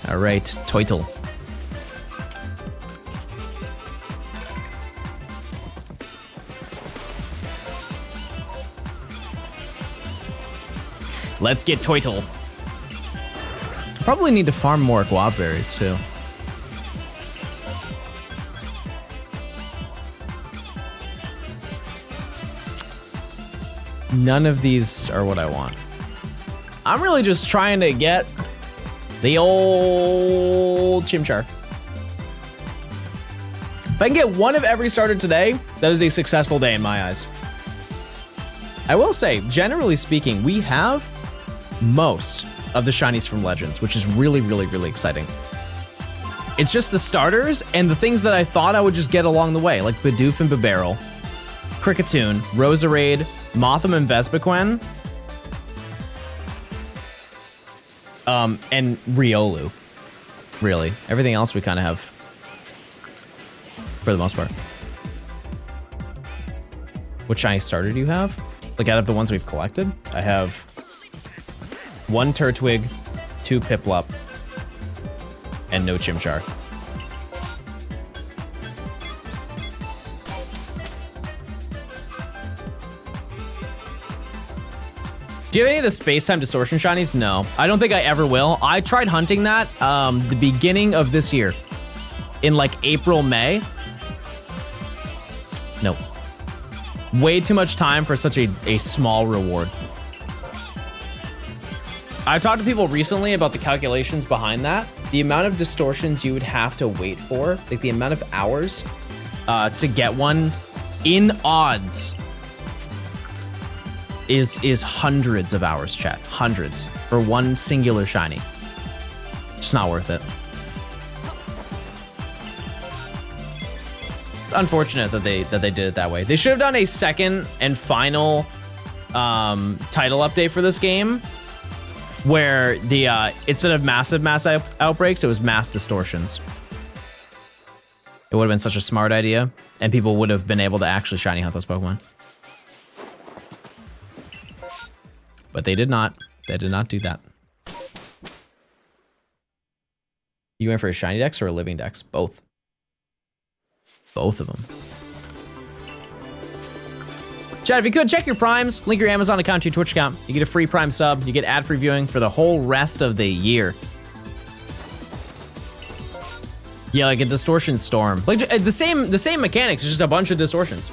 All right, Toitle. Let's get Toitle. Probably need to farm more guava berries too. None of these are what I want. I'm really just trying to get the old Chimchar. If I can get one of every starter today, that is a successful day in my eyes. I will say, generally speaking, we have most of the shinies from Legends, which is really, really, really exciting. It's just the starters and the things that I thought I would just get along the way, like Bidoof and Bibarel, Kricketune, Roserade, Mothim and Vespiquen, and Riolu. Really. Everything else we kind of have, for the most part. What shiny starter do you have? Like, out of the ones we've collected, I have 1 Turtwig, 2 Piplup, and no Chimchar. Do you have any of the Space-Time Distortion shinies? No, I don't think I ever will. I tried hunting that the beginning of this year, in like April, May. Nope. Way too much time for such a small reward. I talked to people recently about the calculations behind that. The amount of distortions you would have to wait for, like the amount of hours to get one in odds is hundreds of hours, chat. Hundreds for one singular shiny. It's not worth it. It's unfortunate that they did it that way. They should have done a second and final title update for this game, where the instead of mass outbreaks, it was mass distortions. It would have been such a smart idea, and people would have been able to actually shiny hunt those Pokemon. But they did not. They did not do that. You went for a shiny dex or a living dex? Both. Both of them. Chad, if you could, check your primes, link your Amazon account to your Twitch account. You get a free Prime sub, you get ad-free viewing for the whole rest of the year. Yeah, like a distortion storm. Like the same mechanics, just a bunch of distortions.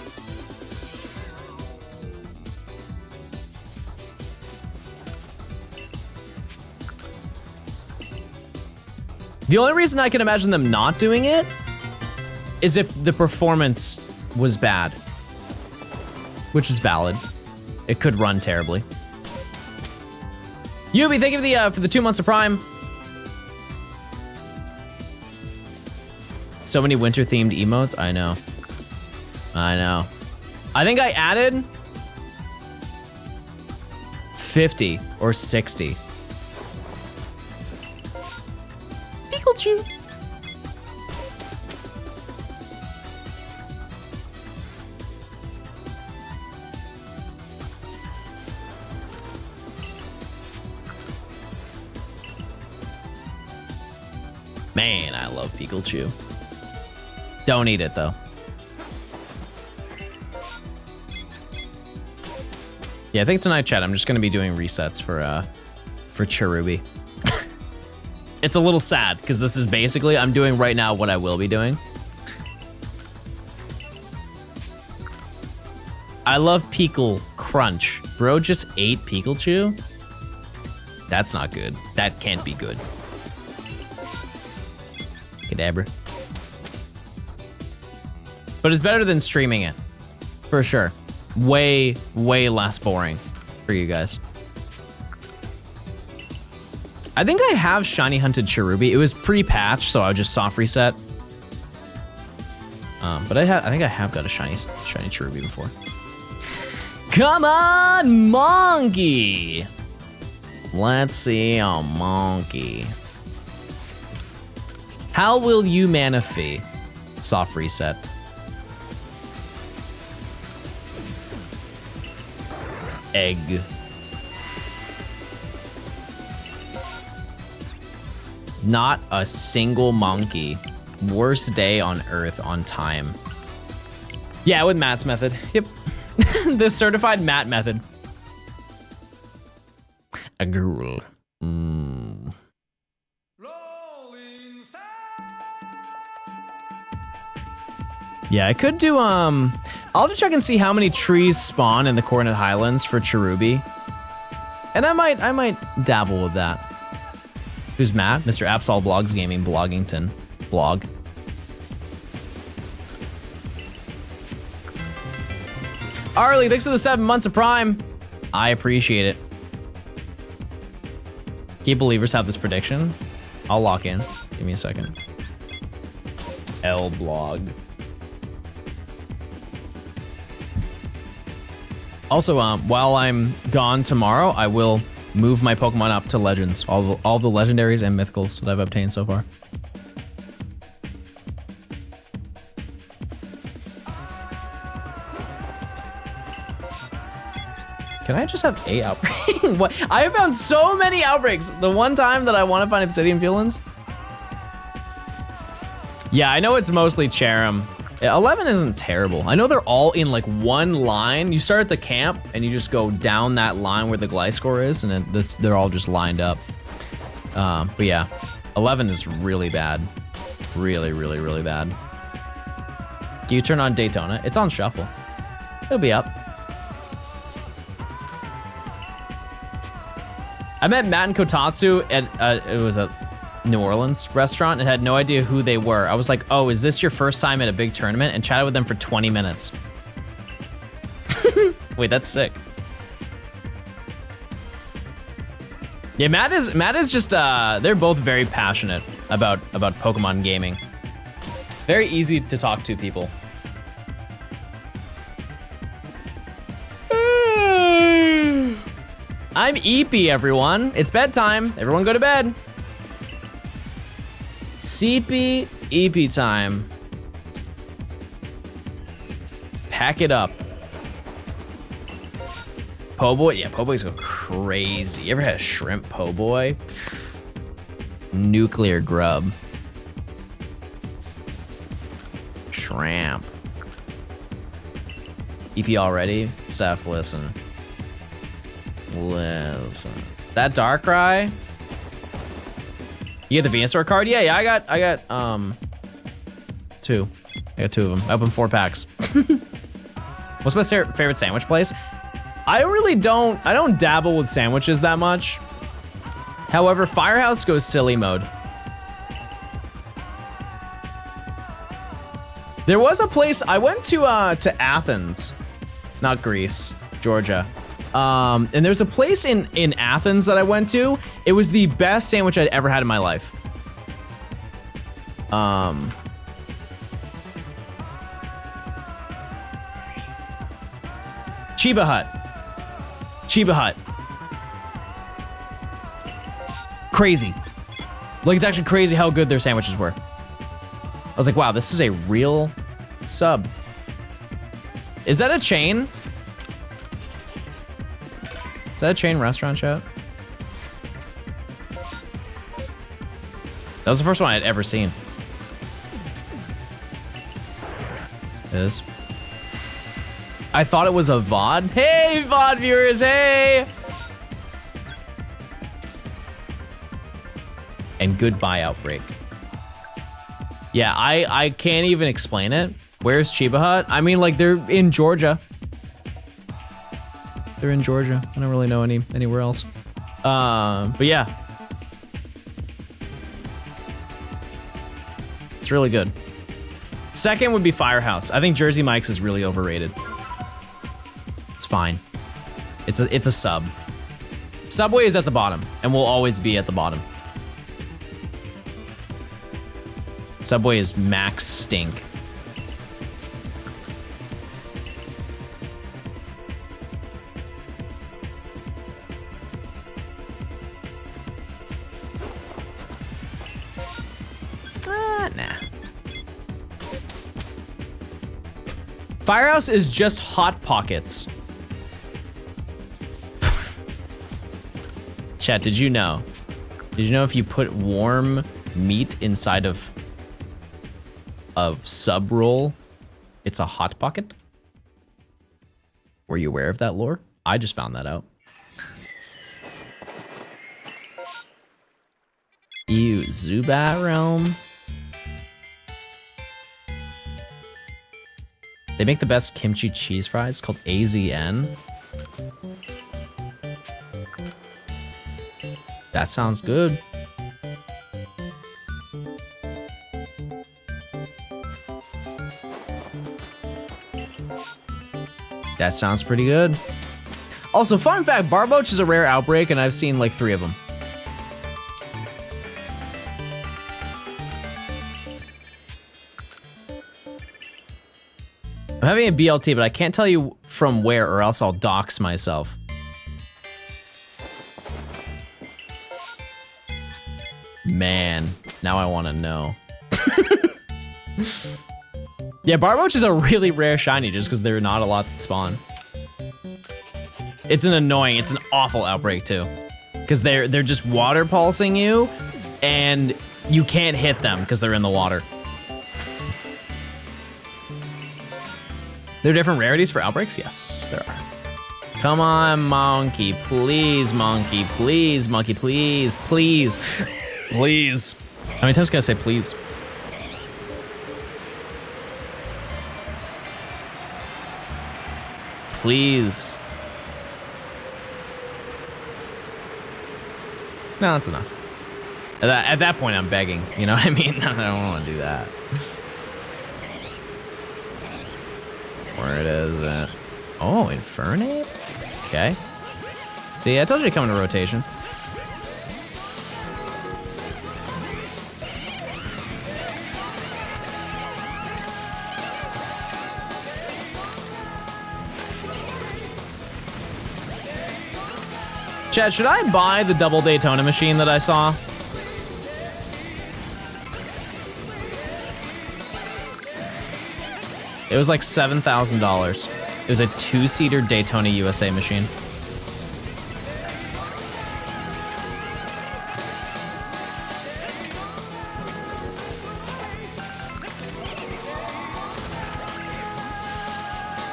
The only reason I can imagine them not doing it is if the performance was bad, which is valid. It could run terribly. Yubi, thank you for the 2 months of Prime. So many winter-themed emotes. I know. I think I added 50 or 60. Pikachu. Man, I love Pikachu. Don't eat it though. Yeah, I think tonight, chat, I'm just gonna be doing resets for Cherubi. It's a little sad because this is basically I'm doing right now what I will be doing. I love Pikal Crunch. Bro just ate Pikachu? That's not good. That can't be good. Kadabra. But it's better than streaming it, for sure. Way, way less boring for you guys. I think I have shiny hunted Cherubi. It was pre-patch, so I just soft reset. But I think I have got a shiny Cherubi before. Come on, monkey. Let's see a monkey. How will you Manaphy? Soft reset. Egg. Not a single monkey. Worst day on Earth on time. Yeah, with Matt's method. Yep. The certified Matt method. A girl. Yeah, I could do, I'll have to check and see how many trees spawn in the Coronet Highlands for Cherubi. And I might dabble with that. Who's Matt? Mr. Absol Blogs Gaming Bloggington blog. Arlie, thanks for the 7 months of Prime. I appreciate it. Can believers have this prediction? I'll lock in. Give me a second. L blog. Also, while I'm gone tomorrow, I will move my Pokemon up to Legends. All the legendaries and mythicals that I've obtained so far. Can I just have a outbreak? What? I have found so many outbreaks. The one time that I want to find Obsidian Feelings. Yeah, I know it's mostly Cherim. 11 isn't terrible. I know they're all in like one line. You start at the camp and you just go down that line where the Gliscor is, and then they're all just lined up. But yeah, 11 is really bad. Really, really, really bad. Can you turn on Daytona? It's on shuffle. It'll be up. I met Matt and Kotatsu at, it was a New Orleans restaurant and had no idea who they were. I was like, oh, is this your first time at a big tournament? And chatted with them for 20 minutes. Wait, that's sick. Yeah, Matt is just, they're both very passionate about Pokemon gaming. Very easy to talk to people. I'm Eepy, everyone. It's bedtime. Everyone go to bed. Seepy Eepy time. Pack it up. Po' boy? Yeah, po' boys go crazy. You ever had a shrimp po' boy? Nuclear grub. Shrimp. EP already? Steph, listen. Listen. That Darkrai? You get the Venusaur card? Yeah, I got 2. I got 2 of them. I opened 4 packs. What's my favorite sandwich place? I don't dabble with sandwiches that much. However, Firehouse goes silly mode. There was a place, I went to Athens, not Greece, Georgia. And there's a place in Athens that I went to. It was the best sandwich I'd ever had in my life. Chiba Hut. Crazy. Like, it's actually crazy how good their sandwiches were. I was like, wow, this is a real sub. Is that a chain? Is that a chain restaurant, chat? That was the first one I'd ever seen. It is. I thought it was a VOD. Hey, VOD viewers, hey! And goodbye, Outbreak. Yeah, I can't even explain it. Where's Chiba Hut? I mean, like, they're in Georgia. They're in Georgia. I don't really know anywhere else. But yeah. It's really good. Second would be Firehouse. I think Jersey Mike's is really overrated. It's fine. It's a sub. Subway is at the bottom and will always be at the bottom. Subway is max stink. Nah. Firehouse is just Hot Pockets. Chat, did you know? Did you know if you put warm meat inside of sub roll, it's a Hot Pocket? Were you aware of that lore? I just found that out. Ew, Zubat Realm. They make the best kimchi cheese fries called AZN. That sounds good. That sounds pretty good. Also, fun fact, Barboach is a rare outbreak and I've seen like 3 of them. I'm having a BLT, but I can't tell you from where or else I'll dox myself. Man, now I want to know. Yeah, Barboach is a really rare shiny just because there are not a lot that spawn. It's an awful outbreak too. Because they're just water pulsing you and you can't hit them because they're in the water. There are different rarities for outbreaks? Yes, there are. Come on, monkey, please, monkey, please, monkey, please, please, please. How many times can I say please? Please. No, that's enough. At that point, I'm begging. You know what I mean? I don't want to do that. Where it is. Oh, Infernape? Okay. See, I told you to come into rotation. Chad, should I buy the double Daytona machine that I saw? It was like $7,000. It was a 2-seater Daytona USA machine.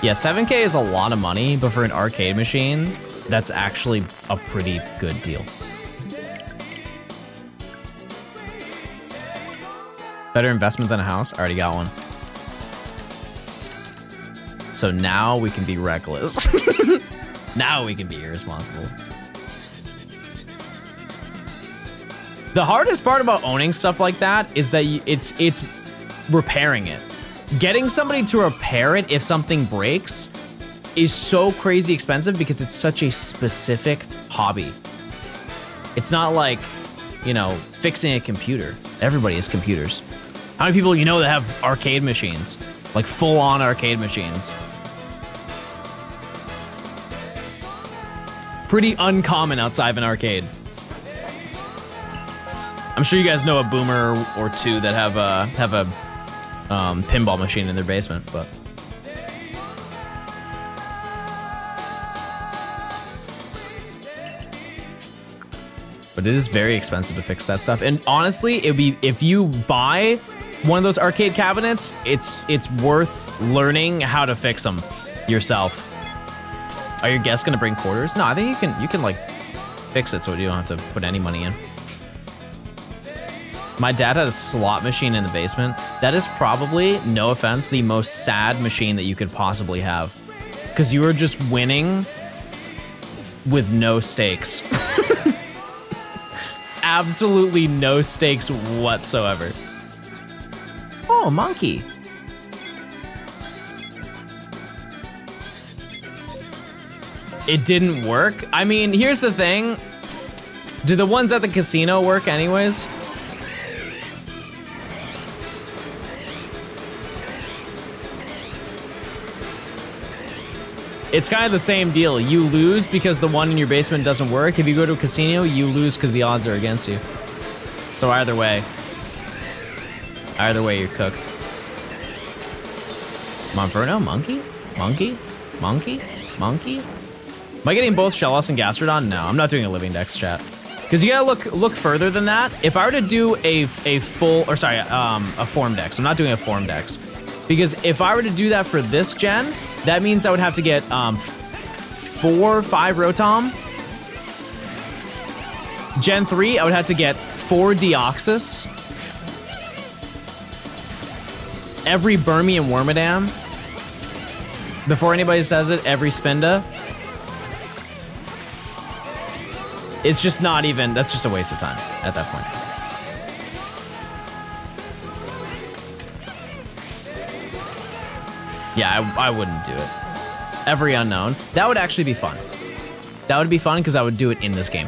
Yeah, 7K is a lot of money, but for an arcade machine, that's actually a pretty good deal. Better investment than a house? I already got one. So now we can be reckless. Now we can be irresponsible. The hardest part about owning stuff like that is that it's repairing it. Getting somebody to repair it if something breaks is so crazy expensive because it's such a specific hobby. It's not like, you know, fixing a computer. Everybody has computers. How many people you know that have arcade machines? Like full-on arcade machines. Pretty uncommon outside of an arcade. I'm sure you guys know a boomer or two that have a pinball machine in their basement, but. But it is very expensive to fix that stuff. And honestly, it'd be, if you buy one of those arcade cabinets, it's worth learning how to fix them yourself. Are your guests gonna bring quarters? No, I think you can like fix it so you don't have to put any money in. My dad had a slot machine in the basement. That is probably, no offense, the most sad machine that you could possibly have. Because you were just winning with no stakes. Absolutely no stakes whatsoever. Oh, monkey. It didn't work? I mean, here's the thing. Do the ones at the casino work anyways? It's kind of the same deal. You lose because the one in your basement doesn't work. If you go to a casino, you lose because the odds are against you. So either way you're cooked. Monferno, monkey? Monkey? Monkey? Monkey? Am I getting both Shellos and Gastrodon? No, I'm not doing a living dex, chat. Because you gotta look further than that. If I were to do a form dex, I'm not doing a form dex. Because if I were to do that for this gen, that means I would have to get 4 or 5 Rotom. Gen 3, I would have to get 4 Deoxys. Every Burmy and Wormadam. Before anybody says it, every Spinda. It's just not even, that's just a waste of time at that point. Yeah, I wouldn't do it. Every unknown. That would actually be fun. That would be fun because I would do it in this game.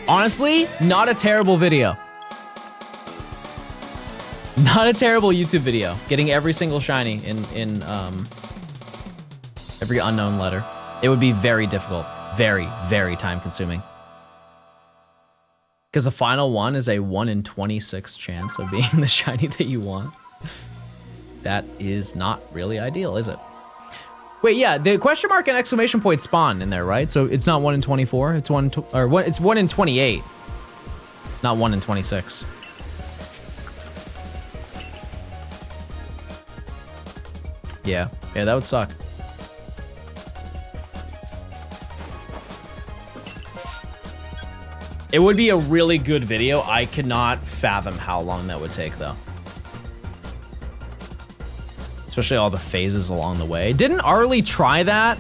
Honestly, not a terrible video. Not a terrible YouTube video. Getting every single shiny in every unknown letter. It would be very difficult. Very, very time consuming. Because the final one is a 1 in 26 chance of being the shiny that you want. That is not really ideal, is it? Wait, yeah, the question mark and exclamation point spawn in there, right? So it's not 1 in 24. It's it's 1 in 28, not 1 in 26. Yeah, that would suck. It would be a really good video. I cannot fathom how long that would take, though. Especially all the phases along the way. Didn't Arlie try that?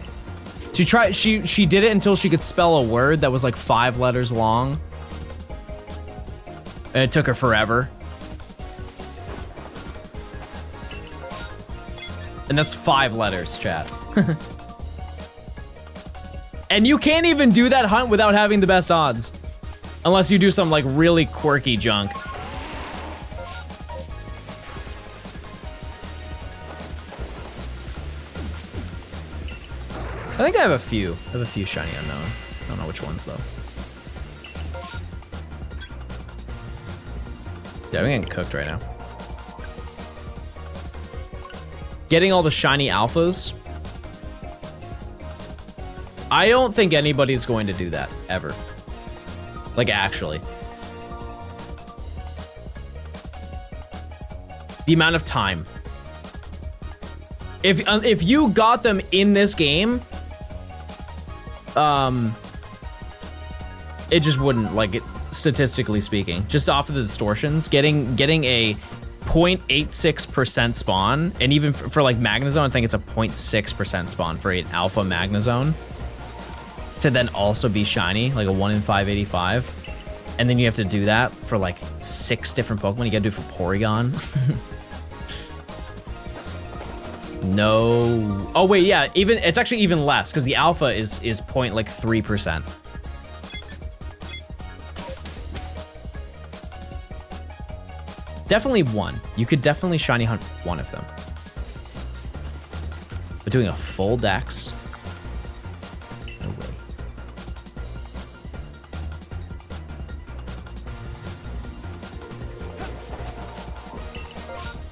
She did it until she could spell a word that was like 5 letters long. And it took her forever. And that's 5 letters, chat. And you can't even do that hunt without having the best odds. Unless you do some like really quirky junk. I think I have a few. I have a few shiny unknown. I don't know which ones though. Yeah, I'm getting cooked right now. Getting all the shiny alphas. I don't think anybody's going to do that ever. Like, actually. The amount of time If you got them in this game, it just wouldn't, like, statistically speaking, just off of the distortions, getting a 0.86% spawn, and even for like Magnezone, I think it's a 0.6% spawn for an alpha Magnezone, to then also be shiny, like a 1 in 585. And then you have to do that for like 6 different Pokemon. You gotta do it for Porygon. No. Oh wait, yeah, it's actually even less, because the alpha is 0.3%. Definitely one. You could definitely shiny hunt one of them. But doing a full dex? No way.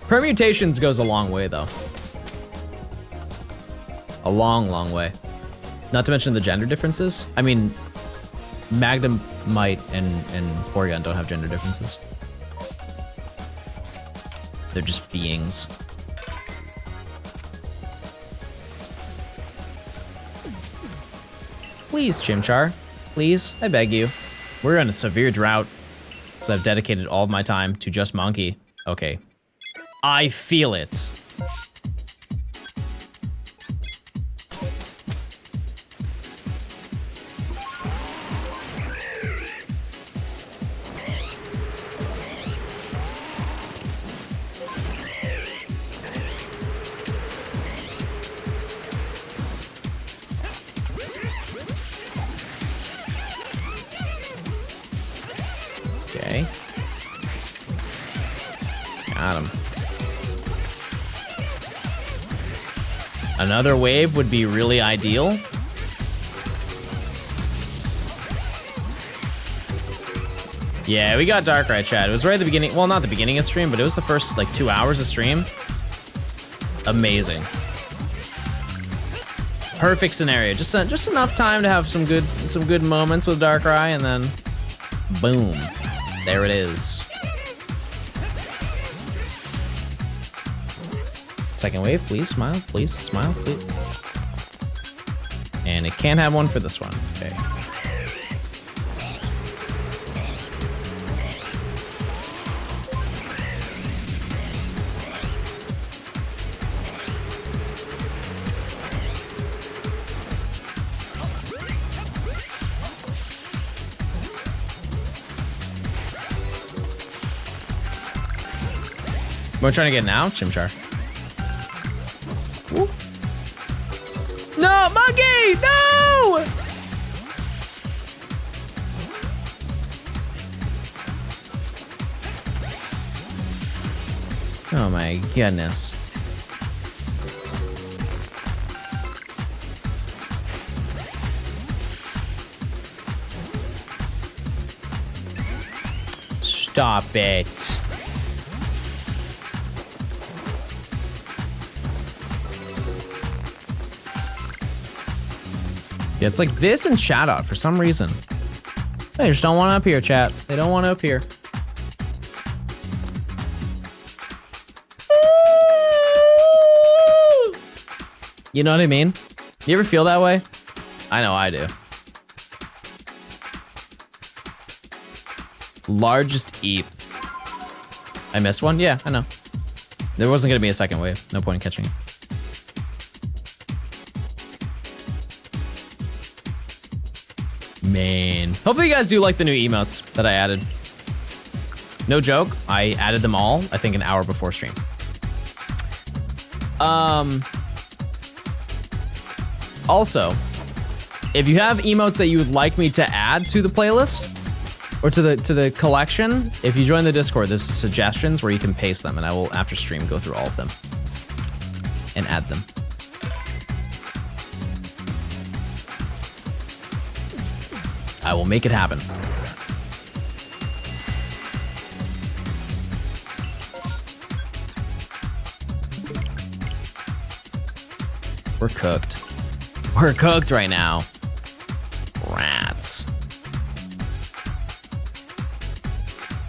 Permutations goes a long way, though. A long, long way. Not to mention the gender differences. I mean, Magnemite and Porygon don't have gender differences. They're just beings. Please, Chimchar. Please, I beg you. We're in a severe drought, so I've dedicated all of my time to just Monkey. Okay. I feel it. Okay. Got him. Another wave would be really ideal. Yeah, we got Darkrai, chat. It was right at the beginning. Well, not the beginning of stream, but it was the first like 2 hours of stream. Amazing. Perfect scenario. Just enough time to have some good moments with Darkrai, and then boom, there it is. Second wave, please smile, please smile, please. And it can't have one for this one. Okay. What am I trying to get now? Chimchar. Woo. No, Monkey! No! Oh my goodness. Stop it. Yeah, it's like this and chat out for some reason. They just don't want to appear, chat. They don't want to appear. You know what I mean? You ever feel that way? I know I do. Largest eep. I missed one? Yeah, I know. There wasn't gonna be a second wave. No point in catching it. Man. Hopefully you guys do like the new emotes that I added. No joke, I added them all, I think, an hour before stream. Also, if you have emotes that you would like me to add to the playlist, or to the collection, if you join the Discord, there's suggestions where you can paste them, and I will, after stream, go through all of them and add them. I will make it happen. We're cooked. We're cooked right now. Rats.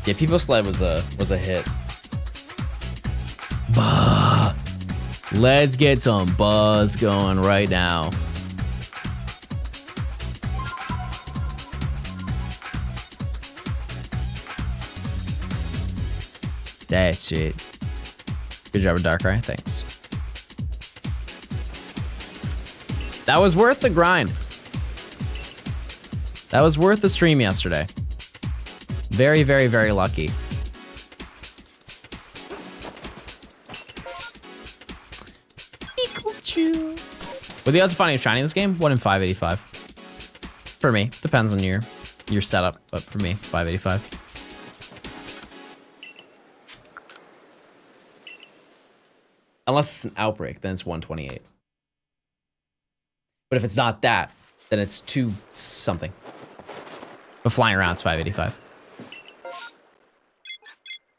Yeah, People Sled was a hit. Bah. Let's get some buzz going right now. That's it. Good job with Darkrai. Thanks. That was worth the grind. That was worth the stream yesterday. Very, very, very lucky. Were the odds of finding a shiny in this game? 1 in 585. For me. Depends on your setup, but for me, 585. Unless it's an outbreak, then it's 128. But if it's not that, then it's 2 something. But flying around, it's 585.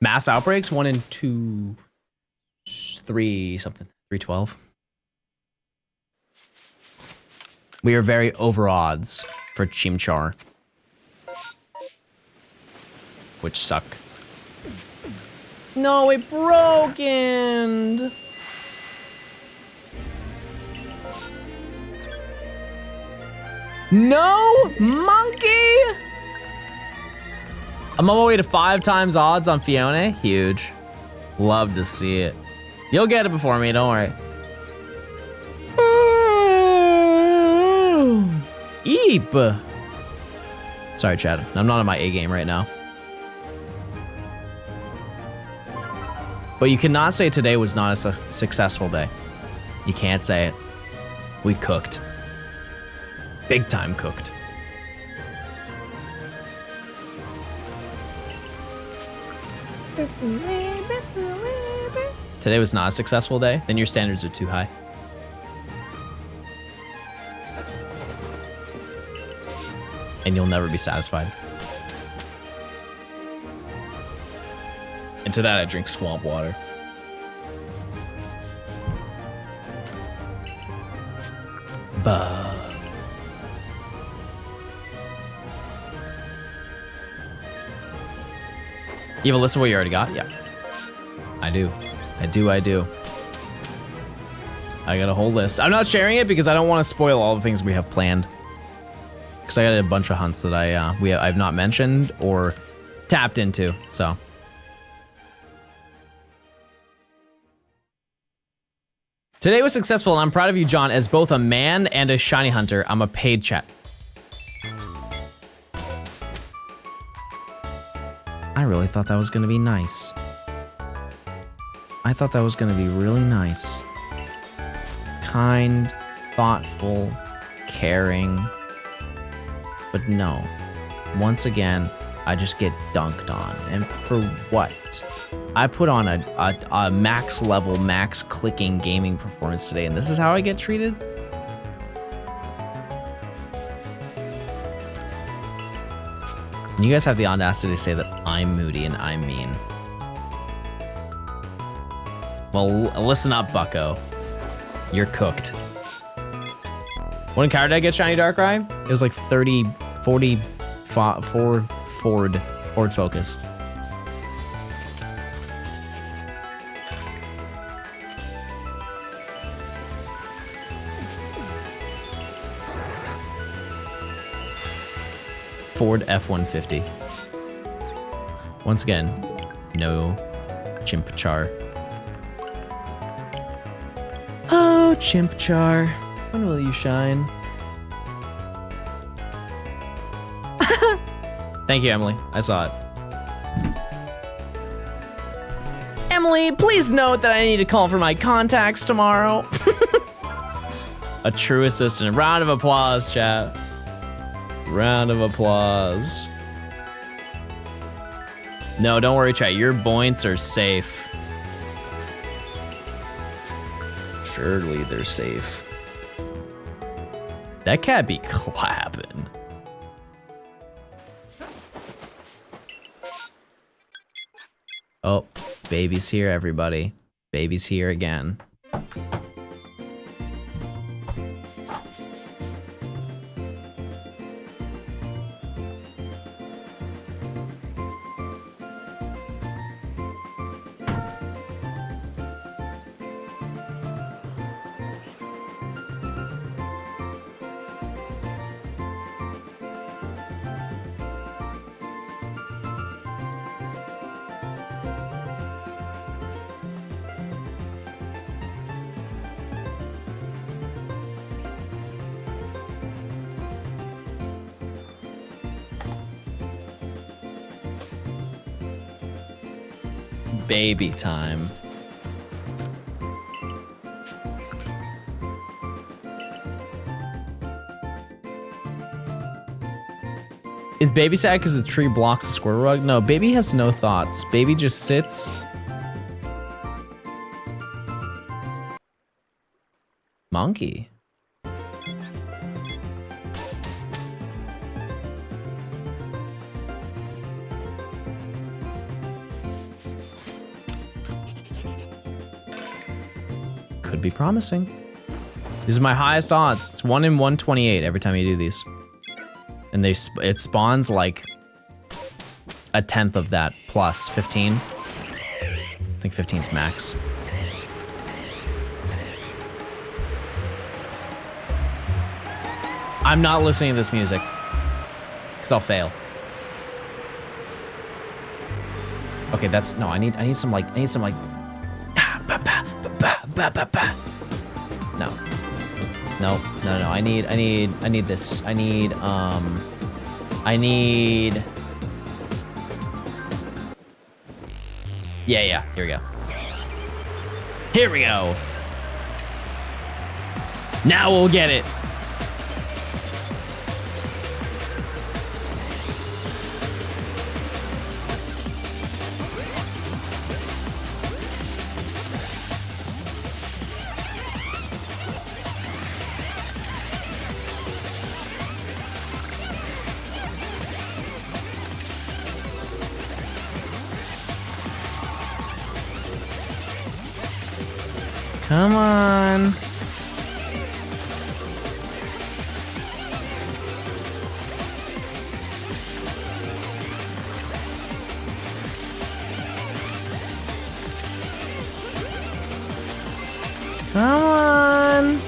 Mass outbreaks, 1 in 2, 3 something, 312. We are very over odds for Chimchar, which suck. No, it broken. No, monkey. I'm on my way to 5 times odds on Fiona. Huge. Love to see it. You'll get it before me, don't worry. Eep. Sorry, Chad. I'm not on my A game right now. But you cannot say today was not a successful day. You can't say it. We cooked. Big time cooked. Today was not a successful day, then your standards are too high. And you'll never be satisfied. And to that, I drink swamp water. Bah. You have a list of what you already got? Yeah. I do. I do. I got a whole list. I'm not sharing it because I don't want to spoil all the things we have planned. Because I got a bunch of hunts that I've not mentioned or tapped into, so. Today was successful, and I'm proud of you, John. As both a man and a shiny hunter, I'm a paid chat. I really thought that was gonna be nice. I thought that was gonna be really nice. Kind, thoughtful, caring. But no. Once again, I just get dunked on. And for what? I put on a max level, max clicking gaming performance today, and this is how I get treated? And you guys have the audacity to say that I'm moody and I'm mean. Well, listen up, bucko. You're cooked. When card did I get shiny Darkrai? It was like 30, 40, Ford focus. Ford F-150. Once again, no Chimchar. Oh, Chimchar. When will you shine? Thank you, Emily. I saw it. Emily, please note that I need to call for my contacts tomorrow. A true assistant. A round of applause, chat. Round of applause. No, don't worry, chat. Your points are safe. Surely they're safe. That cat be clapping. Oh, baby's here, everybody. Baby's here again. Baby time. Is Baby sad because the tree blocks the squirrel rug? No, Baby has no thoughts. Baby just sits. Monkey. Could be promising. These are my highest odds. It's 1 in 128 every time you do these. And it spawns like a tenth of that plus 15. I think 15's max. I'm not listening to this music because I'll fail. Okay, that's no. I need some like no. No. I need this. I need Yeah, here we go. Here we go. Now we'll get it. Come on. Come on.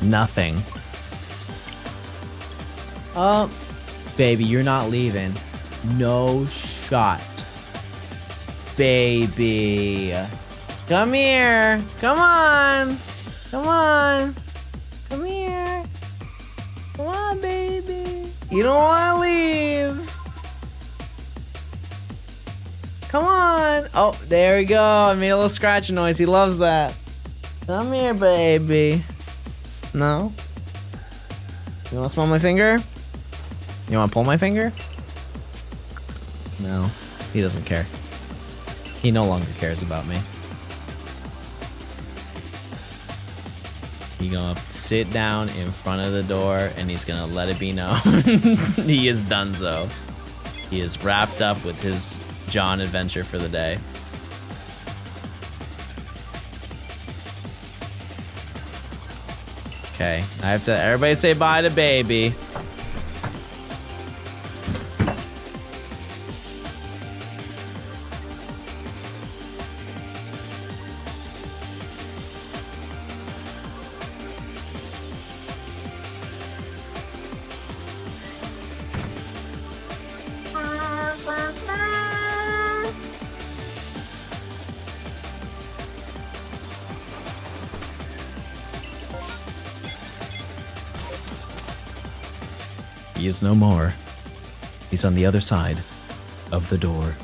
Nothing. Oh, baby, you're not leaving. No shot. Baby. Come here. Come on. Come on. Come here. Come on, baby. You don't want to leave. Come on. Oh, there we go. I made a little scratching noise. He loves that. Come here, baby. No? You wanna smell my finger? You wanna pull my finger? No, he doesn't care. He no longer cares about me. He's gonna sit down in front of the door and he's gonna let it be known he is donezo. He is wrapped up with his John adventure for the day. Okay, I have to, everybody say bye to baby. He is no more. He's on the other side of the door.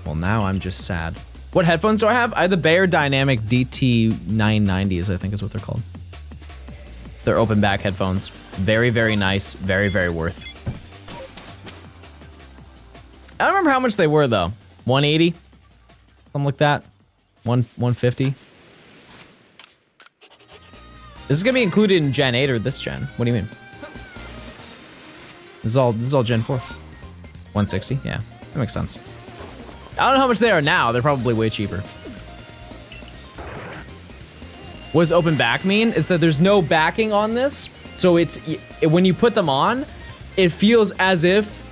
Well, now I'm just sad. What headphones do I have? I have the Bayer Dynamic DT990s, I think is what they're called. They're open back headphones. Very, very nice. Very, very worth. I don't remember how much they were though. 180? Something like that. 150? This is gonna be included in Gen 8 or this gen. What do you mean? This is all Gen 4. 160? Yeah, that makes sense. I don't know how much they are now. They're probably way cheaper. What does open back mean? It's that there's no backing on this. So it's, when you put them on, it feels as if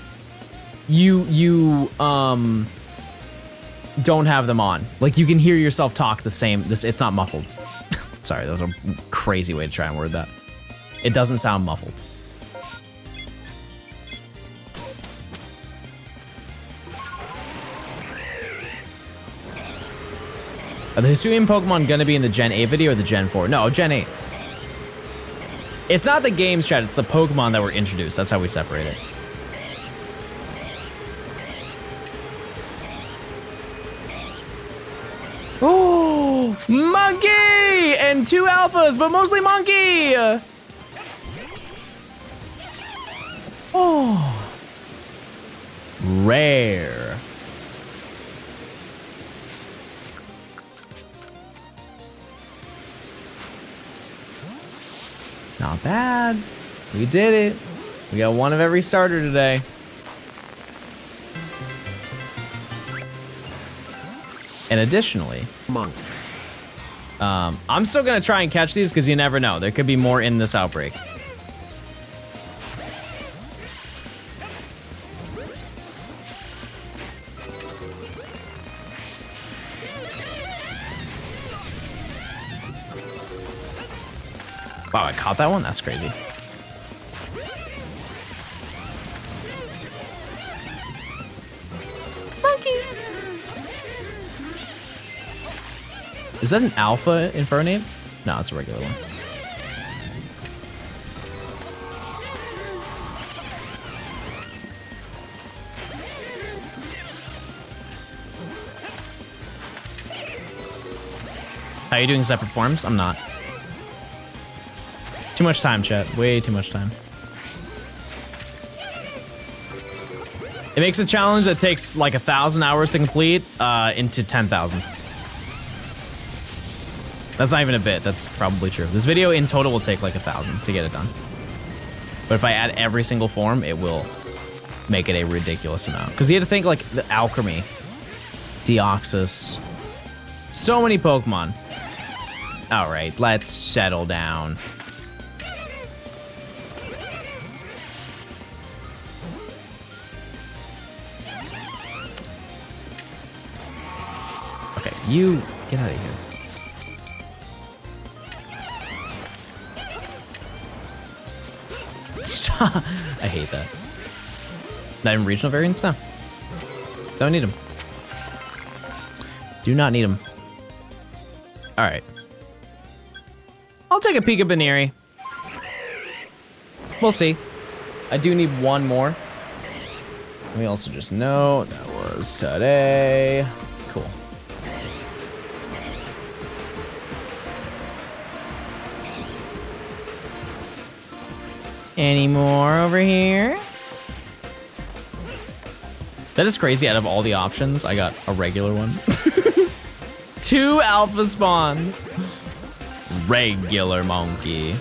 you don't have them on. Like you can hear yourself talk the same. It's not muffled. Sorry, that was a crazy way to try and word that. It doesn't sound muffled. Are the Hisuian Pokemon gonna be in the Gen 8 video or the Gen 4? No, Gen 8. It's not the game strat, it's the Pokemon that were introduced. That's how we separate it. Oh, monkey! And 2 alphas, but mostly monkey! Oh. Rare. Not bad. We did it. We got one of every starter today. And additionally, Monk. I'm still gonna try and catch these because you never know. There could be more in this outbreak. Wow, I caught that one? That's crazy. Monkey! Is that an alpha Infernape? No, it's a regular one. How are you doing separate forms? I'm not. Too much time, chat. Way too much time. It makes a challenge that takes like 1,000 hours to complete into 10,000. That's not even a bit. That's probably true. This video in total will take like 1,000 to get it done. But if I add every single form, it will make it a ridiculous amount. Because you had to think like the Alchemy, Deoxys, so many Pokemon. All right, let's settle down. Okay, you get out of here. Stop. I hate that. Not even regional variants? No. Don't need them. Do not need them. All right. I'll take a peek at Baneri. We'll see. I do need one more. We also just know that was today. Cool. Any more over here? That is crazy. Out of all the options, I got a regular one. 2 alpha spawn. Regular monkey.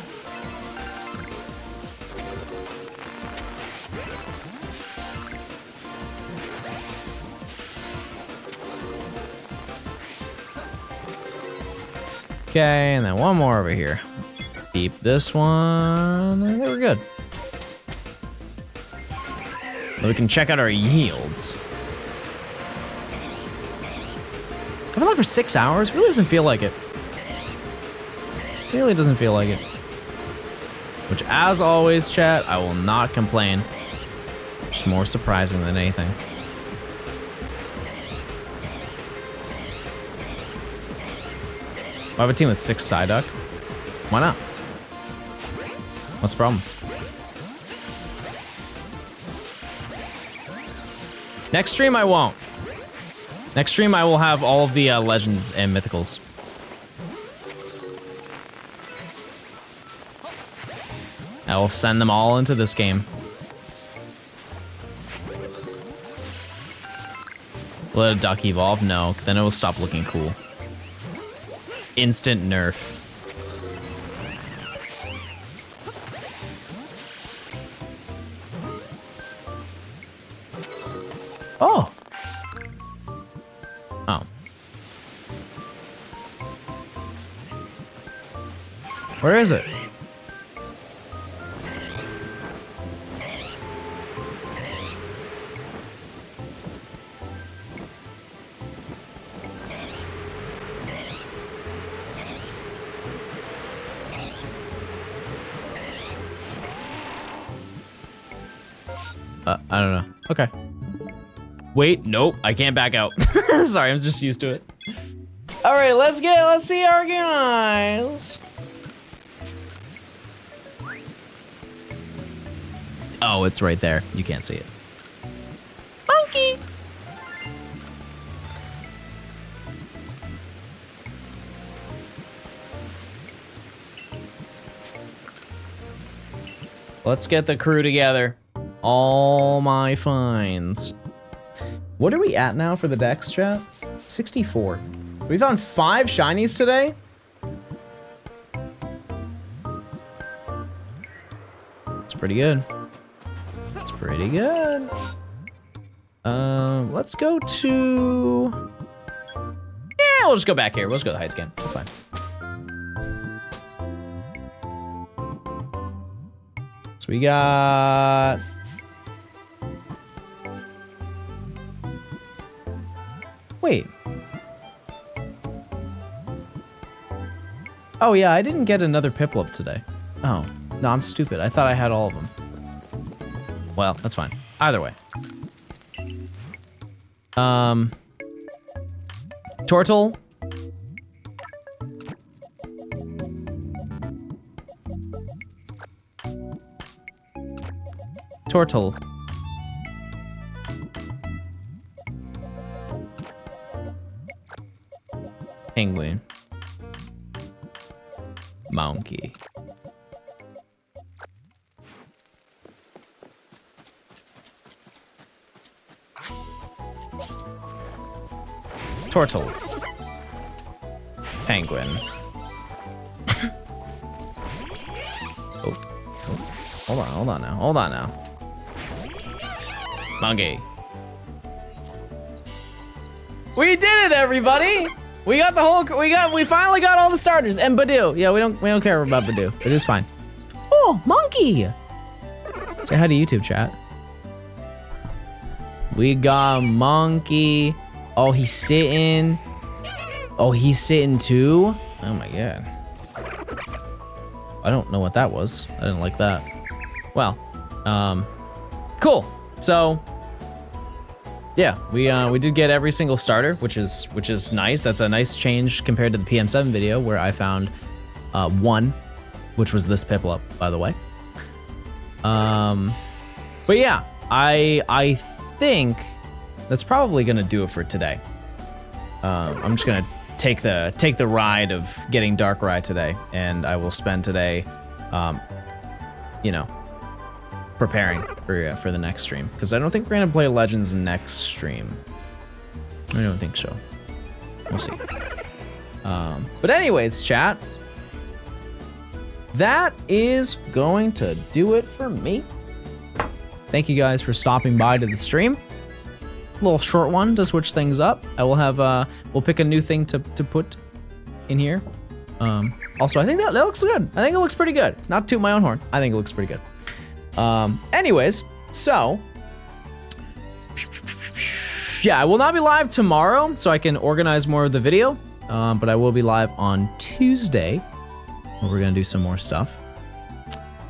Okay, and then one more over here. Keep this one. I think we're good. Then we can check out our yields. I've been live for 6 hours. Really doesn't feel like it. Really doesn't feel like it. Which, as always, chat, I will not complain. Just more surprising than anything. I have a team with 6 Psyduck. Why not? What's the problem? Next stream, I won't. Next stream, I will have all of the legends and mythicals. I will send them all into this game. Let a duck evolve? No, then it will stop looking cool. Instant nerf. Oh. Oh. Where is it? I don't know. Okay. Wait, nope, I can't back out. Sorry, I'm just used to it. All right, let's see our guys. Oh, it's right there. You can't see it. Monkey. Let's get the crew together. All my finds. What are we at now for the dex, chat? 64. We found 5 shinies today? It's pretty good. It's pretty good. Let's go to... Yeah, we'll just go back here. We'll just go to the height scan. That's fine. So we got... Wait. Oh yeah, I didn't get another Piplup today. Oh, no, I'm stupid. I thought I had all of them. Well, that's fine. Either way. Tortle. Tortle. Penguin. Monkey. Tortle. Penguin. Oh. Hold on now. Monkey. We did it, everybody! We got the whole, we finally got all the starters. And Badoo. Yeah, we don't care about Badoo. It is fine. Oh, Monkey! Say hi to YouTube, chat. We got Monkey. Oh, he's sitting. Oh, he's sitting too? Oh my god. I don't know what that was. I didn't like that. Well, cool. So, yeah, we did get every single starter, which is nice. That's a nice change compared to the PM7 video where I found one, which was this Piplup, by the way. But yeah, I think that's probably gonna do it for today. I'm just gonna take the ride of getting Darkrai today, and I will spend today, you know, preparing for the next stream, because I don't think we're gonna play Legends next stream. I don't think so. We'll see. But anyways, chat, that is going to do it for me. Thank you guys for stopping by to the stream. A little short one to switch things up. I will have we'll pick a new thing to put in here. Also, I think that looks good. I think it looks pretty good. Not toot my own horn. I think it looks pretty good. Anyways, so yeah, I will not be live tomorrow, so I can organize more of the video. But I will be live on Tuesday, where we're gonna do some more stuff.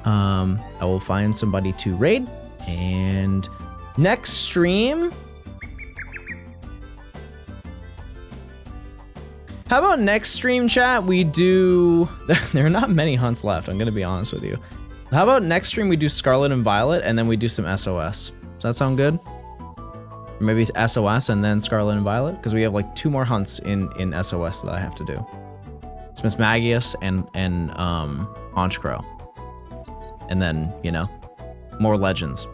I will find somebody to raid, and next stream. How about next stream, chat? We do. There are not many hunts left. I'm gonna be honest with you. How about next stream we do Scarlet and Violet, and then we do some SOS. Does that sound good? Or maybe SOS and then Scarlet and Violet, because we have like 2 more hunts in SOS that I have to do. It's Miss Magius and Honchcrow, and then, you know, more legends.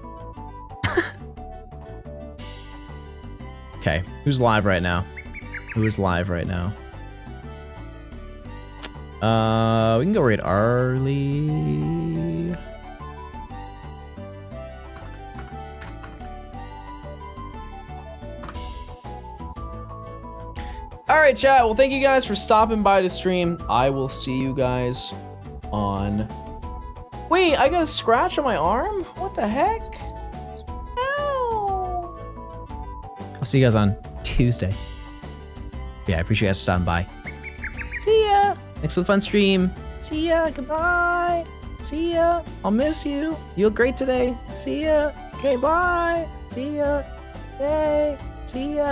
Okay, who's live right now? Who is live right now? We can go raid Arlie. All right, chat. Well, thank you guys for stopping by to stream. I will see you guys on. Wait, I got a scratch on my arm? What the heck? Ow. I'll see you guys on Tuesday. Yeah, I appreciate you guys stopping by. See ya. Thanks for the fun stream. See ya. Goodbye. See ya. I'll miss you. You look great today. See ya. Okay, bye. See ya. Yay. See ya.